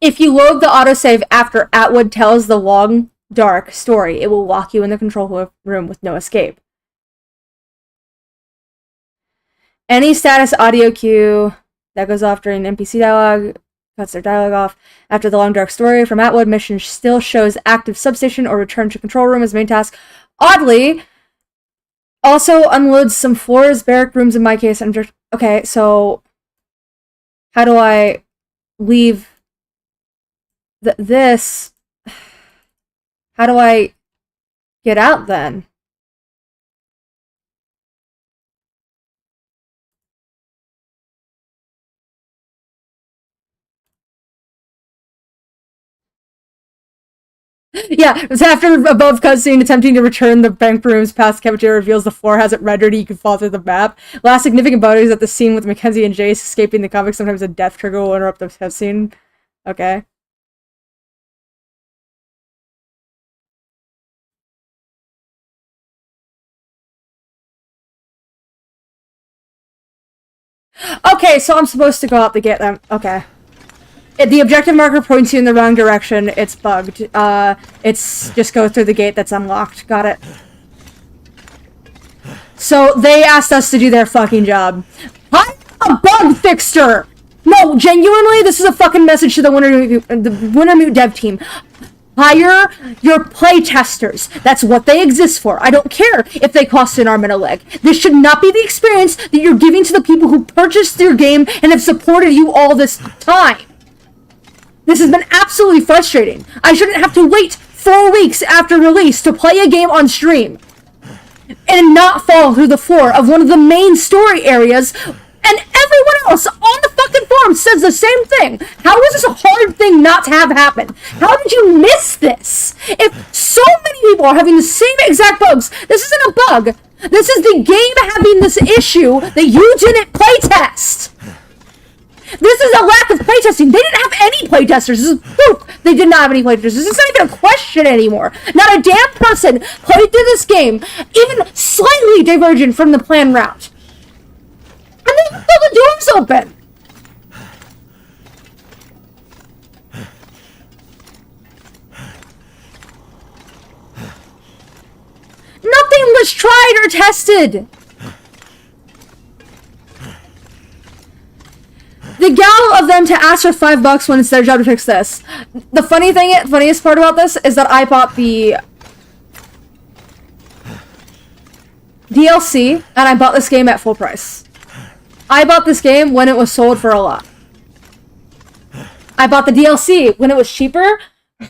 Speaker 2: If you load the autosave after Atwood tells the long, dark story, it will lock you in the control room with no escape. Any status audio cue that goes off during NPC dialogue cuts their dialogue off. After the long, dark story from Atwood, mission still shows active substation or return to control room as main task. Oddly, also unloads some floors, barrack rooms in my case. I'm just... Okay, so... How do I leave... this... How do I get out then? Yeah, it's after above cutscene attempting to return the bank rooms past cafeteria reveals the floor hasn't rendered, you can fall through the map. Last significant bonus is at the scene with Mackenzie and Jace escaping the convict. Sometimes a death trigger will interrupt the cutscene. Okay. Okay, so I'm supposed to go out to get them. Okay. The objective marker points you in the wrong direction. It's bugged. It's just go through the gate that's unlocked. Got it. So they asked us to do their fucking job. I'm a bug fixer! No, genuinely, this is a fucking message to the Wintermute dev team. Hire your playtesters. That's what they exist for. I don't care if they cost an arm and a leg. This should not be the experience that you're giving to the people who purchased your game and have supported you all this time. This has been absolutely frustrating. I shouldn't have to wait 4 weeks after release to play a game on stream and not fall through the floor of one of the main story areas, and everyone else on the fucking forum says the same thing. How is this a hard thing not to have happen? How did you miss this? If so many people are having the same exact bugs, this isn't a bug. This is the game having this issue that you didn't playtest. This is a lack of playtesting. They didn't have any playtesters. This is proof they did not have any playtesters. This is not even a question anymore. Not a damn person played through this game, even slightly divergent from the planned route. And they still the doors open. Nothing was tried or tested. The gall of them to ask for $5 when it's their job to fix this. The funniest part about this is that I bought the DLC and I bought this game at full price. I bought this game when it was sold for a lot. I bought the DLC when it was cheaper,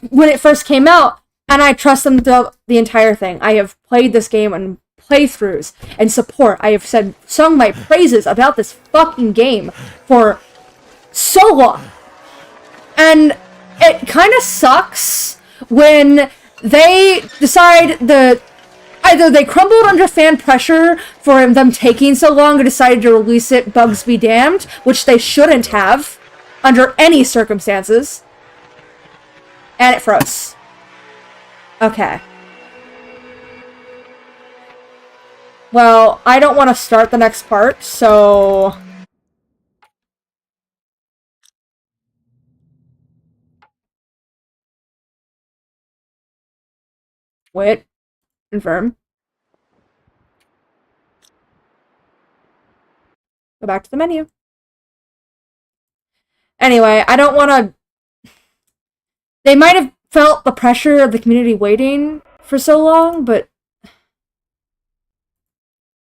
Speaker 2: when it first came out, and I trust them throughout the entire thing. I have played this game on playthroughs and support. I have sung my praises about this fucking game for so long. And it kind of sucks when they decide either they crumbled under fan pressure for them taking so long and decided to release it, bugs be damned, which they shouldn't have under any circumstances. And it froze. Okay. Well, I don't want to start the next part, so... Wait. Confirm. Go back to the menu. Anyway, I don't want to... They might have felt the pressure of the community waiting for so long, but...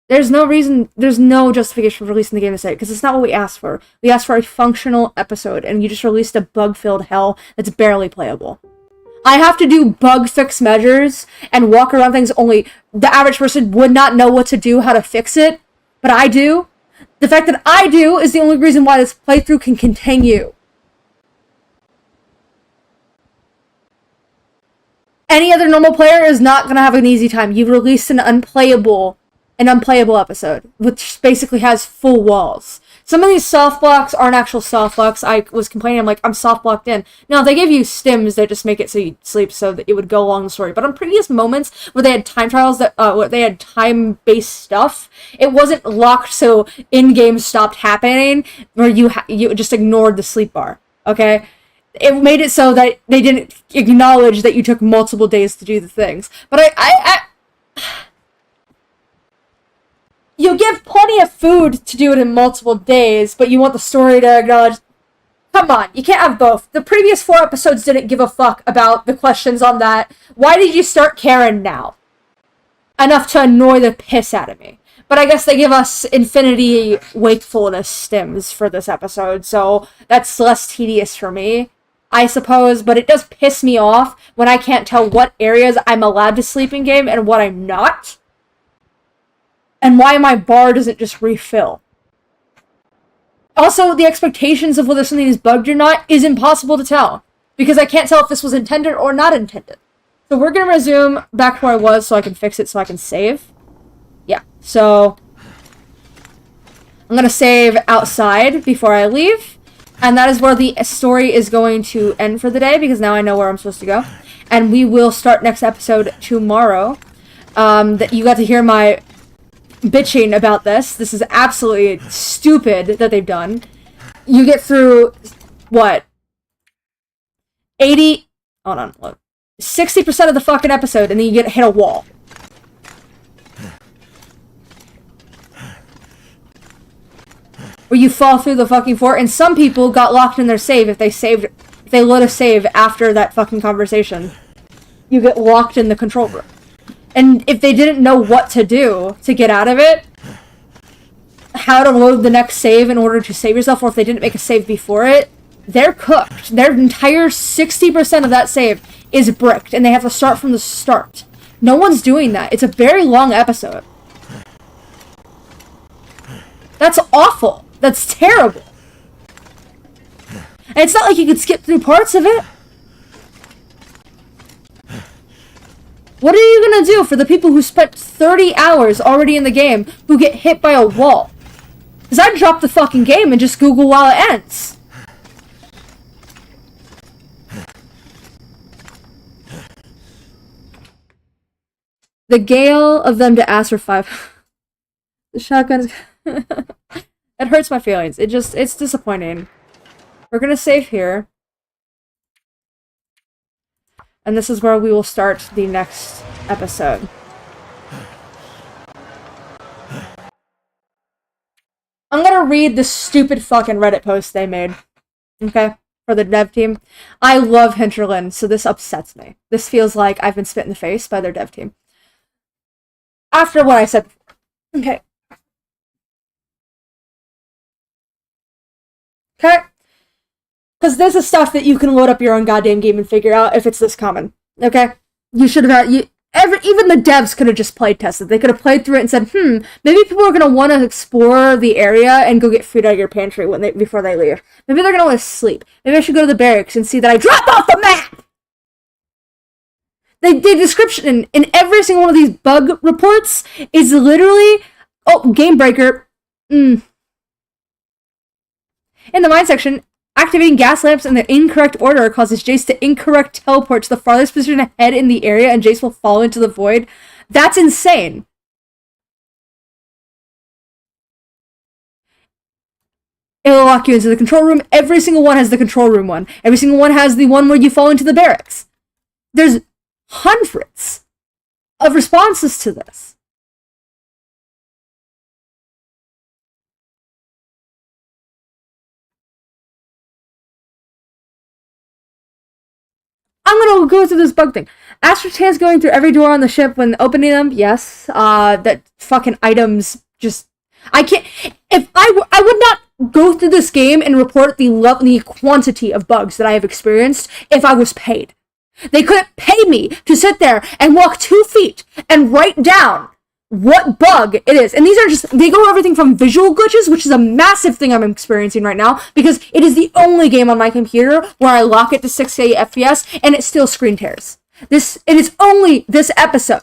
Speaker 2: There's no reason, there's no justification for releasing the game to say, because it's not what we asked for. We asked for a functional episode, and you just released a bug-filled hell that's barely playable. I have to do bug fix measures and walk around things only the average person would not know what to do, how to fix it, but I do. The fact that I do is the only reason why this playthrough can continue. Any other normal player is not going to have an easy time. You've released an unplayable episode, which basically has full walls. Some of these soft blocks aren't actual soft blocks. I was complaining, I'm like, I'm soft blocked in. No, they give you stims that just make it so you sleep so that it would go along the story. But on previous moments where they had time trials where they had time-based stuff, it wasn't locked so in-game stopped happening where you just ignored the sleep bar, okay? It made it so that they didn't acknowledge that you took multiple days to do the things. But you give plenty of food to do it in multiple days, but you want the story to acknowledge... Come on, you can't have both. The previous 4 episodes didn't give a fuck about the questions on that. Why did you start caring now? Enough to annoy the piss out of me. But I guess they give us infinity wakefulness stims for this episode, so that's less tedious for me, I suppose. But it does piss me off when I can't tell what areas I'm allowed to sleep in game and what I'm not. And why my bar doesn't just refill. Also, the expectations of whether something is bugged or not is impossible to tell. Because I can't tell if this was intended or not intended. So we're going to resume back to where I was so I can fix it so I can save. Yeah, so... I'm going to save outside before I leave. And that is where the story is going to end for the day, because now I know where I'm supposed to go. And we will start next episode tomorrow. That you got to hear my... bitching about this. This is absolutely stupid that they've done. You get through, what? 60% of the fucking episode, and then you get hit a wall. Where you fall through the fucking floor, and some people got locked in their save if they let a save after that fucking conversation. you get locked in the control room. And if they didn't know what to do to get out of it, how to load the next save in order to save yourself, or if they didn't make a save before it, they're cooked. Their entire 60% of that save is bricked, and they have to start from the start. No one's doing that. It's a very long episode. That's awful. That's terrible. And it's not like you could skip through parts of it. What are you gonna do for the people who spent 30 hours already in the game who get hit by a wall? Because I'd drop the fucking game and just Google while it ends. The gale of them to ask for 5. The shotguns. It hurts my feelings. It's disappointing. We're gonna save here. And this is where we will start the next episode. I'm gonna read the stupid fucking Reddit post they made. Okay? For the dev team. I love Hinterland, so this upsets me. This feels like I've been spit in the face by their dev team. After what I said before. Okay. Okay? Because this is stuff that you can load up your own goddamn game and figure out if it's this common. Okay? You should have had... even the devs could have just played tested. They could have played through it and said, maybe people are going to want to explore the area and go get food out of your pantry before they leave. Maybe they're going to want to sleep. Maybe I should go to the barracks and see that I dropped off the map! The description in every single one of these bug reports is literally, game breaker. In the mine section, activating gas lamps in the incorrect order causes Jace to incorrect teleport to the farthest position ahead in the area, and Jace will fall into the void. That's insane. It'll lock you into the control room. Every single one has the control room one. Every single one has the one where you fall into the barracks. There's hundreds of responses to this. I'm gonna go through this bug thing. Astrid's hands going through every door on the ship when opening them. Yes. That fucking items just... I can't... If I would not go through this game and report the quantity of bugs that I have experienced if I was paid. They couldn't pay me to sit there and walk 2 feet and write down what bug it is. And these are just, they go everything from visual glitches, which is a massive thing I'm experiencing right now, because it is the only game on my computer where I lock it to 60 FPS and it still screen tears. It is only this episode.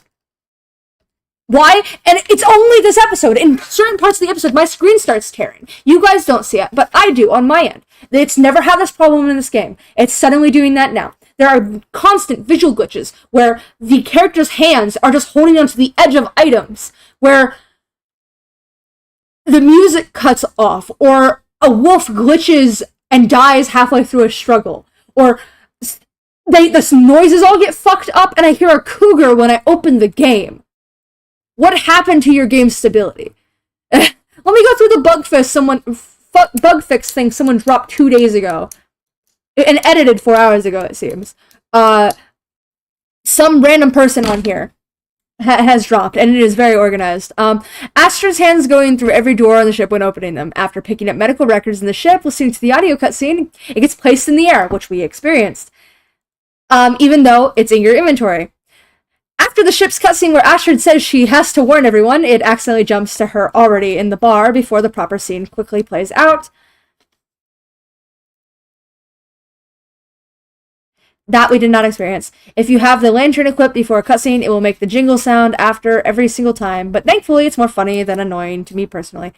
Speaker 2: Why? And it's only this episode. In certain parts of the episode, my screen starts tearing. You guys don't see it, but I do on my end. It's never had this problem in this game. It's suddenly doing that now. There are constant visual glitches where the character's hands are just holding onto the edge of items, where the music cuts off, or a wolf glitches and dies halfway through a struggle, or the noises all get fucked up and I hear a cougar when I open the game. What happened to your game's stability? Let me go through the bug fix thing someone dropped 2 days ago. And edited 4 hours ago, it seems. Some random person on here has dropped, and it is very organized. Astra's hands going through every door on the ship when opening them. After picking up medical records in the ship, listening to the audio cutscene, it gets placed in the air, which we experienced. Even though it's in your inventory. After the ship's cutscene where Astrid says she has to warn everyone, it accidentally jumps to her already in the bar before the proper scene quickly plays out. That we did not experience. If you have the lantern equipped before a cutscene, it will make the jingle sound after every single time, but thankfully it's more funny than annoying to me personally.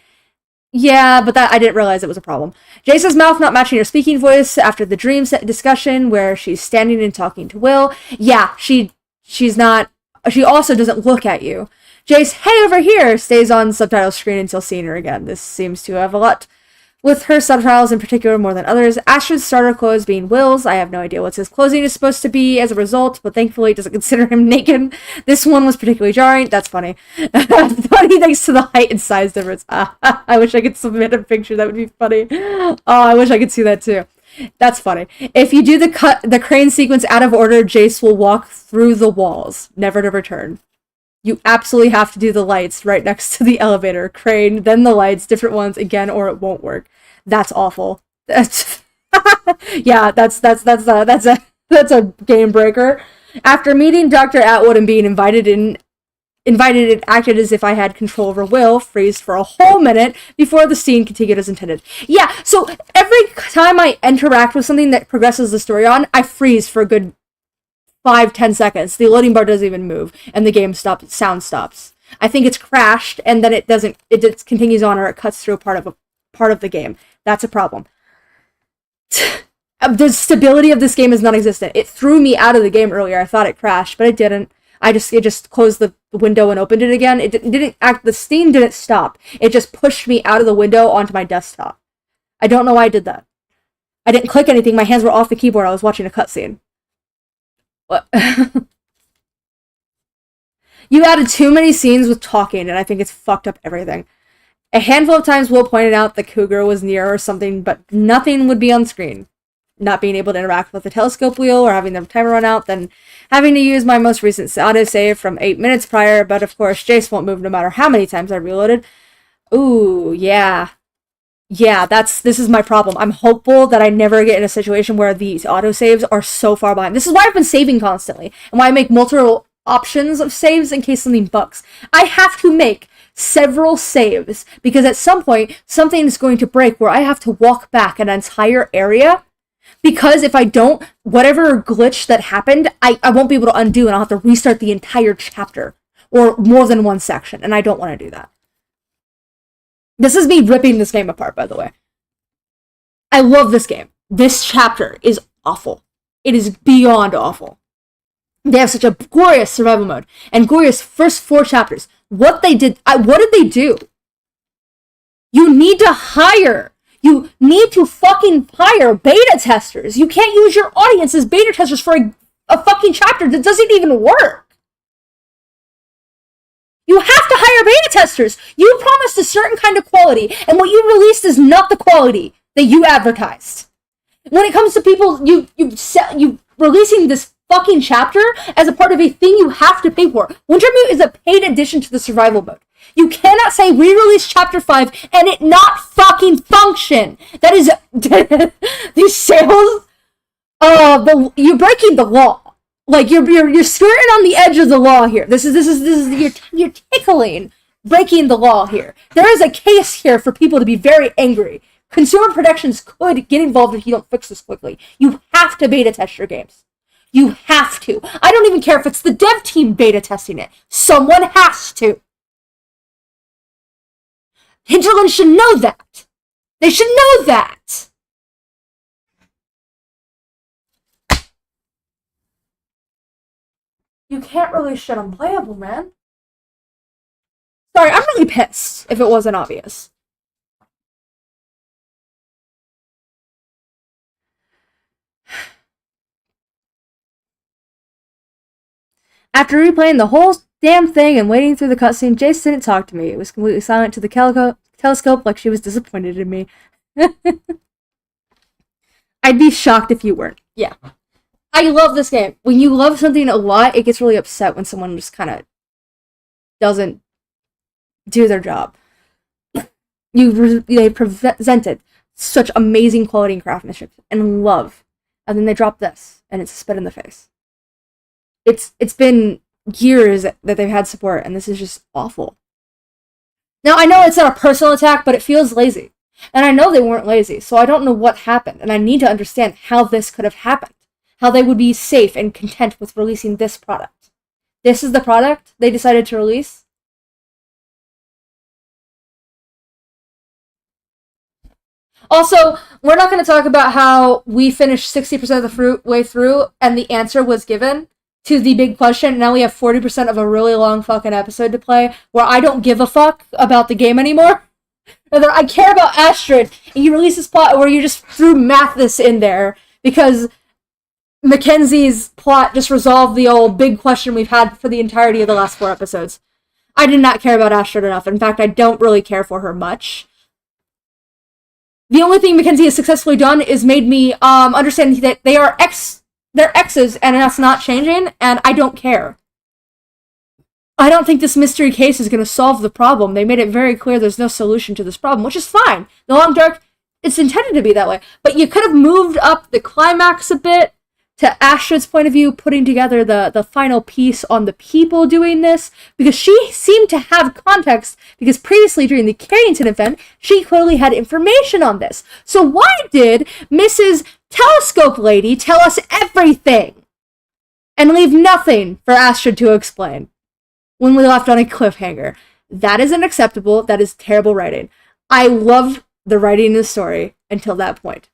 Speaker 2: Yeah, but I didn't realize it was a problem. Jace's mouth not matching her speaking voice after the dream set discussion where she's standing and talking to Will. Yeah, she's not... She also doesn't look at you. Jace, hey, over here, stays on subtitle screen until seeing her again. This seems to have a lot with her subtitles in particular more than others. Astrid's starter clothes being Will's. I have no idea what his clothing is supposed to be as a result, but thankfully it doesn't consider him naked. This one was particularly jarring. That's funny. Funny thanks to the height and size difference. I wish I could submit a picture. That would be funny. Oh, I wish I could see that too. That's funny. If you do the crane sequence out of order, Jace will walk through the walls, never to return. You absolutely have to do the lights right next to the elevator. Crane, then the lights, different ones again, or it won't work. That's awful. That's yeah, that's a game breaker. After meeting Dr. Atwood and being invited, it acted as if I had control over Will, freezed for a whole minute before the scene continued as intended. Yeah, so every time I interact with something that progresses the story on, I freeze for a good 5-10 seconds. The loading bar doesn't even move, and the game stops. Sound stops. I think it's crashed, and then it doesn't. It just continues on, or it cuts through a part of the game. That's a problem. The stability of this game is non-existent. It threw me out of the game earlier. I thought it crashed, but it didn't. It just closed the window and opened it again. It didn't act. The Steam didn't stop. It just pushed me out of the window onto my desktop. I don't know why I did that. I didn't click anything. My hands were off the keyboard. I was watching a cutscene. What? You added too many scenes with talking, and I think it's fucked up everything. A handful of times Will pointed out the cougar was near or something, but nothing would be on screen. Not being able to interact with the telescope wheel or having the timer run out, then having to use my most recent autosave from 8 minutes prior, but of course Jace won't move no matter how many times I reloaded. Ooh, yeah. Yeah, this is my problem. I'm hopeful that I never get in a situation where these autosaves are so far behind. This is why I've been saving constantly, and why I make multiple options of saves in case something bugs. I have to make several saves, because at some point, something is going to break where I have to walk back an entire area, because if I don't, whatever glitch that happened, I won't be able to undo, and I'll have to restart the entire chapter, or more than one section, and I don't want to do that. This is me ripping this game apart, by the way. I love this game. This chapter is awful. It is beyond awful. They have such a glorious survival mode, and glorious first 4 chapters. What did they do? You need to fucking hire beta testers. You can't use your audience as beta testers for a fucking chapter that doesn't even work. You have to hire beta testers. You promised a certain kind of quality, and what you released is not the quality that you advertised. When it comes to people, you releasing this fucking chapter as a part of a thing you have to pay for. Wintermute is a paid addition to the survival mode. You cannot say re-release chapter 5 and it not fucking function. That is these sales. You're breaking the law. Like you're skirting on the edge of the law here. This is you're tickling breaking the law here. There is a case here for people to be very angry. Consumer protections could get involved if you don't fix this quickly. You have to beta test your games. You have to. I don't even care if it's the dev team beta testing it. Someone has to. Hinterland should know that. They should know that. You can't really shit unplayable, man. Sorry, I'm really pissed if it wasn't obvious. After replaying the whole damn thing and waiting through the cutscene, Jace didn't talk to me. It was completely silent to the telescope like she was disappointed in me. I'd be shocked if you weren't. Yeah. I love this game. When you love something a lot, it gets really upset when someone just kind of doesn't do their job. They presented such amazing quality and craftsmanship and love, and then they drop this, and it's a spit in the face. It's been years that they've had support, and this is just awful. Now, I know it's not a personal attack, but it feels lazy. And I know they weren't lazy, so I don't know what happened, and I need to understand how this could have happened. How they would be safe and content with releasing this product. This is the product they decided to release? Also, we're not going to talk about how we finished 60% of the way through, and the answer was given to the big question. Now we have 40% of a really long fucking episode to play, where I don't give a fuck about the game anymore. Rather, I care about Astrid, and you release this plot where you just threw Mathis in there, because Mackenzie's plot just resolved the old big question we've had for the entirety of the last 4 episodes. I did not care about Astrid enough. In fact, I don't really care for her much. The only thing Mackenzie has successfully done is made me understand that they're exes, and that's not changing, and I don't care. I don't think this mystery case is going to solve the problem. They made it very clear there's no solution to this problem, which is fine. The Long Dark, it's intended to be that way. But you could have moved up the climax a bit to Astrid's point of view, putting together the final piece on the people doing this, because she seemed to have context, because previously during the Carrington event, she clearly had information on this. So why did Mrs. Telescope Lady tell us everything and leave nothing for Astrid to explain when we left on a cliffhanger? That is unacceptable. That is terrible writing. I loved the writing in the story until that point.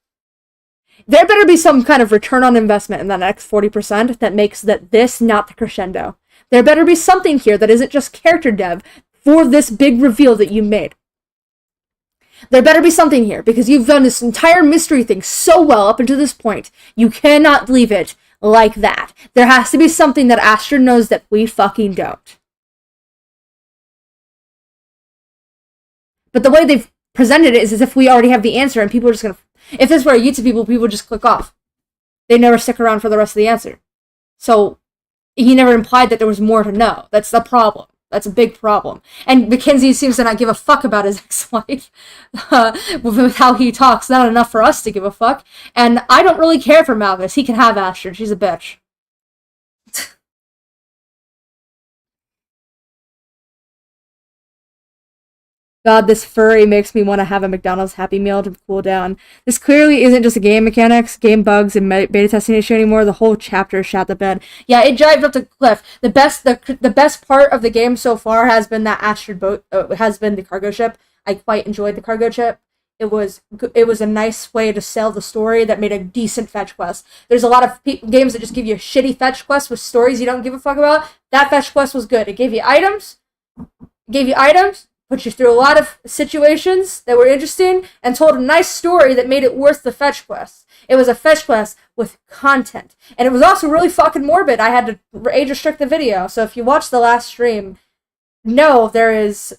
Speaker 2: There better be some kind of return on investment in that next 40% that makes this not the crescendo. There better be something here that isn't just character dev for this big reveal that you made. There better be something here, because you've done this entire mystery thing so well up until this point. You cannot leave it like that. There has to be something that Astrid knows that we fucking don't. But the way they've presented it is as if we already have the answer, and people are just gonna... If this were a YouTube people just click off. They never stick around for the rest of the answer. So, he never implied that there was more to know. That's the problem. That's a big problem. And Mackenzie seems to not give a fuck about his ex-wife. With how he talks, not enough for us to give a fuck. And I don't really care for Malvis. He can have Astrid. She's a bitch. God, this furry makes me want to have a McDonald's Happy Meal to cool down. This clearly isn't just a game mechanics, game bugs, and beta testing issue anymore. The whole chapter is shot the bed. Yeah, it jived up the cliff. The best part of the game so far has been that Astrid boat. Has been the cargo ship. I quite enjoyed the cargo ship. It was a nice way to sell the story that made a decent fetch quest. There's a lot of games that just give you a shitty fetch quest with stories you don't give a fuck about. That fetch quest was good. It gave you items. Put you through a lot of situations that were interesting, and told a nice story that made it worth the fetch quest. It was a fetch quest with content. And it was also really fucking morbid. I had to age restrict the video, so if you watch the last stream, know there is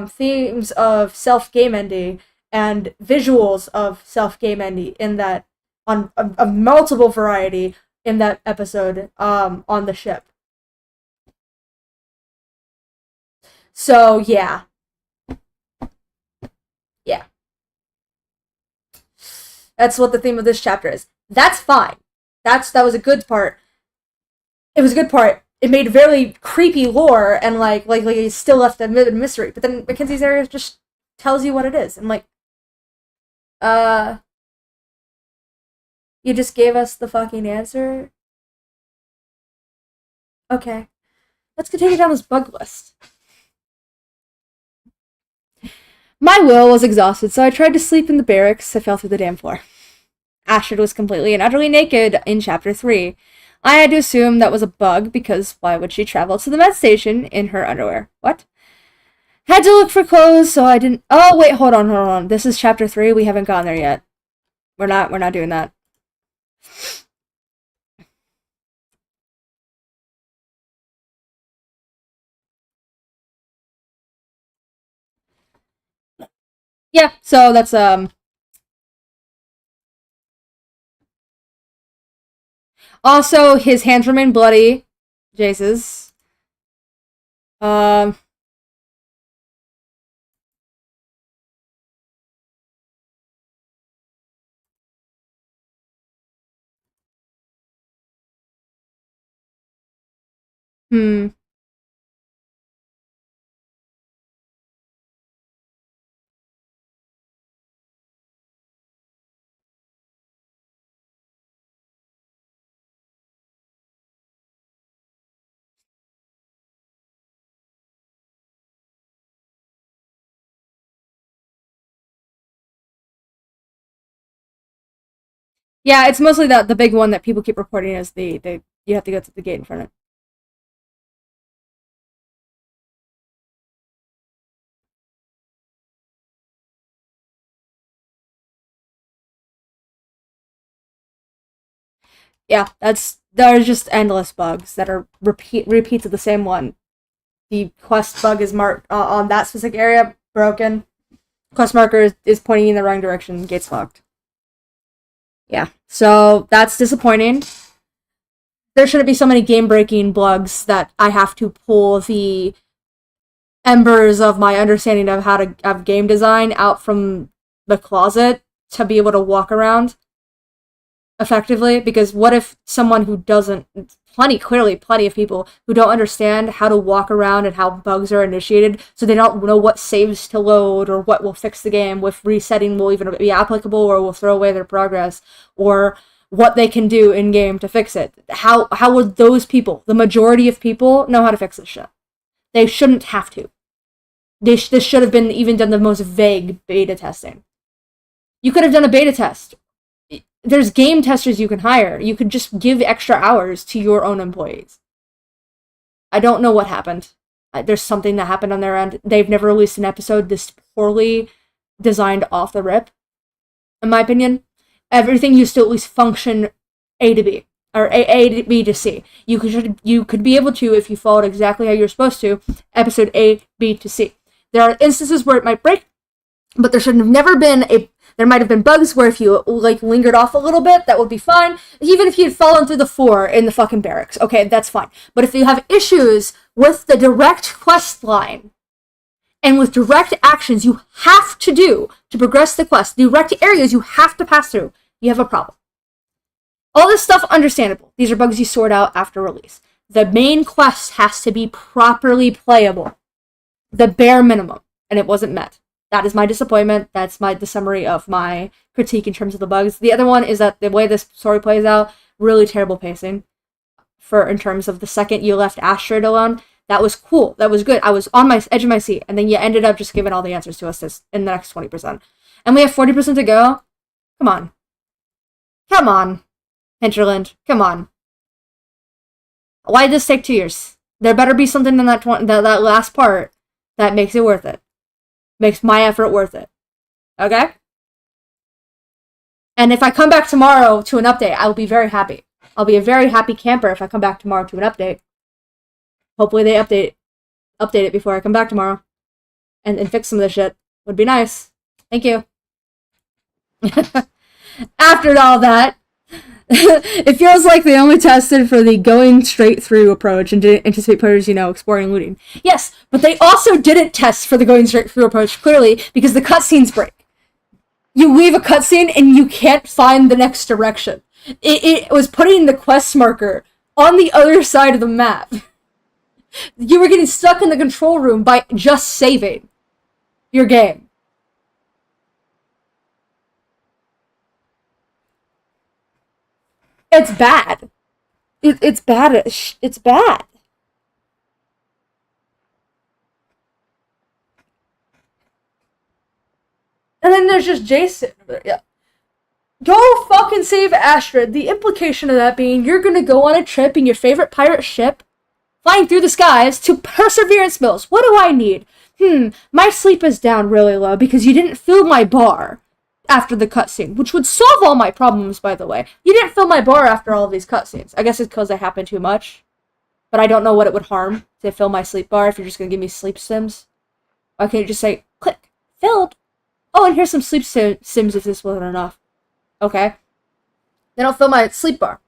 Speaker 2: themes of self-game ending and visuals of self-game ending in that, on a multiple variety in that episode on the ship. So, yeah. Yeah. That's what the theme of this chapter is. That's fine. That was a good part. It was a good part. It made very creepy lore, and like it still left a mystery. But then Mackenzie's area just tells you what it is. And you just gave us the fucking answer? Okay. Let's continue down this bug list. My will was exhausted, so I tried to sleep in the barracks. I fell through the damn floor. Astrid was completely and utterly naked in Chapter 3. I had to assume that was a bug, because why would she travel to the med station in her underwear? What? Had to look for clothes, so I didn't... Oh, wait, hold on. This is Chapter 3. We haven't gone there yet. We're not doing that. Yeah, so that's, Also, his hands remain bloody. Jace's. Yeah, it's mostly the big one that people keep reporting as you have to go to the gate in front of it. Yeah, there's just endless bugs that are repeats of the same one. The quest bug is marked on that specific area broken. quest marker is pointing in the wrong direction. Gate's locked. Yeah, so that's disappointing. There shouldn't be so many game-breaking bugs that I have to pull the embers of my understanding of game design out from the closet to be able to walk around effectively. Because what if someone who doesn't, plenty of people who don't understand how to walk around and how bugs are initiated, so they don't know what saves to load or what will fix the game, if resetting will even be applicable or will throw away their progress, or what they can do in game to fix it. How would those people, the majority of people, know how to fix this shit? They shouldn't have to. This should have been even done the most vague beta testing. You could have done a beta test. There's game testers you can hire. You could just give extra hours to your own employees. I don't know what happened. There's something that happened on their end. They've never released an episode this poorly designed off the rip, in my opinion. Everything used to at least function A to B, or A to B to C. You could be able to, if you followed exactly how you're supposed to, episode A, B to C. There are instances where it might break, but there should have never been there might have been bugs where if you, lingered off a little bit, that would be fine. Even if you had fallen through the floor in the fucking barracks, okay, that's fine. But if you have issues with the direct quest line, and with direct actions you have to do to progress the quest, direct areas you have to pass through, you have a problem. All this stuff, understandable. These are bugs you sort out after release. The main quest has to be properly playable. The bare minimum. And it wasn't met. That is my disappointment. That's the summary of my critique in terms of the bugs. The other one is that the way this story plays out, really terrible pacing. In terms of the second you left Astrid alone, that was cool. That was good. I was on my edge of my seat. And then you ended up just giving all the answers to us in the next 20%. And we have 40% to go. Come on. Come on. Hinterland. Come on. Why did this take 2 years? There better be something in that last part that makes it worth it. Makes my effort worth it. Okay? And if I come back tomorrow to an update, I will be very happy. I'll be a very happy camper if I come back tomorrow to an update. Hopefully they update it before I come back tomorrow. And fix some of this shit. Would be nice. Thank you. After all that, it feels like they only tested for the going straight through approach and didn't anticipate players, exploring and looting. Yes, but they also didn't test for the going straight through approach, clearly, because the cutscenes break. You leave a cutscene and you can't find the next direction. It was putting the quest marker on the other side of the map. You were getting stuck in the control room by just saving your game. It's bad. It's bad. It's bad. And then there's just Jason over there. Yeah. Go fucking save Astrid. The implication of that being you're gonna go on a trip in your favorite pirate ship, flying through the skies to Perseverance Mills. What do I need? My sleep is down really low because you didn't fill my bar after the cutscene, which would solve all my problems, by the way. You didn't fill my bar after all of these cutscenes. I guess it's because they happen too much. But I don't know what it would harm to fill my sleep bar if you're just going to give me sleep sims. Why can't you just say, click, filled? Oh, and here's some sleep sims if this wasn't enough. Okay. Then I'll fill my sleep bar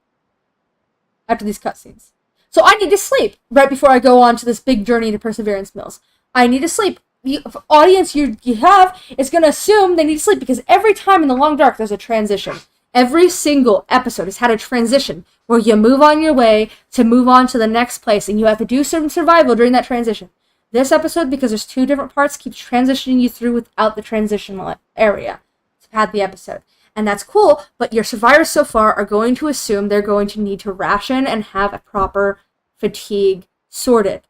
Speaker 2: after these cutscenes. So I need to sleep right before I go on to this big journey to Perseverance Mills. I need to sleep. The audience you have is going to assume they need to sleep because every time in The Long Dark there's a transition. Every single episode has had a transition where you move on your way to move on to the next place and you have to do some survival during that transition. This episode, because there's two different parts, keeps transitioning you through without the transitional area to pad the episode. And that's cool, but your survivors so far are going to assume they're going to need to ration and have a proper fatigue sorted.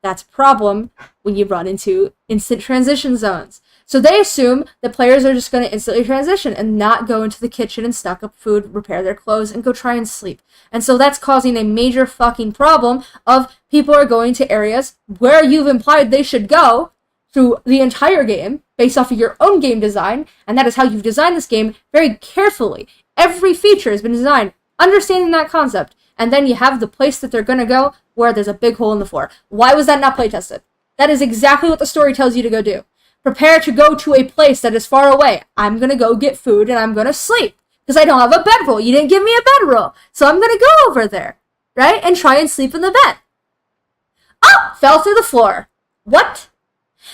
Speaker 2: That's a problem when you run into instant transition zones. So they assume that players are just going to instantly transition and not go into the kitchen and stock up food, repair their clothes, and go try and sleep. And so that's causing a major fucking problem of people are going to areas where you've implied they should go through the entire game based off of your own game design, and that is how you've designed this game very carefully. Every feature has been designed understanding that concept, and then you have the place that they're going to go where there's a big hole in the floor. Why was that not play tested? That is exactly what the story tells you to go do. prepare to go to a place that is far away. I'm gonna go get food and I'm gonna sleep. Because I don't have a bedroll. You didn't give me a bedroll. So I'm gonna go over there. Right? And try and sleep in the bed. Oh! Fell through the floor. What?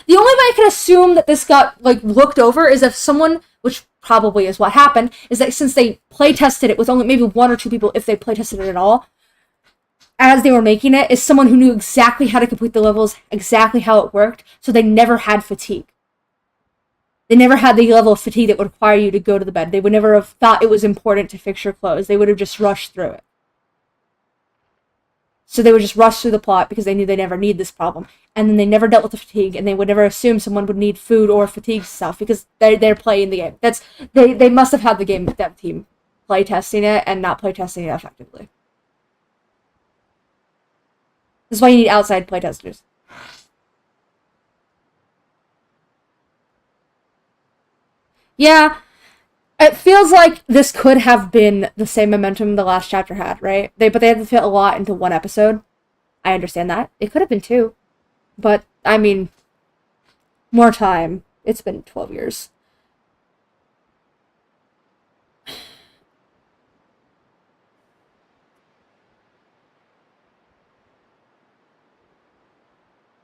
Speaker 2: The only way I can assume that this got, like, looked over is if someone, which probably is what happened, is that since they play-tested it with only maybe 1 or 2 people, if they play-tested it at all, as they were making it, is someone who knew exactly how to complete the levels, exactly how it worked, so they never had fatigue. They never had the level of fatigue that would require you to go to the bed. They would never have thought it was important to fix your clothes. They would have just rushed through it. So they would just rush through the plot because they knew they never need this problem. And then they never dealt with the fatigue, and they would never assume someone would need food or fatigue stuff because they're playing the game. They must have had the game dev team play testing it and not play testing it effectively. This is why you need outside play testers. Yeah, it feels like this could have been the same momentum the last chapter had, right? But they had to fit a lot into one episode. I understand that. It could have been 2. But, I mean, more time. It's been 12 years.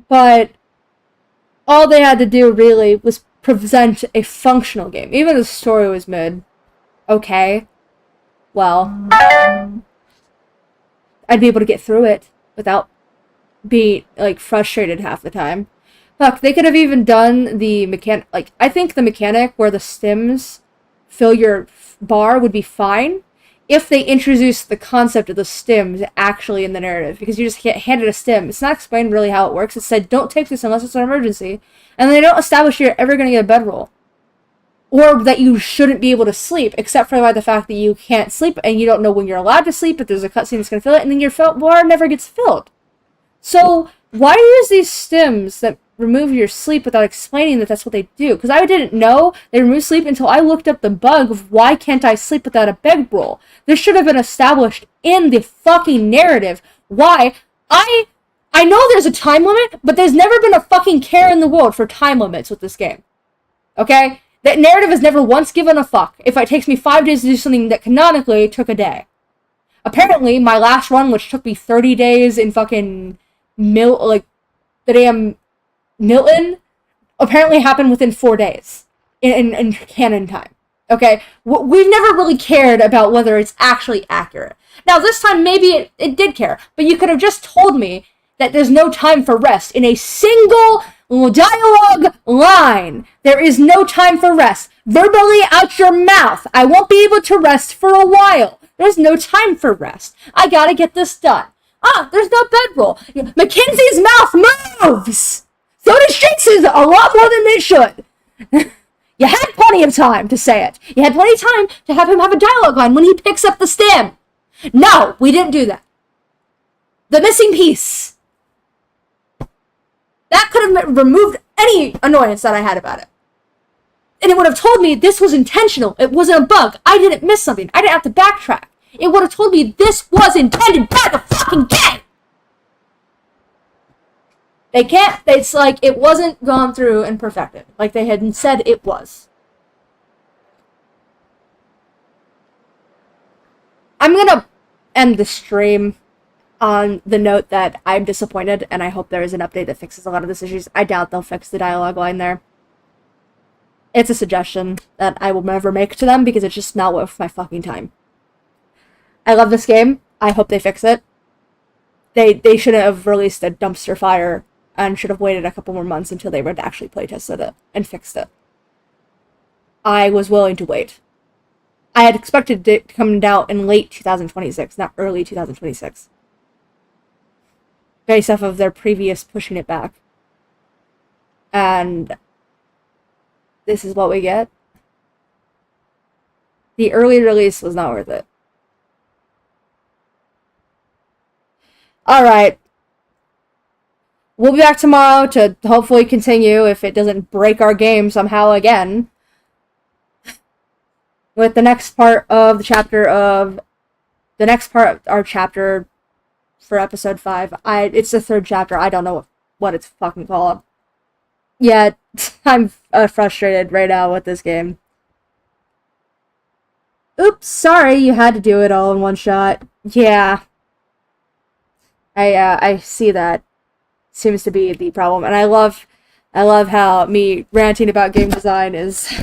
Speaker 2: But all they had to do, really, was present a functional game. Even the story was mid. Okay. Well, I'd be able to get through it without being, like, frustrated half the time. Fuck, they could have even done the mechanic, like, I think the mechanic where the stims fill your bar would be fine if they introduced the concept of the stims actually in the narrative, because you just get handed a stim. It's not explained really how it works. It said, don't take this unless it's an emergency. And they don't establish you're ever going to get a bedroll. Or that you shouldn't be able to sleep, except for by the fact that you can't sleep and you don't know when you're allowed to sleep, but there's a cutscene that's going to fill it, and then your bar never gets filled. So, why use these stims that remove your sleep without explaining that that's what they do? Because I didn't know they remove sleep until I looked up the bug of why can't I sleep without a bedroll. This should have been established in the fucking narrative. Why? I know there's a time limit, but there's never been a fucking care in the world for time limits with this game. Okay? That narrative has never once given a fuck if it takes me 5 days to do something that canonically took a day. Apparently, my last run, which took me 30 days in fucking the damn Milton, apparently happened within 4 days in canon time. Okay? We've never really cared about whether it's actually accurate. Now, this time, maybe it did care, but you could have just told me that there's no time for rest in a single dialogue line. There is no time for rest. Verbally out your mouth. I won't be able to rest for a while. There's no time for rest. I gotta get this done. Ah, there's no bedroll. Mackenzie's mouth moves! So does Jinx's a lot more than they should. You had plenty of time to say it. You had plenty of time to have him have a dialogue line when he picks up the stem. No, we didn't do that. The missing piece. That could have removed any annoyance that I had about it. And it would have told me this was intentional. It wasn't a bug. I didn't miss something. I didn't have to backtrack. It would have told me this was intended by the fucking game. They can't. It's like it wasn't gone through and perfected. Like they had said it was. I'm gonna end the stream on the note that I'm disappointed, and I hope there is an update that fixes a lot of these issues. I doubt they'll fix the dialogue line there. It's a suggestion that I will never make to them because it's just not worth my fucking time. I love this game. I hope they fix it. They shouldn't have released a dumpster fire and should have waited a couple more months until they would actually playtested it and fixed it. I was willing to wait. I had expected it to come out in late 2026, not early 2026. Based off of their previous pushing it back. And this is what we get. The early release was not worth it. Alright. We'll be back tomorrow to hopefully continue if it doesn't break our game somehow again. With the next part of the chapter of... The next part of our chapter for episode 5. It's the 3rd chapter. I don't know what it's fucking called. Yeah, I'm frustrated right now with this game. Oops, sorry, you had to do it all in one shot. Yeah. I see that. Seems to be the problem. And I love how me ranting about game design is...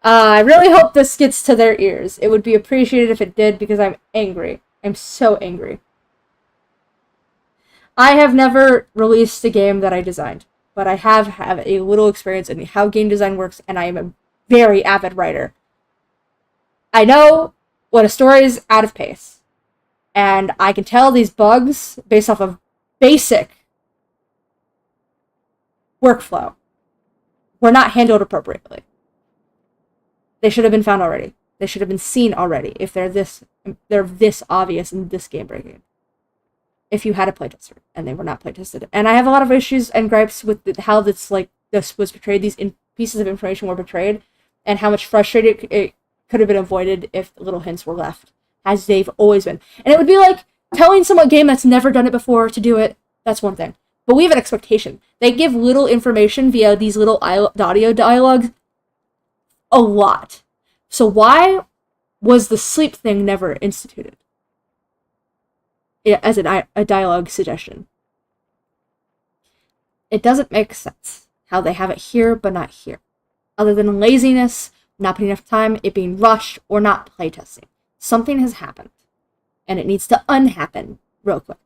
Speaker 2: I really hope this gets to their ears. It would be appreciated if it did, because I'm angry. I'm so angry. I have never released a game that I designed, but I have a little experience in how game design works, and I am a very avid writer. I know when a story is out of pace, and I can tell these bugs based off of basic workflow were not handled appropriately. They should have been found already. They should have been seen already if they're this obvious and this game breaking. If you had a playtester and they were not playtested. And I have a lot of issues and gripes with how this was portrayed, these pieces of information were portrayed, and how much frustrated it could have been avoided if little hints were left, as they've always been. And it would be like telling someone a game that's never done it before to do it. That's one thing. But we have an expectation. They give little information via these little audio dialogues a lot. So why was the sleep thing never instituted? As a dialogue suggestion. It doesn't make sense how they have it here but not here. Other than laziness, not putting enough time, it being rushed, or not playtesting. Something has happened. And it needs to unhappen real quick.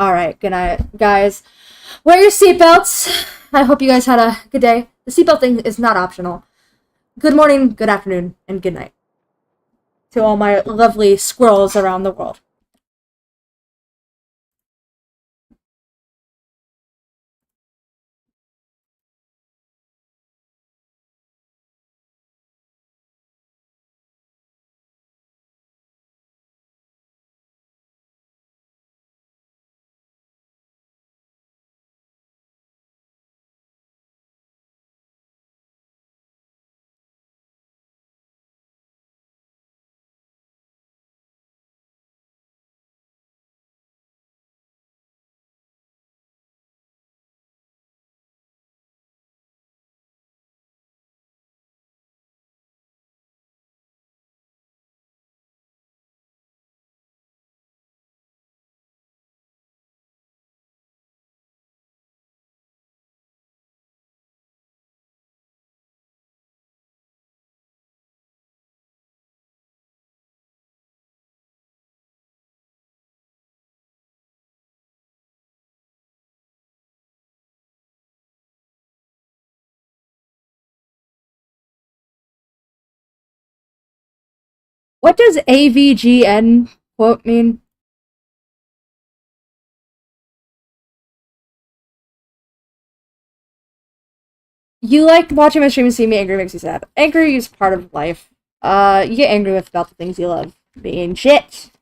Speaker 2: Alright, good night, guys. Wear your seatbelts. I hope you guys had a good day. The seatbelt thing is not optional. Good morning, good afternoon, and good night. To all my lovely squirrels around the world. What does AVGN quote mean? You like watching my stream and seeing me angry makes you sad. Angry is part of life. You get angry about the things you love. Being shit.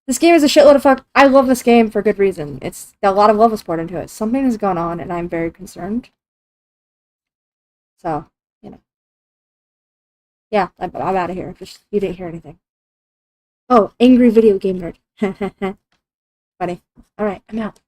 Speaker 2: This game is a shitload of fuck. I love this game for good reason. It's a lot of love was poured into it. Something has gone on, and I'm very concerned. So, you know. Yeah, I'm out of here. Just, you didn't hear anything. Oh, angry video game nerd. Funny. Alright, I'm out.